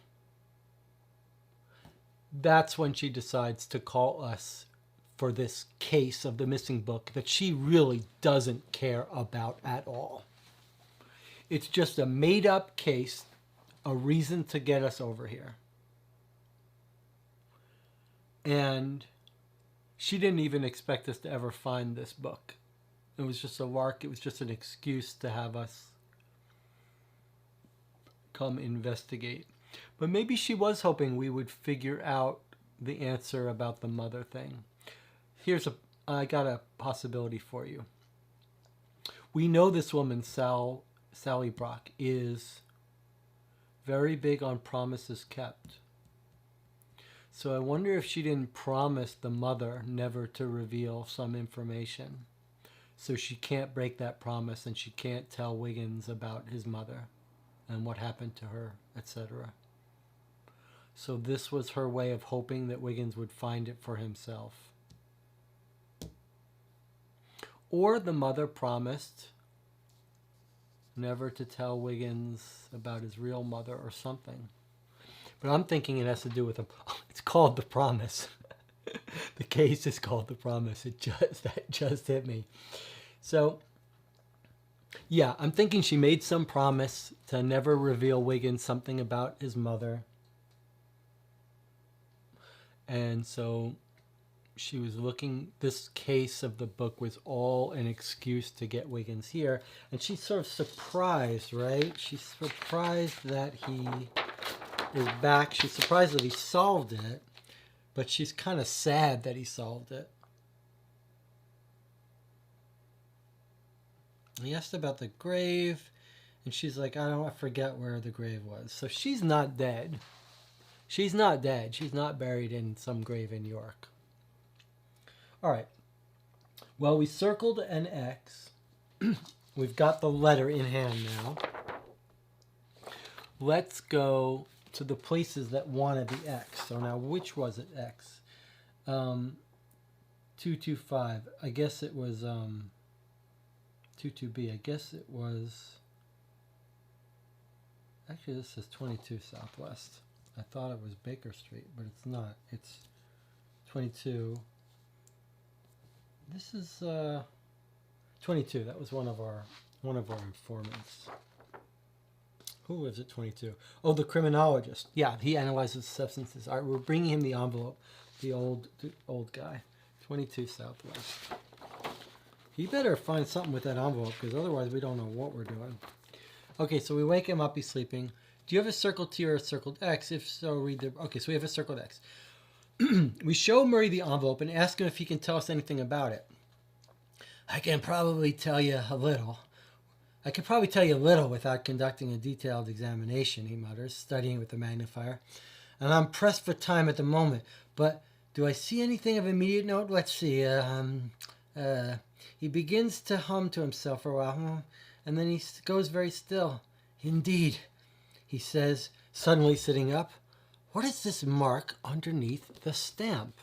That's when she decides to call us for this case of the missing book that she really doesn't care about at all. It's just a made-up case, a reason to get us over here. And she didn't even expect us to ever find this book. It was just a lark. It was just an excuse to have us come investigate. But maybe she was hoping we would figure out the answer about the mother thing. I got a possibility for you. We know this woman, Sally Brock, is very big on promises kept. So I wonder if she didn't promise the mother never to reveal some information. So she can't break that promise and she can't tell Wiggins about his mother and what happened to her, etc. So this was her way of hoping that Wiggins would find it for himself. Or the mother promised never to tell Wiggins about his real mother or something. But I'm thinking it has to do with it's called The Promise. The case is called The Promise. That just hit me. So, yeah, I'm thinking she made some promise to never reveal Wiggins something about his mother. And so she was looking, this case of the book was all an excuse to get Wiggins here. And she's sort of surprised, right? She's surprised that he is back. She's surprised that he solved it, but she's kind of sad that he solved it. He asked about the grave, and she's like, I forget where the grave was. So she's not dead. She's not dead. She's not buried in some grave in New York. All right. Well, we circled an X. We've got the letter in hand now. Let's go to the places that wanted the X. So now, which was it, X? 225. I guess it was 22B. I guess it was... Actually, this is 22 Southwest. I thought it was Baker Street, but it's not. It's 22. This is 22. That was one of our informants. Who lives at 22? Oh, the criminologist. Yeah, he analyzes substances. All right, we're bringing him the envelope. The old guy. 22 Southwest. He better find something with that envelope, because otherwise we don't know what we're doing. Okay, so we wake him up. He's sleeping. Do you have a circled T or a circled X? If so, read the... Okay, so we have a circled X. We show Murray the envelope and ask him if he can tell us anything about it. I can probably tell you a little. I could probably tell you a little without conducting a detailed examination, he mutters, studying with the magnifier. And I'm pressed for time at the moment, but do I see anything of immediate note? Let's see. He begins to hum to himself for a while, and then he goes very still. Indeed, he says, suddenly sitting up. What is this mark underneath the stamp?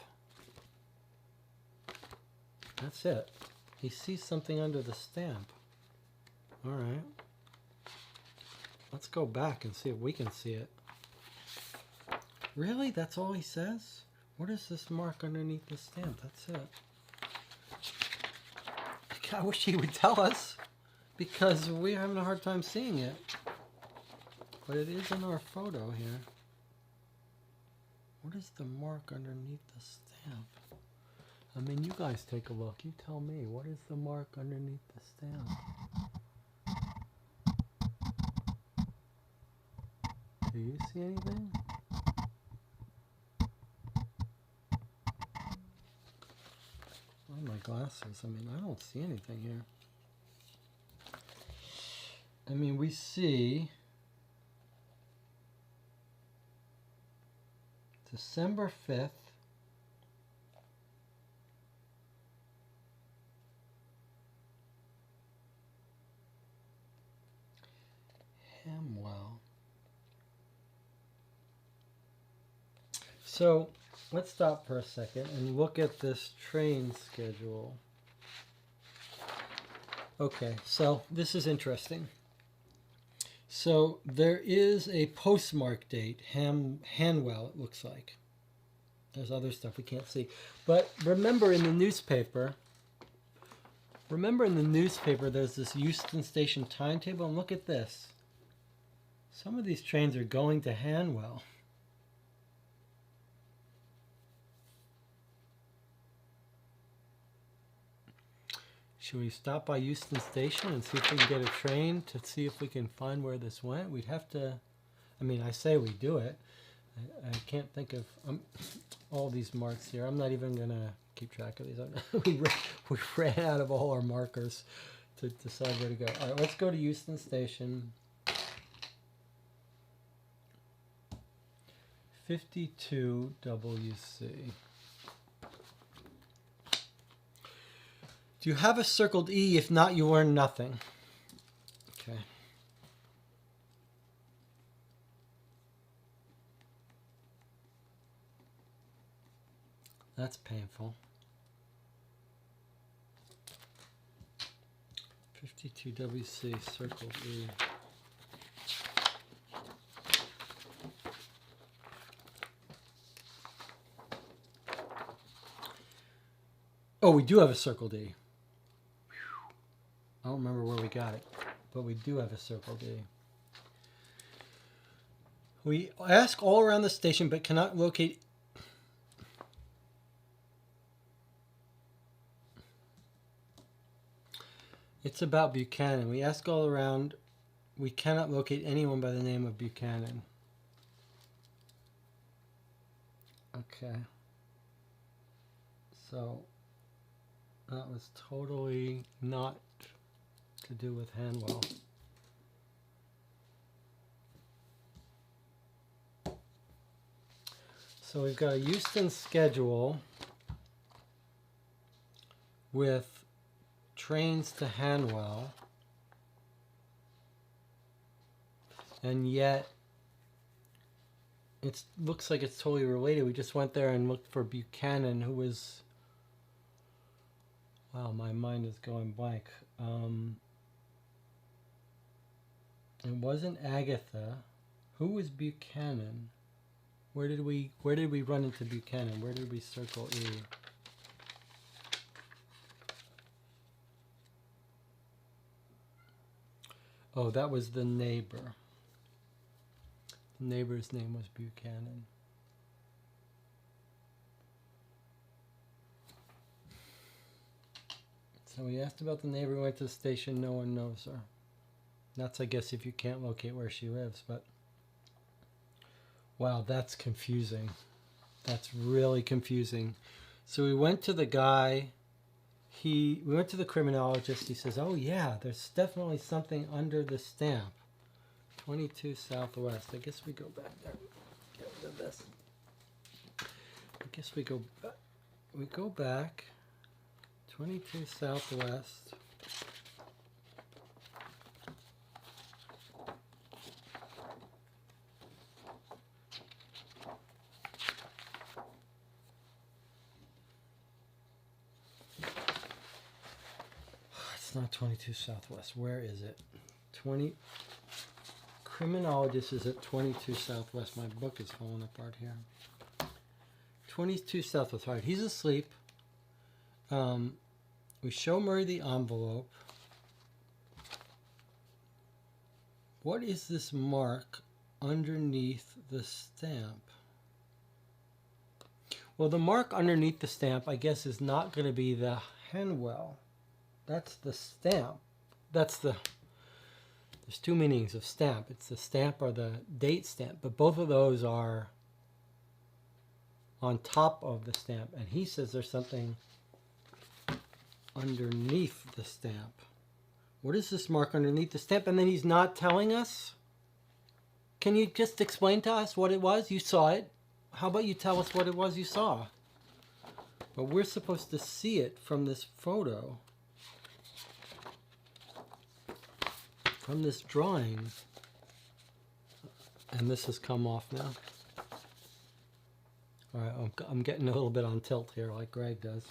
That's it. He sees something under the stamp. All right. Let's go back and see if we can see it. Really? That's all he says? What is this mark underneath the stamp? That's it. I wish he would tell us. because we're having a hard time seeing it. But it is in our photo here. What is the mark underneath the stamp? I mean, you guys take a look. You tell me. What is the mark underneath the stamp? Do you see anything? Oh, my glasses. I mean, I don't see anything here. I mean, we see December 5th. Hamwell. So let's stop for a second and look at this train schedule. Okay, so this is interesting. So there is a postmark date, Hanwell, it looks like. There's other stuff we can't see. But remember in the newspaper, there's this Euston Station timetable, and look at this. Some of these trains are going to Hanwell. Should we stop by Euston Station and see if we can get a train to see if we can find where this went? We'd have to, I mean, I say we do it. I can't think of all these marks here. I'm not even going to keep track of these. We ran out of all our markers to decide where to go. All right, let's go to Euston Station. 52 WC. Do you have a circled E? If not, you learn nothing. Okay. That's painful. 52 WC, circled E. Oh, we do have a circled E. I don't remember where we got it, but we do have a circle D. We ask all around the station, but cannot locate. It's about Buchanan. We ask all around. We cannot locate anyone by the name of Buchanan. Okay. So that was totally not to do with Hanwell. So we've got a Euston schedule with trains to Hanwell, and yet it looks like it's totally related. We just went there and looked for Buchanan, who was, wow, my mind is going blank. It wasn't Agatha. Who was Buchanan? Where did we run into Buchanan? Where did we circle E? Oh, that was the neighbor. The neighbor's name was Buchanan. So we asked about the neighbor, went to the station, no one knows her. That's, I guess, if you can't locate where she lives, but wow, that's confusing. That's really confusing. So we went to the guy, we went to the criminologist. He says, oh yeah, there's definitely something under the stamp. 22 Southwest. I guess we go back there. Get rid of this. I guess we go back. 22 Southwest. It's not 22 Southwest. Where is it? Criminologist is at 22 Southwest. My book is falling apart here. 22 Southwest. All right, he's asleep. We show Murray the envelope. What is this mark underneath the stamp? Well, the mark underneath the stamp, I guess, is not going to be the Henwell. That's the stamp. That's the... There's two meanings of stamp. It's the stamp or the date stamp, but both of those are on top of the stamp. And he says there's something underneath the stamp. What is this mark underneath the stamp? And then he's not telling us? Can you just explain to us what it was? You saw it. How about you tell us what it was you saw? But we're supposed to see it from this photo. From this drawing. And this has come off now. All right, I'm getting a little bit on tilt here like Greg does.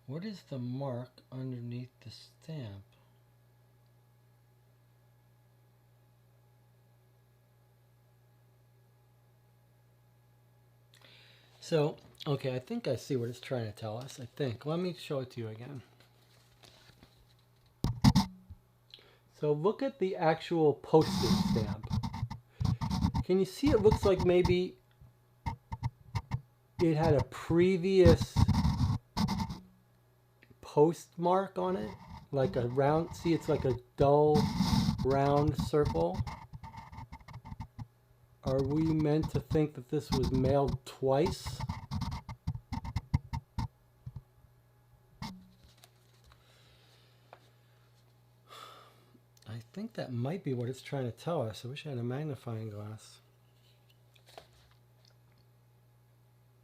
What is the mark underneath the stamp? So, okay, I think I see what it's trying to tell us, I think. Let me show it to you again. So look at the actual postage stamp. Can you see it looks like maybe it had a previous postmark on it? Like a round, see it's like a dull round circle. Are we meant to think that this was mailed twice? I think that might be what it's trying to tell us. I wish I had a magnifying glass.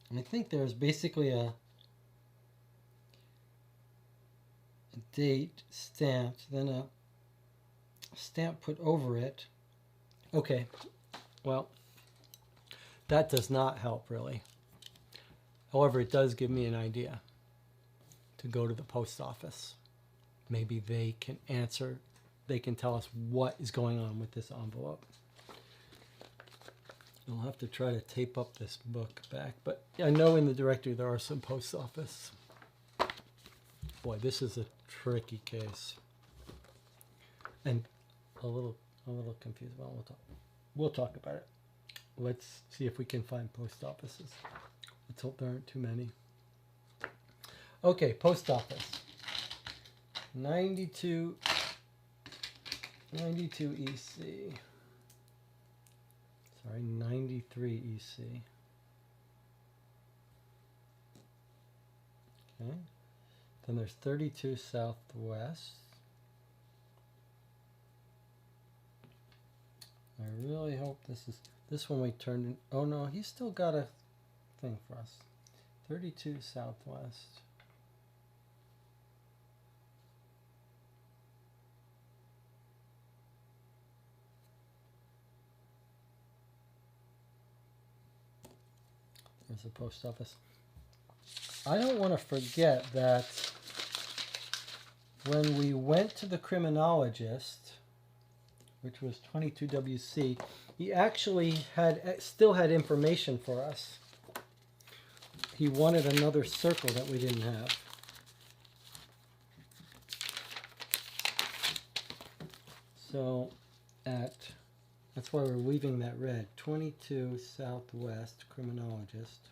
And I think there's basically a date stamped, then a stamp put over it. Okay. Well, that does not help really. However, it does give me an idea to go to the post office. Maybe they can answer, they can tell us what is going on with this envelope. I'll have to try to tape up this book back, but I know in the directory there are some post office. Boy, this is a tricky case. And a little confused. Well, we'll talk about it. Let's see if we can find post offices. Let's hope there aren't too many. Okay, post office. 92 EC. Sorry, 93 EC. Okay. Then there's 32 Southwest. I really hope this one we turned in. Oh no, he's still got a thing for us. 32 Southwest. There's the post office. I don't want to forget that when we went to the criminologist, which was 22 WC, he actually still had information for us. He wanted another circle that we didn't have. So that's why we're leaving that red. 22 Southwest Criminologist.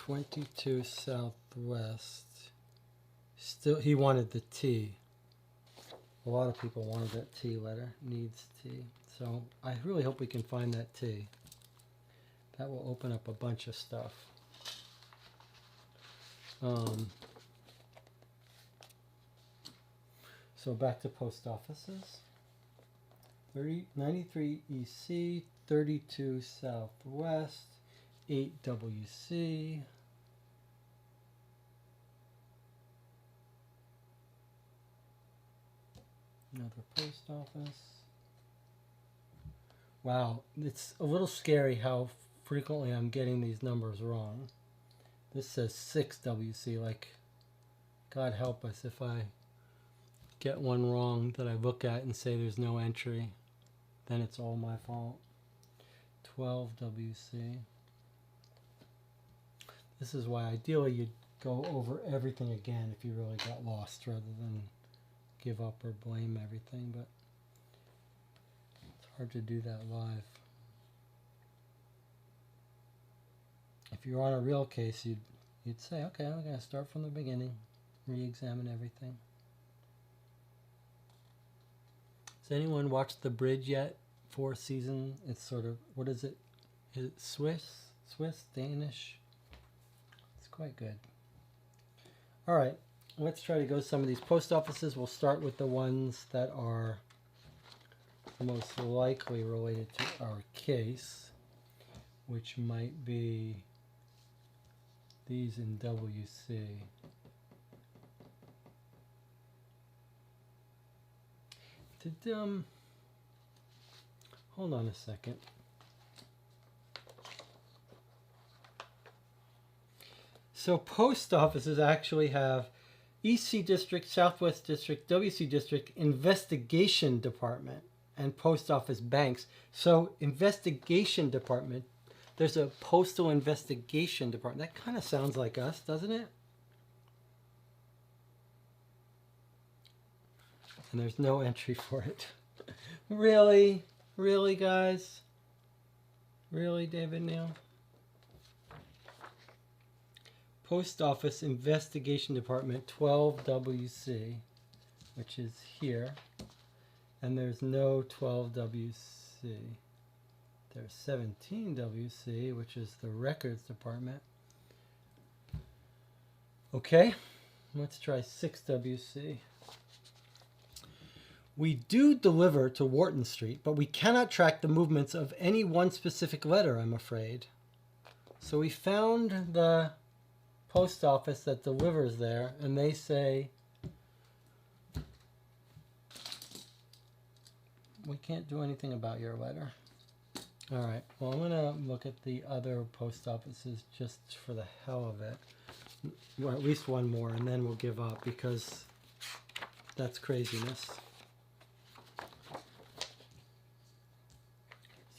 .22 Southwest. Still, he wanted the T. A lot of people wanted that T letter. Needs T. So I really hope we can find that T. That will open up a bunch of stuff. So back to post offices. 93 EC, 32 Southwest, 8 WC. Another post office. Wow, it's a little scary how frequently I'm getting these numbers wrong. This says 6 WC, like, God help us if I get one wrong that I look at and say there's no entry, then it's all my fault. 12WC. This is why ideally you'd go over everything again if you really got lost rather than give up or blame everything, but it's hard to do that live. If you're on a real case, you'd say, okay, I'm going to start from the beginning, re-examine everything. Has anyone watched The Bridge yet? 4th season. It's sort of, what is it? Is it Swiss? Danish? It's quite good. All right, let's try to go to some of these post offices. We'll start with the ones that are most likely related to our case, which might be these in WC. Hold on a second. So post offices actually have EC District, Southwest District, WC District, Investigation Department, and Post Office Banks. So Investigation Department, there's a Postal Investigation Department. That kind of sounds like us, doesn't it? And there's no entry for it. Really? Really, guys? Really, David Neal? Post Office Investigation Department, 12WC, which is here. And there's no 12WC. There's 17WC, which is the Records Department. Okay, let's try 6WC. We do deliver to Wharton Street, but we cannot track the movements of any one specific letter, I'm afraid. So we found the post office that delivers there, and they say, we can't do anything about your letter. All right, well, I'm going to look at the other post offices just for the hell of it. Well, at least one more, and then we'll give up because that's craziness.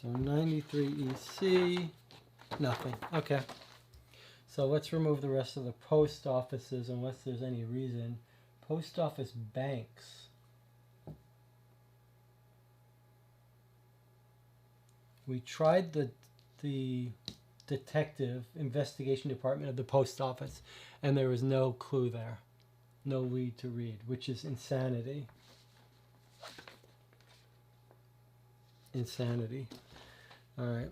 So 93 EC, nothing. Okay. So let's remove the rest of the post offices unless there's any reason. Post office banks. We tried the detective investigation department of the post office, and there was no clue there. No lead to read, which is insanity. Insanity. All right.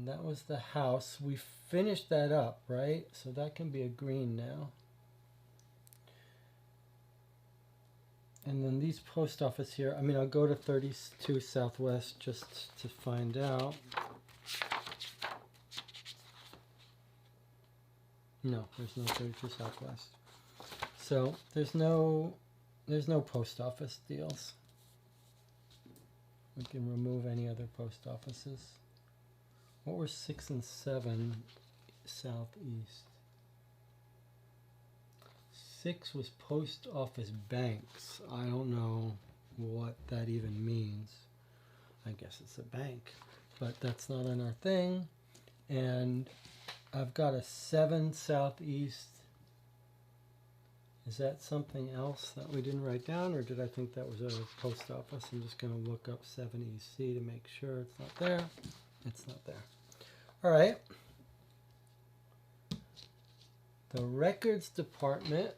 That was the house. We finished that up, right? So that can be a green now. And then these post office here, I mean, I'll go to 32 Southwest just to find out. No, there's no 32 Southwest. So there's no post office deals. We can remove any other post offices. What were 6 and 7 Southeast? 6 was post office banks. I don't know what that even means. I guess it's a bank, but that's not on our thing. And I've got a 7 Southeast. Is that something else that we didn't write down, or did I think that was a post office? I'm just going to look up 7 EC to make sure it's not there. It's not there. All right. The records department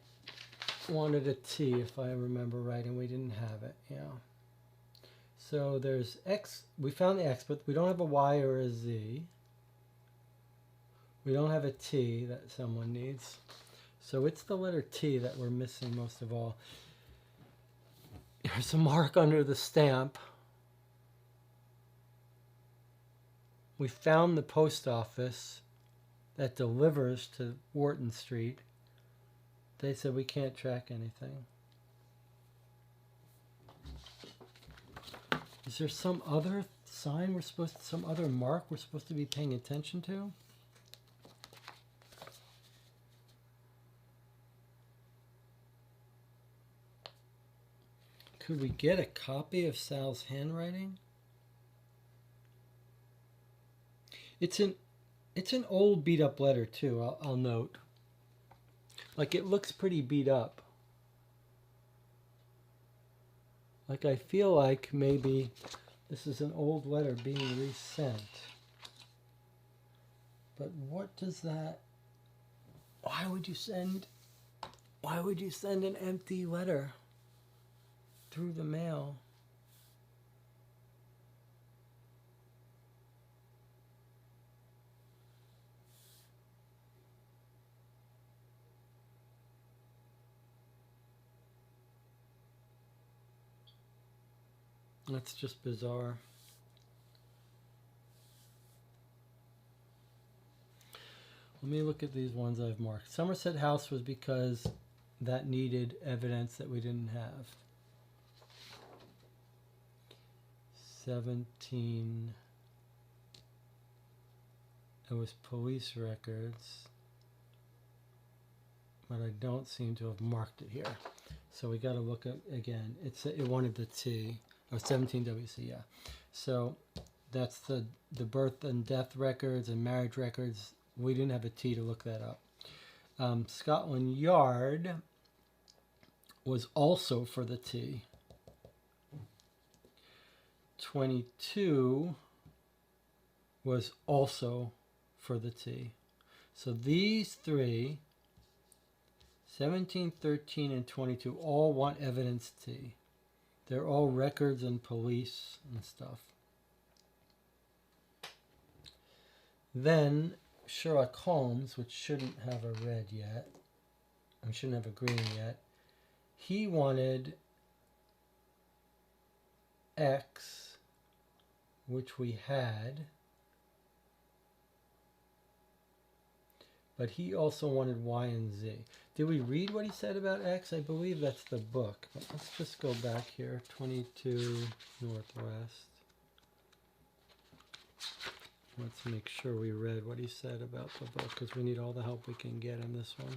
wanted a T, if I remember right, and we didn't have it. Yeah. So there's X. We found the X, but we don't have a Y or a Z. We don't have a T that someone needs. So it's the letter T that we're missing most of all. There's a mark under the stamp. We found the post office that delivers to Wharton Street. They said we can't track anything. Is there some other sign some other mark we're supposed to be paying attention to? Could we get a copy of Sal's handwriting? It's an old beat up letter too, I'll note. Like, it looks pretty beat up. Like, I feel like maybe this is an old letter being resent. But what does that... Why would you send an empty letter through the mail? That's just bizarre. Let me look at these ones I've marked. Somerset House was because that needed evidence that we didn't have. 17. It was police records, but I don't seem to have marked it here. So we got to look at again. It wanted the T. Oh, 17 WC, yeah. So that's the birth and death records and marriage records. We didn't have a T to look that up. Scotland Yard was also for the T. 22 was also for the T. So these three, 17, 13, and 22, all want evidence T. They're all records and police and stuff. Then Sherlock Holmes, which shouldn't have a red yet, and shouldn't have a green yet, he wanted X, which we had, but he also wanted Y and Z. Did we read what he said about X? I believe that's the book. But let's just go back here. 22 Northwest. Let's make sure we read what he said about the book, because we need all the help we can get in this one.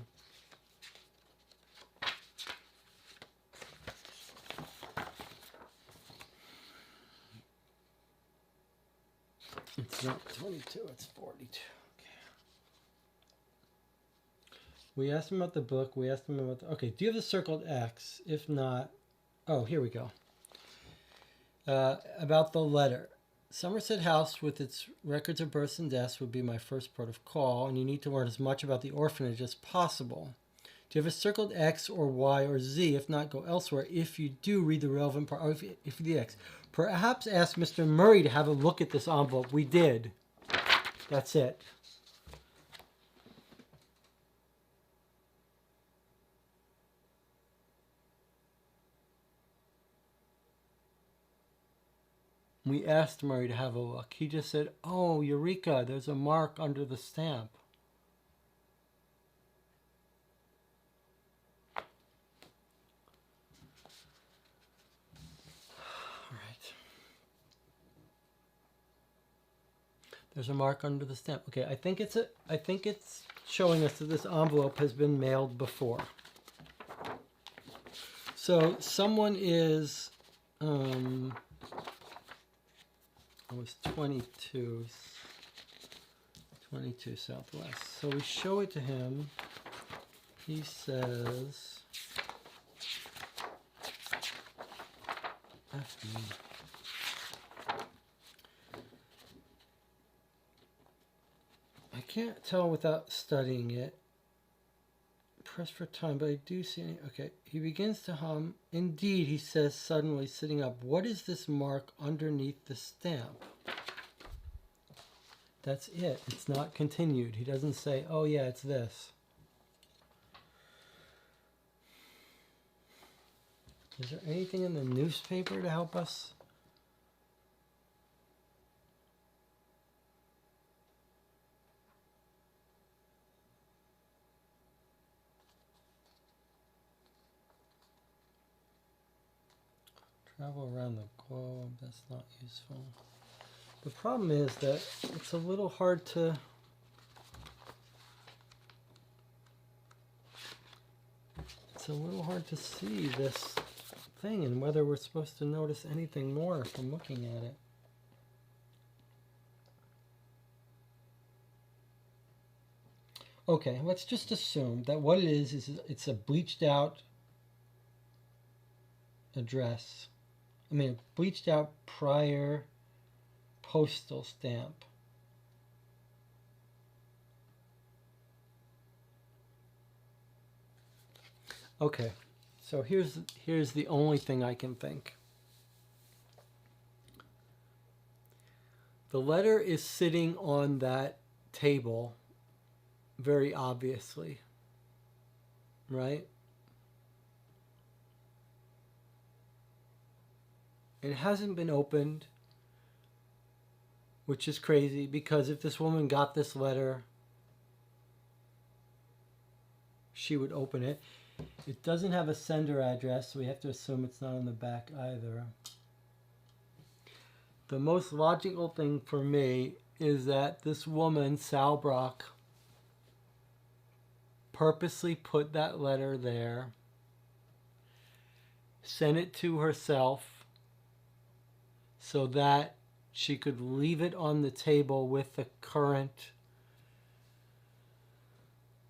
It's not 22, it's 42. We asked him about the book. We asked him about the... Okay, do you have the circled X? If not... Oh, here we go. About the letter. Somerset House, with its records of births and deaths, would be my first port of call, and you need to learn as much about the orphanage as possible. Do you have a circled X or Y or Z? If not, go elsewhere. If you do, read the relevant part. Oh, if the X. Perhaps ask Mr. Murray to have a look at this envelope. We did. That's it. We asked Murray to have a look. He just said, oh, Eureka, there's a mark under the stamp. All right. There's a mark under the stamp. Okay, I think it's showing us that this envelope has been mailed before. So someone is it was 22 Southwest. So we show it to him. He says, F me. I can't tell without studying it. Press for time, but I do see any. Okay, he begins to hum. Indeed, he says suddenly, sitting up, what is this mark underneath the stamp? That's it. It's not continued. He doesn't say, oh yeah, it's this. Is there anything in the newspaper to help us? Travel around the globe, that's not useful. The problem is that it's a little hard to... It's a little hard to see this thing and whether we're supposed to notice anything more from looking at it. Okay, let's just assume that what it is it's a bleached out address. I mean, a bleached out prior postal stamp. Okay, so here's the only thing I can think. The letter is sitting on that table very obviously, right? It hasn't been opened, which is crazy because if this woman got this letter, she would open it. It doesn't have a sender address, so we have to assume it's not on the back either. The most logical thing for me is that this woman, Sal Brock, purposely put that letter there, sent it to herself so that she could leave it on the table with the current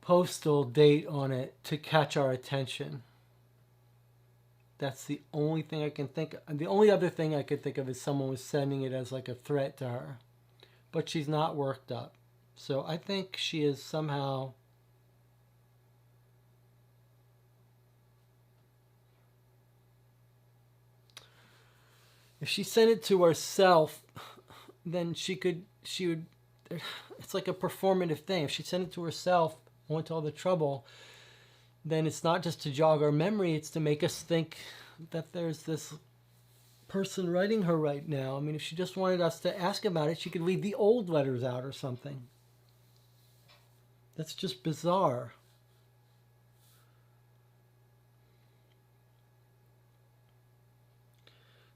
postal date on it to catch our attention. That's the only thing I can think of. The only other thing I could think of is someone was sending it as like a threat to her. But she's not worked up. So I think she is somehow... If she sent it to herself, then she would, it's like a performative thing. If she sent it to herself, went to all the trouble, then it's not just to jog our memory, it's to make us think that there's this person writing her right now. I mean, if she just wanted us to ask about it, she could leave the old letters out or something. That's just bizarre.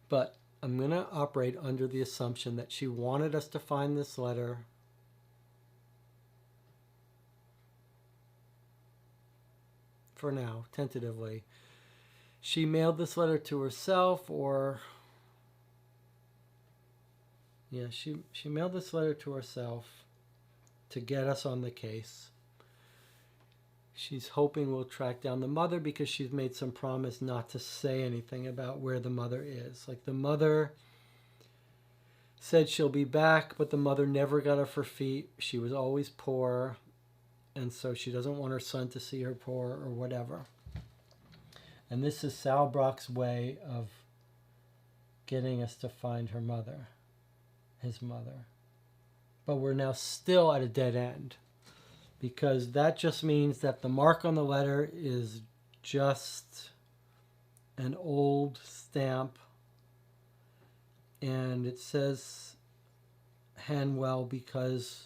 But I'm going to operate under the assumption that she wanted us to find this letter. For now, tentatively. She mailed this letter to herself, or... Yeah, she mailed this letter to herself to get us on the case. She's hoping we'll track down the mother because she's made some promise not to say anything about where the mother is. Like the mother said she'll be back, but the mother never got off her feet. She was always poor, and so she doesn't want her son to see her poor or whatever. And this is Sal Brock's way of getting us to find her mother, his mother. But we're now still at a dead end, because that just means that the mark on the letter is just an old stamp, and it says Hanwell because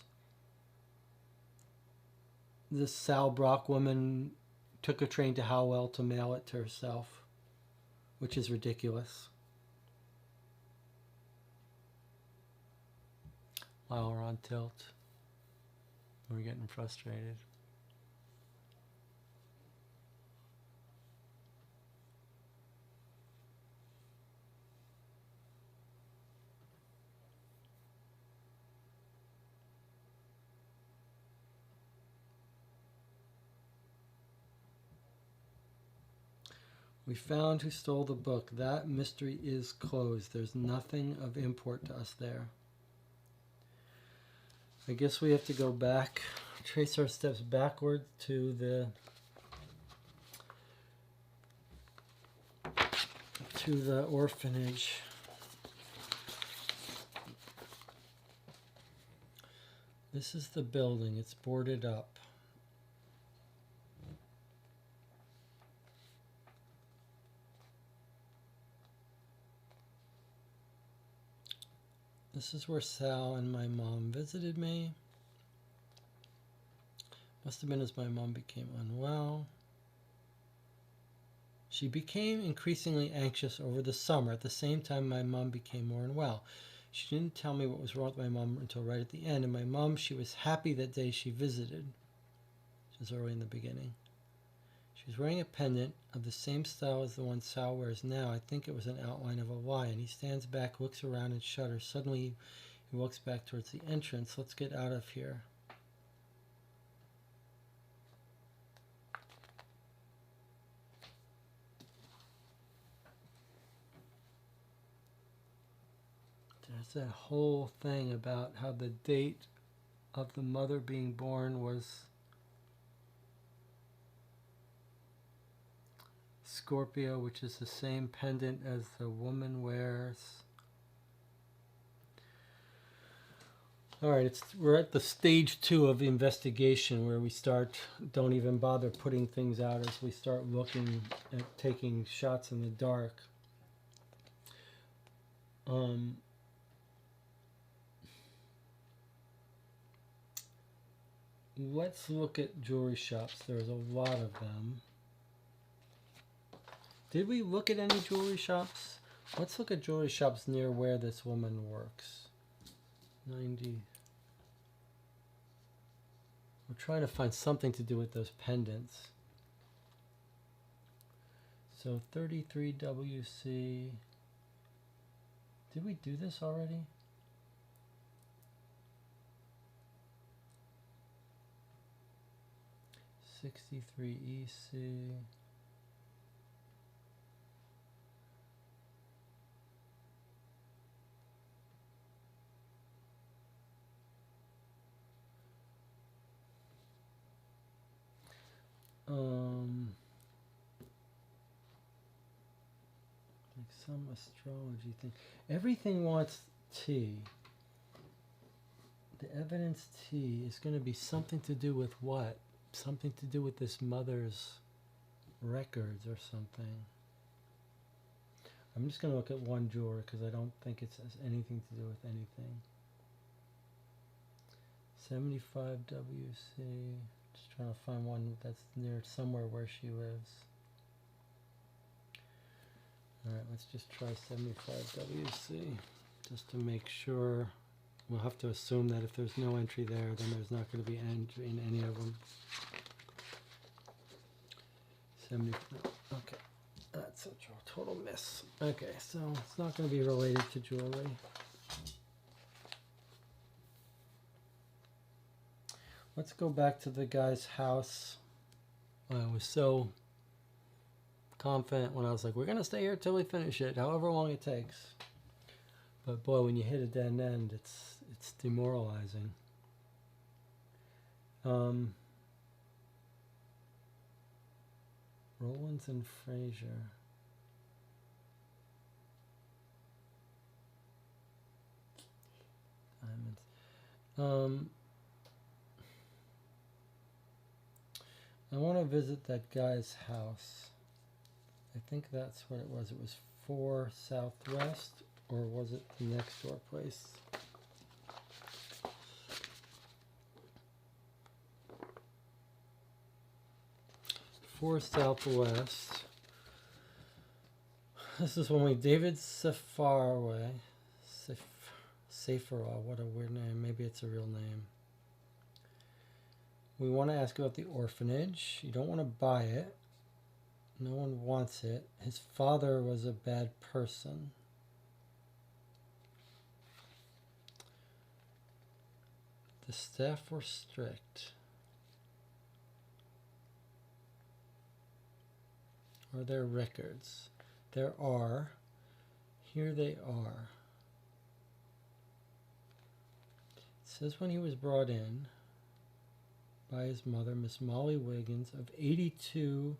this Sal Brock woman took a train to Howell to mail it to herself, which is ridiculous. Wow, we're on tilt. We're getting frustrated. We found who stole the book. That mystery is closed. There's nothing of import to us there. I guess we have to go back, trace our steps backward to the orphanage. This is the building. It's boarded up. This is where Sal and my mom visited me. Must have been as my mom became unwell. She became increasingly anxious over the summer. At the same time, my mom became more unwell. She didn't tell me what was wrong with my mom until right at the end. And my mom, she was happy that day she visited. Which is early in the beginning. She's wearing a pendant of the same style as the one Sal wears now. I think it was an outline of a Y. And he stands back, looks around, and shudders. Suddenly, he walks back towards the entrance. Let's get out of here. There's that whole thing about how the date of the mother being born was Scorpio, which is the same pendant as the woman wears. All right, we're at the stage 2 of the investigation where we don't even bother putting things out as we start looking at taking shots in the dark. Let's look at jewelry shops. There's a lot of them. Did we look at any jewelry shops? Let's look at jewelry shops near where this woman works. 90. We're trying to find something to do with those pendants. So 33 WC. Did we do this already? '63 EC. Like some astrology thing. Everything wants T. The evidence T is going to be something to do with what? Something to do with this mother's records or something. I'm just going to look at one jeweler because I don't think it has anything to do with anything. 75 WC. Just trying to find one that's near somewhere where she lives. Alright, let's just try 75 WC just to make sure. We'll have to assume that if there's no entry there, then there's not going to be entry in any of them. 75. Okay, that's a total miss. Okay, so it's not going to be related to jewelry. Let's go back to the guy's house. I was so confident when I was like, we're going to stay here till we finish it, however long it takes. But boy, when you hit a dead end, it's demoralizing. Rollins and Fraser. Diamonds. I want to visit that guy's house. I think that's what it was. It was 4 Southwest, or was it the next door place? For Southwest. This is when David Safarway. Safarway, what a weird name. Maybe it's a real name. We want to ask about the orphanage. You don't want to buy it. No one wants it. His father was a bad person. The staff were strict. Are there records? There are. Here they are. It says when he was brought in by his mother, Miss Molly Wiggins, of 82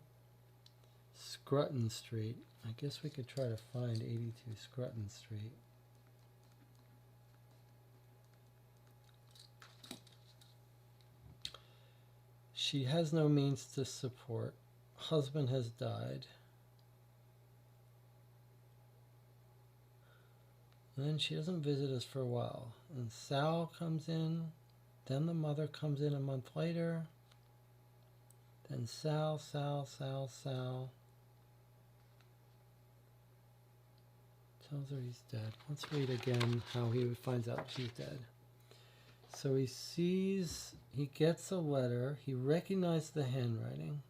Scrutton Street. I guess we could try to find 82 Scrutton Street. She has no means to support. Husband has died. And then she doesn't visit us for a while. And Sal comes in. Then the mother comes in a month later. Then Sal. Tells her he's dead. Let's read again how he finds out she's dead. So he gets a letter. He recognized the handwriting.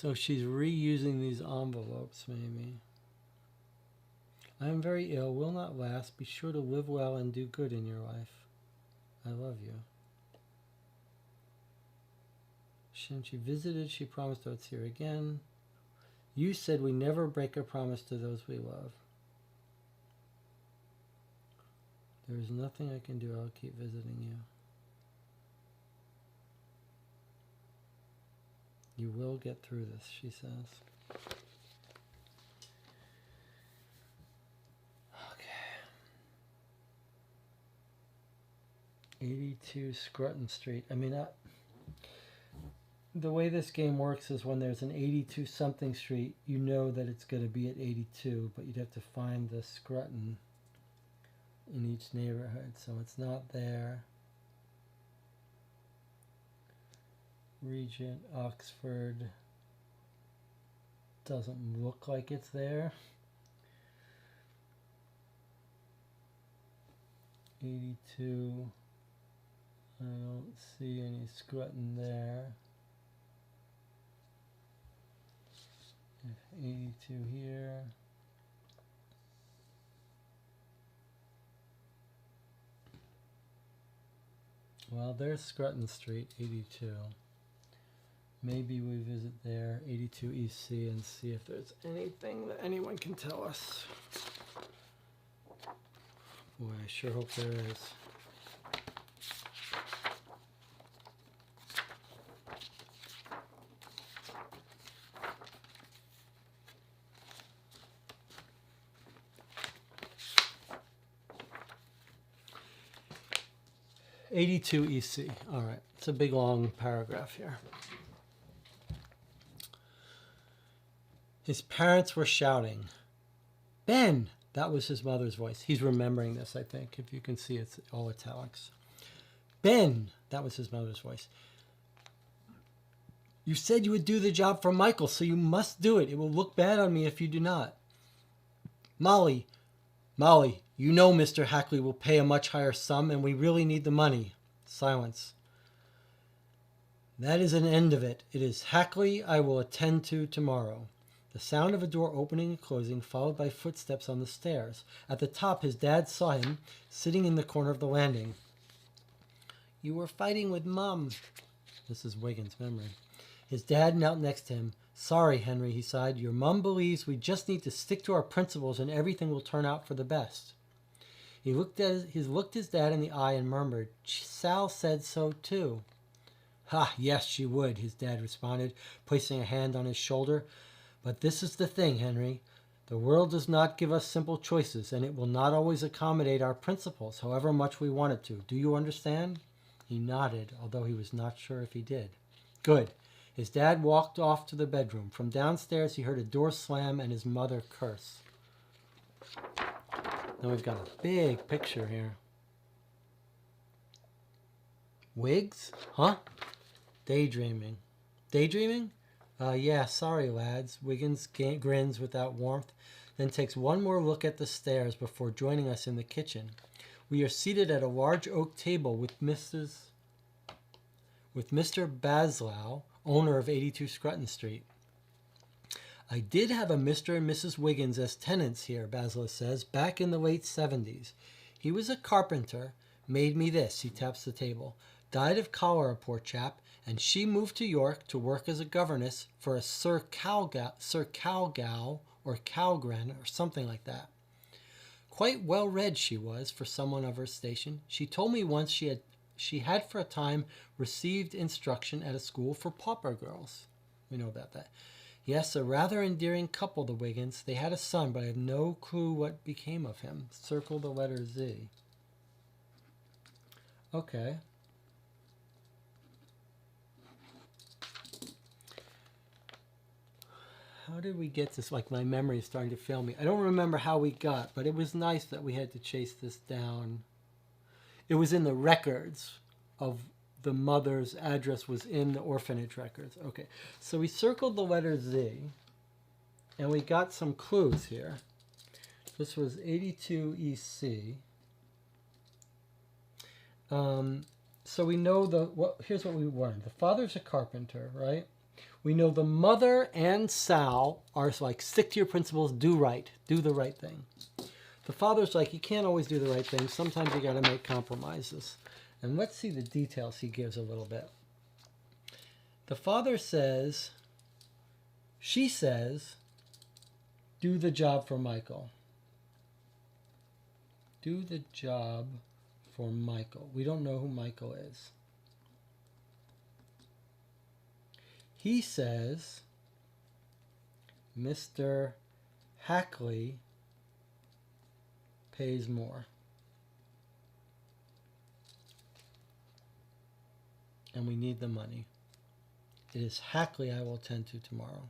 So she's reusing these envelopes, maybe. I am very ill, will not last. Be sure to live well and do good in your life. I love you. Since she visited, she promised that it's here again. You said we never break a promise to those we love. There is nothing I can do. I'll keep visiting you. You will get through this, she says. Okay. 82 Scrutton Street. I mean, the way this game works is when there's an 82 something street, you know that it's going to be at 82, but you'd have to find the Scrutton in each neighborhood, so it's not there. Regent, Oxford, doesn't look like it's there. 82, I don't see any Scrutton there. 82 here. Well, there's Scrutton Street, 82. Maybe we visit there, 82 EC, and see if there's anything that anyone can tell us. Boy, I sure hope there is. '82 EC. All right, it's a big long paragraph here. His parents were shouting, "Ben!" That was his mother's voice. He's remembering this, I think. If you can see, it's all italics. "Ben!" That was his mother's voice. "You said you would do the job for Michael, so you must do it. It will look bad on me if you do not." Molly, you know Mr. Hackley will pay a much higher sum, and we really need the money. Silence. That is an end of it. It is Hackley I will attend to tomorrow. The sound of a door opening and closing, followed by footsteps on the stairs. At the top, his dad saw him, sitting in the corner of the landing. "You were fighting with Mom." This is Wiggins' memory. His dad knelt next to him. "Sorry, Henry," he sighed. "Your mom believes we just need to stick to our principles and everything will turn out for the best." He looked his dad in the eye and murmured, "Sal said so too." "Ha, yes, she would," his dad responded, placing a hand on his shoulder. "But this is the thing, Henry. The world does not give us simple choices, and it will not always accommodate our principles, however much we want it to. Do you understand?" He nodded, although he was not sure if he did. "Good." His dad walked off to the bedroom. From downstairs, he heard a door slam and his mother curse. Now we've got a big picture here. Wiggs? Huh? Daydreaming. Daydreaming? Yeah, sorry, lads. Wiggins grins without warmth, then takes one more look at the stairs before joining us in the kitchen. We are seated at a large oak table with Mr. Baslow, owner of 82 Scrutton Street. "I did have a Mr. and Mrs. Wiggins as tenants here," Baslow says, "back in the late 70s. He was a carpenter, made me this," he taps the table. "Died of cholera, poor chap, and she moved to York to work as a governess for a Sir Calgow or Calgren or something like that. Quite well read she was for someone of her station. She told me once she had for a time received instruction at a school for pauper girls." We know about that. "Yes, a rather endearing couple, the Wiggins. They had a son, but I have no clue what became of him." Circle the letter Z. Okay. How did we get this? Like, my memory is starting to fail me. I don't remember how we got, but it was nice that we had to chase this down. It was in the records of the mother's address was in the orphanage records. Okay, so we circled the letter Z, and we got some clues here. This was 82 EC. So we know here's what we learned. The father's a carpenter, right? We know the mother and Sal are like, stick to your principles, do right, do the right thing. The father's like, you can't always do the right thing. Sometimes you got to make compromises. And let's see the details he gives a little bit. The father says, she says, do the job for Michael. Do the job for Michael. We don't know who Michael is. He says, Mr. Hackley pays more. And we need the money. It is Hackley I will attend to tomorrow.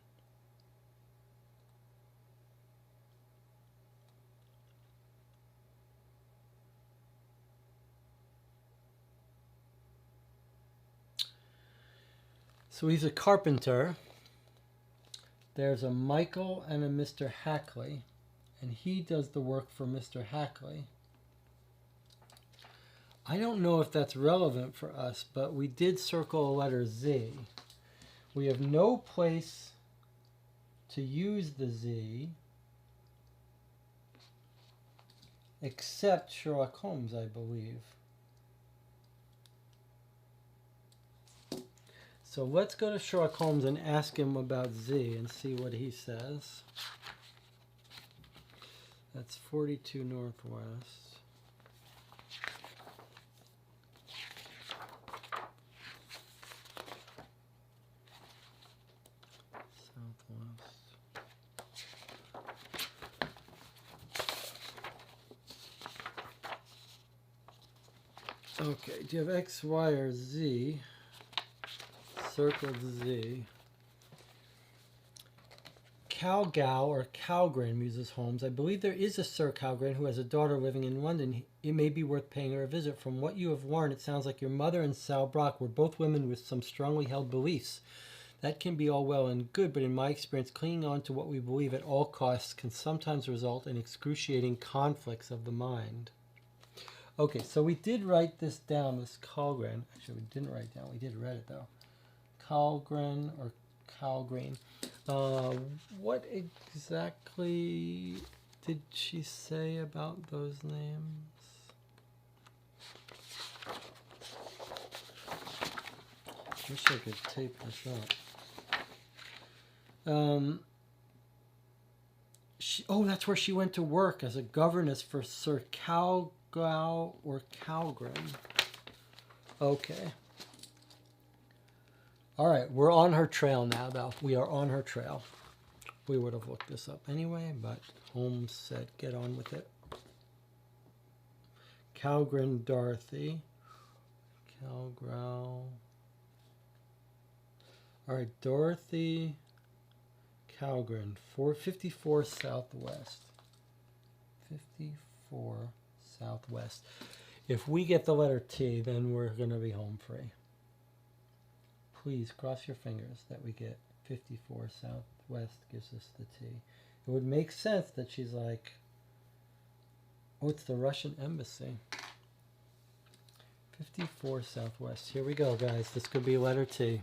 So he's a carpenter. There's a Michael and a Mr. Hackley, and he does the work for Mr. Hackley. I don't know if that's relevant for us, but we did circle a letter Z. We have no place to use the Z except Sherlock Holmes, I believe. So let's go to Sherlock Holmes and ask him about Z and see what he says. That's 42 Northwest. Southwest. Okay, do you have X, Y, or Z? Circled Z. Calgow or Calgren, muses Holmes. I believe there is a Sir Calgren who has a daughter living in London. It may be worth paying her a visit. From what you have learned, it sounds like your mother and Sal Brock were both women with some strongly held beliefs. That can be all well and good, but in my experience, clinging on to what we believe at all costs can sometimes result in excruciating conflicts of the mind. Okay, so we did write this down, this Calgren. Actually, we didn't write it down. We did read it, though. Calgren or Calgreen. What exactly did she say about those names? Wish I could tape this up. That's where she went to work as a governess for Sir Calgow or Calgren. Okay. All right, we're on her trail now, though. We are on her trail. We would have looked this up anyway, but Holmes said get on with it. Calgren Dorothy. Calgrow. All right, Dorothy Calgren, 454 Southwest. 54 Southwest. If we get the letter T, then we're going to be home free. Please cross your fingers that we get 54 Southwest gives us the T. It would make sense that she's like, oh, it's the Russian embassy. 54 Southwest. Here we go, guys. This could be letter T.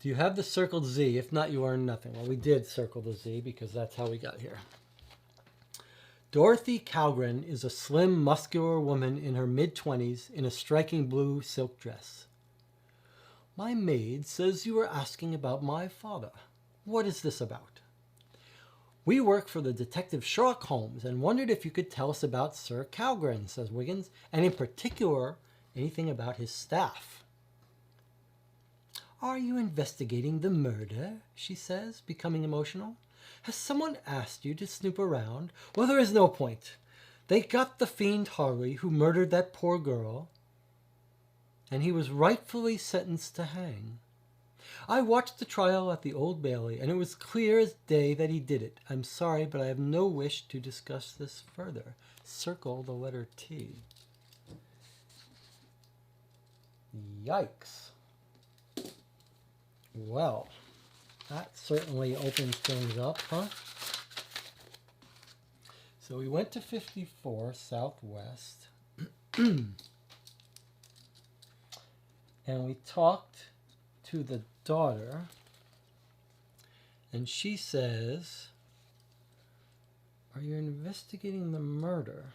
Do you have the circled Z? If not, you earn nothing. Well, we did circle the Z because that's how we got here. Dorothy Calgren is a slim, muscular woman in her mid-20s in a striking blue silk dress. My maid says you were asking about my father. What is this about? We work for the detective Sherlock Holmes and wondered if you could tell us about Sir Calgren, says Wiggins, and in particular, anything about his staff. Are you investigating the murder? She says, becoming emotional. Has someone asked you to snoop around? Well, there is no point. They got the fiend Harley who murdered that poor girl, and he was rightfully sentenced to hang. I watched the trial at the Old Bailey, and it was clear as day that he did it. I'm sorry, but I have no wish to discuss this further. Circle the letter T. Yikes. Well, That certainly opens things up, huh? So we went to 54 Southwest. And we talked to the daughter. And she says, "Are you investigating the murder?"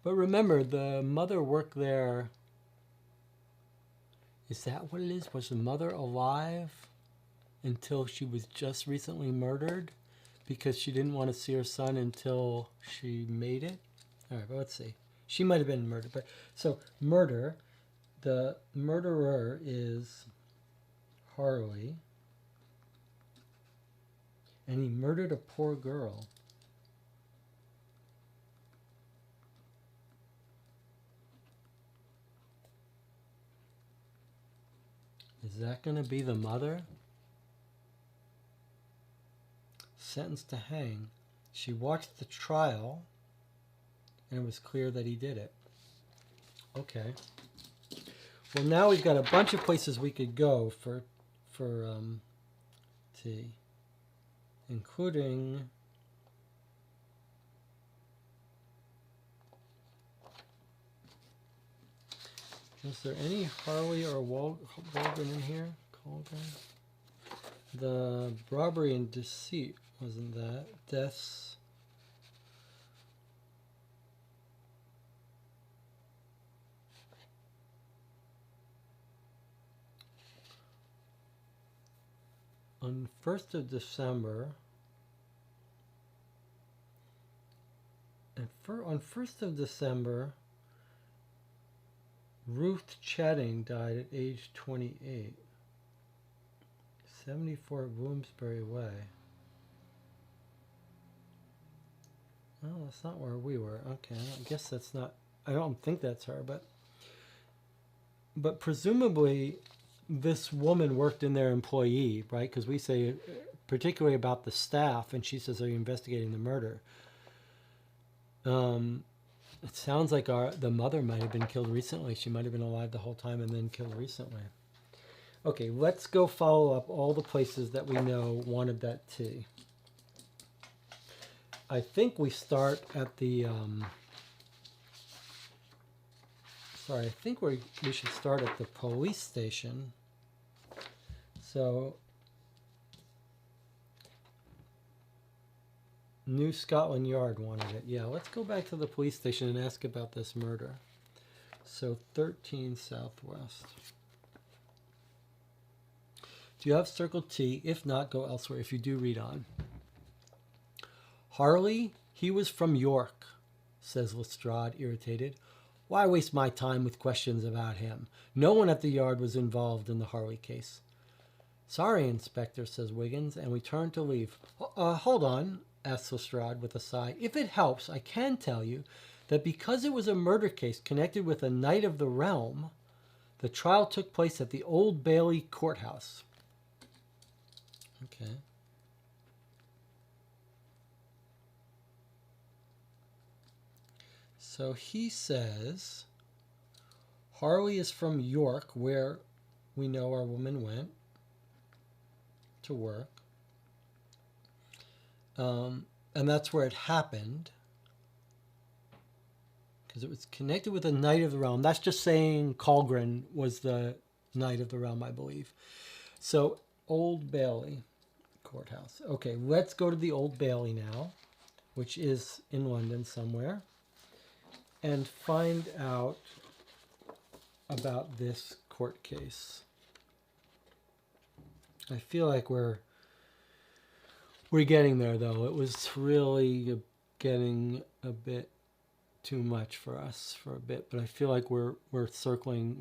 But remember, the mother worked there. Is that what it is? Was the mother alive until she was just recently murdered? Because she didn't want to see her son until she made it? All right, but let's see. She might have been murdered. But so, murder. The murderer is Harley. And he murdered a poor girl. Is that going to be the mother? Sentenced to hang. She watched the trial, and it was clear that he did it. Okay. Well, now we've got a bunch of places we could go for T, including is there any Harley or Waldron in here? Colgan? The robbery and deceit, wasn't that? Deaths. On 1st of December, on 1st of December, Ruth Chetting died at age 28. 74 Bloomsbury Way. Oh, that's not where we were. Okay, I guess that's not, I don't think that's her, but presumably this woman worked in their employee, right? Because we say particularly about the staff, and she says, "Are you investigating the murder?" It sounds like the mother might have been killed recently. She might have been alive the whole time and then killed recently. Okay, let's go follow up all the places that we know wanted that T. I think we start at the, I think we should start at the police station. So, New Scotland Yard wanted it. Yeah, let's go back to the police station and ask about this murder. So, 13 Southwest. Do you have circle T? If not, go elsewhere. If you do, read on. Harley, he was from York, says Lestrade, irritated. Why waste my time with questions about him? No one at the yard was involved in the Harley case. Sorry, Inspector, says Wiggins, and we turn to leave. Hold on, asks Lestrade with a sigh. If it helps, I can tell you that because it was a murder case connected with a Knight of the Realm, the trial took place at the Old Bailey Courthouse. Okay. So he says Harley is from York, where we know our woman went to work. And that's where it happened. Because it was connected with a Knight of the Realm. That's just saying Colgren was the Knight of the Realm, I believe. So, Old Bailey Courthouse. Okay, let's go to the Old Bailey now, which is in London somewhere, and find out about this court case. I feel like we're getting there, though. It was really getting a bit too much for us for a bit, but I feel like we're circling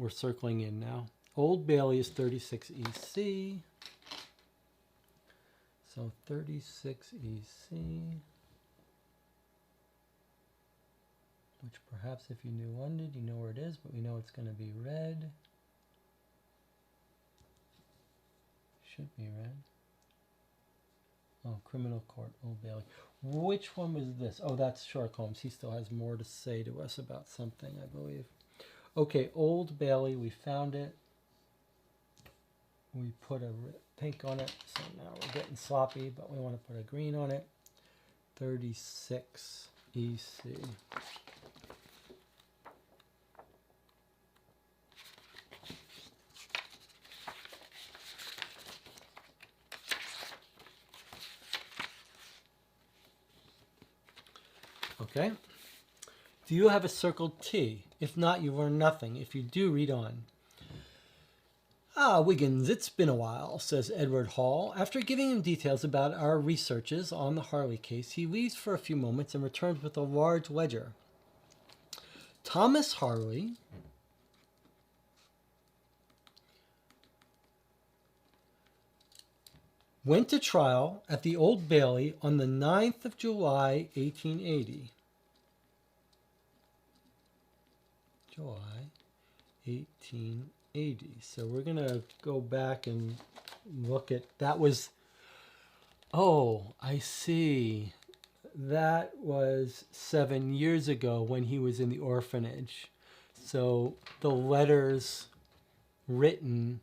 in now. Old Bailey is 36 EC. So 36 EC, which perhaps if you knew London, you know where it is, but we know it's going to be red. Should be red. Oh, Criminal Court, Old Bailey. Which one was this? Oh, that's Sherlock Holmes. He still has more to say to us about something, I believe. Okay, Old Bailey, we found it. we put a pink on it, so now we're getting sloppy, but we want to put a green on it. 36 EC. Okay. Do you have a circled T? If not, you learn nothing. If you do, read on. Ah, Wiggins, it's been a while, says Edward Hall. After giving him details about our researches on the Harley case, he leaves for a few moments and returns with a large ledger. Thomas Harley went to trial at the Old Bailey on the 9th of July, 1880. July 1880. So we're going to go back and look at, that was, oh, I see. That was 7 years ago when he was in the orphanage. So the letters written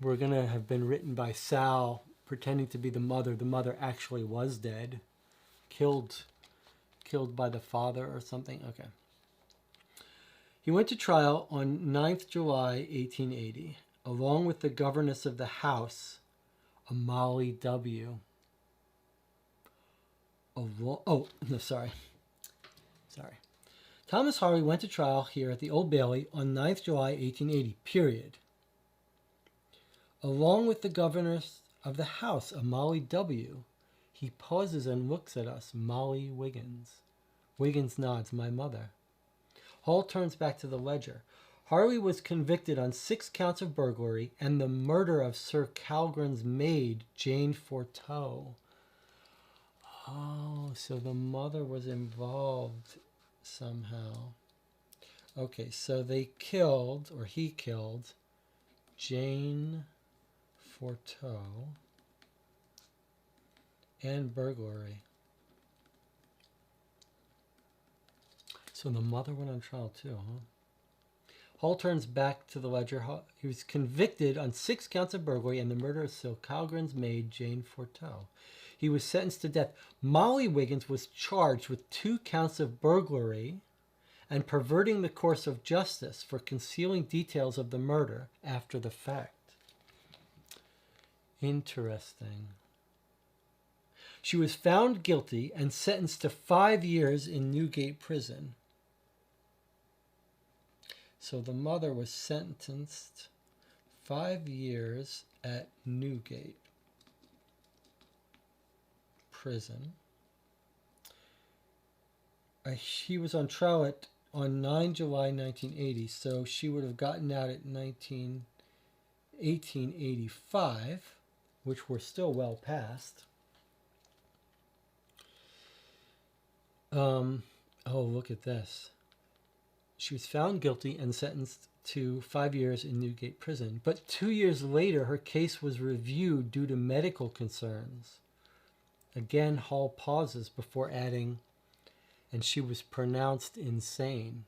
were going to have been written by Sal pretending to be the mother. The mother actually was dead, killed by the father or something. Okay. He went to trial on 9th July, 1880, along with the governess of the house, Molly W. Oh, no, sorry. Thomas Harley went to trial here at the Old Bailey on 9th July, 1880, period. Along with the governess of the house, Molly W. He pauses and looks at us, Molly Wiggins. Wiggins nods, my mother. Hall turns back to the ledger. Harley was convicted on 6 counts of burglary and the murder of Sir Calgren's maid, Jane Forteau. Oh, so the mother was involved somehow. Okay, so they killed, or he killed, Jane Forteau and burglary. So the mother went on trial too, huh? Hall turns back to the ledger. He was convicted on 6 counts of burglary and the murder of Sir Calgren's maid, Jane Forteau. He was sentenced to death. Molly Wiggins was charged with 2 counts of burglary and perverting the course of justice for concealing details of the murder after the fact. Interesting. She was found guilty and sentenced to 5 years in Newgate Prison. So the mother was sentenced 5 years at Newgate Prison. She was on trial on 9 July 1980, so she would have gotten out at 1885, which we're still well past. Oh, look at this. She was found guilty and sentenced to 5 years in Newgate Prison. But 2 years later, her case was reviewed due to medical concerns. Again, Hall pauses before adding, and she was pronounced insane.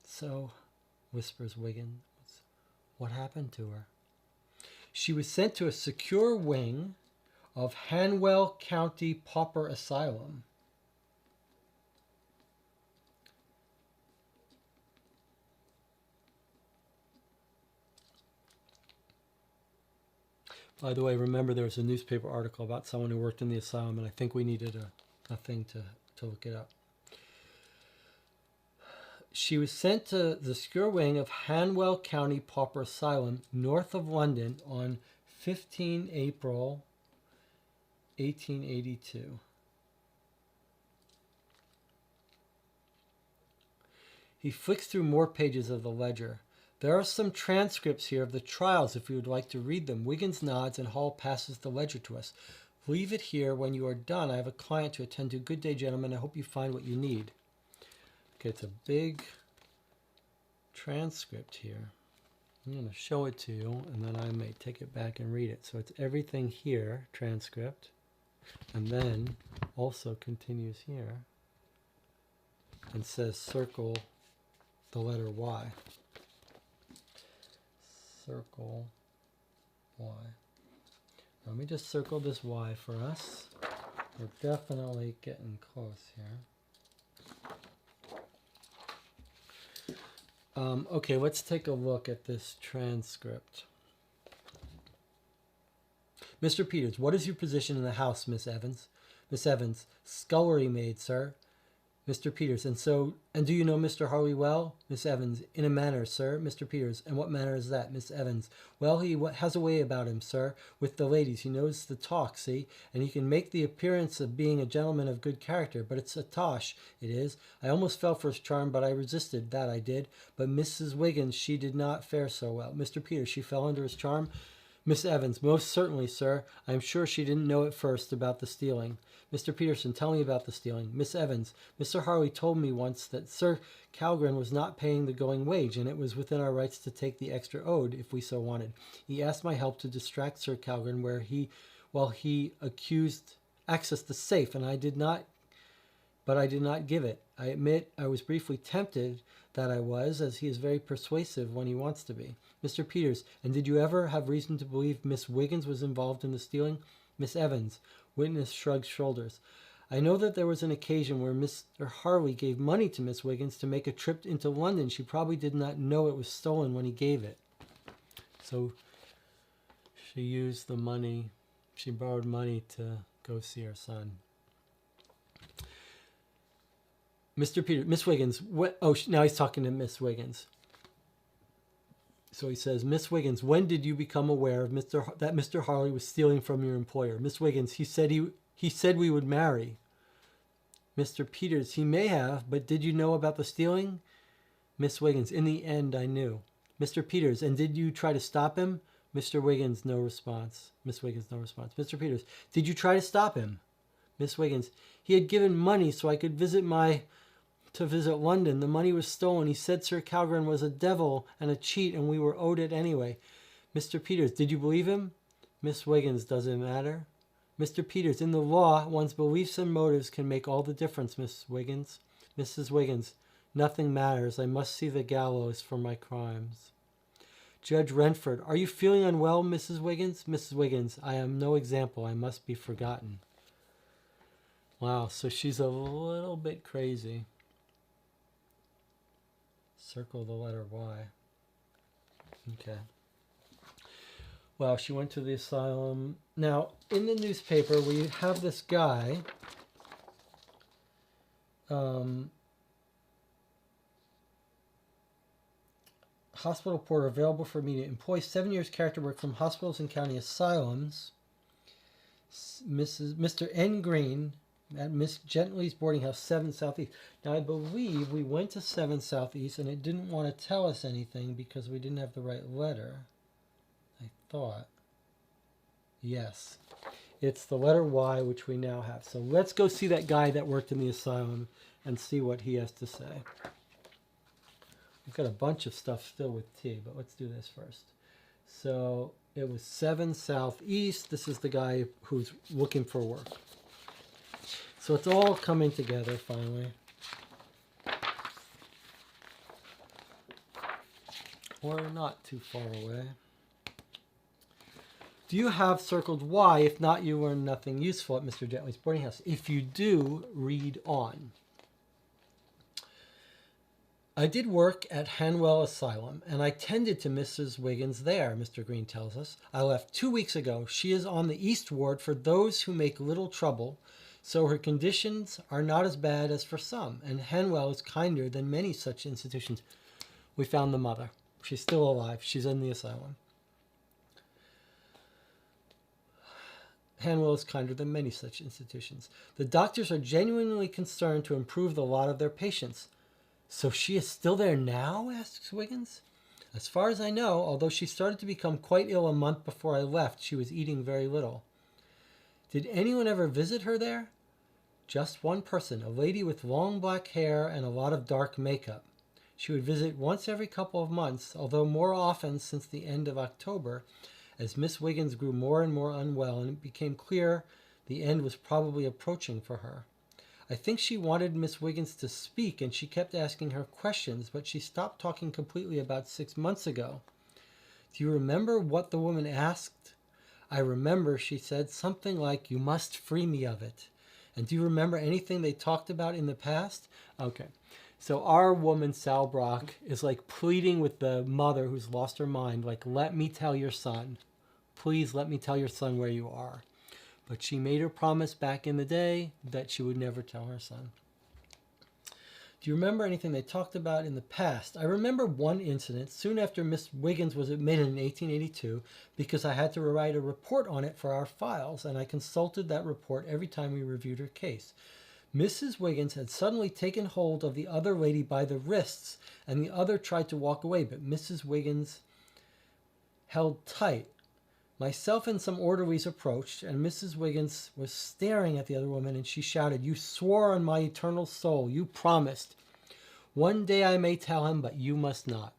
So, whispers Wiggins, what happened to her? She was sent to a secure wing of Hanwell County Pauper Asylum. By the way, remember there was a newspaper article about someone who worked in the asylum, and I think we needed a thing to look it up. She was sent to the secure wing of Hanwell County Pauper Asylum, north of London, on 15 April 1882. He flicks through more pages of the ledger. There are some transcripts here of the trials if you would like to read them. Wiggins nods and Hall passes the ledger to us. Leave it here when you are done. I have a client to attend to. Good day, gentlemen. I hope you find what you need. Okay, it's a big transcript here. I'm going to show it to you, and then I may take it back and read it. So it's everything here, transcript, and then also continues here and says circle the letter Y. circle Y. Let me just circle this Y for us. We're definitely getting close here. Okay, let's take a look at this transcript. Mr. Peters, what is your position in the house, Miss Evans? Miss Evans, scullery maid, sir. Mr. Peters, and do you know Mr. Harley well? Miss Evans, in a manner, sir. Mr. Peters, and what manner is that? Miss Evans, well, he has a way about him, sir, with the ladies. He knows the talk, see, and he can make the appearance of being a gentleman of good character, but it's a tosh, it is. I almost fell for his charm, but I resisted, that I did. But Mrs. Wiggins, she did not fare so well. Mr. Peters, she fell under his charm? Miss Evans, most certainly, sir. I am sure she didn't know at first about the stealing. Mr. Peterson, tell me about the stealing. Miss Evans, Mr. Harley told me once that Sir Calgren was not paying the going wage, and it was within our rights to take the extra owed, if we so wanted. He asked my help to distract Sir Calgren while he accessed the safe, and I did not give it. I admit I was briefly tempted, that I was, as he is very persuasive when he wants to be. Mr. Peters, and did you ever have reason to believe Miss Wiggins was involved in the stealing? Miss Evans, witness shrugs shoulders. I know that there was an occasion where Mr. Harley gave money to Miss Wiggins to make a trip into London. She probably did not know it was stolen when he gave it. So she used the money, she borrowed money to go see her son. Mr. Peters, Miss Wiggins, now he's talking to Miss Wiggins. So he says, Miss Wiggins, when did you become aware of that Mr. Harley was stealing from your employer? Miss Wiggins, he said we would marry. Mr. Peters, he may have, but did you know about the stealing? Miss Wiggins, in the end, I knew. Mr. Peters, and did you try to stop him? Mr. Wiggins, no response. Miss Wiggins, no response. Mr. Peters, did you try to stop him? Miss Wiggins, he had given money so I could visit London. The money was stolen. He said Sir Calgren was a devil and a cheat, and we were owed it anyway. Mr. Peters, did you believe him? Miss Wiggins, does it matter? Mr. Peters, in the law, one's beliefs and motives can make all the difference, Miss Wiggins. Mrs. Wiggins, nothing matters. I must see the gallows for my crimes. Judge Renford, are you feeling unwell, Mrs. Wiggins? Mrs. Wiggins, I am no example. I must be forgotten. Wow, so she's a little bit crazy. Circle the letter Y. Okay. Well, she went to the asylum. Now, in the newspaper, we have this guy. Hospital porter available for immediate employ. 7 years character work from hospitals and county asylums. Mr. N. Green at Miss Gently's boarding house, 7 Southeast. Now, I believe we went to 7 Southeast, and it didn't want to tell us anything because we didn't have the right letter. I thought. Yes. It's the letter Y, which we now have. So let's go see that guy that worked in the asylum and see what he has to say. We've got a bunch of stuff still with T, but let's do this first. So it was 7 Southeast. This is the guy who's looking for work. So it's all coming together finally. We're not too far away. Do you have circled Y? If not, you learn nothing useful at Mr. Gently's boarding house. If you do, read on. I did work at Hanwell Asylum, and I tended to Mrs. Wiggins there, Mr. Green tells us. I left 2 weeks ago. She is on the East Ward for those who make little trouble, so her conditions are not as bad as for some, and Hanwell is kinder than many such institutions. We found the mother. She's still alive. She's in the asylum. Hanwell is kinder than many such institutions. The doctors are genuinely concerned to improve the lot of their patients. So she is still there now? Asks Wiggins. As far as I know, although she started to become quite ill a month before I left, she was eating very little. Did anyone ever visit her there? Just one person, a lady with long black hair and a lot of dark makeup. She would visit once every couple of months, although more often since the end of October, as Miss Wiggins grew more and more unwell and it became clear the end was probably approaching for her. I think she wanted Miss Wiggins to speak, and she kept asking her questions, but she stopped talking completely about 6 months ago. Do you remember what the woman asked? I remember, she said, something like, you must free me of it. And do you remember anything they talked about in the past? Okay. So our woman, Sal Brock, is like pleading with the mother who's lost her mind, like, let me tell your son. Please let me tell your son where you are. But she made her promise back in the day that she would never tell her son. Do you remember anything they talked about in the past? I remember one incident soon after Miss Wiggins was admitted in 1882 because I had to write a report on it for our files, and I consulted that report every time we reviewed her case. Mrs. Wiggins had suddenly taken hold of the other lady by the wrists, and the other tried to walk away, but Mrs. Wiggins held tight. Myself and some orderlies approached, and Mrs. Wiggins was staring at the other woman, and she shouted, you swore on my eternal soul. You promised. One day I may tell him, but you must not.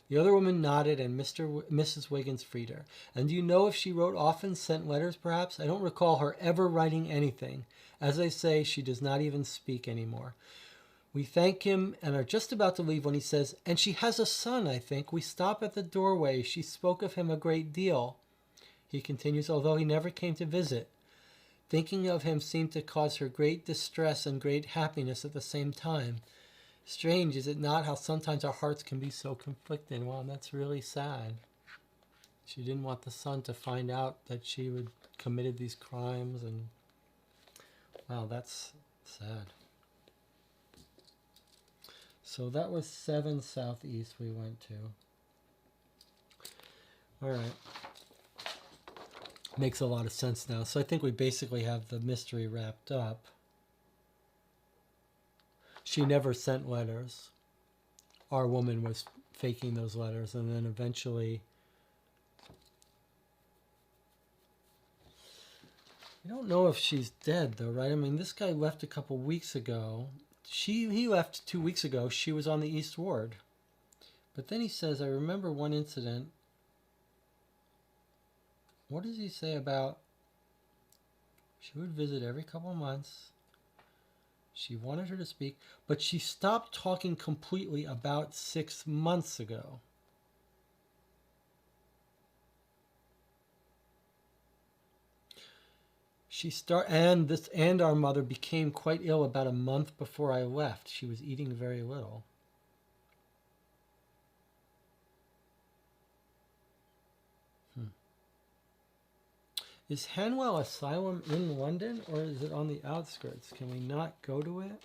The other woman nodded, and Mrs. Wiggins freed her. And do you know if she wrote often, sent letters perhaps? I don't recall her ever writing anything. As I say, she does not even speak anymore. We thank him and are just about to leave when he says, and she has a son, I think. We stop at the doorway. She spoke of him a great deal. He continues, although he never came to visit. Thinking of him seemed to cause her great distress and great happiness at the same time. Strange, is it not, how sometimes our hearts can be so conflicted? Wow, that's really sad. She didn't want the son to find out that she had committed these crimes, and wow, that's sad. So that was 7 Southeast we went to. All right. Makes a lot of sense now. So I think we basically have the mystery wrapped up. She never sent letters. Our woman was faking those letters, and then eventually... I don't know if she's dead, though, right? I mean, this guy left a couple weeks ago. He left 2 weeks ago. She was on the East Ward. But then he says, I remember one incident. What does he say about she would visit every couple of months? She wanted her to speak, but she stopped talking completely about 6 months ago. And our mother became quite ill about a month before I left. She was eating very little. Is Hanwell Asylum in London, or is it on the outskirts? Can we not go to it?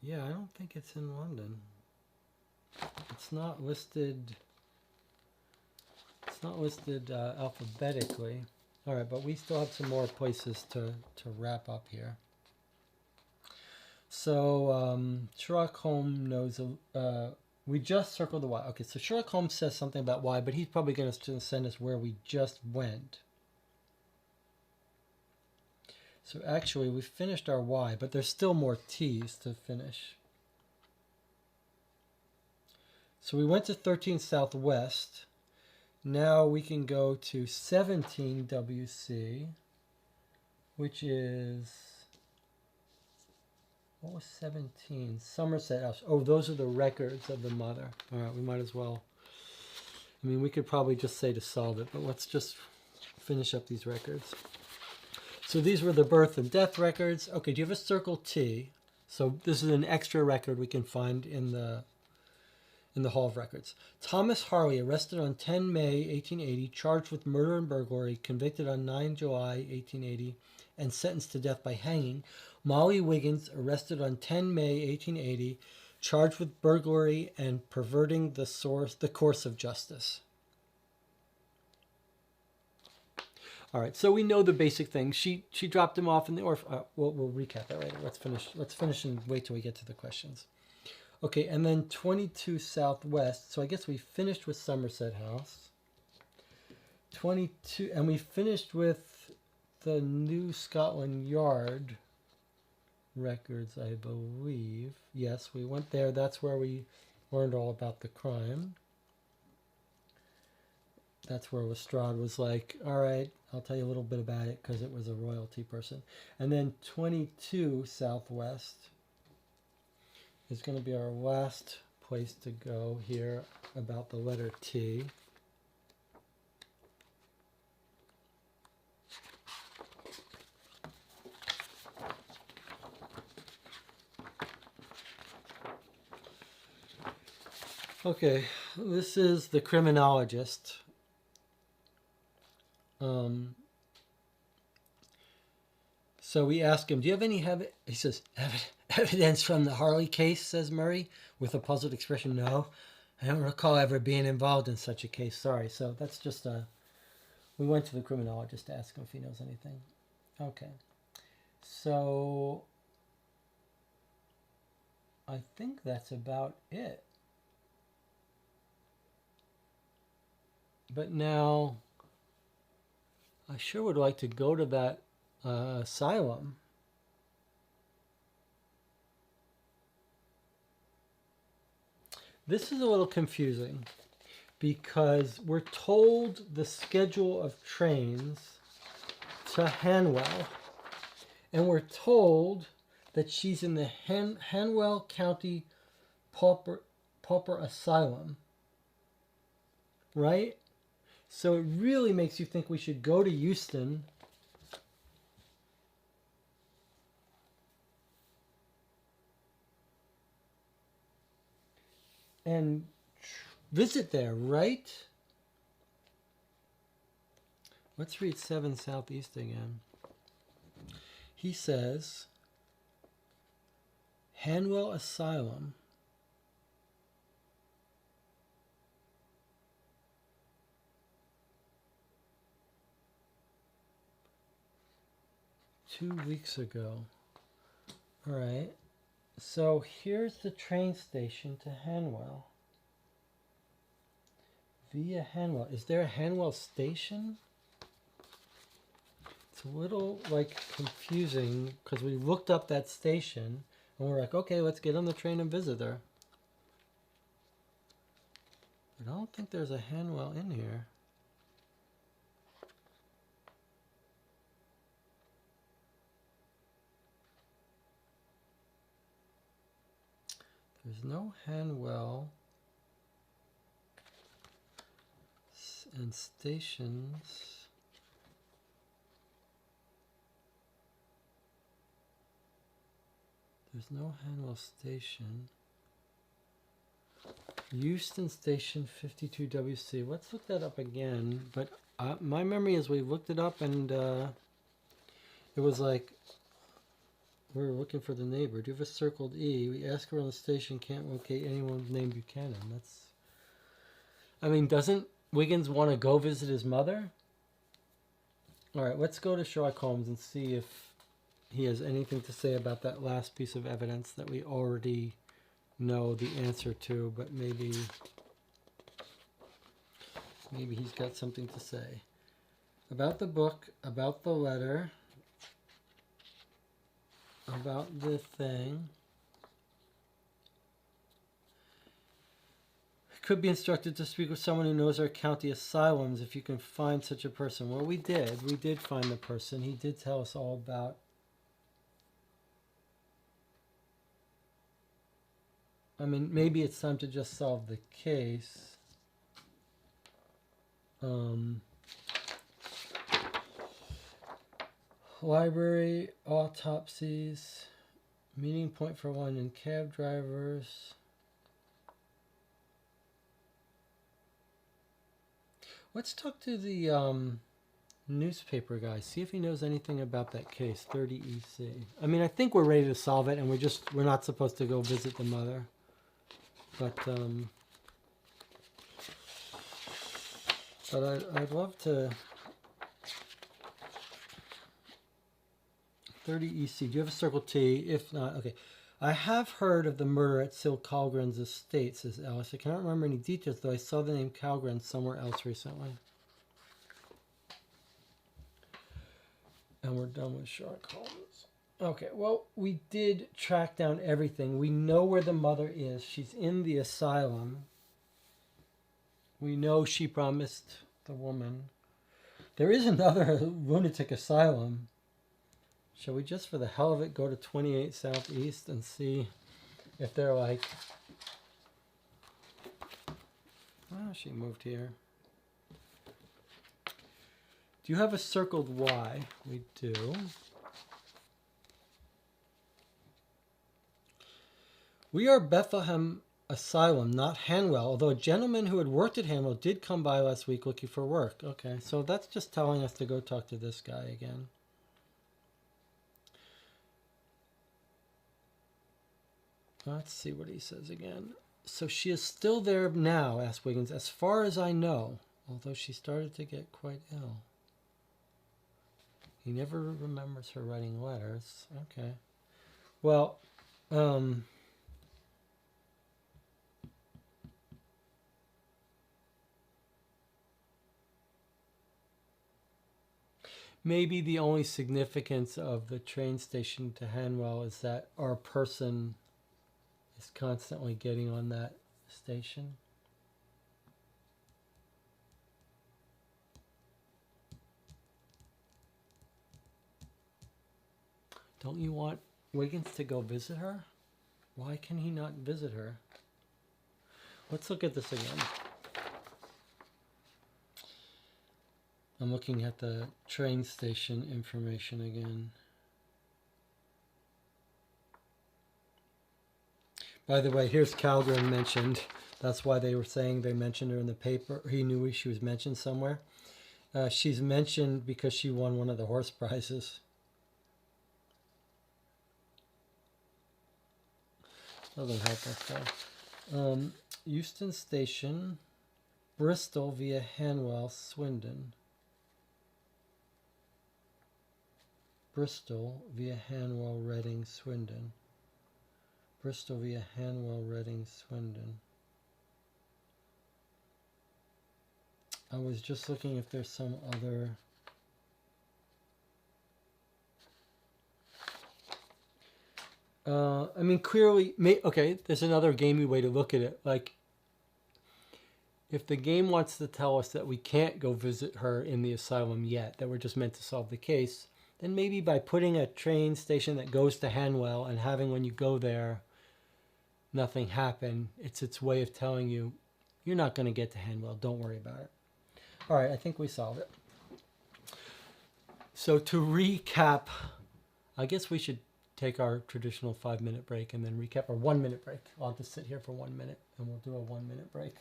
Yeah, I don't think it's in London. It's not listed. It's not listed alphabetically. All right, but we still have some more places to wrap up here. So Sherlock Holmes knows. We just circled the why. Okay, so Sherlock Holmes says something about why, but he's probably going to send us where we just went. So actually, we finished our why, but there's still more T's to finish. So we went to 13 Southwest. Now we can go to 17 WC, which is, what was 17? Somerset House. Oh, those are the records of the mother. All right, we might as well. I mean, we could probably just say to solve it, but let's just finish up these records. So these were the birth and death records. Okay, do you have a circle T? So this is an extra record we can find in the Hall of Records. Thomas Harley, arrested on 10 May 1880, charged with murder and burglary, convicted on 9 July 1880, and sentenced to death by hanging. Molly Wiggins, arrested on 10 May 1880, charged with burglary and perverting the course of justice. All right, so we know the basic things. She dropped him off in the we'll recap that later. Let's finish and wait till we get to the questions. Okay, and then 22 Southwest. So I guess we finished with Somerset House. 22, and we finished with the New Scotland Yard records, I believe. Yes, we went there. That's where we learned all about the crime. That's where Lestrade was like, all right, I'll tell you a little bit about it because it was a royalty person. And then 22 Southwest is going to be our last place to go here about the letter T. Okay, this is the criminologist. So we ask him, do you have any he says, evidence from the Harley case, says Murray, with a puzzled expression. No, I don't recall ever being involved in such a case. Sorry. So that's just we went to the criminologist to ask him if he knows anything. Okay. So I think that's about it. But now I sure would like to go to that asylum. This is a little confusing because we're told the schedule of trains to Hanwell, and we're told that she's in the Hanwell County Pauper Asylum, right? So it really makes you think we should go to Houston and visit there, right? Let's read 7 Southeast again. He says, Hanwell Asylum. Two weeks ago. All right. So here's the train station to Hanwell. Via Hanwell. Is there a Hanwell station? It's a little like confusing because we looked up that station and we're like, okay, let's get on the train and visit her. But I don't think there's a Hanwell in here. There's no Hanwell and stations. There's no Hanwell station. Houston Station 52WC. Let's look that up again. But my memory is we looked it up and it was like, we were looking for the neighbor. Duva circled E. We asked her on the station, can't locate anyone named Buchanan. That's, I mean, doesn't Wiggins want to go visit his mother? All right, let's go to Sherlock Holmes and see if he has anything to say about that last piece of evidence that we already know the answer to, but maybe he's got something to say. About the book, about the letter, about the thing. Could be instructed to speak with someone who knows our county asylums if you can find such a person. Well, we did. We did find the person. He did tell us all about. I mean, maybe it's time to just solve the case. Library, autopsies, meeting point for one and cab drivers. Let's talk to the newspaper guy, see if he knows anything about that case, 30 EC. I mean, I think we're ready to solve it, and we're not supposed to go visit the mother. But I'd love to. 30 EC. Do you have a circle T? If not, okay. I have heard of the murder at Sil Calgren's estate, says Alice. I cannot remember any details, though I saw the name Calgren somewhere else recently. And we're done with Sherlock Holmes. Okay, well, we did track down everything. We know where the mother is. She's in the asylum. We know she promised the woman. There is another lunatic asylum. Shall we just, for the hell of it, go to 28 Southeast and see if they're like... Oh, she moved here. Do you have a circled Y? We do. We are Bethlehem Asylum, not Hanwell, although a gentleman who had worked at Hanwell did come by last week looking for work. Okay, so that's just telling us to go talk to this guy again. Let's see what he says again. So she is still there now, asked Wiggins, as far as I know, although she started to get quite ill. He never remembers her writing letters. Okay. Well, maybe the only significance of the train station to Hanwell is that our person is constantly getting on that station. Don't you want Wiggins to go visit her? Why can he not visit her? Let's look at this again. I'm looking at the train station information again. By the way, here's Calgren mentioned. That's why they were saying they mentioned her in the paper. He knew she was mentioned somewhere. She's mentioned because she won one of the horse prizes. Doesn't help us though. Euston Station, Bristol via Hanwell, Swindon. Bristol via Hanwell, Reading, Swindon. Bristol via Hanwell, Reading, Swindon. I was just looking if there's some other... I mean, clearly, okay, there's another gamey way to look at it. Like, if the game wants to tell us that we can't go visit her in the asylum yet, that we're just meant to solve the case, then maybe by putting a train station that goes to Hanwell and having, when you go there, nothing happen, it's its way of telling you, you're not going to get to Hanwell, don't worry about it. All right, I think we solved it. So to recap, I guess we should take our traditional 5-minute break and then recap, or 1-minute break. I'll just sit here for 1 minute and we'll do a 1-minute break.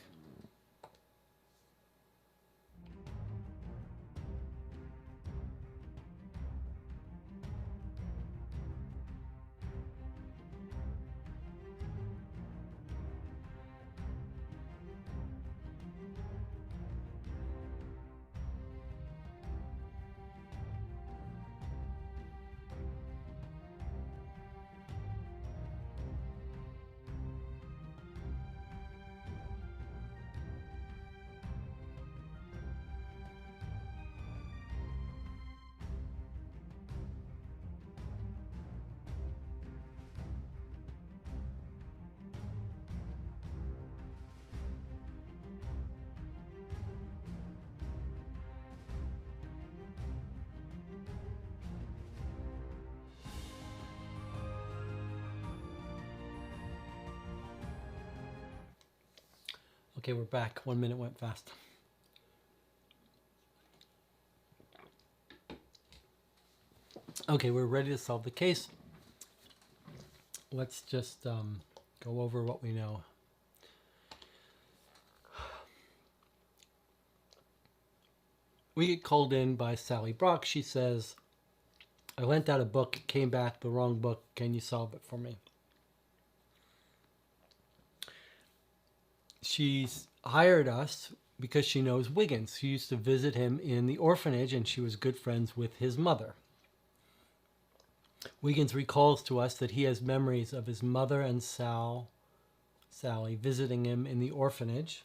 Okay, we're back. 1 minute went fast. Okay, we're ready to solve the case. Let's just go over what we know. We get called in by Sally Brock. She says, I lent out a book, came back, the wrong book. Can you solve it for me? She's hired us because she knows Wiggins. She used to visit him in the orphanage and she was good friends with his mother. Wiggins recalls to us that he has memories of his mother and Sally visiting him in the orphanage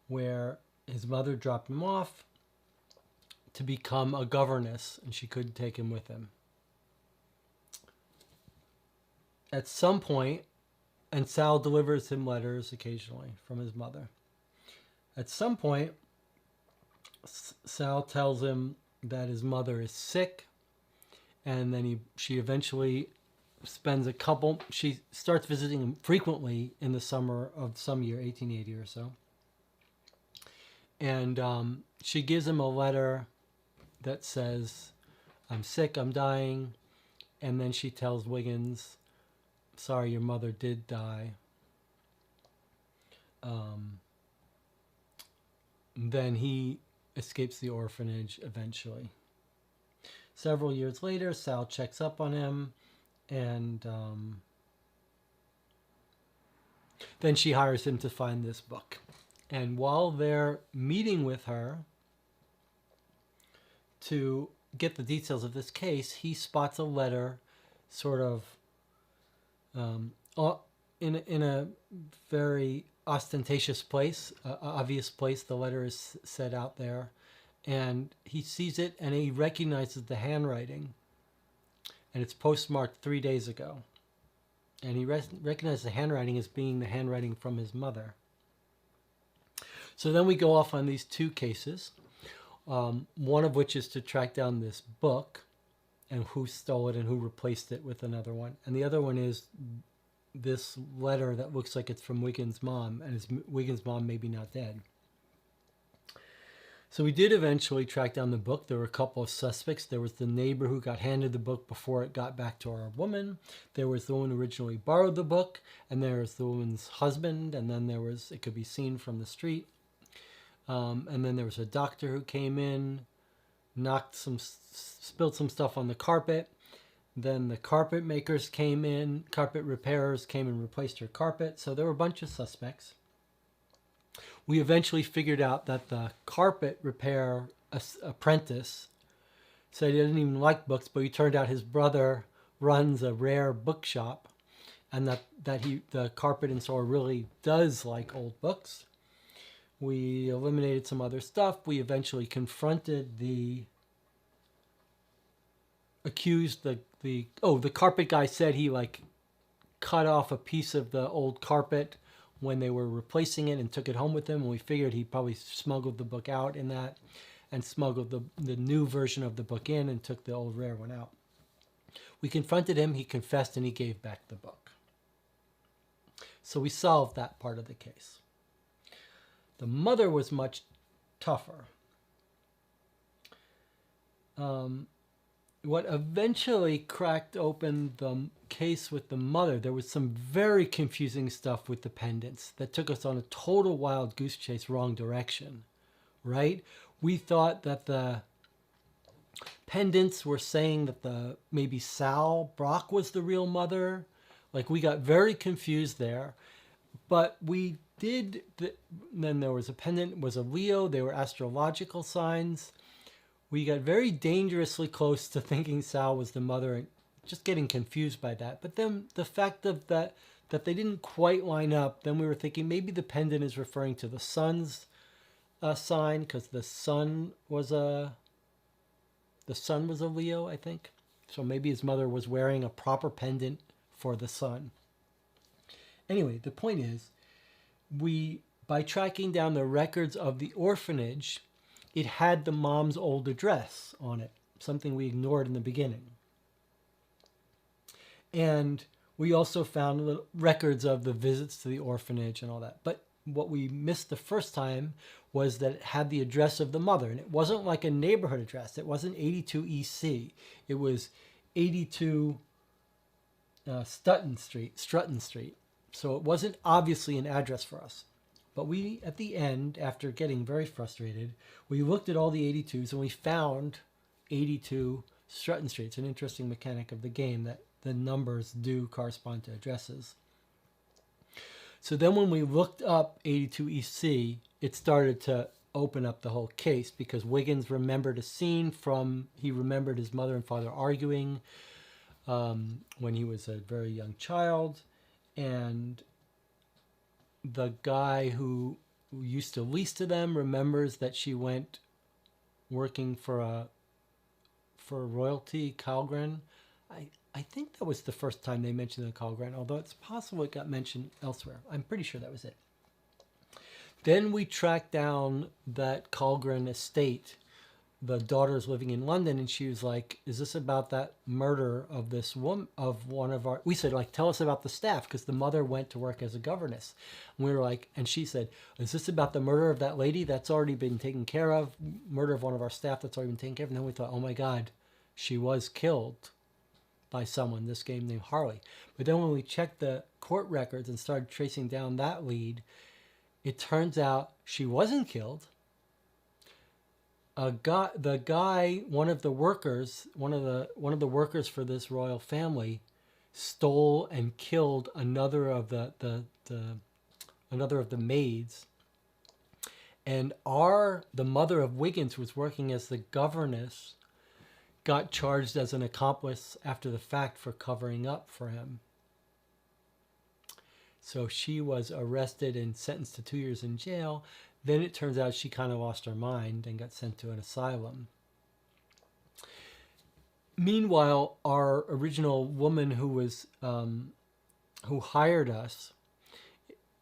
where his mother dropped him off to become a governess and she couldn't take him with him. At some point, and Sal delivers him letters occasionally from his mother. At some point, Sal tells him that his mother is sick, and then she eventually she starts visiting him frequently in the summer of some year, 1880 or so. And she gives him a letter that says, "I'm sick, I'm dying." And then she tells Wiggins, "Sorry, your mother did die." Then he escapes the orphanage eventually. Several years later, Sal checks up on him, and then she hires him to find this book. And while they're meeting with her to get the details of this case, he spots a letter sort of in a very ostentatious place, obvious place. The letter is set out there, and he sees it and he recognizes the handwriting, and it's postmarked 3 days ago, and he recognizes the handwriting as being the handwriting from his mother. So then we go off on these two cases, one of which is to track down this book and who stole it and who replaced it with another one, and the other one is this letter that looks like it's from Wiggins' mom, and Wiggins' mom maybe not dead. So we did eventually track down the book. There were a couple of suspects. There was the neighbor who got handed the book before it got back to our woman. There was the one who originally borrowed the book, and there was the woman's husband, and then there was, it could be seen from the street. And then there was a doctor who came in, spilled some stuff on the carpet. Then the carpet makers came in, carpet repairers came and replaced her carpet. So there were a bunch of suspects. We eventually figured out that the carpet repair apprentice said he didn't even like books, but it turned out his brother runs a rare bookshop, and that the carpet installer really does like old books. We eliminated some other stuff. We eventually confronted the accused. The carpet guy said he cut off a piece of the old carpet when they were replacing it and took it home with him. And we figured he probably smuggled the book out in that and smuggled the new version of the book in and took the old rare one out. We confronted him. He confessed and he gave back the book. So we solved that part of the case. The mother was much tougher. What eventually cracked open the case with the mother, there was some very confusing stuff with the pendants that took us on a total wild goose chase wrong direction, right? We thought that the pendants were saying that maybe Sal Brock was the real mother. We got very confused there, but we did. Then there was a pendant, was a Leo. They were astrological signs. We got very dangerously close to thinking Sal was the mother and just getting confused by that. But then the fact of that they didn't quite line up, then we were thinking maybe the pendant is referring to the sun's sign, because the sun was a Leo, I think. So maybe his mother was wearing a proper pendant for the sun. Anyway, the point is, by tracking down the records of the orphanage, it had the mom's old address on it, something we ignored in the beginning. And we also found records of the visits to the orphanage and all that. But what we missed the first time was that it had the address of the mother. And it wasn't like a neighborhood address. It wasn't 82 EC. It was 82 Strutton Street. So it wasn't obviously an address for us. But we, at the end, after getting very frustrated, we looked at all the 82s and we found 82 Strutton Street. It's an interesting mechanic of the game that the numbers do correspond to addresses. So then when we looked up 82 EC, it started to open up the whole case, because Wiggins remembered a scene he remembered his mother and father arguing when he was a very young child. And the guy who used to lease to them remembers that she went working for Royalty Calgren. I think that was the first time they mentioned the Calgren, although it's possible it got mentioned elsewhere. I'm pretty sure that was it. Then we tracked down that Calgren estate the daughter's living in London, and she was like, "Is this about that murder of this woman, of one of our?" We said, like, "Tell us about the staff," because the mother went to work as a governess. And we were like, and she said, "Is this about the murder of that lady that's already been taken care of? Murder of one of our staff that's already been taken care of?" And then we thought, "Oh my God, she was killed by someone, this game named Harley." But then when we checked the court records and started tracing down that lead, it turns out she wasn't killed. The guy, one of the workers for this royal family, stole and killed another of the maids. And the mother of Wiggins, who was working as the governess, got charged as an accomplice after the fact for covering up for him. So she was arrested and sentenced to 2 years in jail. Then it turns out she kind of lost her mind and got sent to an asylum. Meanwhile, our original woman who hired us,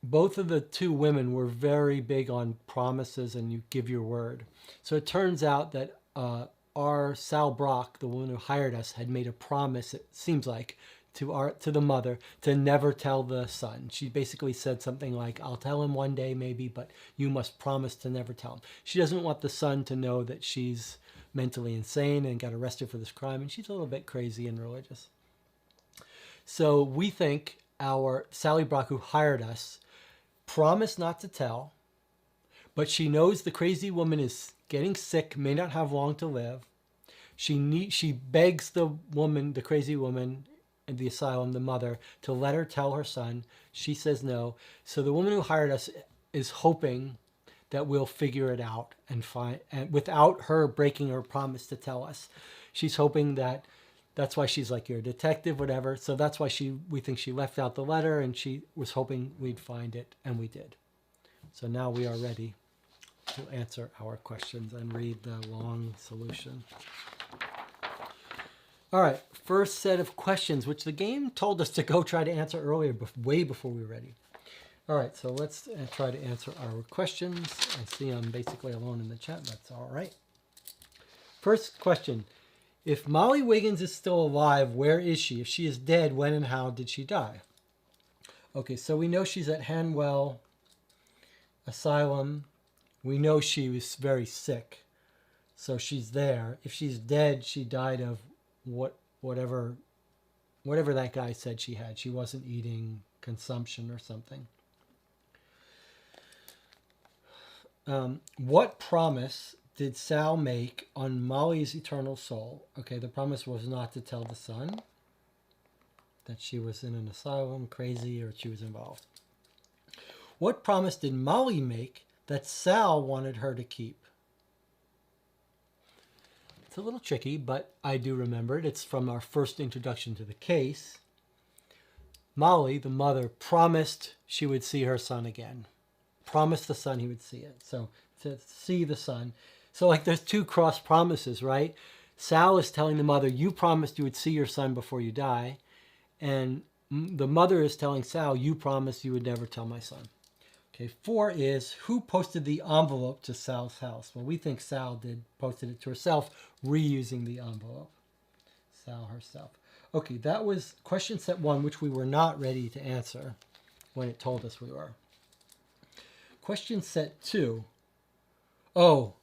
both of the two women were very big on promises and you give your word. So it turns out that our Sal Brock, the woman who hired us, had made a promise, it seems like, to the mother to never tell the son. She basically said something like, "I'll tell him one day maybe, but you must promise to never tell him." She doesn't want the son to know that she's mentally insane and got arrested for this crime, and she's a little bit crazy and religious. So we think our Sally Brock, who hired us, promised not to tell, but she knows the crazy woman is getting sick, may not have long to live. She begs the crazy woman in the asylum, the mother, to let her tell her son. She says no. So the woman who hired us is hoping that we'll figure it out and without her breaking her promise to tell us. She's hoping that's why she's like, "You're a detective," whatever. So that's why we think she left out the letter, and she was hoping we'd find it, and we did. So now we are ready to answer our questions and read the long solution. All right, first set of questions, which the game told us to go try to answer earlier, way before we were ready. All right, so let's try to answer our questions. I see I'm basically alone in the chat. That's all right. First question. If Molly Wiggins is still alive, where is she? If she is dead, when and how did she die? Okay, so we know she's at Hanwell Asylum. We know she was very sick, so she's there. If she's dead, she died of whatever that guy said she had. She wasn't eating, consumption or something. What promise did Sal make on Molly's eternal soul? Okay, the promise was not to tell the son that she was in an asylum, crazy, or she was involved. What promise did Molly make that Sal wanted her to keep? It's a little tricky, but I do remember it. It's from our first introduction to the case. Molly, the mother, promised she would see her son again. Promised the son he would see it. So to see the son. So like there's two cross promises, right? Sal is telling the mother, "You promised you would see your son before you die." And the mother is telling Sal, "You promised you would never tell my son." Okay, 4 is, who posted the envelope to Sal's house? Well, we think Sal posted it to herself, reusing the envelope. Sal herself. Okay, that was question set 1, which we were not ready to answer when it told us we were. Question set 2. Oh,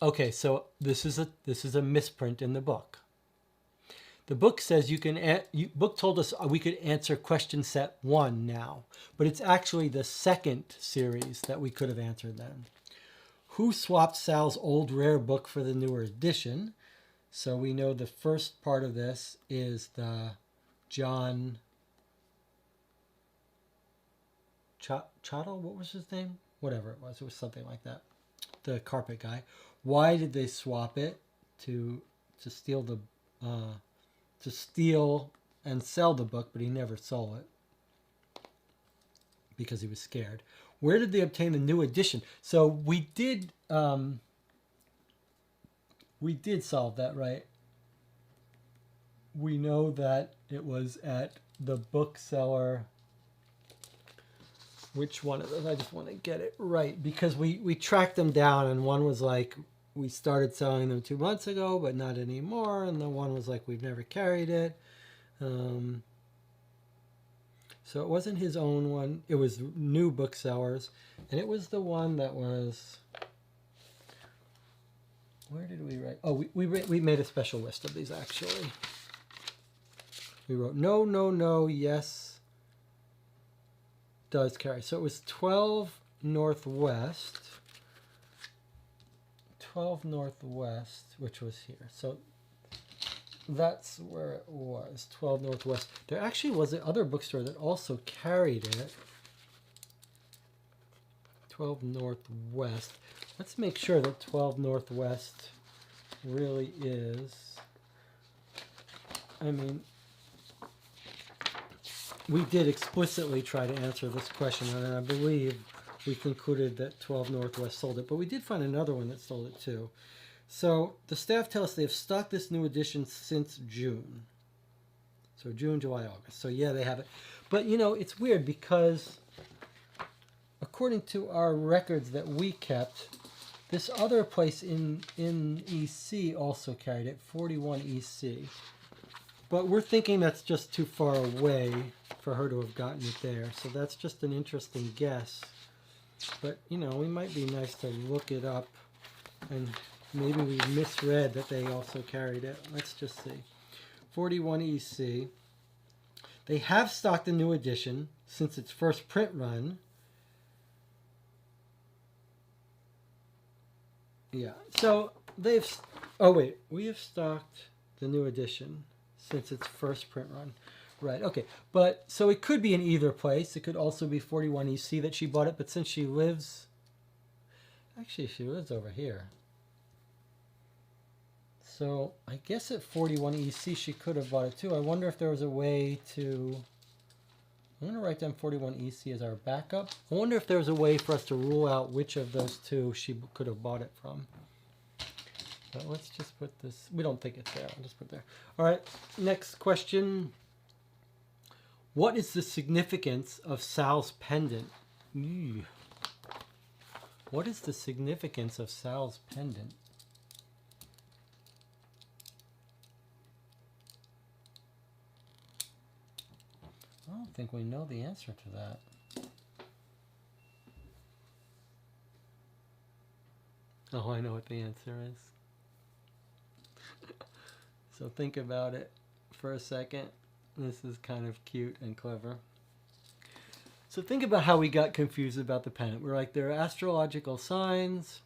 okay, so this is a misprint in the book. The book says book told us we could answer question set 1 now, but it's actually the second series that we could have answered then. Who swapped Sal's old rare book for the newer edition? So we know the first part of this is the John Chattel, what was his name? Whatever it was something like that. The carpet guy. Why did they swap it? To steal and sell the book, but he never sold it because he was scared. Where did they obtain the new edition? So we did solve that, right? We know that it was at the bookseller. Which one of those? I just want to get it right because we tracked them down, and one was like we started selling them 2 months ago, but not anymore. And the one was like, we've never carried it. So it wasn't his own one. It was New Booksellers. And it was the one that was... Where did we write? Oh, we made a special list of these, actually. We wrote, no, no, no, yes, does carry. So it was 12 Northwest. 12 Northwest, which was here. So that's where it was, 12 Northwest. There actually was another bookstore that also carried it. 12 Northwest. Let's make sure that 12 Northwest really is. I mean, we did explicitly try to answer this question, and I believe we concluded that 12 Northwest sold it, but we did find another one that sold it too. So the staff tell us they have stocked this new edition since June. So June, July, August. So yeah, they have it. But you know, it's weird because according to our records that we kept, this other place in EC also carried it, 41 EC. But we're thinking that's just too far away for her to have gotten it there. So that's just an interesting guess. But, you know, we might be nice to look it up. And maybe we misread that they also carried it. Let's just see. 41 EC. They have stocked a new edition since its first print run. Yeah, so they've... Oh, wait. We have stocked the new edition since its first print run. Right, okay. But, so it could be in either place. It could also be 41 EC that she bought it, but since she lives... Actually, she lives over here. So, I guess at 41 EC she could have bought it too. I wonder if there was a way to... I'm going to write down 41 EC as our backup. I wonder if there was a way for us to rule out which of those two she could have bought it from. But let's just put this... We don't think it's there. I'll just put it there. All right, next question. What is the significance of Sal's pendant? Ew. What is the significance of Sal's pendant? I don't think we know the answer to that. Oh, I know what the answer is. So think about it for a second. This is kind of cute and clever. So think about how we got confused about the pendant. We're like, there are astrological signs.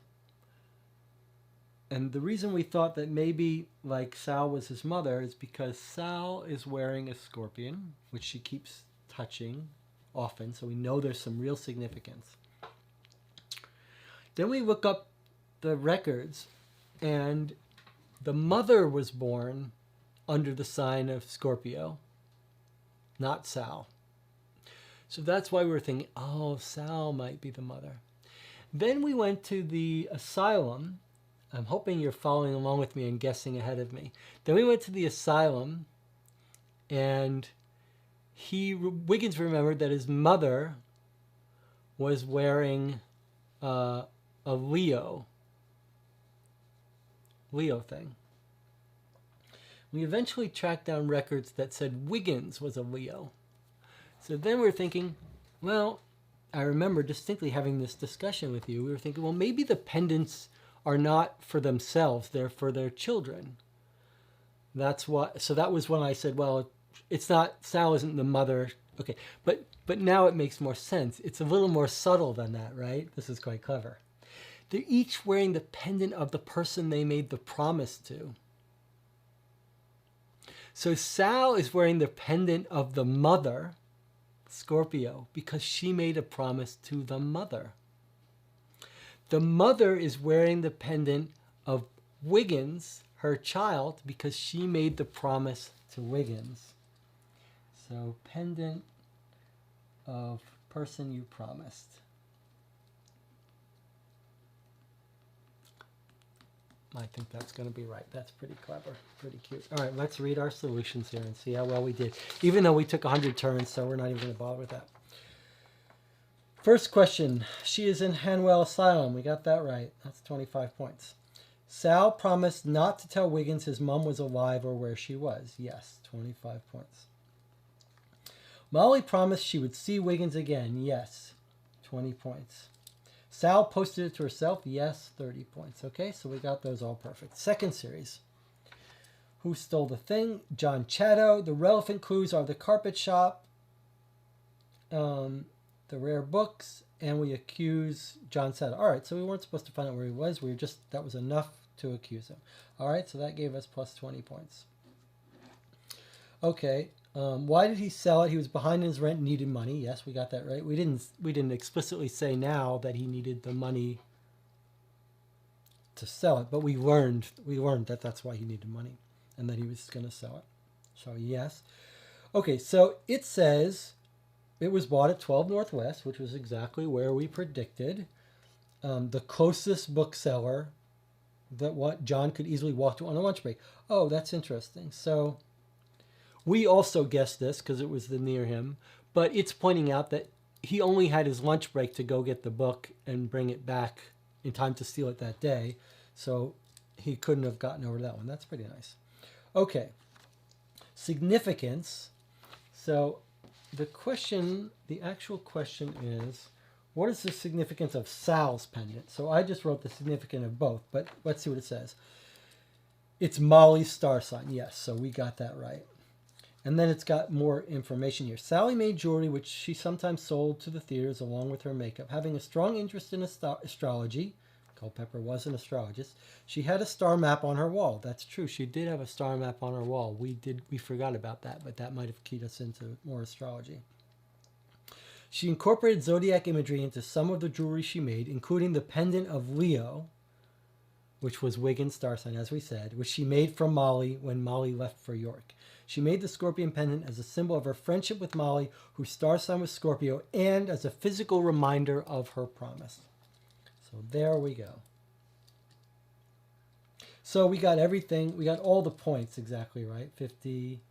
And the reason we thought that maybe like Sal was his mother is because Sal is wearing a scorpion, which she keeps touching often. So we know there's some real significance. Then we look up the records, and the mother was born under the sign of Scorpio, not Sal. So that's why we were thinking, oh, Sal might be the mother. Then we went to the asylum. I'm hoping you're following along with me and guessing ahead of me. Then we went to the asylum, and Wiggins remembered that his mother was wearing a Leo thing. We eventually tracked down records that said Wiggins was a Leo. So then we're thinking, well, I remember distinctly having this discussion with you. We were thinking, well, maybe the pendants are not for themselves, they're for their children. That's what. So that was when I said, well, it's not, Sal isn't the mother. Okay, but now it makes more sense. It's a little more subtle than that, right? This is quite clever. They're each wearing the pendant of the person they made the promise to. So Sal is wearing the pendant of the mother, Scorpio, because she made a promise to the mother. The mother is wearing the pendant of Wiggins, her child, because she made the promise to Wiggins. So pendant of person you promised. I think that's going to be right. That's pretty clever, pretty cute. All right, let's read our solutions here and see how well we did, even though we took 100 turns, so we're not even going to bother with that. First question, she is in Hanwell Asylum. We got that right. That's 25 points. Sal promised not to tell Wiggins his mom was alive or where she was. Yes, 25 points. Molly promised she would see Wiggins again. Yes, 20 points. Sal posted it to herself. Yes, 30 points. Okay, so we got those all perfect. Second series. Who stole the thing? John Chatto. The relevant clues are the carpet shop, the rare books, and we accuse John Chatto. All right, so we weren't supposed to find out where he was. We were just, that was enough to accuse him. All right, so that gave us plus 20 points. Okay, why did he sell it? He was behind in his rent and needed money. Yes, we got that right. We didn't explicitly say now that he needed the money to sell it, but we learned that that's why he needed money and that he was going to sell it. So yes. Okay, so it says it was bought at 12 Northwest, which was exactly where we predicted. The closest bookseller that what John could easily walk to on a lunch break. Oh, that's interesting. So we also guessed this because it was the near him, but it's pointing out that he only had his lunch break to go get the book and bring it back in time to steal it that day. So he couldn't have gotten over that one. That's pretty nice. Okay. Significance. So the actual question is, what is the significance of Sal's pendant? So I just wrote the significance of both, but let's see what it says. It's Molly's star sign. Yes, so we got that right. And then it's got more information here. Sally made jewelry which she sometimes sold to the theaters along with her makeup. Having a strong interest in astrology, Culpepper was an astrologist, she had a star map on her wall. That's true. She did have a star map on her wall. We forgot about that, but that might have keyed us into more astrology. She incorporated zodiac imagery into some of the jewelry she made, including the pendant of Leo, which was Wiggins' star sign, as we said, which she made from Molly when Molly left for York. She made the scorpion pendant as a symbol of her friendship with Molly, whose star sign was Scorpio, and as a physical reminder of her promise. So there we go. So we got everything. We got all the points exactly right. 50,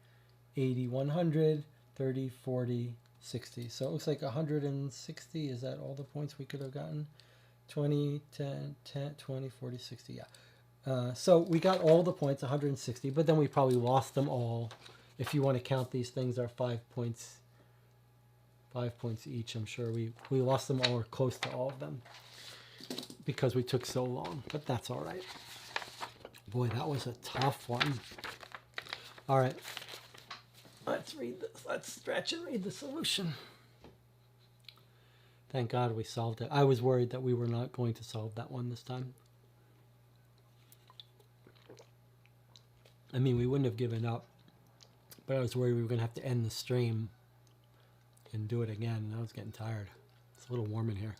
80, 100, 30, 40, 60. So it looks like 160. Is that all the points we could have gotten? 20, 10, 20, 40, 60. Yeah. So we got all the points, 160, but then we probably lost them all. If you want to count these things, are 5 points. 5 points each. I'm sure we lost them all or close to all of them because we took so long, but that's all right. Boy, that was a tough one. All right. Let's read this. Let's stretch and read the solution. Thank God we solved it. I was worried that we were not going to solve that one this time. I mean, we wouldn't have given up, but I was worried we were going to have to end the stream and do it again, and I was getting tired. It's a little warm in here.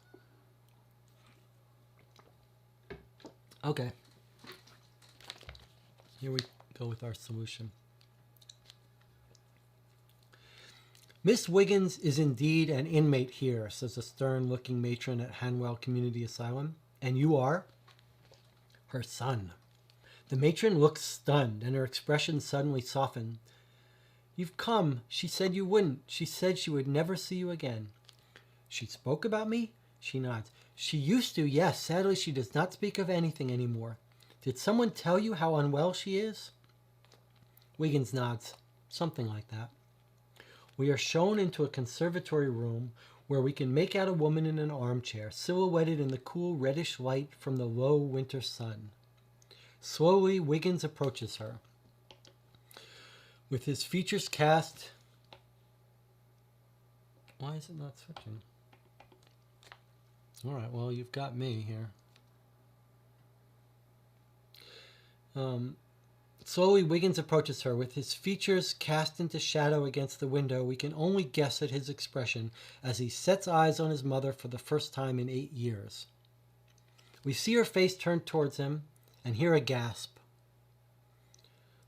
Okay. Here we go with our solution. Miss Wiggins is indeed an inmate here, says a stern-looking matron at Hanwell Community Asylum, and you are her son. The matron looks stunned, and her expression suddenly softened. You've come. She said you wouldn't. She said she would never see you again. She spoke about me? She nods. She used to, yes. Sadly, she does not speak of anything anymore. Did someone tell you how unwell she is? Wiggins nods. Something like that. We are shown into a conservatory room where we can make out a woman in an armchair, silhouetted in the cool reddish light from the low winter sun. Slowly, Wiggins approaches her. With his features cast... Why is it not switching? All right, well, you've got me here. Slowly, Wiggins approaches her. With his features cast into shadow against the window, we can only guess at his expression as he sets eyes on his mother for the first time in 8 years. We see her face turned towards him and hear a gasp.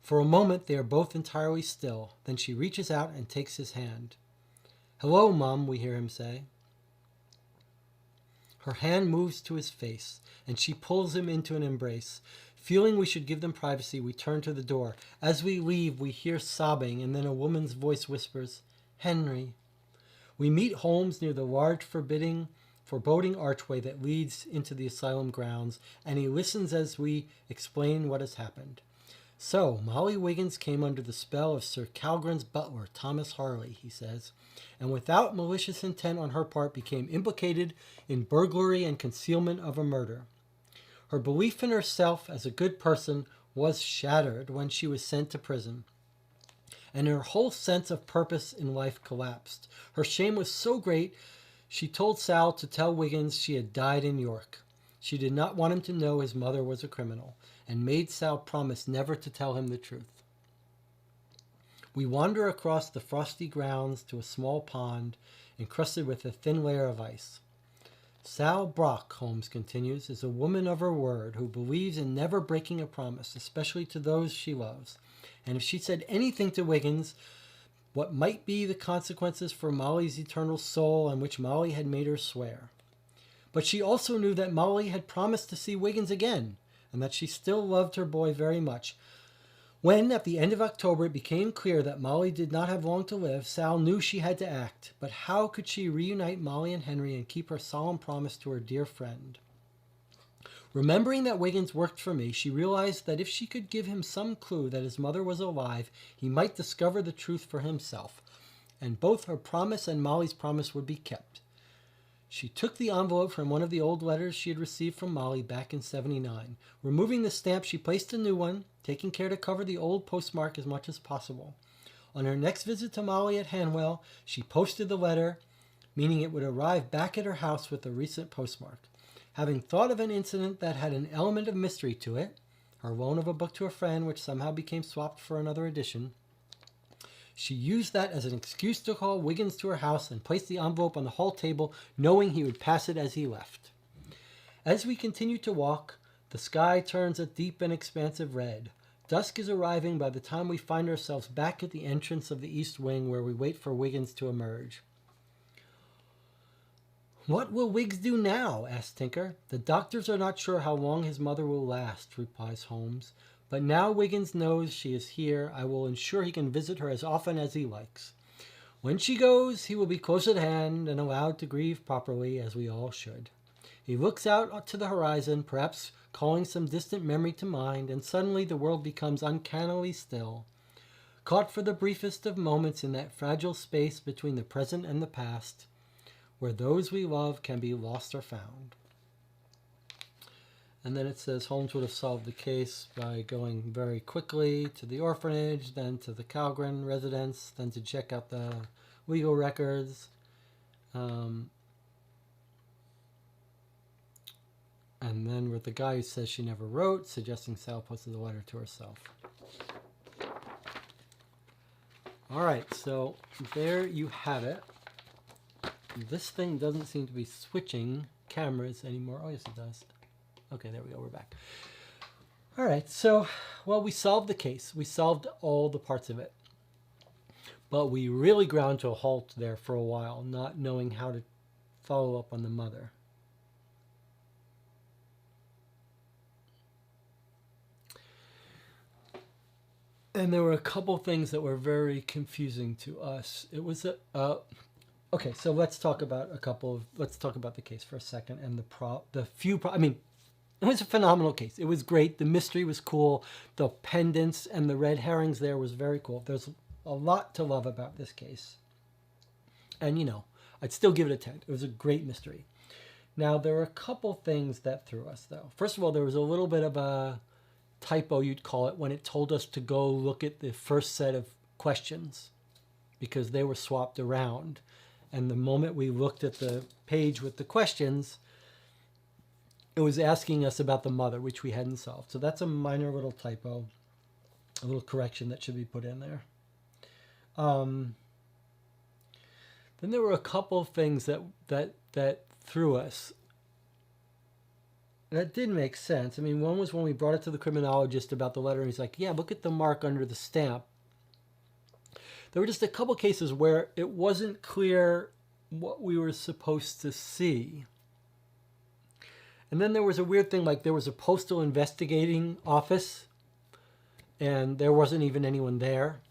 For a moment, they are both entirely still. Then she reaches out and takes his hand. Hello, Mom, we hear him say. Her hand moves to his face, and she pulls him into an embrace. Feeling we should give them privacy, we turn to the door. As we leave, we hear sobbing, and then a woman's voice whispers, Henry. We meet Holmes near the large, forbidding foreboding archway that leads into the asylum grounds, and he listens as we explain what has happened. So, Molly Wiggins came under the spell of Sir Calgren's butler, Thomas Harley, he says, and without malicious intent on her part became implicated in burglary and concealment of a murder. Her belief in herself as a good person was shattered when she was sent to prison, and her whole sense of purpose in life collapsed. Her shame was so great, she told Sal to tell Wiggins she had died in York. She did not want him to know his mother was a criminal, and made Sal promise never to tell him the truth. We wander across the frosty grounds to a small pond encrusted with a thin layer of ice. Sal Brock, Holmes continues, is a woman of her word who believes in never breaking a promise, especially to those she loves. And if she said anything to Wiggins, what might be the consequences for Molly's eternal soul on which Molly had made her swear. But she also knew that Molly had promised to see Wiggins again, and that she still loved her boy very much. When, at the end of October, it became clear that Molly did not have long to live, Sal knew she had to act. But how could she reunite Molly and Henry and keep her solemn promise to her dear friend? Remembering that Wiggins worked for me, she realized that if she could give him some clue that his mother was alive, he might discover the truth for himself, and both her promise and Molly's promise would be kept. She took the envelope from one of the old letters she had received from Molly back in '79. Removing the stamp, she placed a new one, taking care to cover the old postmark as much as possible. On her next visit to Molly at Hanwell, she posted the letter, meaning it would arrive back at her house with the recent postmark. Having thought of an incident that had an element of mystery to it, her loan of a book to a friend which somehow became swapped for another edition, she used that as an excuse to call Wiggins to her house and place the envelope on the hall table, knowing he would pass it as he left. As we continue to walk, the sky turns a deep and expansive red. Dusk is arriving by the time we find ourselves back at the entrance of the east wing where we wait for Wiggins to emerge. "What will Wiggs do now?" asks Tinker. "The doctors are not sure how long his mother will last," replies Holmes. "But now Wiggins knows she is here, I will ensure he can visit her as often as he likes. When she goes, he will be close at hand and allowed to grieve properly, as we all should." He looks out to the horizon, perhaps calling some distant memory to mind, and suddenly the world becomes uncannily still, caught for the briefest of moments in that fragile space between the present and the past, where those we love can be lost or found. And then it says Holmes would have solved the case by going very quickly to the orphanage, then to the Calgren residence, then to check out the legal records. And then with the guy who says she never wrote, suggesting Sal posted the letter to herself. All right, so there you have it. This thing doesn't seem to be switching cameras anymore. Oh, yes, it does. Okay, there we go. We're back. All right, so, well, we solved the case. We solved all the parts of it. But we really ground to a halt there for a while, not knowing how to follow up on the mother. And there were a couple things that were very confusing to us. It was okay, so let's talk about the case for a second and it was a phenomenal case. It was great. The mystery was cool. The pendants and the red herrings there was very cool. There's a lot to love about this case. And, I'd still give it a 10. It was a great mystery. Now, there were a couple things that threw us, though. First of all, there was a little bit of a typo, you'd call it, when it told us to go look at the first set of questions because they were swapped around. And the moment we looked at the page with the questions, it was asking us about the mother, which we hadn't solved. So that's a minor little typo, a little correction that should be put in there. Then there were a couple of things that threw us. That did make sense. I mean, one was when we brought it to the criminologist about the letter, and he's like, yeah, look at the mark under the stamp. There were just a couple cases where it wasn't clear what we were supposed to see. And then there was a weird thing, like there was a postal investigating office, and there wasn't even anyone there.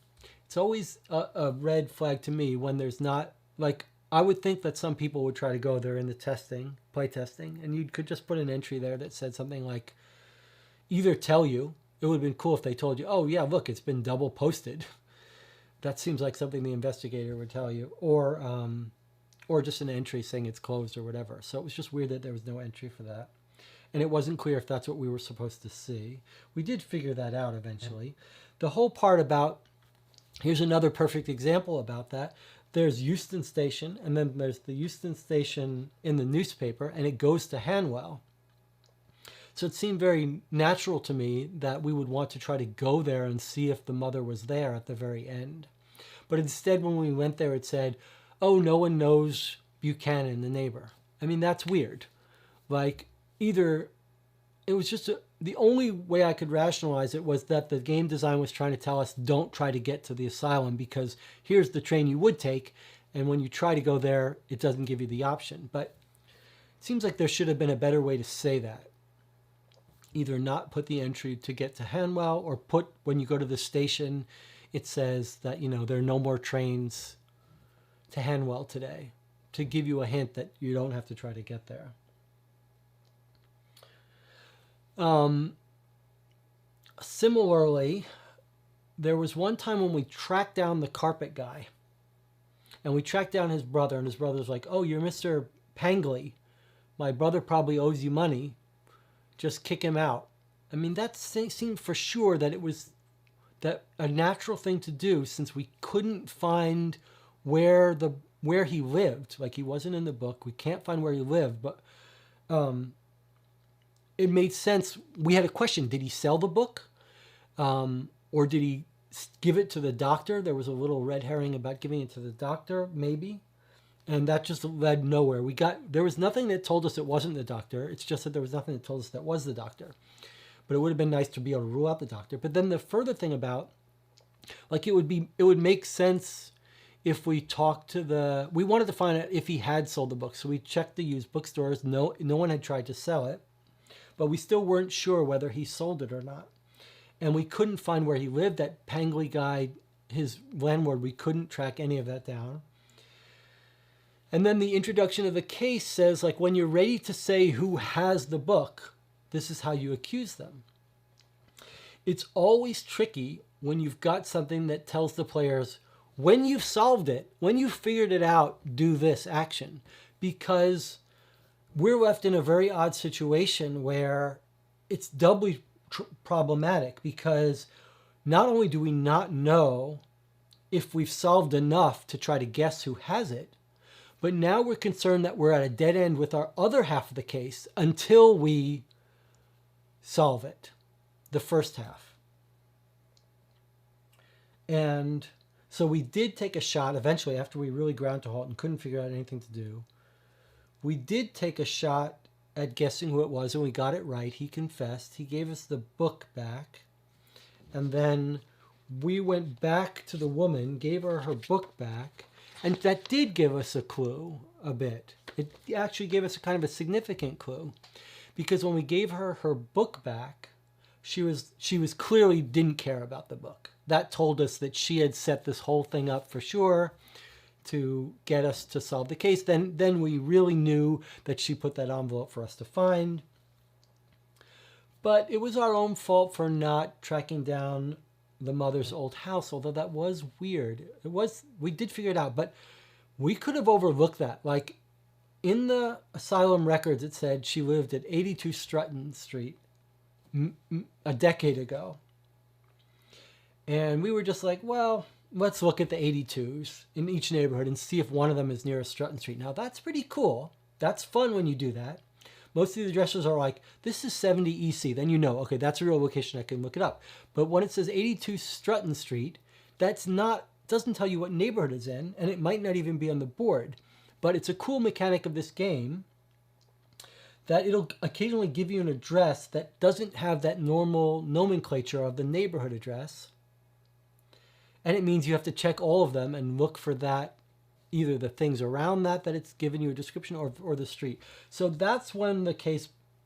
It's always a red flag to me when there's not, like, I would think that some people would try to go there in the testing, play testing, and you could just put an entry there that said something like, either tell you, it would have been cool if they told you, oh yeah, look, it's been double posted. That seems like something the investigator would tell you, or just an entry saying it's closed or whatever. So it was just weird that there was no entry for that. And it wasn't clear if that's what we were supposed to see. We did figure that out eventually. The whole part about, here's another perfect example about that. There's Euston Station, and then there's the Euston Station in the newspaper, and it goes to Hanwell. So it seemed very natural to me that we would want to try to go there and see if the mother was there at the very end. But instead, when we went there, it said, oh, no one knows Buchanan, the neighbor. I mean, that's weird. Like, either it was just the only way I could rationalize it was that the game design was trying to tell us, don't try to get to the asylum because here's the train you would take. And when you try to go there, it doesn't give you the option. But it seems like there should have been a better way to say that. Either not put the entry to get to Hanwell, or put, when you go to the station, it says that, you know, there are no more trains to Hanwell today, to give you a hint that you don't have to try to get there. Similarly, there was one time when we tracked down the carpet guy, and we tracked down his brother, and his brother's like, oh, you're Mr. Pangley. My brother probably owes you money. Just kick him out. I mean, that seemed for sure that it was that a natural thing to do, since we couldn't find where he lived. Like, he wasn't in the book. We can't find where he lived, but it made sense. We had a question: did he sell the book, or did he give it to the doctor? There was a little red herring about giving it to the doctor, maybe. And that just led nowhere. There was nothing that told us it wasn't the doctor. It's just that there was nothing that told us that was the doctor. But it would have been nice to be able to rule out the doctor. But then the further thing about, like, it would make sense if we talked to we wanted to find out if he had sold the book. So we checked the used bookstores. No one had tried to sell it, but we still weren't sure whether he sold it or not. And we couldn't find where he lived. That Pangley guy, his landlord, we couldn't track any of that down. And then the introduction of the case says, like, when you're ready to say who has the book, this is how you accuse them. It's always tricky when you've got something that tells the players, when you've solved it, when you've figured it out, do this action. Because we're left in a very odd situation where it's doubly problematic, because not only do we not know if we've solved enough to try to guess who has it, but now we're concerned that we're at a dead end with our other half of the case until we solve it, the first half. And so we did take a shot eventually, after we really ground to halt and couldn't figure out anything to do. We did take a shot at guessing who it was, and we got it right. He confessed. He gave us the book back. And then we went back to the woman, gave her her book back. And that did give us a clue a bit. It actually gave us a kind of a significant clue, because when we gave her her book back, she was clearly didn't care about the book. That told us that she had set this whole thing up for sure to get us to solve the case. Then we really knew that she put that envelope for us to find. But it was our own fault for not tracking down the mother's old house, although that was weird. We did figure it out, but we could have overlooked that. Like, in the asylum records, it said she lived at 82 Strutton Street a decade ago. And we were just like, well, let's look at the 82s in each neighborhood and see if one of them is near Strutton Street. Now, that's pretty cool. That's fun when you do that. Most of the addresses are like, this is 70 EC. Then you know, okay, that's a real location. I can look it up. But when it says 82 Strutton Street, doesn't tell you what neighborhood it's in, and it might not even be on the board. But it's a cool mechanic of this game that it'll occasionally give you an address that doesn't have that normal nomenclature of the neighborhood address. And it means you have to check all of them and look for that, either the things around that it's given you a description, or the street. So that's when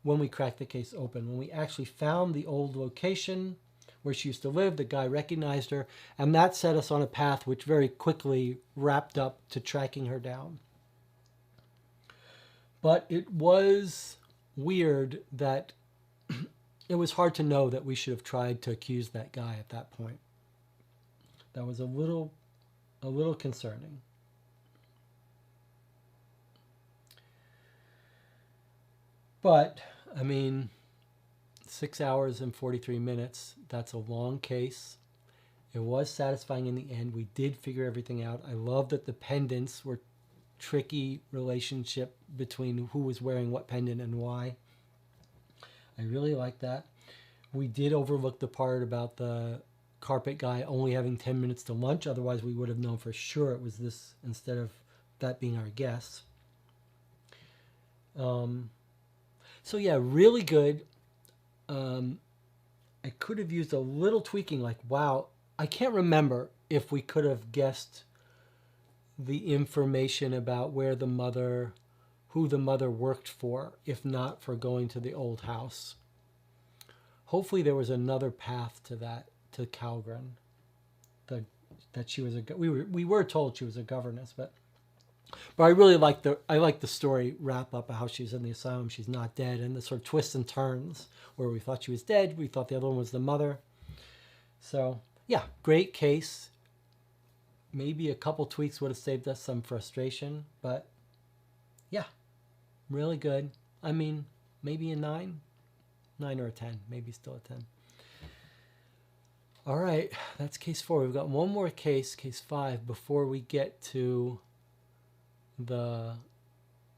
we cracked the case open, when we actually found the old location where she used to live. The guy recognized her, and that set us on a path which very quickly wrapped up to tracking her down. But it was weird that it was hard to know that we should have tried to accuse that guy at that point. That was a little concerning. But, I mean, 6 hours and 43 minutes, that's a long case. It was satisfying in the end. We did figure everything out. I love that the pendants were tricky relationship between who was wearing what pendant and why. I really like that. We did overlook the part about the carpet guy only having 10 minutes to lunch. Otherwise, we would have known for sure it was this instead of that being our guess. So yeah, really good. I could have used a little tweaking, like, wow, I can't remember if we could have guessed the information about where the mother, who the mother worked for, if not for going to the old house. Hopefully there was another path to that, to Calgren. That she was we were told she was a governess, but I really like the story wrap up of how she's in the asylum, she's not dead, and the sort of twists and turns where we thought she was dead, we thought the other one was the mother. So yeah, great case. Maybe a couple tweaks would have saved us some frustration, but yeah, really good. I mean, maybe a 9 or a 10, maybe still a 10. All right, that's case 4. We've got one more case, case 5, before we get to the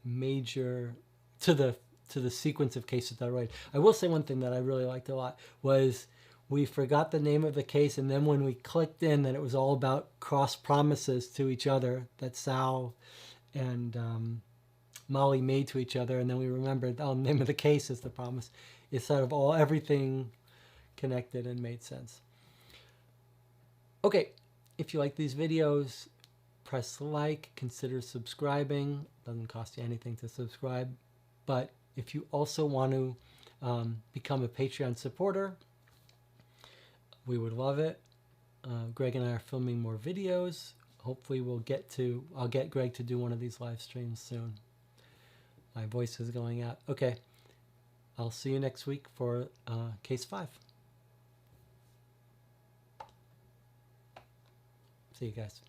major, to the sequence of cases that I write. I will say one thing that I really liked a lot was we forgot the name of the case, and then when we clicked in that it was all about cross promises to each other that Sal and Molly made to each other, and then we remembered, oh, the name of the case is the promise. It's sort of everything connected and made sense. Okay, if you like these videos, press like, consider subscribing. Doesn't cost you anything to subscribe. But if you also want to become a Patreon supporter, we would love it. Greg and I are filming more videos. Hopefully I'll get Greg to do one of these live streams soon. My voice is going out. Okay, I'll see you next week for case 5. See you guys.